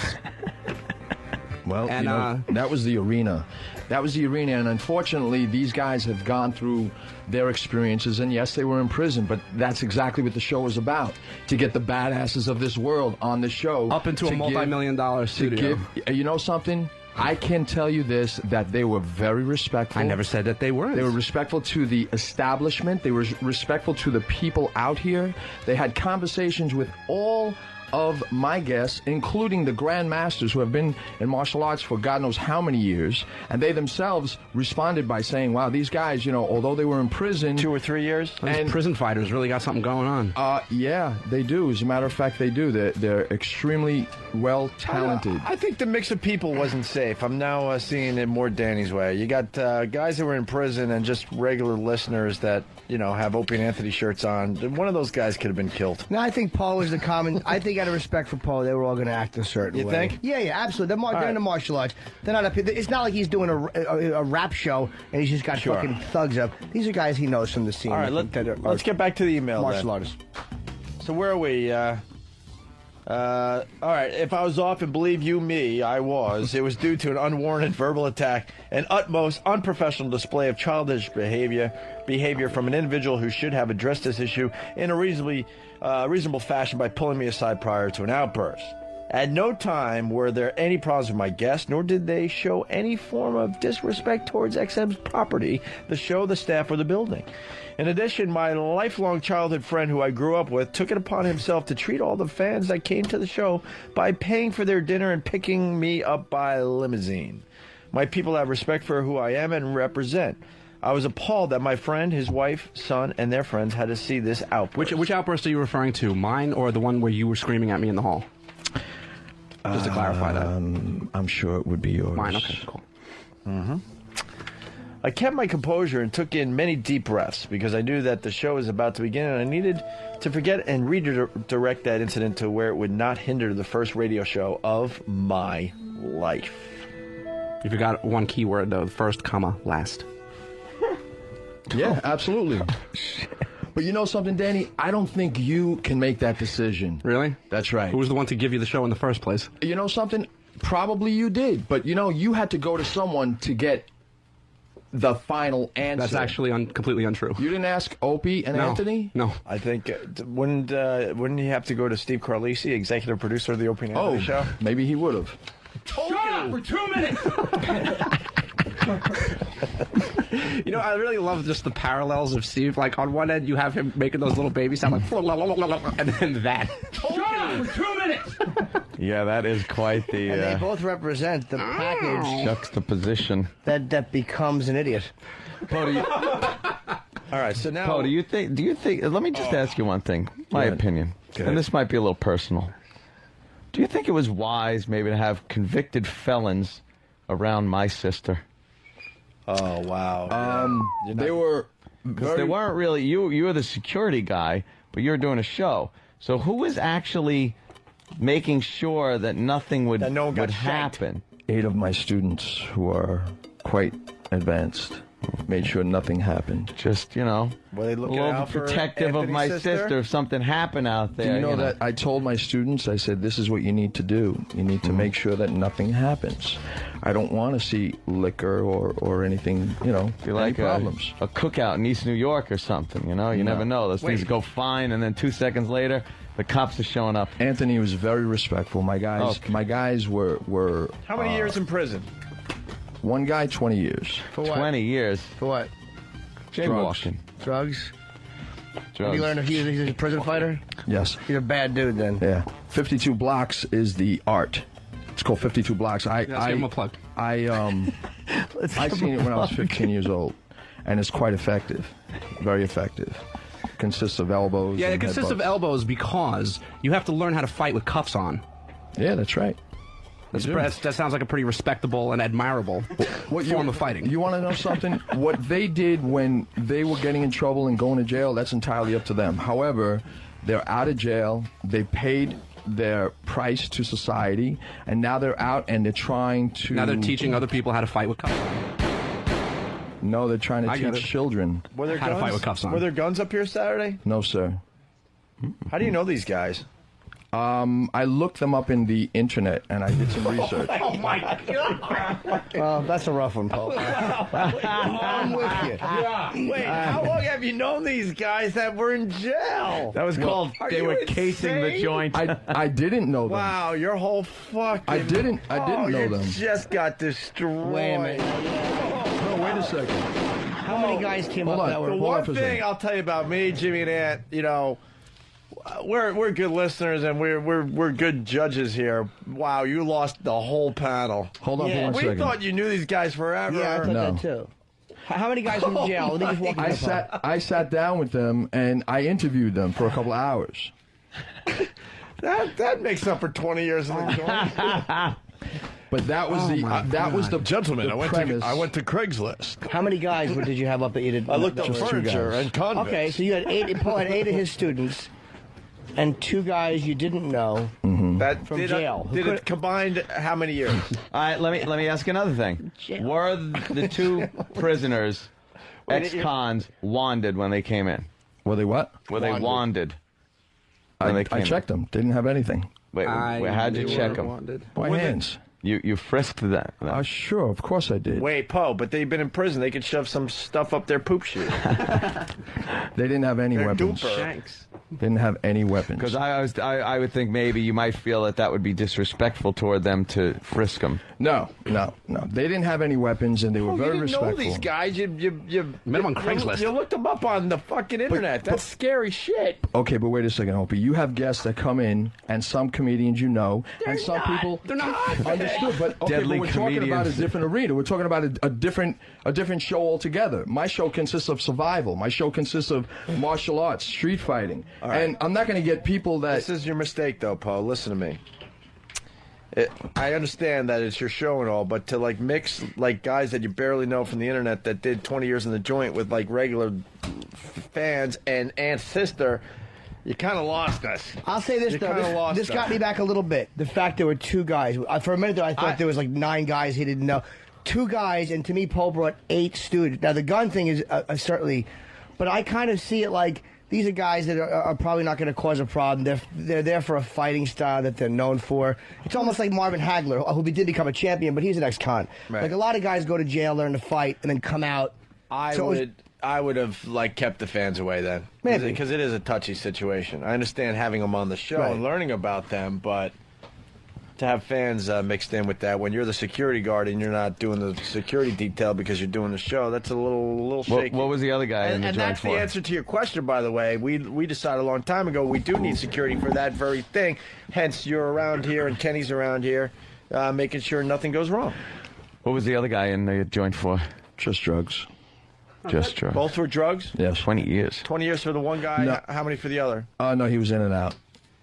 Well, And, that was the arena. That was the arena, and unfortunately, these guys have gone through their experiences, and yes, they were in prison, but that's exactly what the show was about, to get the badasses of this world on the show. Up into a multi-million-dollar studio. You know something? I can tell you this, that they were very respectful. I never said that they weren't. They were respectful to the establishment. They were respectful to the people out here. They had conversations with all of my guests, including the grandmasters who have been in martial arts for God knows how many years, and they themselves responded by saying, wow, these guys, although they were in prison... 2 or 3 years? These prison fighters really got something going on. Yeah, they do. As a matter of fact, they do. They're extremely well-talented. I think the mix of people wasn't safe. I'm now seeing it more Danny's way. You got guys that were in prison and just regular listeners that, have Opie and Anthony shirts on. One of those guys could have been killed. No, I think Poe is the common... I think out of respect for Poe, they were all going to act a certain way. You think? Yeah, absolutely. They're into martial arts. They're not up here. It's not like he's doing a rap show and he's just got fucking thugs up. These are guys he knows from the scene. All right, let's get back to the email. Martial artists. So where are we? All right, if I was off, and believe you me, I was. It was due to an unwarranted verbal attack, an utmost unprofessional display of childish behavior from an individual who should have addressed this issue in a reasonable fashion by pulling me aside prior to an outburst. At no time were there any problems with my guests, nor did they show any form of disrespect towards XM's property, the show, the staff, or the building. In addition, my lifelong childhood friend who I grew up with took it upon himself to treat all the fans that came to the show by paying for their dinner and picking me up by limousine. My people have respect for who I am and represent. I was appalled that my friend, his wife, son, and their friends had to see this outburst. Which outburst are you referring to? Mine or the one where you were screaming at me in the hall? Just to clarify that. I'm sure it would be yours. Mine, okay, cool. Mm-hmm. I kept my composure and took in many deep breaths because I knew that the show was about to begin and I needed to forget and redirect that incident to where it would not hinder the first radio show of my life. You forgot one key word, though. First, comma, last. Yeah, absolutely. But you know something, Danny? I don't think you can make that decision. Really? That's right. Who was the one to give you the show in the first place? You know something? Probably you did. But, you know, you had to go to someone to get the final answer. That's actually completely untrue. You didn't ask Opie and Anthony? No. I think, wouldn't he have to go to Steve Carlisi, executive producer of the Opie and Anthony show? Maybe he would have. Shut up for 2 minutes! You know, I really love just the parallels of Steve. Like, on one end, you have him making those little babies sound like... and then that. Shut up for 2 minutes! Yeah, that is quite the... And they both represent the package juxtaposition. that becomes an idiot. All right, so now... Poe, do you think... Let me just ask you one thing. My opinion. And this might be a little personal. Do you think it was wise maybe to have convicted felons around my sister? Oh, wow. They were... Because they weren't really... You were the security guy, but you were doing a show. So who was actually making sure that nothing would happen? 8 of my students who are quite advanced made sure nothing happened. Just, you know, were they looking a little out for protective of my sister if something happened out there. Do you know that I told my students, I said, this is what you need to do. You need to make sure that nothing happens. I don't want to see liquor or anything, you know, Be like problems. a cookout in East New York or something, you know? You never know. Those things go fine, and then 2 seconds later, the cops are showing up. Anthony was very respectful. My guys were How many years in prison? One guy, 20 years. For what? 20 years. For what? Jaywalking. Drugs? Did you learn if he's a prison fighter? Yes. He's a bad dude then. Yeah. 52 blocks is the art. It's called 52 blocks. Let's give him a plug. I seen it when I was 15 years old, and it's quite effective. Very effective. Consists of elbows. Yeah, and it consists headbutts. of elbows because you have to learn how to fight with cuffs on. Yeah, that's right. That sounds like a pretty respectable and admirable form of fighting. You want to know something? What they did when they were getting in trouble and going to jail, that's entirely up to them. However, they're out of jail. They paid their price to society, and now they're out and they're trying to... Now they're teaching other people how to fight with cuffs on. No, they're trying to teach children How to fight with cuffs on. Were there guns up here Saturday? No, sir. How do you know these guys? I looked them up in the internet and I did some research. Oh my God! Well, that's a rough one, Paul. I'm with you. Yeah. Wait, how long have you known these guys that were in jail? That was called they were casing the joint. I didn't know them. Wow, your whole fucking... I didn't know them. You just got destroyed. Wait a minute. No, wait a second. How many guys came up that were... The one thing I'll tell you about me, Jimmy and Ant, you know... We're good listeners and we're good judges here. Wow, you lost the whole panel. Hold on for 1 second. We thought you knew these guys forever. Yeah, I thought that too. How many guys were in jail? Let me just walk you through. I sat down with them and I interviewed them for a couple of hours. That makes up for 20 years in the joint. But that was the gentleman. The I went to Craigslist. How many guys did you have up that you did? I looked up furniture and convicts. Okay, so you had 8. Paul had 8 of his students. And 2 guys you didn't know that from jail. Did it combined how many years? All right, let me ask you another thing. Were the 2 prisoners ex-cons wanded when they came in? Were they what? Were they wanded? I checked them. Didn't have anything. Wait, how'd you check them? By hands. You frisked that. Sure, of course I did. Wait, Poe, but they've been in prison. They could shove some stuff up their poop chute. They didn't have any weapons. Shanks. Didn't have any weapons. Because I would think maybe you might feel that would be disrespectful toward them to frisk them. No. They didn't have any weapons, and they were very you didn't respectful. know these guys. You met them on Craigslist. You looked them up on the fucking internet. That's scary shit. Okay, but wait a second, Opie. You have guests that come in, and some comedians you know, and some people They're not. understood. But okay, Deadly but we're talking about a comedians. different arena. We're talking about a different show altogether. My show consists of survival. My show consists of martial arts, street fighting, and I'm not going to get people that. This is your mistake, though, Poe. Listen to me. I understand that it's your show and all, but to like mix like guys that you barely know from the internet that did 20 years in the joint with like regular fans and Aunt's sister, you kind of lost us. I'll say this, though. This got me back a little bit. The fact there were two guys. For a minute there, I thought there was like 9 guys he didn't know. 2 guys, and to me, Poe brought 8 students. Now, the gun thing is certainly, but I kind of see it like these are guys that are probably not going to cause a problem. They're there for a fighting style that they're known for. It's almost like Marvin Hagler, who did become a champion, but he's an ex-con. Right. Like a lot of guys go to jail, learn to fight, and then come out. I would have like kept the fans away then, Maybe. because it is a touchy situation. I understand having them on the show Right. and learning about them, but to have fans mixed in with that when you're the security guard and you're not doing the security detail because you're doing the show, that's a little shaky. What was the other guy in the and joint that's for? the answer to your question, by the way. We decided a long time ago we do need security for that very thing. Hence, you're around here and Kenny's around here, making sure nothing goes wrong. What was the other guy in the joint for? Just drugs. Just drugs. Both were drugs? Yes. 20 years. 20 years for the one guy? No. How many for the other? No, he was in and out.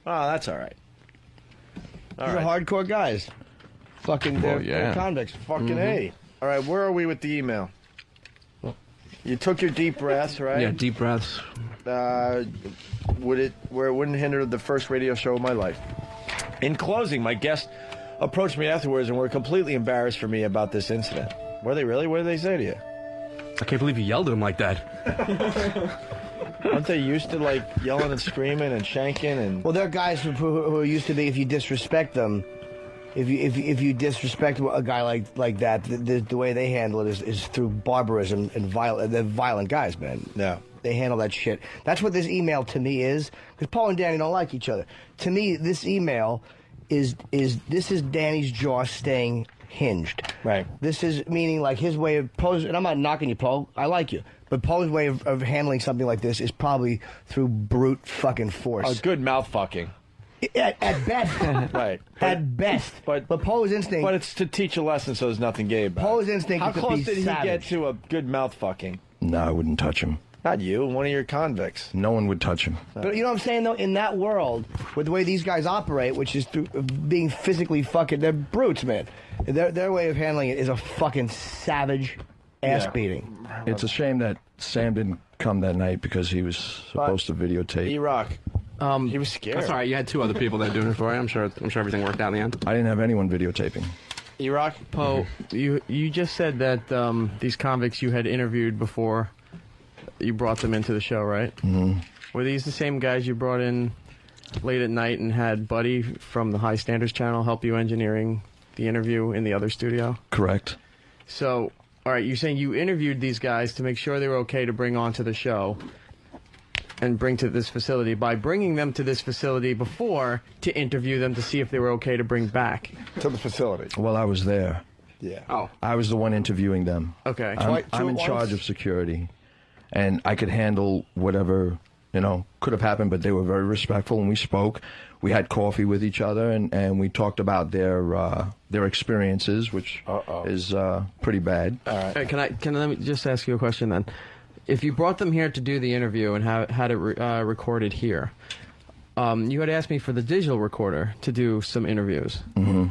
Oh, that's all right. These are hardcore guys. Fucking they're convicts. Fucking A. All right, where are we with the email? You took your deep breaths, right? Yeah, deep breaths. Where it wouldn't hinder the first radio show of my life. In closing, my guest approached me afterwards and were completely embarrassed for me about this incident. Were they really? What did they say to you? I can't believe you yelled at him like that. Aren't they used to like yelling and screaming and shanking and? Well, there are guys who are used to be. If you disrespect them, if you disrespect a guy like that, the way they handle it is through barbarism and violent. They're violent guys, man. No, they handle that shit. That's what this email to me is. Because Paul and Danny don't like each other. To me, this email is Danny's jaw staying hinged. Right. This is meaning like his way of posing. And I'm not knocking you, Paul. I like you. But Paul's way of handling something like this is probably through brute fucking force. Good mouth fucking. At best. Right. At best. But Poe's instinct. But it's to teach a lesson so there's nothing gay about it. Poe's instinct How is to close be did he savage. get to a good mouth fucking? No, I wouldn't touch him. Not you, one of your convicts. No one would touch him. But you know what I'm saying, though? In that world, with the way these guys operate, which is through being physically fucking... They're brutes, man. Their way of handling it is a fucking savage ass beating. It's a shame that Sam didn't come that night because he was supposed to videotape. E-Rock. He was scared. That's all right. You had 2 other people that were doing it for you. I'm sure everything worked out in the end. I didn't have anyone videotaping. E-Rock? Poe, you just said that these convicts you had interviewed before you brought them into the show, right? Mm-hmm. Were these the same guys you brought in late at night and had Buddy from the High Standards channel help you engineering the interview in the other studio? Correct. So, all right, you're saying you interviewed these guys to make sure they were okay to bring onto the show and bring to this facility by bringing them to this facility before to interview them to see if they were okay to bring back to the facility. Well, I was there. Yeah. Oh. I was the one interviewing them. Okay. I'm in charge of security, and I could handle whatever, could have happened, but they were very respectful, and we spoke. We had coffee with each other, and we talked about their experiences, which is pretty bad. All right. Can I let me just ask you a question then? If you brought them here to do the interview and had it recorded here, you had asked me for the digital recorder to do some interviews. Mm-hmm.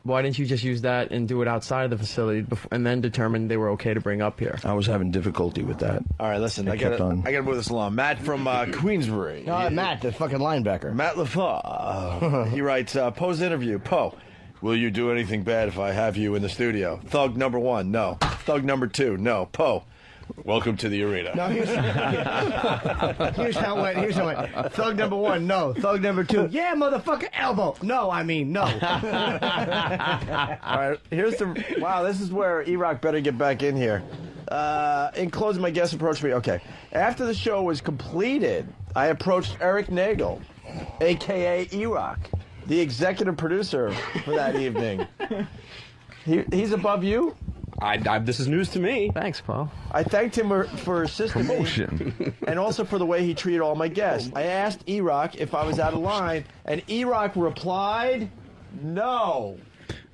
Why didn't you just use that and do it outside of the facility and then determine they were okay to bring up here? I was having difficulty with that. All right, listen, I gotta move this along. Matt from Queensbury. Matt, the fucking linebacker. Matt LaFaw. He writes, Poe's interview. Poe, will you do anything bad if I have you in the studio? Thug number 1, no. Thug number 2, no. Poe, welcome to the arena. No, here's how it went. Here's how it went. Thug number 1, no. Thug number 2, yeah, motherfucker, elbow. No, I mean, no. All right, here's the... Wow, this is where E-Rock better get back in here. In closing, my guest approached me. Okay. After the show was completed, I approached Eric Nagel, a.k.a. E-Rock, the executive producer for that evening. He's above you? This is news to me. Thanks, Paul. I thanked him for assisting me, and also for the way he treated all my guests. I asked E-Rock if I was out of line, and E-Rock replied, no.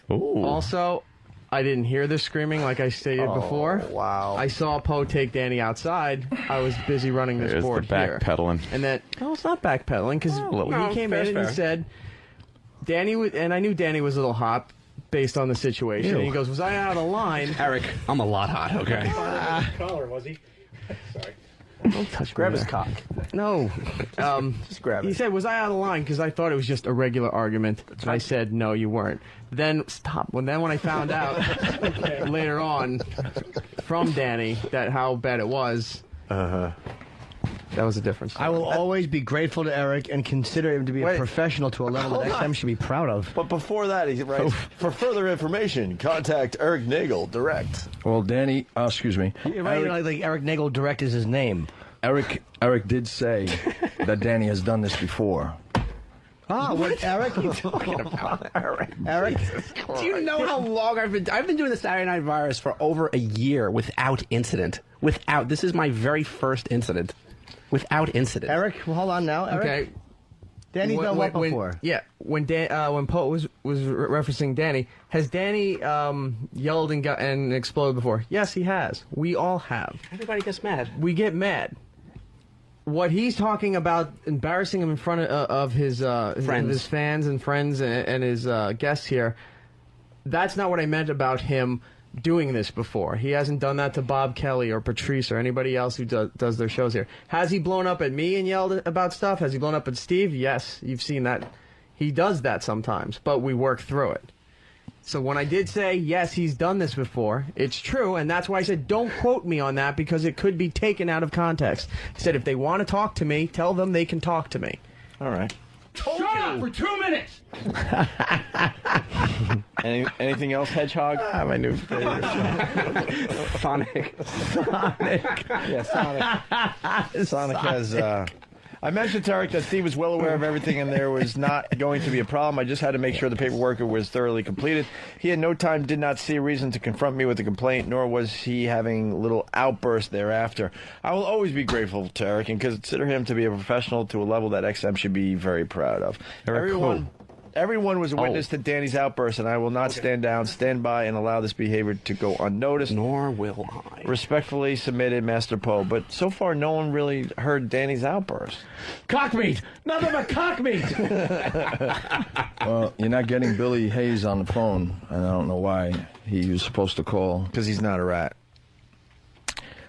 Ooh. Also, I didn't hear the screaming like I stated before. Wow. I saw Poe take Danny outside. I was busy running this There's board the here. backpedaling. And then, no, it's not backpedaling, because he came in and fair. he said, Danny, and I knew Danny was a little hot based on the situation. Ew. And he goes, was I out of line? Eric, I'm a lot hot, okay? Collar, was he? Sorry. Don't touch Grab me his there. cock. No. Just grab it. He said, was I out of line? Because I thought it was just a regular argument. And I said, no, you weren't. Then, stop. When I found out later on from Danny that how bad it was, that was a difference. I will always be grateful to Eric and consider him to be a professional to a level that XM should be proud of. But before that, he writes, for further information, contact Eric Nagel direct. Well, Danny, excuse me. You're right, like Eric Nagel direct is his name. Eric did say that Danny has done this before. Ah, what Eric? What are you talking about, Eric? Eric? Do you know how long I've been doing the Saturday Night Virus for over a year without incident? This is my very first incident. Without incident. Eric, well, hold on now. Eric? Okay. Danny's done what before? When Poe was referencing Danny, has Danny yelled and exploded before? Yes, he has. We all have. Everybody gets mad. We get mad. What he's talking about, embarrassing him in front of his fans and friends and his guests here, that's not what I meant about him doing this before. He hasn't done that to Bob Kelly or Patrice or anybody else who does their shows here. Has he blown up at me and yelled about stuff? Has he blown up at Steve? Yes, you've seen that. He does that sometimes, but we work through it. So when I did say, yes, he's done this before, it's true, and that's why I said don't quote me on that because it could be taken out of context. I said if they want to talk to me, tell them they can talk to me. All right. Shut up for 2 minutes! Anything else, Hedgehog? My new favorite. Sonic. Yeah, Sonic. Sonic has... I mentioned to Eric that Steve was well aware of everything and there was not going to be a problem. I just had to make sure the paperwork was thoroughly completed. He at no time did not see a reason to confront me with a complaint, nor was he having little outbursts thereafter. I will always be grateful to Eric and consider him to be a professional to a level that XM should be very proud of. Everyone was a witness to Danny's outburst, and I will not stand by, and allow this behavior to go unnoticed. Nor will I. Respectfully submitted, Master Poe. But so far, no one really heard Danny's outburst. Cockmeat! Nothing but cockmeat! Well, you're not getting Billy Hayes on the phone, and I don't know why he was supposed to call. Because he's not a rat.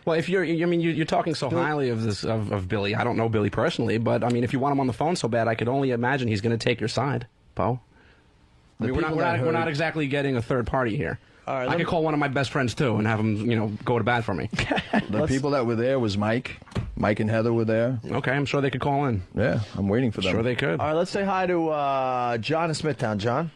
Well, if you're talking so highly of Billy. I don't know Billy personally, but I mean, if you want him on the phone so bad, I could only imagine he's going to take your side, Poe. I mean, we're not exactly getting a third party here. All right, I could call one of my best friends too and have him, go to bat for me. The people that were there was Mike. Mike and Heather were there. Okay, I'm sure they could call in. Yeah, I'm waiting for them. Sure they could. All right, let's say hi to John in Smithtown. John?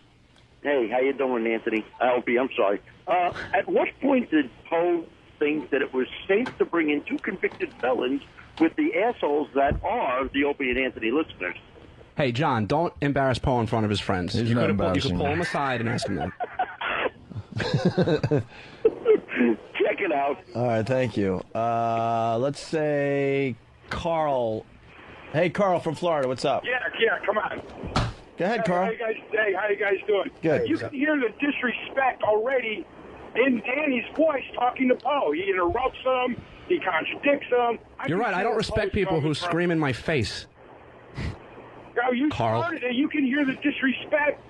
Hey, how you doing, Anthony? Opie, I'm sorry. At what point did Poe think that it was safe to bring in two convicted felons with the assholes that are the Opie and Anthony listeners? Hey, John, don't embarrass Poe in front of his friends. He's You not could embarrassing pull me. him aside and ask him that. Check it out. All right, thank you. Let's say Carl. Hey, Carl from Florida, what's up? Yeah, come on. Go ahead, Carl. How you guys doing? Good. You can hear the disrespect already in Danny's voice talking to Poe. He interrupts him. He contradicts him. You're right. I don't respect people who scream in my face. You Carl. started it. You can hear the disrespect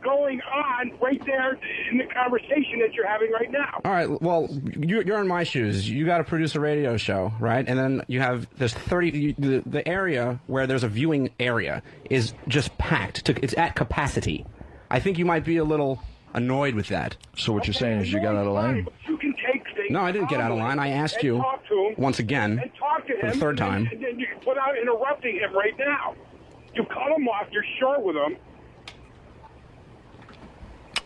going on right there in the conversation that you're having right now. All right, well, you're in my shoes. You got to produce a radio show, right? And then you have this 30... The area where there's a viewing area is just packed. It's at capacity. I think you might be a little annoyed with that. So what you're saying is you got out of line? You can take things. No, I didn't get out of line. I asked you talk to him, once again and talk to for him the third time. And then you can put out interrupting him right now. You cut him off. You're short with him.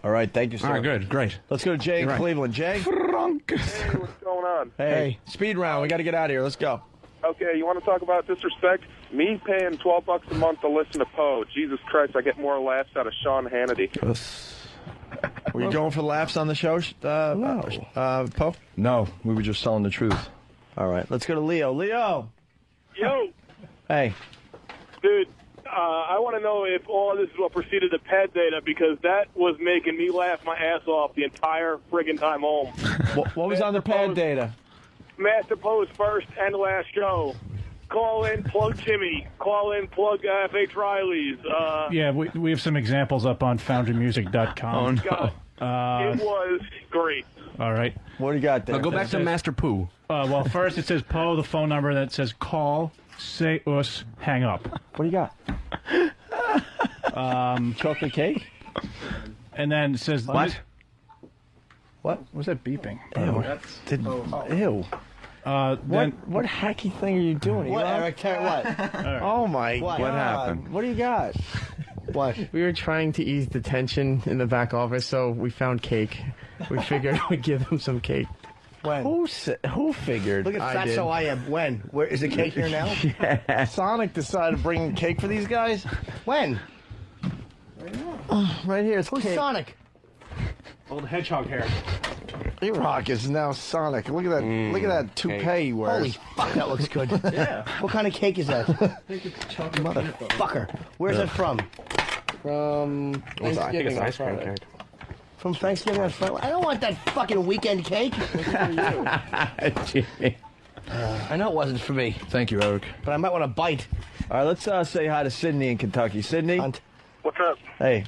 All right, thank you, sir. All right, good, great. Let's go to Jay in You're right. Cleveland. Jay? Hey, what's going on? Hey, speed round. We got to get out of here. Let's go. Okay, you want to talk about disrespect? Me paying $12 a month to listen to Poe. Jesus Christ, I get more laughs out of Sean Hannity. Were you going for laughs on the show, Poe? No, we were just telling the truth. All right, let's go to Leo. Leo! Yo, Hey. dude, I want to know if all this is what preceded the pet data, because that was making me laugh my ass off the entire friggin' time home. What was on the pad data? Master Poe's first and last show. Call in, plug Jimmy. Call in, plug FH Riley's. Yeah, we have some examples up on foundrymusic.com. It was great. All right. What do you got there? Now go back to Master Pooh. Well, first it says Poe, the phone number that says call, say us, hang up. What do you got? Chocolate cake? And then it says... What? What was that beeping? Ew. What hacky thing are you doing? What, Eric? What? Oh, my What? God. happened? What do you got? What? We were trying to ease the tension in the back office, so we found cake. We figured we'd give them some cake. When? Who figured? Look at Fatso I am. When? Where is the cake here now? Yeah. Sonic decided to bring cake for these guys? When? Right here. It's Who's cake. Sonic? Old hedgehog hair. E-Rock is now Sonic. Look at that. Look at that toupee he wears. Holy fuck, that looks good. Yeah. What kind of cake is that? Motherfucker. Where's that from? From I think Thanksgiving it's on ice cream Friday. cake. From Thanksgiving on Friday? I don't want that fucking weekend cake. Jimmy. I know it wasn't for me, Thank you, Eric. but I might want to bite. All right, let's say hi to Sydney in Kentucky. Sydney? What's up? Hey.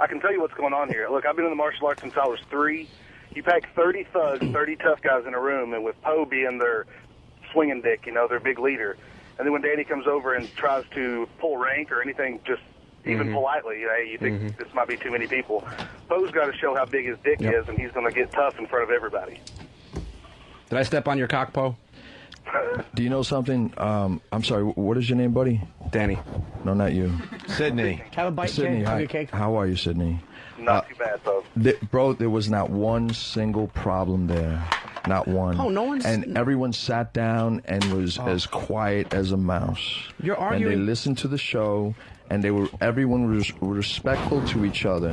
I can tell you what's going on here. Look, I've been in the martial arts since I was 3. You pack 30 thugs, 30 tough guys in a room, and with Poe being their swinging dick, their big leader. And then when Danny comes over and tries to pull rank or anything, just even politely, you think this might be too many people. Poe's got to show how big his dick is, and he's going to get tough in front of everybody. Did I step on your cock, Poe? Do you know something? I'm sorry, what is your name, buddy? Danny. No, not you. Sydney. Have a bite, Sydney, cake. hi. Have your cake. How are you, Sydney? Not too bad, Poe. Bro, there was not one single problem there. Not one. Oh, no one's... And everyone sat down and was as quiet as a mouse. You're arguing... And they listened to the show, and everyone was respectful to each other.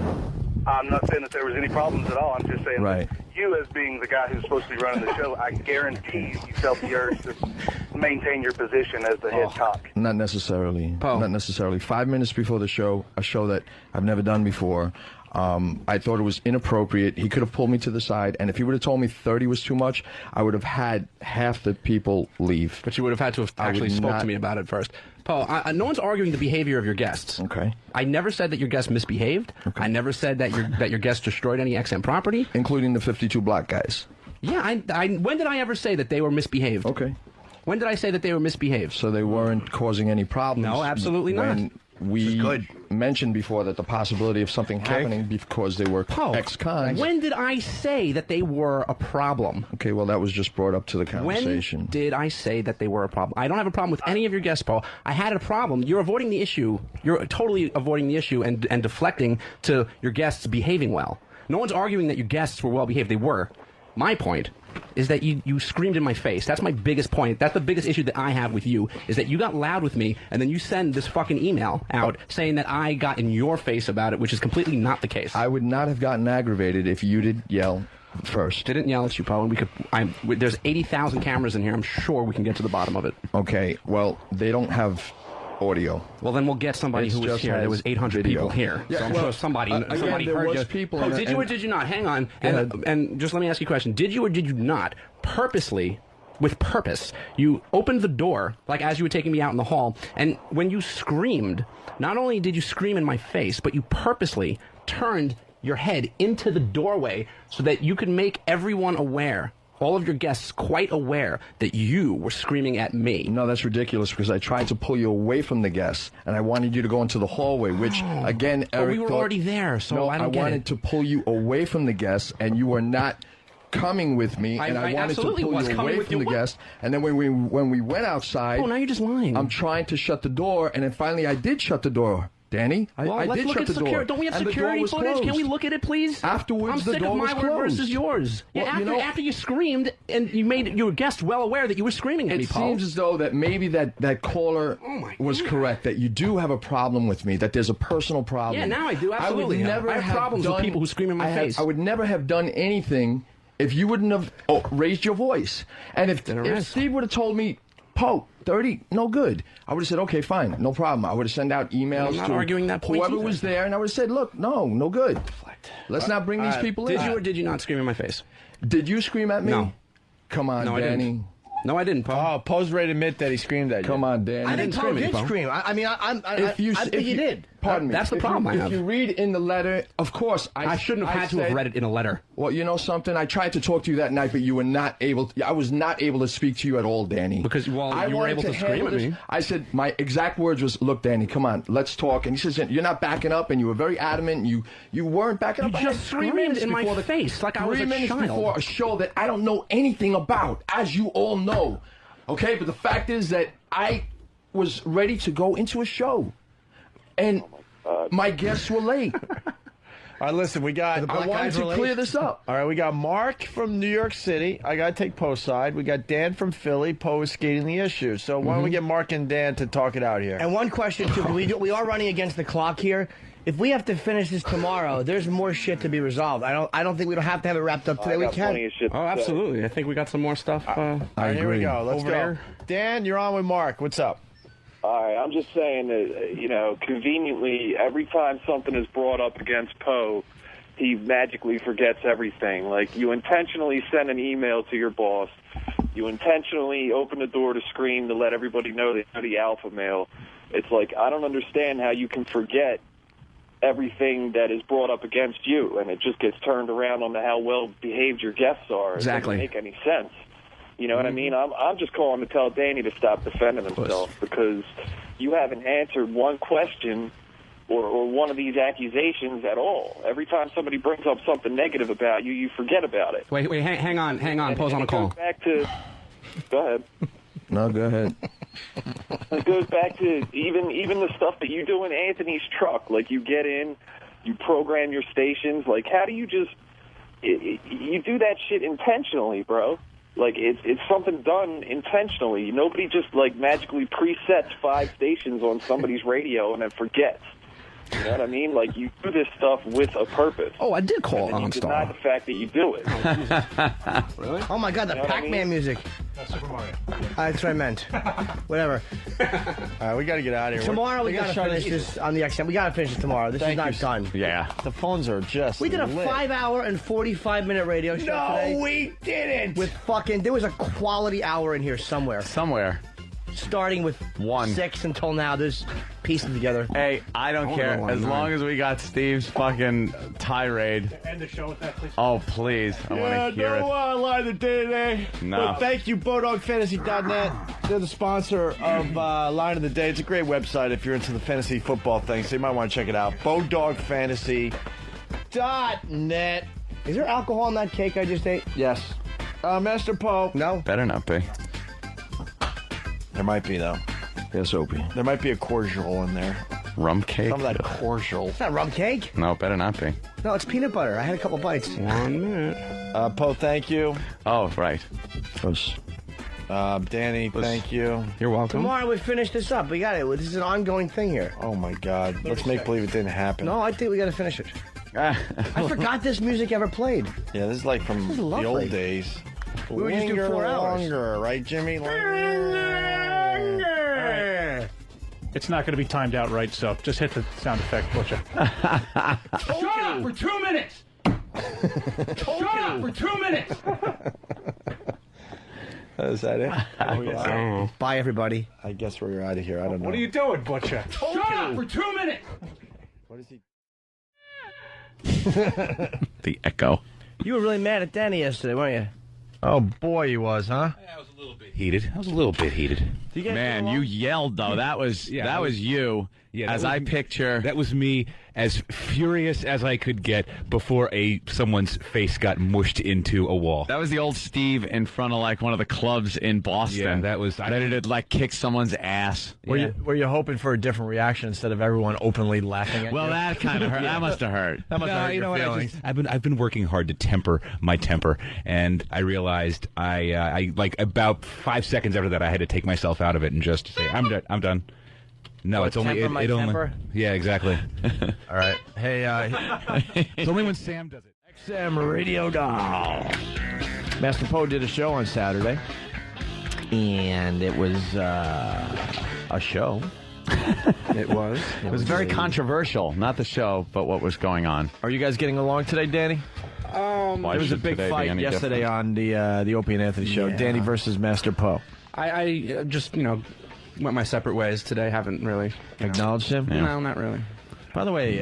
I'm not saying that there was any problems at all. I'm just saying Right. that you, as being the guy who's supposed to be running the show, I guarantee you felt the urge to maintain your position as the head cock. Not necessarily. Not necessarily. 5 minutes before the show, a show that I've never done before, I thought it was inappropriate. He could have pulled me to the side, and if he would have told me 30 was too much, I would have had half the people leave. But you would have had to have actually spoke to me about it first. Paul, no one's arguing the behavior of your guests. Okay. I never said that your guests misbehaved. Okay. I never said that your guests destroyed any XM property. Including the 52 black guys. Yeah, when did I ever say that they were misbehaved? Okay. When did I say that they were misbehaved? So they weren't causing any problems? No, absolutely not. When we mentioned before that the possibility of something happening because they were ex-cons. When did I say that they were a problem? Okay, well, that was just brought up to the conversation. When did I say that they were a problem? I don't have a problem with any of your guests, Paul. I had a problem. You're avoiding the issue. You're totally avoiding the issue and deflecting to your guests behaving well. No one's arguing that your guests were well behaved. They were. My point is that you screamed in my face. That's my biggest point. That's the biggest issue that I have with you, is that you got loud with me, and then you send this fucking email out saying that I got in your face about it, which is completely not the case. I would not have gotten aggravated if you did yell first. Didn't yell at you, Paul. There's 80,000 cameras in here. I'm sure we can get to the bottom of it. Okay, well, they don't have audio. Well, then we'll get somebody who was here. There was 800 people here. Yeah, so I'm sure somebody there heard was you. People Oh, did you or did you not? Hang on. And just let me ask you a question. Did you or did you not purposely, with purpose, you opened the door, like as you were taking me out in the hall, and when you screamed, not only did you scream in my face, but you purposely turned your head into the doorway so that you could make everyone aware, all of your guests quite aware, that you were screaming at me. No, that's ridiculous, because I tried to pull you away from the guests, and I wanted you to go into the hallway, which, again, Eric we were already there, so I don't get it. I wanted to pull you away from the guests, and you were not coming with me, and I wanted to pull you away from the guests. And then when we went outside... Oh, now you're just lying. I'm trying to shut the door, and then finally I did shut the door, Danny. I let's did look shut at the door. security. Don't we have and the door security was footage? Can closed. we look at it, please? Afterwards, I'm the sick door of was my word closed. versus yours. Well, Yeah, after you screamed and you made your guest well aware that you were screaming at me, It Paul. seems as though that maybe that caller was correct, that you do have a problem with me, that there's a personal problem. Yeah, now I do, absolutely. I would never I have problems with people who scream in my face. I would never have done anything if you wouldn't have raised your voice. And if Steve would have told me, Poe, 30, no good, I would have said, okay, fine, no problem. I would have sent out emails I'm not to arguing that point whoever either. was there, and I would have said, look, no good. Let's not bring these people in. Did you or did you not scream in my face? Did you scream at me? No. Come on, No, I Danny. didn't. No, I didn't, Paul. Oh, Poe's ready to admit that he screamed at you. Come on, Danny. I think Poe did scream. I think he did. Pardon me. That's the If problem you- I have. If you read in the letter, of course, I shouldn't have had to have read it in a letter. Well, you know something? I tried to talk to you that night, but you were not able. I was not able to speak to you at all, Danny. Because, well, I you were wanted able to scream handle at this. me. I said, my exact words was, look, Danny, come on, let's talk. And he says, you're not backing up, and you were very adamant, and you weren't backing up. You I had just 3 screamed minutes in my before face like I was a 3 minutes child. before a show that I don't know anything about, as you all know. Okay, but the fact is that I was ready to go into a show, and my guests were late. All right, listen, we got. I wanted to clear this up. All right, we got Mark from New York City. I got to take Poe's side. We got Dan from Philly. Poe is skating the issue. So why don't we get Mark and Dan to talk it out here? And one question, too. We are running against the clock here. If we have to finish this tomorrow, there's more shit to be resolved. I don't think we don't have to have it wrapped up today. We can. Oh, absolutely. I think we got some more stuff. All right, here we go. Let's over go. there. Dan, you're on with Mark. What's up? All right, I'm just saying that, conveniently, every time something is brought up against Poe, he magically forgets everything. Like, you intentionally send an email to your boss. You intentionally open the door to scream to let everybody know that you're the alpha male. It's like, I don't understand how you can forget everything that is brought up against you, and it just gets turned around on how well behaved your guests are. Exactly. It doesn't make any sense. You know what I mean? I'm just calling to tell Danny to stop defending himself because you haven't answered one question or one of these accusations at all. Every time somebody brings up something negative about you, you forget about it. Wait, hang on. Poe's on a call. Go ahead. No, go ahead. It goes back to even the stuff that you do in Anthony's truck. Like, you get in, you program your stations. Like, how do you just you do that shit intentionally, bro? Like, it's something done intentionally. Nobody just, like, magically presets 5 stations on somebody's radio and then forgets. You know what I mean? Like, you do this stuff with a purpose. Oh, I did call and you deny the fact that you do it. Really? Oh, my God, the You know what I Pac-Man mean? music. That's Super Mario. That's what I meant. Whatever. All right, we got to get out of here. Tomorrow we got to shut finish this on the XM. We got to finish it tomorrow. This is not done. Yeah. The phones are just We did a lit. 5-hour and 45-minute radio show today. No, we didn't. With there was a quality hour in here somewhere. Starting with 6 until now. There's pieces together. Hey, I don't care. As long as we got Steve's fucking tirade. End the show with that, please. Oh, please. I want to hear it. lie the day today. No. But thank you, BowDogFantasy.net. They're the sponsor of Line of the Day. It's a great website if you're into the fantasy football thing, so you might want to check it out. BowDogFantasy.net. Is there alcohol in that cake I just ate? Yes. Master Poe. No. Better not be. There might be, though. Yes, Opie. There might be a cordial in there. Rum cake? Some of that cordial. It's not rum cake. No, better not be. No, it's peanut butter. I had a couple bites. 1 minute. Poe, thank you. Oh, right. Danny, thank you. You're welcome. Tomorrow we finish this up. We got it. This is an ongoing thing here. Oh, my God. Let's make believe it didn't happen. No, I think we got to finish it. I forgot this music ever played. Yeah, this is like from This is the lovely. old days. We would just do 4 hours. Longer, right, Jimmy? It's not going to be timed out right, so just hit the sound effect, Butcher. Shut up for 2 minutes! Shut up for 2 minutes! Is that it? Bye, everybody. I guess we're out of here. I don't know. What are you doing, Butcher? Shut up for 2 minutes! What is he? The echo. You were really mad at Danny yesterday, weren't you? Oh, boy, he was, huh? Yeah, I was Heated. I was a little bit heated. Man, you yelled though. That was you. Yeah, as I picture. That was me, as furious as I could get before someone's face got mushed into a wall. That was the old Steve in front of like one of the clubs in Boston. Yeah, that was ready to like kick someone's ass. Were you hoping for a different reaction instead of everyone openly laughing at you? Well, that kind of hurt. That must have hurt. That must have hurt your feelings. I've been working hard to temper my temper, and I realized I like about 5 seconds after that I had to take myself out of it and just say I'm done. No, it's only temper my it only. temper? Yeah, exactly. All right. Hey, it's only when Sam does it. XM Radio Doll. Master Poe did a show on Saturday, and it was a show. It was. It was very controversial. Not the show, but what was going on. Are you guys getting along today, Danny? There was a big fight yesterday on the Opie and Anthony show. Yeah. Danny versus Master Poe. I just, went my separate ways today. Haven't really acknowledged him. Yeah. No, not really. By the way,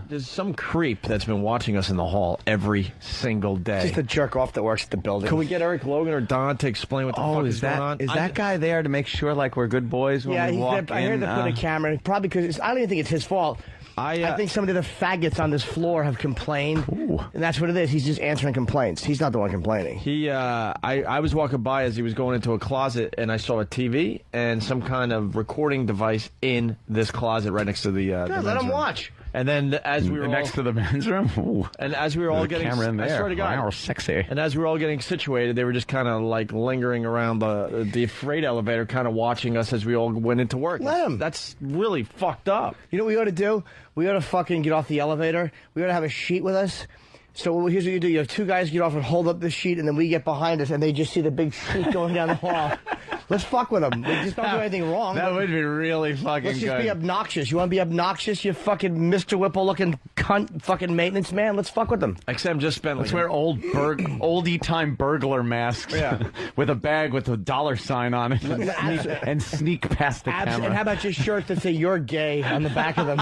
there's some creep that's been watching us in the hall every single day. Just a jerk off that works at the building. Can we get Eric Logan or Don to explain what the fuck is going on? Is that guy there to make sure like we're good boys when we walk in? I heard they put a camera in, probably because I don't even think it's his fault. I think some of the other faggots on this floor have complained, and that's what it is. He's just answering complaints. He's not the one complaining. I was walking by as he was going into a closet, and I saw a TV and some kind of recording device in this closet right next to the Good, let him watch. And then as we were next to the men's room, and as we were all getting camera in there. I swear to God, wow, sexy. And as we were all getting situated, they were just kind of like lingering around the freight elevator, kind of watching us as we all went into work. Let him. That's really fucked up. You know what we ought to do? We ought to fucking get off the elevator. We ought to have a sheet with us. So here's what you do. You have two guys get off and hold up the sheet, and then we get behind us, and they just see the big sheet going down the hall. Let's fuck with them. We just don't do anything wrong. That would be really fucking Let's just good. be obnoxious. You want to be obnoxious, you fucking Mr. Whipple-looking cunt fucking maintenance man? Let's fuck with them. XM just spent Let's wear oldie-time burglar masks with a bag with a dollar sign on it and sneak past the camera. And how about your shirts that say "You're gay" on the back of them?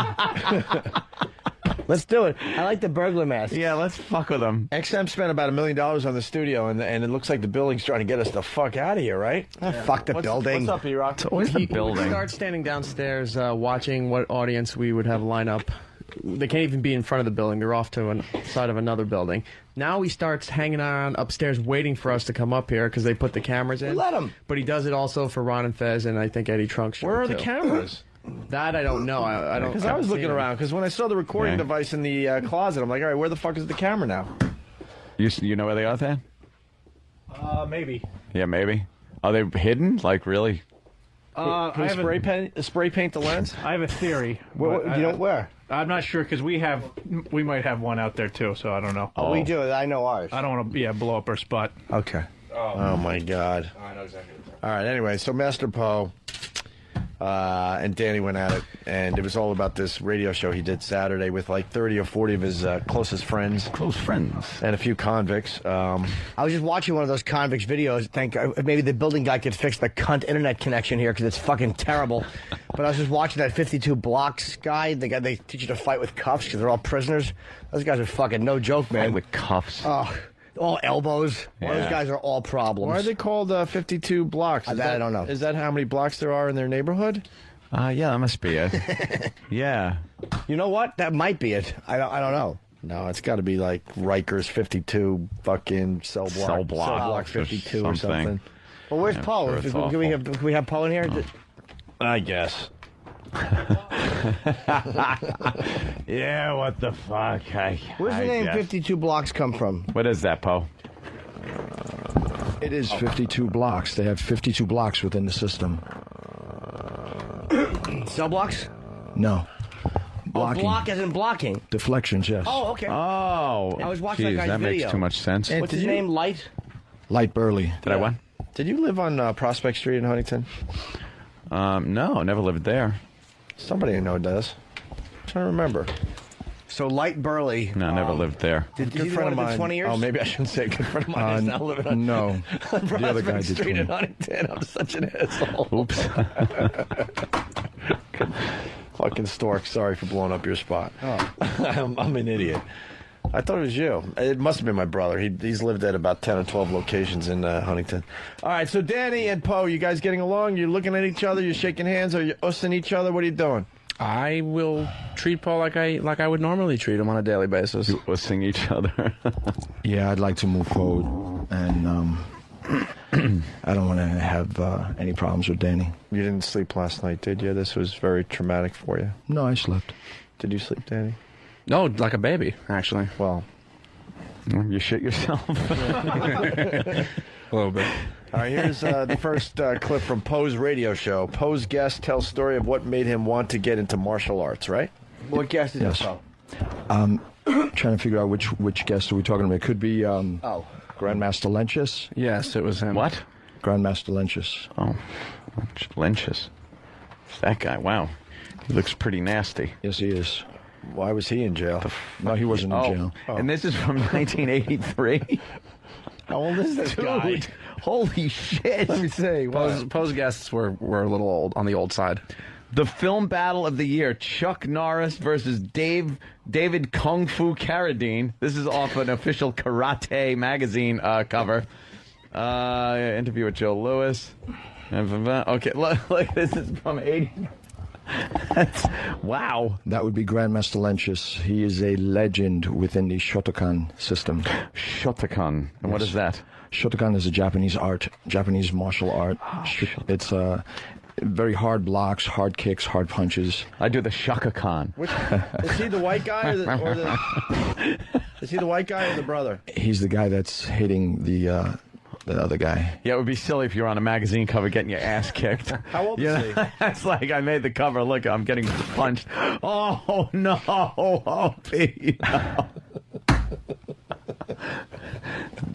Let's do it. I like the burglar mask. Yeah, let's fuck with them. XM spent about $1 million on the studio, and it looks like the building's trying to get us the fuck out of here, right? Fuck the building. What's up, E-Rock? It's always the building. We start standing downstairs watching what audience we would have line up. They can't even be in front of the building. They're off to the side of another building. Now he starts hanging around upstairs waiting for us to come up here because they put the cameras in. Let him. But he does it also for Ron and Fez and I think Eddie Trunk's show, Where are the too. cameras? That I don't know. I don't. Because I was looking around. Because when I saw the recording Yeah. device in the closet, I'm like, all right, where the fuck is the camera now? You know where they are, then? Maybe. Yeah, maybe. Are they hidden? Like, really? Can we spray paint the lens? I have a theory. Where? I'm not sure because we might have one out there too, so I don't know. Oh, we do. I know ours. I don't want to blow up our spot. Okay. Oh my God. I know exactly. All right. Anyway, so Master Poe and Danny went at it, and it was all about this radio show he did Saturday with like 30 or 40 of his closest friends. Close friends. And a few convicts. I was just watching one of those convicts videos. Maybe the building guy could fix the cunt internet connection here because it's fucking terrible. But I was just watching that 52 Blocks guy. The guy they teach you to fight with cuffs because they're all prisoners. Those guys are fucking no joke, man. Fight with cuffs. Oh, all elbows. Yeah. Those guys are all problems. Why are they called 52 blocks? I don't know. Is that how many blocks there are in their neighborhood? Yeah, that must be it. Yeah. You know what? That might be it. I don't know. No, it's got to be like Rikers 52 fucking cell block 52 or something. Well, where's Yeah, Paul? sure, it's Can we have Paul in here? I guess. Yeah, what the fuck? Where's the name 52 Blocks come from? What is that, Poe? It is 52 blocks. They have 52 blocks within the system. Cell blocks? No. Blocking. Oh, block as in blocking. Deflections, yes. Oh, okay. Oh. I was watching Geez, that guy's that video. makes too much sense. What's his name? Light? Light Burley. Did I what? Did you live on Prospect Street in Huntington? No, never lived there. Somebody I know does. I'm trying to remember. So Light Burley. No, never lived there. Did Good you friend of live mine. 20 years? Oh, maybe I shouldn't say good friend of mine is now living on, No. on The other guy Prospect did Street in 20. Huntington. I'm such an asshole. Oops. Fucking stork. Sorry for blowing up your spot. I'm an idiot. I thought it was you. It must have been my brother. He's lived at about 10 or 12 locations in Huntington. All right, so Danny and Poe, you guys getting along? You're looking at each other? You're shaking hands? Are you ussing each other? What are you doing? I will treat Poe like I would normally treat him on a daily basis. You ussing each other. Yeah, I'd like to move forward, and I don't want to have any problems with Danny. You didn't sleep last night, did you? This was very traumatic for you. No, I slept. Did you sleep, Danny? No, like a baby, actually. Well, you shit yourself. A little bit. All right, here's the first clip from Poe's radio show. Poe's guest tells story of what made him want to get into martial arts, right? What guest is Yes. it, Poe? Trying to figure out which guest are we talking about. It could be Grandmaster Lentius. Yes, it was him. What? Grandmaster Lentius. Oh, Lentius. That guy, wow. He looks pretty nasty. Yes, he is. Why was he in jail? No, he wasn't in jail. And this is from 1983. How old is this guy? Dude, holy shit. Let me see. Poe's guests were a little old, on the old side. The film battle of the year, Chuck Norris versus David Kung Fu Carradine. This is off an official Karate magazine cover. Interview with Joe Louis. Okay, look, this is from 80. Wow. That would be Grandmaster Lentius. He is a legend within the Shotokan system. Shotokan. And what is that? Shotokan is a Japanese martial art. It's very hard blocks, hard kicks, hard punches. I do the Shaka Khan. Is he the white guy is he the white guy or the brother? He's the guy that's hitting the other guy. Yeah, it would be silly if you were on a magazine cover getting your ass kicked. How old is he? That's like I made the cover. Look, I'm getting punched. Oh, no. Opie. No.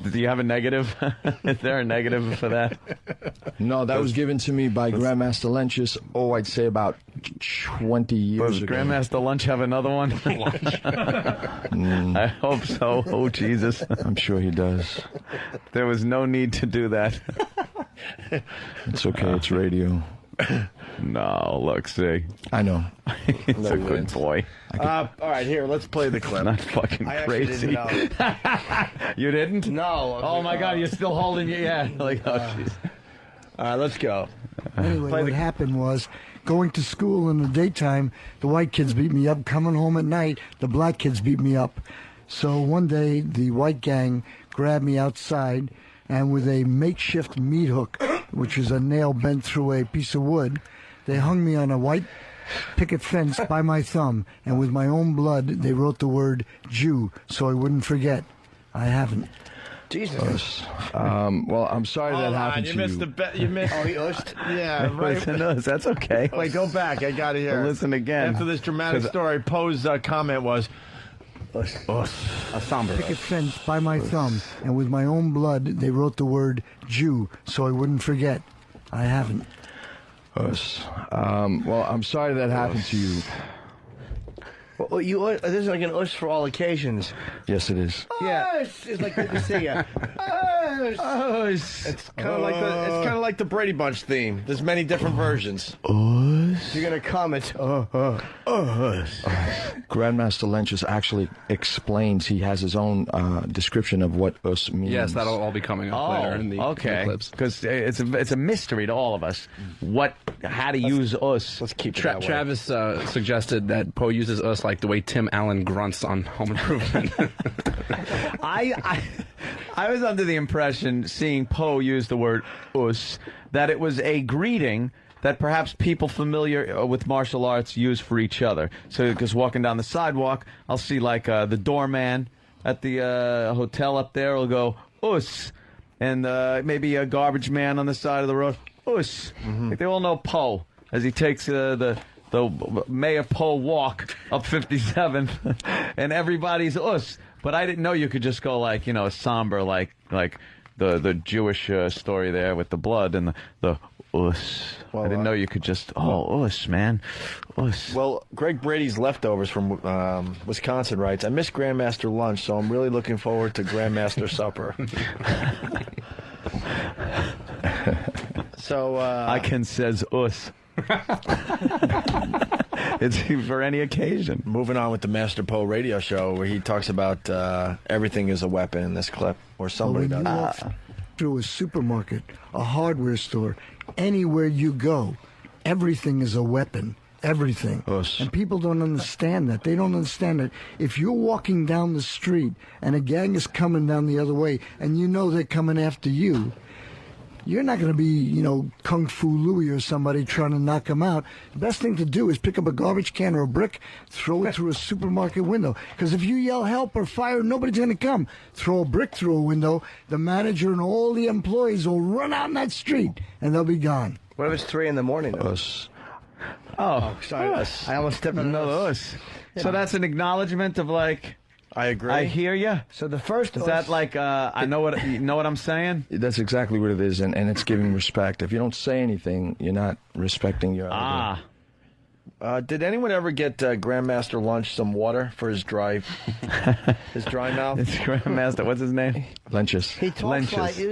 Do you have a negative? Is there a negative for that? No, that was given to me by Grandmaster Lentius, I'd say about 20 years ago. Does Grandmaster Lunch have another one? I hope so. Oh, Jesus. I'm sure he does. There was no need to do that. It's okay, it's radio. No, look, see. I know. He's a good boy. All right, here, let's play the clip. Not fucking I actually crazy. didn't know. You didn't? No. Oh, my God, you're still holding your... Yeah, like, oh, jeez. All right, let's go. Anyway, what happened was, going to school in the daytime, the white kids beat me up. Coming home at night, the black kids beat me up. So one day, the white gang grabbed me outside, and with a makeshift meat hook, which is a nail bent through a piece of wood, they hung me on a white picket fence by my thumb, and with my own blood, they wrote the word Jew, so I wouldn't forget. I haven't. Jesus. Well, I'm sorry that happened you to missed you. you missed. Oh, he used? Yeah, right. That's okay. Wait, go back. I got to hear. Listen again. After this dramatic story, Poe's comment was, A somber Picket fence by my thumb, and with my own blood, they wrote the word Jew, so I wouldn't forget. I haven't. Us. Well, I'm sorry that happened to you. Well, this is like an us for all occasions. Yes, it is. Yeah, it's like good to see you. It's kind of like the Brady Bunch theme. There's many different versions. You're gonna comment. Grandmaster Lentius actually explains. He has his own description of what us means. Yes, that'll all be coming up later in the clips. Because it's a mystery to all of us how to use us. Let's keep it that way. Travis suggested that Poe uses us like the way Tim Allen grunts on Home Improvement. I was under the impression, seeing Poe use the word us, that it was a greeting that perhaps people familiar with martial arts use for each other. So, because walking down the sidewalk, I'll see like the doorman at the hotel up there will go, us. And maybe a garbage man on the side of the road, us. Like they all know Poe as he takes the Mayor Poe walk up 57th, and everybody's us. But I didn't know you could just go like, somber, like the Jewish story there with the blood and the us. Well, I didn't know you could just, us, man, us. Well, Greg Brady's leftovers from Wisconsin writes, I miss Grandmaster lunch, so I'm really looking forward to Grandmaster supper. So I can says us. It's for any occasion. Moving on with the Master Poe radio show, where he talks about everything is a weapon in this clip, or somebody When does. you walk through a supermarket, a hardware store, anywhere you go, everything is a weapon. Everything. And people don't understand that. They don't understand that if you're walking down the street and a gang is coming down the other way and you know they're coming after you, you're not going to be, Kung Fu Louie or somebody trying to knock them out. The best thing to do is pick up a garbage can or a brick, throw it through a supermarket window. Because if you yell help or fire, nobody's going to come. Throw a brick through a window, the manager and all the employees will run out in that street and they'll be gone. What if it's 3 in the morning? Us. Oh, sorry. us. I almost stepped on us. Yeah. So that's an acknowledgement of like, I agree. I hear you. So the first is that like I know what I'm saying? That's exactly what it is, and it's giving respect. If you don't say anything, you're not respecting your elder. Did anyone ever get Grandmaster Lunch some water for his dry mouth? It's Grandmaster. What's his name? Lenches. He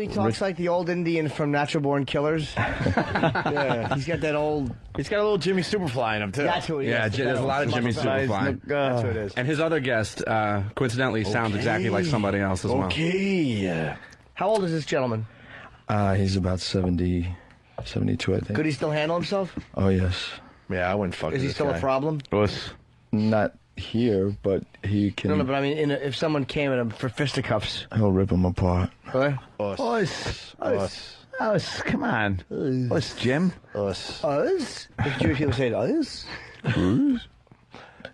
talks like the old Indian from Natural Born Killers. Yeah, he's got that old. He's got a little Jimmy Superfly in him too. That's who he is. There's a lot of Jimmy Superfly. That's who it is. And his other guest, coincidentally, sounds exactly like somebody else as well. Okay. How old is this gentleman? He's about 70, 72, I think. Could he still handle himself? Oh, yes. Yeah, I wouldn't fuck Is with he this still guy. a problem? Not here, but he can. No, but I mean, if someone came at him for fisticuffs. He'll rip him apart. What? Us. Come on. Us, Jim. Us. Us? If Jewish people say us?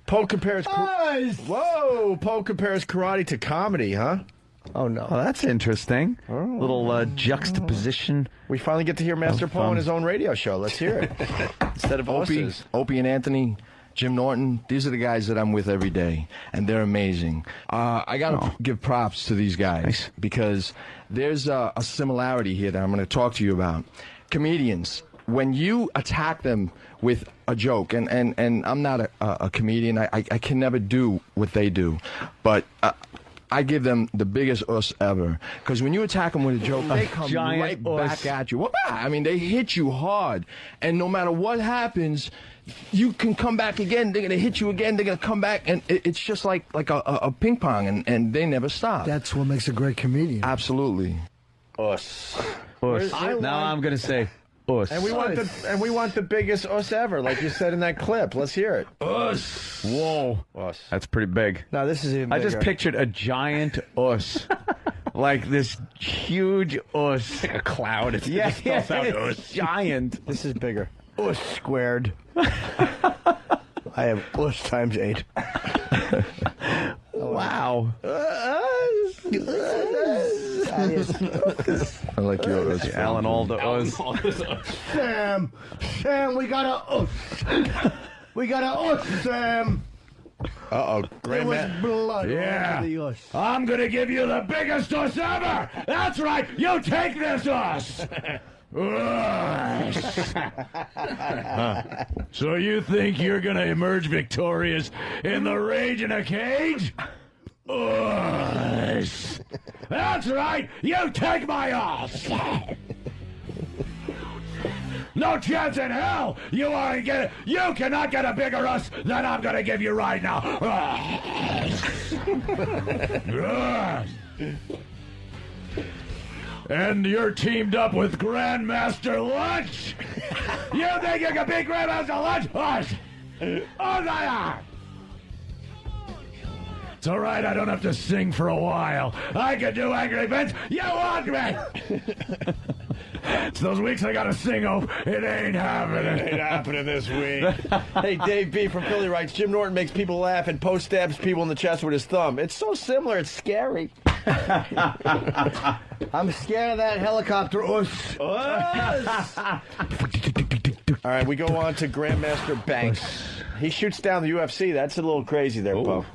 Poe compares. Whoa! Poe compares karate to comedy, huh? Oh no! Oh, that's interesting. Little juxtaposition. We finally get to hear Master Poe on his own radio show. Let's hear it instead of Opie and Anthony, Jim Norton. These are the guys that I'm with every day, and they're amazing. I gotta give props to these guys because there's a similarity here that I'm going to talk to you about. Comedians, when you attack them with a joke, and I'm not a comedian, I can never do what they do, but I give them the biggest us ever. Because when you attack them with a joke, they come right back at you. I mean, they hit you hard. And no matter what happens, you can come back again. They're going to hit you again. They're going to come back. And it's just like a ping pong, and they never stop. That's what makes a great comedian. Absolutely. Us. Now I'm going to say us. And we want the biggest us ever, like you said in that clip. Let's hear it. Us. Whoa. Us. That's pretty big. No, this is even I bigger. just pictured a giant us. Like this huge us. Like a cloud. It's It's giant. This is bigger. Us squared. I have us times 8. Wow. I like your us. Alan Alda us. Sam, we got a us. We got a us, Sam. Uh-oh, There was blood all over the us. I'm gonna give you the biggest us ever! That's right! You take this us! So you think you're gonna emerge victorious in the rage in a cage? Us. That's right! You take my us! No chance in hell! You cannot get a bigger us than I'm gonna give you right now! And you're teamed up with Grandmaster Lunch! You think you can beat Grandmaster Lunch? Us! Oh, they are! It's alright, I don't have to sing for a while. I can do Angry Vince. You want me? It's those weeks I gotta sing over. It ain't happening. It ain't happening this week. Hey, Dave B. from Philly writes, Jim Norton makes people laugh and Poe stabs people in the chest with his thumb. It's so similar, it's scary. I'm scared of that helicopter. Us. All right, we go on to Grandmaster Banks. He shoots down the UFC. That's a little crazy there, Poe.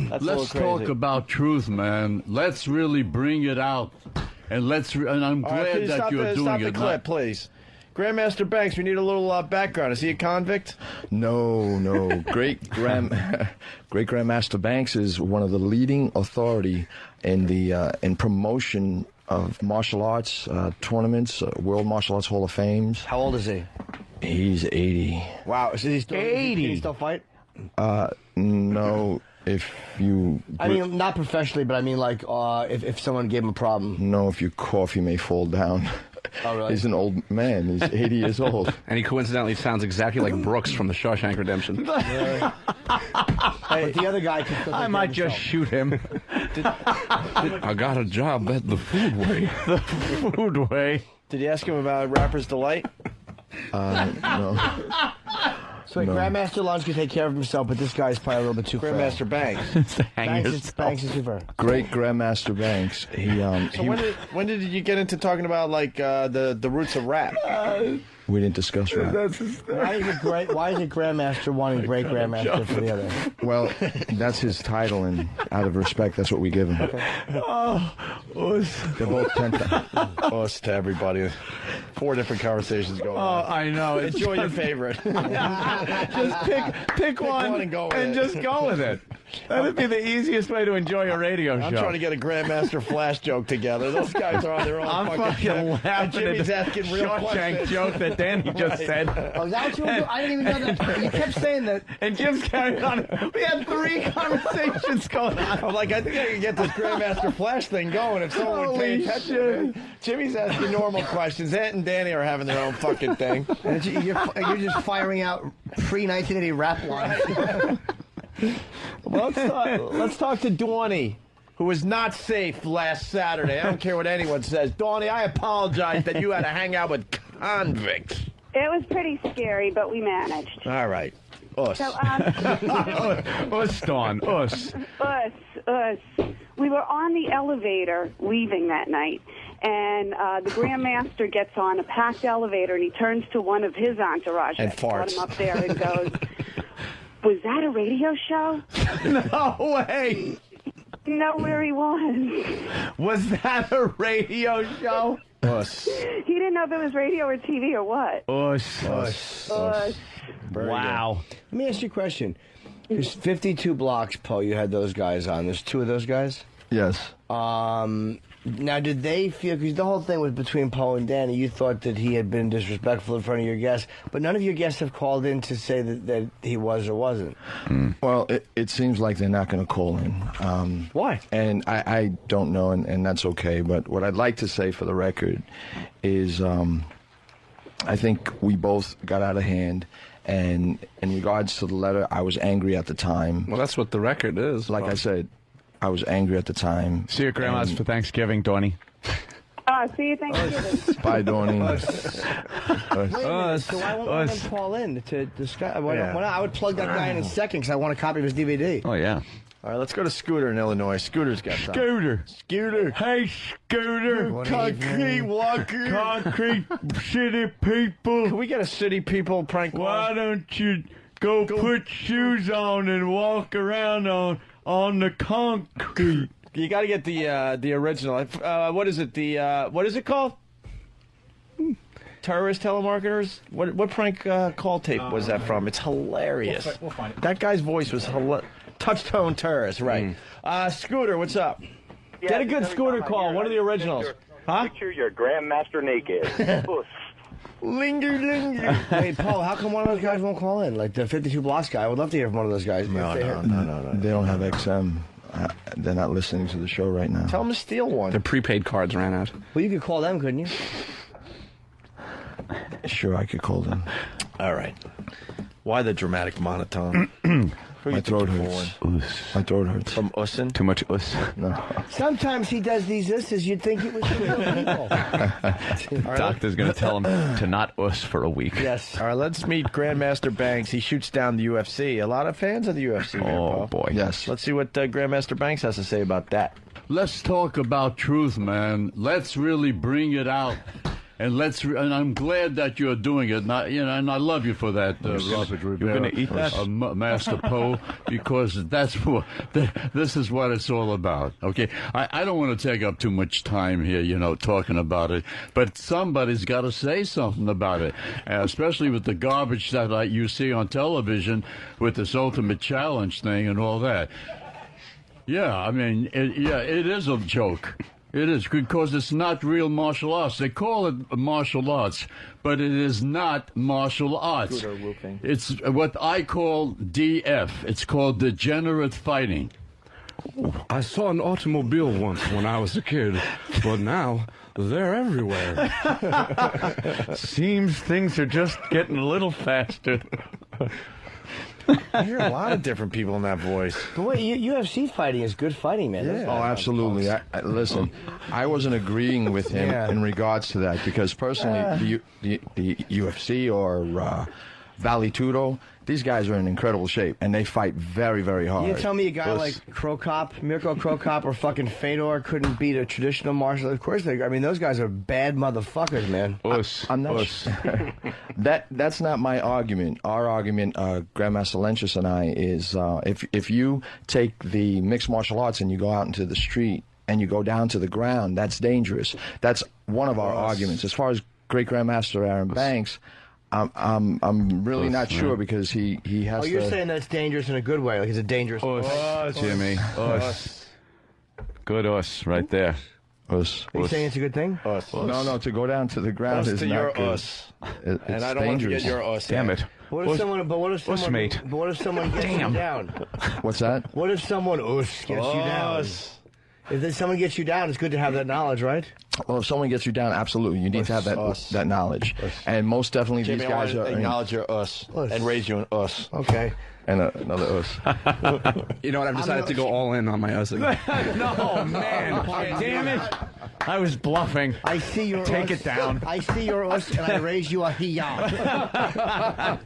Let's talk about truth, man. Let's really bring it out. And I'm glad that you're doing stop it. the clip, please. Grandmaster Banks, we need a little background. Is he a convict? No. Great Grandmaster Banks is one of the leading authority in promotion of martial arts tournaments, World Martial Arts Hall of Fames. How old is he? He's 80. Wow, is he still 80? Can he still fight? No. If you... I mean, not professionally, but I mean, like, if someone gave him a problem. No, if you cough, you may fall down. Oh, really? He's an old man. He's 80 years old. And he coincidentally sounds exactly like Brooks from The Shawshank Redemption. But the other guy could still I might just shoot him. I got a job at the Foodway. The Foodway. Did you ask him about Rapper's Delight? No. So Grandmaster Lunch can take care of himself, but this guy's probably a little bit too far. Grandmaster Banks. Banks is too far. Great Grandmaster Banks. So when did you get into talking about like the roots of rap? We didn't discuss rap. Why is it Grandmaster wanting Great Grandmaster for the other? Well, that's his title, and out of respect, that's what we give him. They're both 10 us to everybody. 4 different conversations going on. Oh, I know. Enjoy your favorite. Just pick one and go with and it. just go with it. That would be the easiest way to enjoy a radio show. I'm trying to get a Grandmaster Flash joke together. Those guys are on their own. I'm fucking laughing Jimmy's at the asking real Shawshank questions. joke that Danny just said. Oh, is that what you were doing? I didn't even know that. You kept saying that. And Jim's carrying on. We had 3 conversations going on. I'm like, I think I can get this Grandmaster Flash thing going if someone would pay attention. Jimmy's asking normal questions. Ant and Danny are having their own fucking thing. And you're just firing out pre-1980 rap lines. Well, let's talk to Dawny, who was not safe last Saturday. I don't care what anyone says. Dawny, I apologize that you had to hang out with convicts. It was pretty scary, but we managed. All right. Us. So, Us, Dawn. Us. Us. We were on the elevator leaving that night, and the Grandmaster gets on a packed elevator, and he turns to one of his entourage and brought farts. him up there and goes, "Was that a radio show?" No way. You know where he was. Was that a radio show? Us. He didn't know if it was radio or TV or what. Us. Wow. Let me ask you a question. There's 52 blocks, Poe. You had those guys on. There's 2 of those guys? Yes. Now, did they feel, because the whole thing was between Poe and Danny, you thought that he had been disrespectful in front of your guests, but none of your guests have called in to say that he was or wasn't. Well, it seems like they're not going to call in. Why? And I don't know, and that's okay. But what I'd like to say for the record is I think we both got out of hand. And in regards to the letter, I was angry at the time. Well, that's what the record is. Like I said, I was angry at the time. See your grandma's for Thanksgiving, Dawny. See you Thanksgiving. Bye, Dawny. So why won't them call in to discuss? I would plug that guy in a second because I want a copy of his DVD. Oh, yeah. All right, let's go to Scooter in Illinois. Scooter's got something. Scooter. Hey, Scooter. Concrete walker. Concrete city people. Can we get a city people prank call? Why don't you go put shoes on and walk around on the concrete? You got to get the original. What is it? What is it called? Terrorist telemarketers? What prank call tape was that from? It's hilarious. We'll find it. That guy's voice was hilarious. Touch-tone terrorist, right. Scooter, what's up? Yeah, Get a good Scooter call, one of the originals. Huh? Picture your Grandmaster naked. Linger. Hey, Paul, how come one of those guys won't call in? Like the 52 Blocks guy. I would love to hear from one of those guys. No. They don't have XM. They're not listening to the show right now. Tell them to steal one. Their prepaid cards ran out. Well, you could call them, couldn't you? Sure, I could call them. All right. Why the dramatic monotone? My throat hurts. My throat hurts. From ussin'? Too much us. No. Sometimes he does these usses. You'd think it was for real people. Doctor's going to tell him to not us for a week. Yes. All right, let's meet Grandmaster Banks. He shoots down the UFC. A lot of fans of the UFC. Oh, boy. Yes. Let's see what Grandmaster Banks has to say about that. Let's talk about truth, man. Let's really bring it out. And and I'm glad that you're doing it. And I love you for that, Robert Rivera. You're going to eat that? Master Poe, because this is what it's all about. Okay, I don't want to take up too much time here, talking about it. But somebody's got to say something about it, especially with the garbage that you see on television with this Ultimate Challenge thing and all that. Yeah, I mean, it is a joke. It is, because it's not real martial arts. They call it martial arts, but it is not martial arts. Scooter whooping. It's what I call DF. It's called degenerate fighting. I saw an automobile once when I was a kid, but now they're everywhere. Seems things are just getting a little faster. I hear a lot of different people in that voice. But wait, UFC fighting is good fighting, man. Oh, absolutely. Listen, I wasn't agreeing with him in regards to that because personally, the UFC or Vale Tudo, these guys are in incredible shape and they fight very, very hard. You tell me a guy like Mirko Krokop or fucking Fedor couldn't beat a traditional martial art? Of course they. I mean, those guys are bad motherfuckers, man. I'm not that's not my argument. Our argument, Grandmaster Lenchus and I, is if you take the mixed martial arts and you go out into the street and you go down to the ground, that's dangerous. That's one of our arguments. As far as Great Grandmaster Aaron Banks, I'm really not sure because he has. Oh, you're saying that's dangerous in a good way, like he's a dangerous. Jimmy. Good right there. Are you saying it's a good thing? No, to go down to the ground is not good. It's and I don't want to get your us. Damn it. What if someone? But what if someone? Mate. But what if someone gets you down? What's that? What if someone gets you down? If someone gets you down, it's good to have that knowledge, right? Well, if someone gets you down, absolutely, you need to have that knowledge. And most definitely, Jimmy, these guys are acknowledge your us and raise you an us. Okay. And another us. You know what? I've decided to go all in on my us again. No, man. Damn it. I was bluffing. I see your Take us. it down. I see your us, and I raise you a hiya.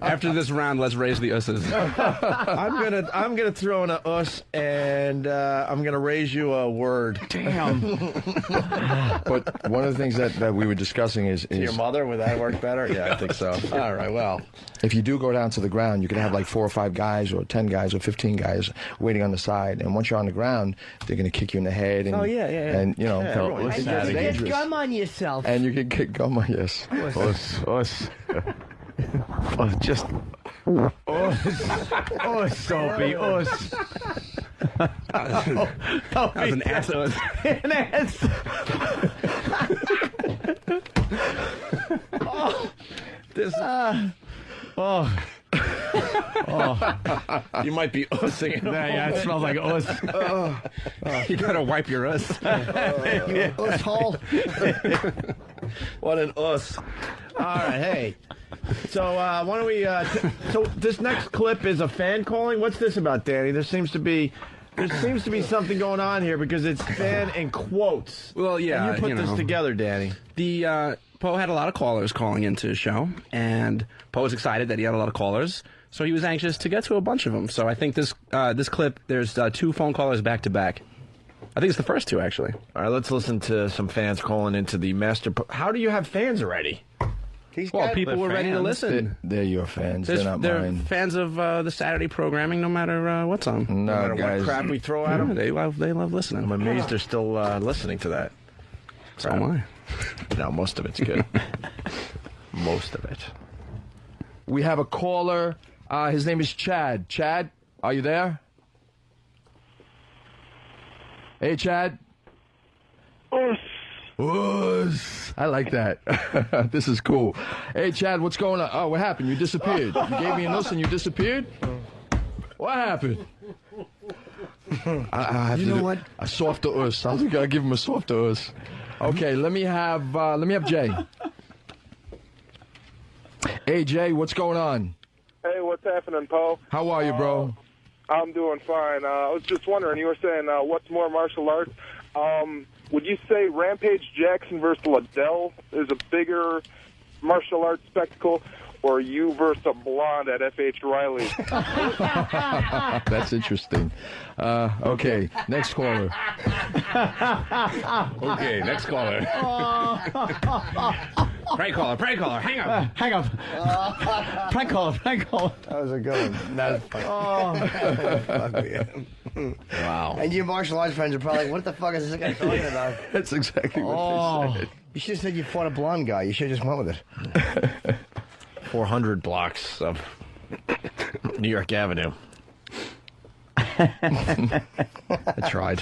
After this round, let's raise the usses. I'm gonna throw in a us, and I'm gonna raise you a word. Damn. But one of the things that we were discussing is To your mother, would that work better? Yeah, I think so. All right, well. If you do go down to the ground, you can have like 4 or 5 guys or 10 guys or 15 guys waiting on the side. And once you're on the ground, they're going to kick you in the head. And, And, you know, and you can get gum on yourself. And you can get gum on, yes. Us. Just. Us, Opie, us. That was an ass. An ass. You might be ussing. Yeah, it smells like us. You gotta wipe your us. Us hole. What an us. All right, hey. So why don't we? So this next clip is a fan calling. What's this about, Danny? There seems to be something going on here because it's fan in quotes. Well, yeah, and you put this together, Danny. The Poe had a lot of callers calling into his show, and Poe was excited that he had a lot of callers, so he was anxious to get to a bunch of them. So I think this clip, there's 2 phone callers back to back. I think it's the first 2, actually. All right, let's listen to some fans calling into the master. How do you have fans already? Well, people were ready to listen. They're your fans. They're not They're mine. fans of the Saturday programming, no matter what's on. No, No matter guys. what crap we throw at them. They love listening. I'm amazed they're still listening to that. So am I. No, most of it's good. Most of it. We have a caller. His name is Chad. Chad, are you there? Hey, Chad. Us. I like that. This is cool. Hey, Chad, what's going on? Oh, what happened? You disappeared. You gave me a us and you disappeared? What happened? I have You know what? A softer us. I think I'll give him a softer us. Okay, let me have Jay. Hey, Jay, what's going on? Hey, what's happening, Poe? How are you, bro? I'm doing fine. I was just wondering, you were saying what's more martial arts? Would you say Rampage Jackson versus Liddell is a bigger martial arts spectacle, or you versus a blonde at F.H. Riley? That's interesting. Okay, next caller. Okay, next caller. Prank caller, hang up. Hang up. Prank caller. That was a good one. That was funny. Wow. And your martial arts friends are probably like, what the fuck is this guy talking about? That's exactly what they said. You should have said you fought a blonde guy. You should have just went with it. 400 blocks of New York Avenue. I tried.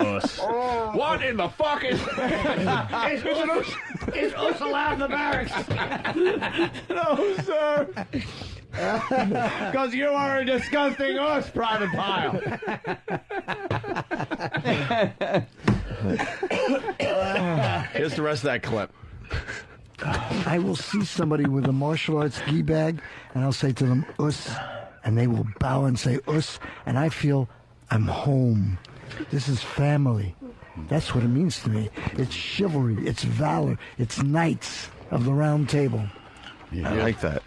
Us. What in the fuck is... Is us allowed in the barracks? No, sir. Because you are a disgusting us, Private Pile. Here's the rest of that clip. I will see somebody with a martial arts gi bag, and I'll say to them, us, and they will bow and say, us, and I feel I'm home. This is family. That's what it means to me. It's chivalry. It's valor. It's knights of the round table. Yeah. I like that.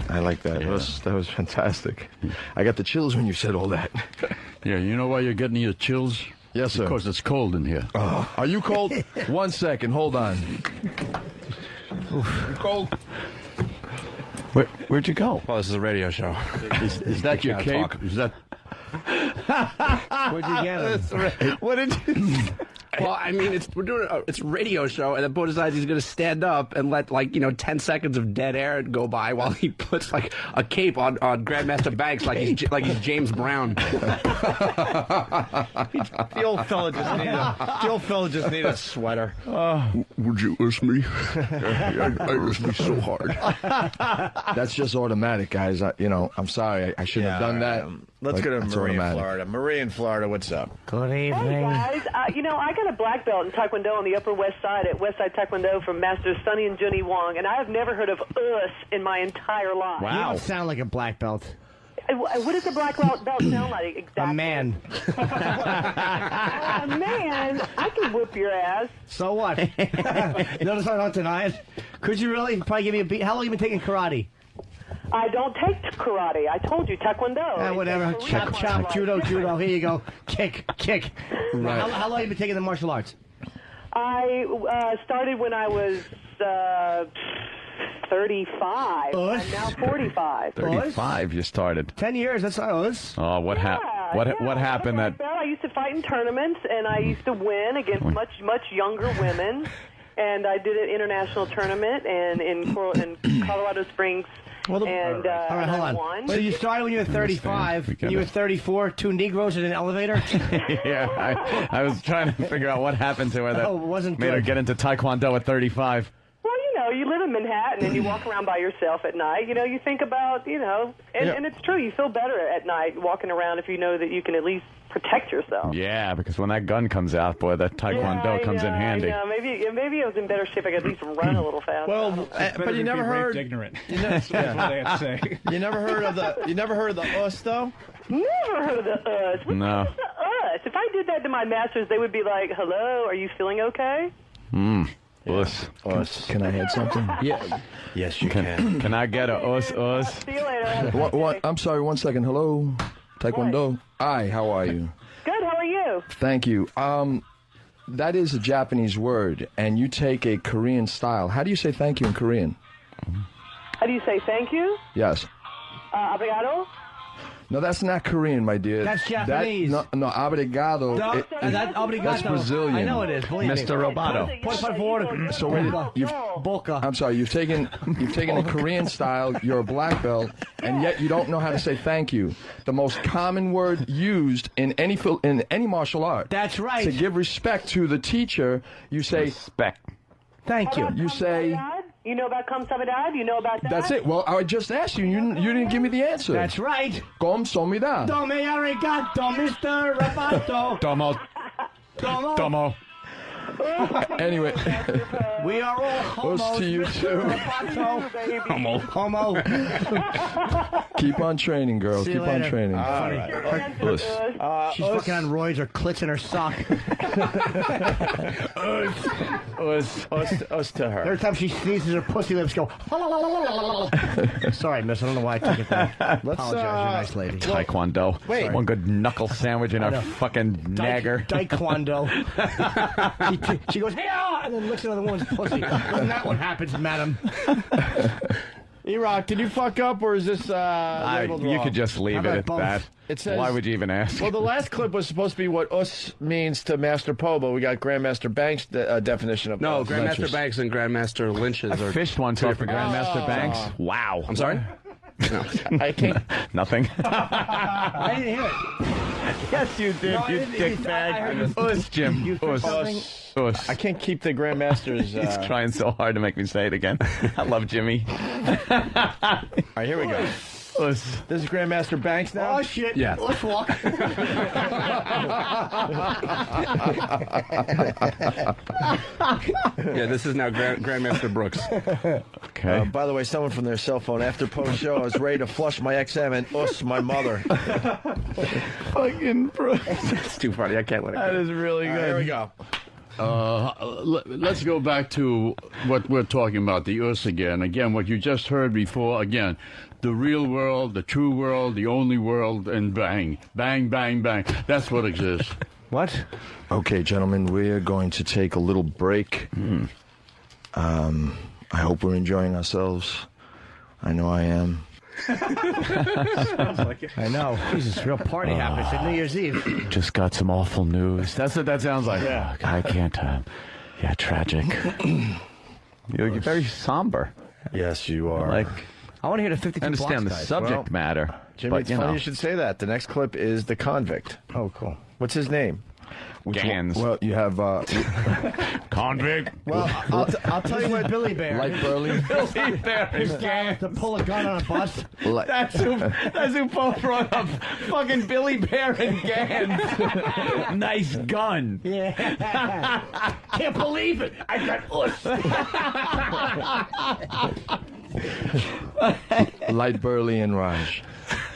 I like that. Yeah. That was fantastic. I got the chills when you said all that. Yeah, you know why you're getting your chills? Yes, sir. Because it's cold in here. Oh, are you cold? 1 second. Hold on. You cold? Where'd you go? Well, this is a radio show. Is that your cape? Is that... Where'd you get him? What did you... Well, I mean, we're doing it's a radio show, and then Bo decides he's going to stand up and let 10 seconds of dead air go by while he puts a cape on Grandmaster Banks like he's James Brown. The old fella just need a sweater. Would you us me? I us me so hard. That's just automatic, guys. I'm sorry. I shouldn't have done that. Let's go to Marie in automatic. Florida. Marie in Florida, what's up? Good Hey guys, I got a black belt in Taekwondo on the Upper West Side at West Side Taekwondo from Masters Sonny and Junny Wong, and I have never heard of us in my entire life. You don't sound like a black belt. What does a black belt sound like exactly? A man. A man? I can whoop your ass. So what? Notice I don't deny it. Could you really? Probably give me a beat. How long have you been taking karate? I don't take karate. I told you, Taekwondo. Whatever. Chop, chop, judo. Here you go. Kick. Right. How long have you been taking the martial arts? I started when I was 35. I'm now 45. 35 you started. 10 years, that's us. Oh, what happened? What happened that... I used to fight in tournaments, and I used to win against much younger women. And I did an international tournament and in Colorado Springs. All right, hold on. Won. So you started when you were 35. When you were 34, 2 Negroes in an elevator? Yeah, I was trying to figure out what happened to her that made her get into Taekwondo at 35. Well, you live in Manhattan and you walk around by yourself at night. You think about, and it's true. You feel better at night walking around if you know that you can at least protect yourself. Yeah, because when that gun comes out, boy, that Taekwondo comes in handy. Yeah, maybe I was in better shape. I could at least run a little faster. Well, but you never heard ignorant. That's what they have to say. You never heard of the us though? Never heard of the us. What's No. the us? If I did that to my masters, they would be like, "Hello, are you feeling okay?" Us. Can I add something? Yeah. Yes, you can. Can I get a us? See you later. What? I'm sorry. 1 second. Hello, Taekwondo. Hi. How are you? Good. How are you? Thank you. That is a Japanese word, and you take a Korean style. How do you say thank you in Korean? How do you say thank you? Yes. Obrigado. No, that's not Korean, my dear. That's Japanese. No, obrigado. Obrigado. That's Brazilian. I know it is. Believe Mr. me. Roboto. Por favor. So wait, I'm sorry. You've taken a Korean style. You're a black belt, and yet you don't know how to say thank you. The most common word used in any martial art. That's right. To give respect to the teacher, you say respect. Thank you. You say. You know about Kamsahamnida? You know about that? That's it. Well, I just asked you. You didn't give me the answer. That's right. Kamsahamnida. Dome arigato, Mr. Roboto. Domo. Anyway, we are all homos. Us to you too. Homo. Keep on training, girl. See you Keep on later. training. All right. She's fucking on roids. Her clit's in her sock. Us to her. Every time she sneezes, her pussy lips go. Sorry, miss. I don't know why I took it there. Apologize. You're a nice lady. Taekwondo. Wait. One good knuckle sandwich and a fucking nagger. Taekwondo. She goes, hey, and then licks another woman's pussy. Isn't that what happens, madam? E-Rock, did you fuck up, or is this labeled You wrong? could just leave it at that. It says, why would you even ask? Well, the last clip was supposed to be what us means to Master Po, but we got Grandmaster Banks' definition of No, us. Grandmaster Banks and Grandmaster Lynch's I are fished one too for Grandmaster Banks. Wow. I'm sorry? No. I can't. Nothing. I didn't hear it. Yes, you did, No, you I dickbag. heard Us, Jim. You said something? Us. I can't keep the Grandmaster's. He's trying so hard to make me say it again. I love Jimmy. All right, here we go. This is Grandmaster Banks now? Oh, shit. Yeah. Let's walk. Yeah, this is now Grandmaster Brooks. Okay. By the way, someone from their cell phone after post show, I was ready to flush my XM and my mother. Fucking Brooks. It's too funny. I can't let it That go. is really good. Here we go. Let's go back to what we're talking about, the us again. Again, what you just heard before, again, the real world, the true world, the only world, and bang. Bang, bang, bang. That's what exists. What? Okay, gentlemen, we're going to take a little break. I hope we're enjoying ourselves. I know I am. Sounds like it. I know. Jesus, real party happens at New Year's Eve. Just got some awful news. That's what that sounds like. Yeah. Oh, I can't. Yeah, tragic. You're very somber. Yes, you are. Like, I want to hear the 52 I understand the blocks, guys. subject matter. Jimmy, but, it's you funny know. you should say that. The next clip is the convict. Oh, cool. What's his name? Gans. Well, you have Convict. Well, I'll tell you what, Billy Bear. Light Burley. Billy Bear His guy to pull a gun on a bus. That's who Paul brought up. Fucking Billy Bear and Gans. Nice gun. Yeah. Can't believe it. I got Light Burley and Raj.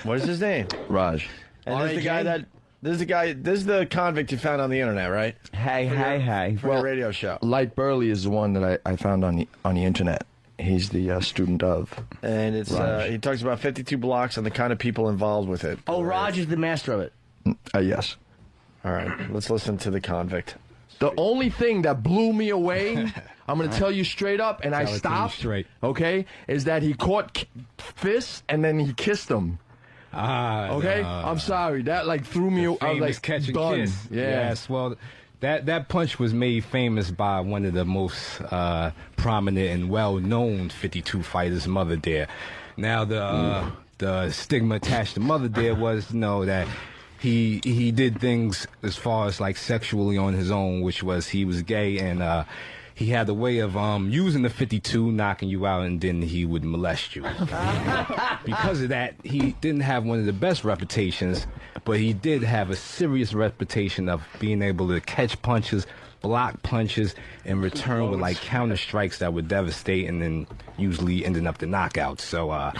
What is his name? Raj. And this is the guy that. This is the convict you found on the internet, right? Hey. For your radio show. Light Burley is the one that I found on the internet. He's the student of. And it's he talks about 52 blocks and the kind of people involved with it. Oh, Raj is the master of it. Yes. All right, let's listen to the convict. The only thing that blew me away, I'm going to tell you straight up, and I stopped, okay, is that he caught fists and then he kissed them. Okay, I'm sorry. That threw me. I was Famous like, catch and done. kiss. Yeah. Yes. Well, that punch was made famous by one of the most prominent and well-known 52 fighters, Mother Dare. Now the stigma attached to Mother Dare was that he did things as far as like sexually on his own, which was he was gay and. He had the way of using the 52, knocking you out, and then he would molest you. Because of that, he didn't have one of the best reputations, but he did have a serious reputation of being able to catch punches, block punches, and return with like counter strikes that would devastate and then usually ending up the knockout. So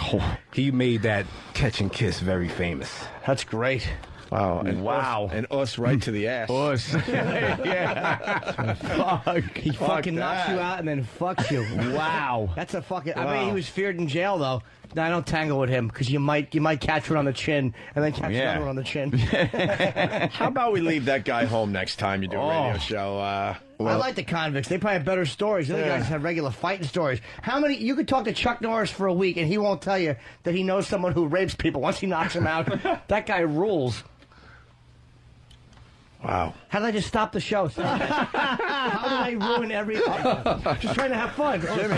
he made that catch and kiss very famous. That's great. Wow. And us right to the ass. Us. Yeah. Fuck. He fucking knocks you out and then fucks you. Wow. That's a fucking. I bet he was feared in jail though. No, I don't tangle with him because you might catch one on the chin and then catch another one on the chin. How about we leave that guy home next time you do a radio show? I like the convicts. They probably have better stories. The other guys have regular fighting stories. How many? You could talk to Chuck Norris for a week and he won't tell you that he knows someone who rapes people once he knocks them out. That guy rules. Wow. How did I just stop the show? How did I ruin everything? Just trying to have fun. Jimmy,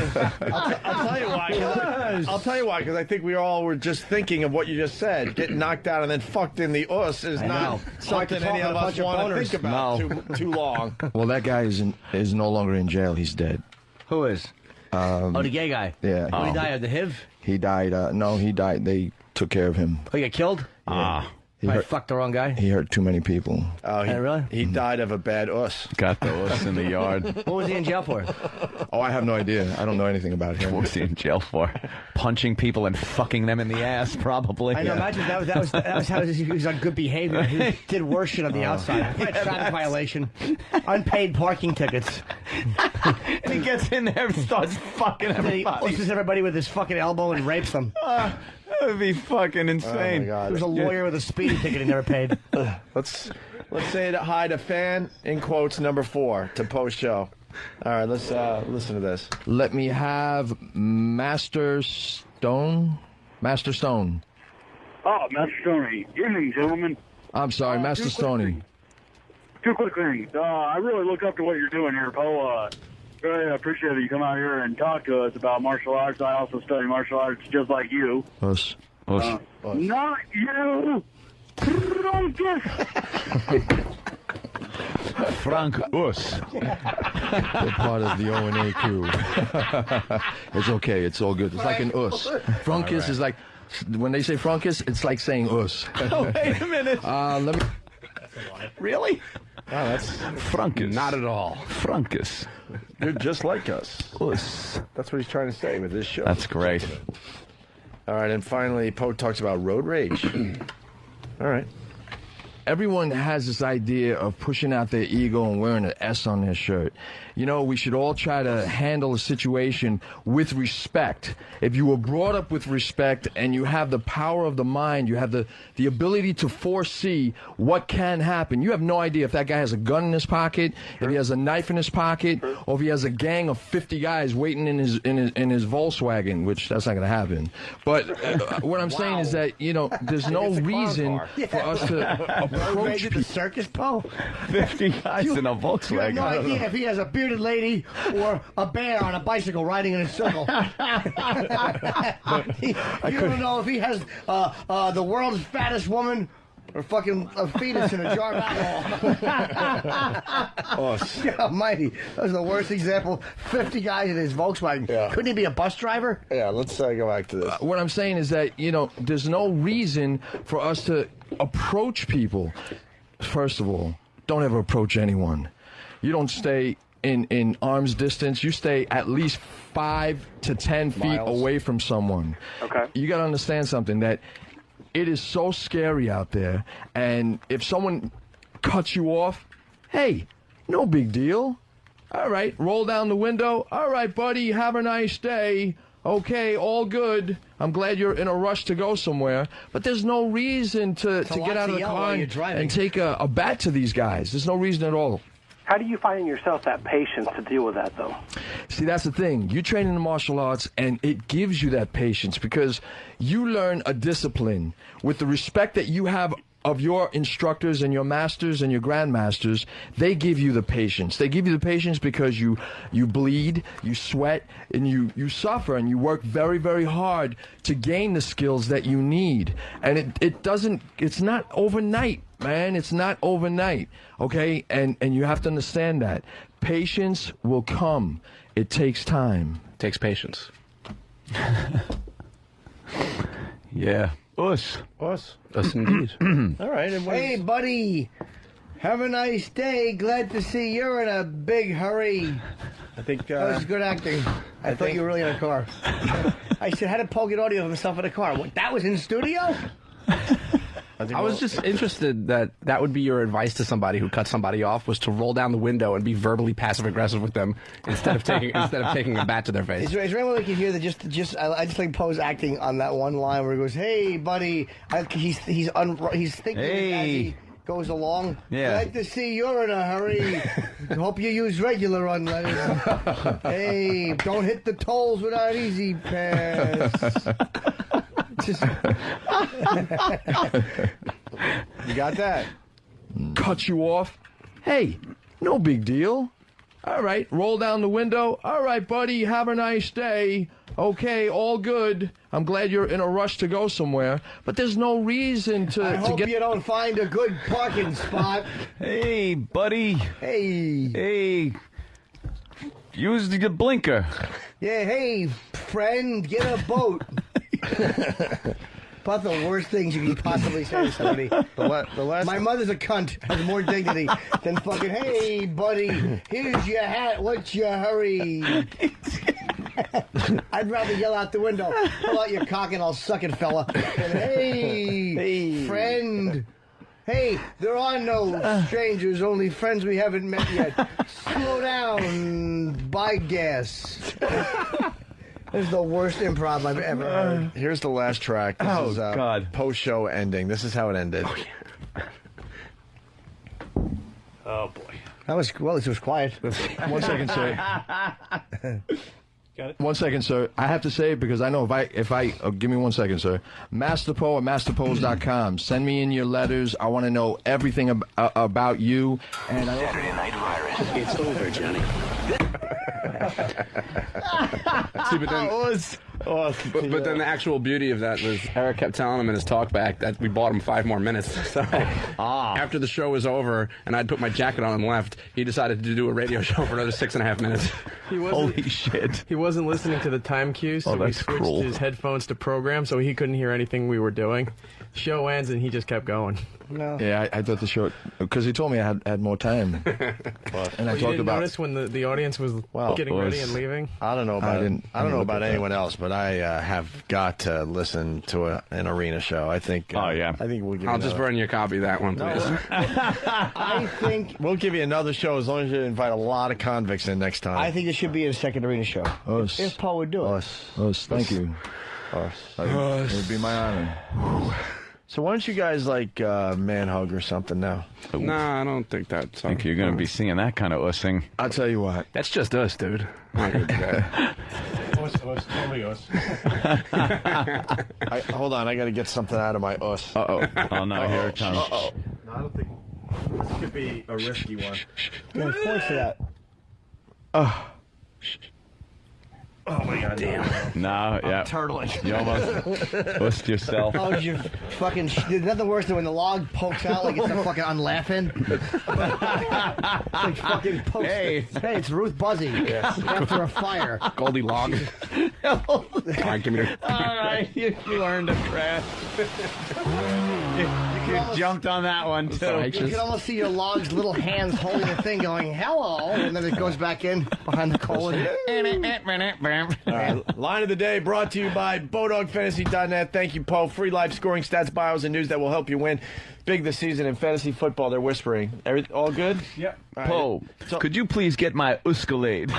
I'll tell you why. I'll tell you why, because I think we all were just thinking of what you just said. Getting knocked out and then fucked in the us is not something any of us want to think about too long. Well, that guy is no longer in jail. He's dead. Who is? The gay guy. Yeah. Did he die of the HIV? He died. No, he died. They took care of him. Oh, he got killed? He fucked the wrong guy? He hurt too many people. Oh, really? He died of a bad us. Got the us in the yard. What was he in jail for? Oh, I have no idea. I don't know anything about him. What was he in jail for? Punching people and fucking them in the ass, probably. I know. Imagine that was how he was on good behavior. He did worse shit on the outside. Traffic violation, unpaid parking tickets. He gets in there and starts fucking everybody. He pushes everybody with his fucking elbow and rapes them. That would be fucking insane. Oh my God. There was a lawyer with a speeding ticket he never paid. Let's say hi to fan in quotes number 4 to post show. All right, let's listen to this. Let me have Master Stone. Master Stone. Oh, Master Stoney. Evening, gentlemen. I'm sorry, Master Stoney. Two quick things. I really look up to what you're doing here, Poe. Great. I appreciate that you come out here and talk to us about martial arts. I also study martial arts just like you. Us. Not you. Frank Us. They're part of the O&A crew. It's okay. It's all good. It's like an us. Frunkus is like, when they say frunkus, it's like saying us. Oh, wait a minute. Let me... Really? Oh, that's Frunkus. Not at all. Frunkus. You're just like us. Us. That's what he's trying to say with this show. That's great. All right, and finally, Poe talks about road rage. All right. Everyone has this idea of pushing out their ego and wearing an S on their shirt. You know, we should all try to handle a situation with respect. If you were brought up with respect and you have the power of the mind, you have the ability to foresee what can happen. You have no idea if that guy has a gun in his pocket, if he has a knife in his pocket, or if he has a gang of 50 guys waiting in his Volkswagen, which that's not going to happen. But what I'm saying is that, you know, there's no reason for us to approach the circus, Poe. 50 guys in a Volkswagen. You have no idea if he has a bearded lady or a bear on a bicycle riding in a circle. You don't know if he has the world's fattest woman or fucking a fetus in a jar of alcohol. Yeah, almighty. That was the worst example. 50 guys in his Volkswagen. Yeah. Couldn't he be a bus driver? Yeah, let's go back to this. What I'm saying is that, you know, there's no reason for us to approach people. First of all, don't ever approach anyone. You don't stay in arm's distance. You stay at least 5 to 10 feet away from someone. Okay. You got to understand something, that it is so scary out there, and if someone cuts you off, hey, no big deal. All right, roll down the window. All right, buddy, have a nice day. Okay, all good. I'm glad you're in a rush to go somewhere, but there's no reason to get out of the car and take a bat to these guys. There's no reason at all. How do you find in yourself that patience to deal with that, though? See, that's the thing. You train in the martial arts, and it gives you that patience because you learn a discipline with the respect that you have of your instructors and your masters and your grandmasters. They give you the patience. They give you the patience because you bleed, you sweat, and you suffer, and you work very, very hard to gain the skills that you need. And it's not overnight, man. It's not overnight, okay? And you have to understand that. Patience will come. It takes time. It takes patience. Yeah. Us indeed. All right. Hey, buddy. Have a nice day. Glad to see you're in a big hurry. I think that was good acting. I thought you were really in a car. I said, how did Paul get audio of himself in a car? What, that was in studio? I was just interested that would be your advice to somebody who cut somebody off, was to roll down the window and be verbally passive aggressive with them instead of taking a bat to their face. Is there any way we can hear that? I just like Poe's acting on that one line where he goes, "Hey, buddy," he's thinking as he goes along. Yeah. Glad to see you're in a hurry. Hope you use regular unleaded. Hey, don't hit the tolls without Easy Pass. You got that? Cut you off. Hey, no big deal. All right, roll down the window. All right, buddy, have a nice day. Okay, all good. I'm glad you're in a rush to go somewhere, but there's no reason to I hope get... you don't find a good parking spot. Hey, buddy. Hey. Use the blinker. Yeah, hey, friend, get a boat. About the worst things you can possibly say to somebody. My mother's a cunt. Has more dignity than fucking, hey, buddy, here's your hat. What's your hurry? I'd rather yell out the window, pull out your cock and I'll suck it, fella. And, hey, friend. Hey, there are no strangers, only friends we haven't met yet. Slow down, buy gas. This is the worst improv I've ever heard. Here's the last track. This is God. Post-show ending. This is how it ended. Oh, boy. That was, well, it was quiet. 1 second, sir. Got it? 1 second, sir. I have to say it because I know if I give me 1 second, sir. Masterpo at masterpose.com. Send me in your letters. I want to know everything about you. And Saturday Night Virus. It's over, Johnny. See, but then, but then the actual beauty of that was Eric kept telling him in his talk back that we bought him 5 more minutes. So after the show was over and I'd put my jacket on and left, he decided to do a radio show for another 6.5 minutes. Holy shit. He wasn't listening to the time cues, so he switched his headphones to program so he couldn't hear anything we were doing. Show ends and he just kept going. No. Yeah, I thought the show, because he told me I had more time. And I talked you didn't about notice when the audience was getting ready and leaving? I don't know about I don't know about anyone else, but I have got to listen to an arena show. I think. I think we'll give. I'll just burn your copy of that one, please. I think we'll give you another show as long as you invite a lot of convicts in next time. I think it should be a second arena show. Us. If Paul would do it. Us. Thank you. It would be my honor. So why don't you guys like man hug or something now? Nah, I don't think that's. I think you're going to be seeing that kind of ussing. I'll tell you what. That's just us, dude. Totally us. Hold on, I got to get something out of my us. Oh no, here it comes. No, I don't think this could be a risky one. Yeah, force that. Oh my god! Damn. No, yeah. Turtling. You almost ussed yourself. Oh, you fucking. There's nothing worse than when the log pokes out like it's a fucking unlaughing. Like fucking pokes. Hey, it's Ruth Buzzy after a fire. Goldie Log. All right, give me the. All right, you earned a crash. You jumped on that one too. You can almost see your log's little hands holding the thing, going hello, and then it goes back in behind the colon. All right, line of the day brought to you by BowDogFantasy.net. Thank you, Poe. Free live scoring stats, bios, and news that will help you win big this season in fantasy football. They're whispering. All good? Yep. All Poe, could you please get my Uscalade?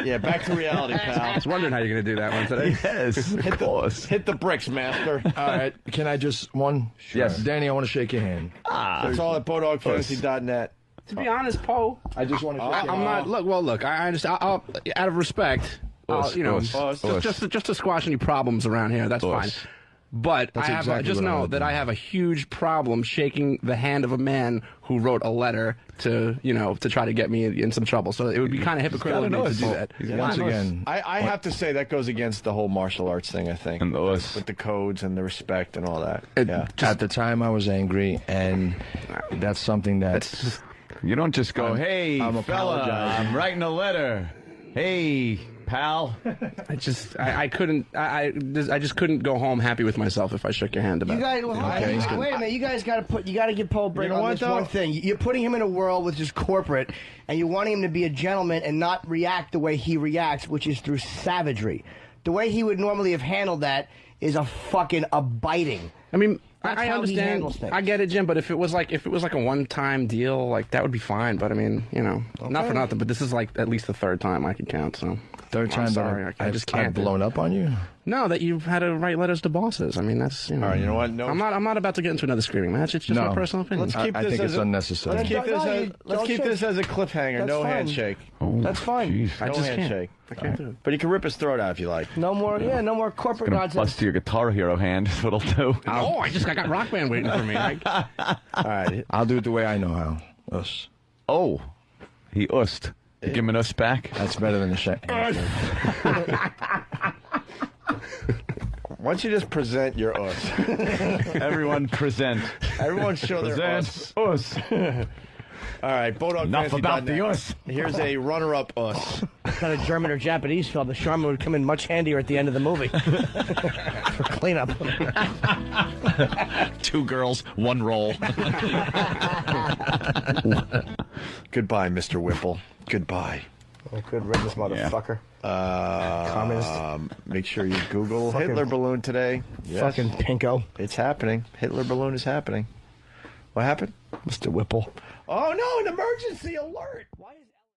Yeah, back to reality, pal. I was wondering how you're going to do that one today. Yes, of course. Hit the bricks, master. All right, can I just one? Sure. Yes, Danny, I want to shake your hand. That's all at BowDogFantasy.net. To be honest, Poe, I just want to. I'm not. Look. I understand. I'll, out of respect, just to squash any problems around here. That's fine. But I have just know that I have a huge problem shaking the hand of a man who wrote a letter to try to get me in some trouble. So it would be kind of hypocritical of me to do that. Once again, I have to say that goes against the whole martial arts thing. I think with the codes and the respect and all that. At the time, I was angry, and that's something that you don't just go, "Hey, I'm fella, apologizing. I'm writing a letter. Hey, pal." I just couldn't go home happy with myself if I shook your hand about You guys, wait a minute. You guys got to give Paul a break on this one thing. You're putting him in a world with just corporate, and you want him to be a gentleman and not react the way he reacts, which is through savagery. The way he would normally have handled that is a biting. I mean, That's I how he understand. handles things. I get it, Jim. But if it was like a one-time deal, like that would be fine. But I mean, not for nothing. But this is like at least the third time I can count. So third time, sorry, I just can't. I've blown up on you. No, that you've had to write letters to bosses. I mean, that's all right. You know what? No, I'm not about to get into another screaming match. It's just my personal opinion. Let's keep I this think as it's unnecessary. Let's keep this as a cliffhanger. That's no fine. handshake. That's fine. Geez. No handshake. I can't do it. But you can rip his throat out if you like. No more. Yeah, no more corporate Gonna nonsense. bust your Guitar Hero hand. That's what I'll do. Oh, I got Rock Band waiting for me. All right. I'll do it the way I know how. Us. Oh, he ussed. You give him an us back. That's better than a shake. Why don't you just present your us? Everyone present. Everyone show their us. Us. All right, Enough about the us. Here's a runner-up us. It's not a German or Japanese film. The Charmin would come in much handier at the end of the movie for cleanup. 2 girls, 1 roll. Goodbye, Mr. Whipple. Goodbye. Oh, good riddance, motherfucker. Communist. Make sure you Google Hitler balloon today. Yes. Fucking pinko. It's happening. Hitler balloon is happening. What happened? Mr. Whipple. Oh no, an emergency alert. Why is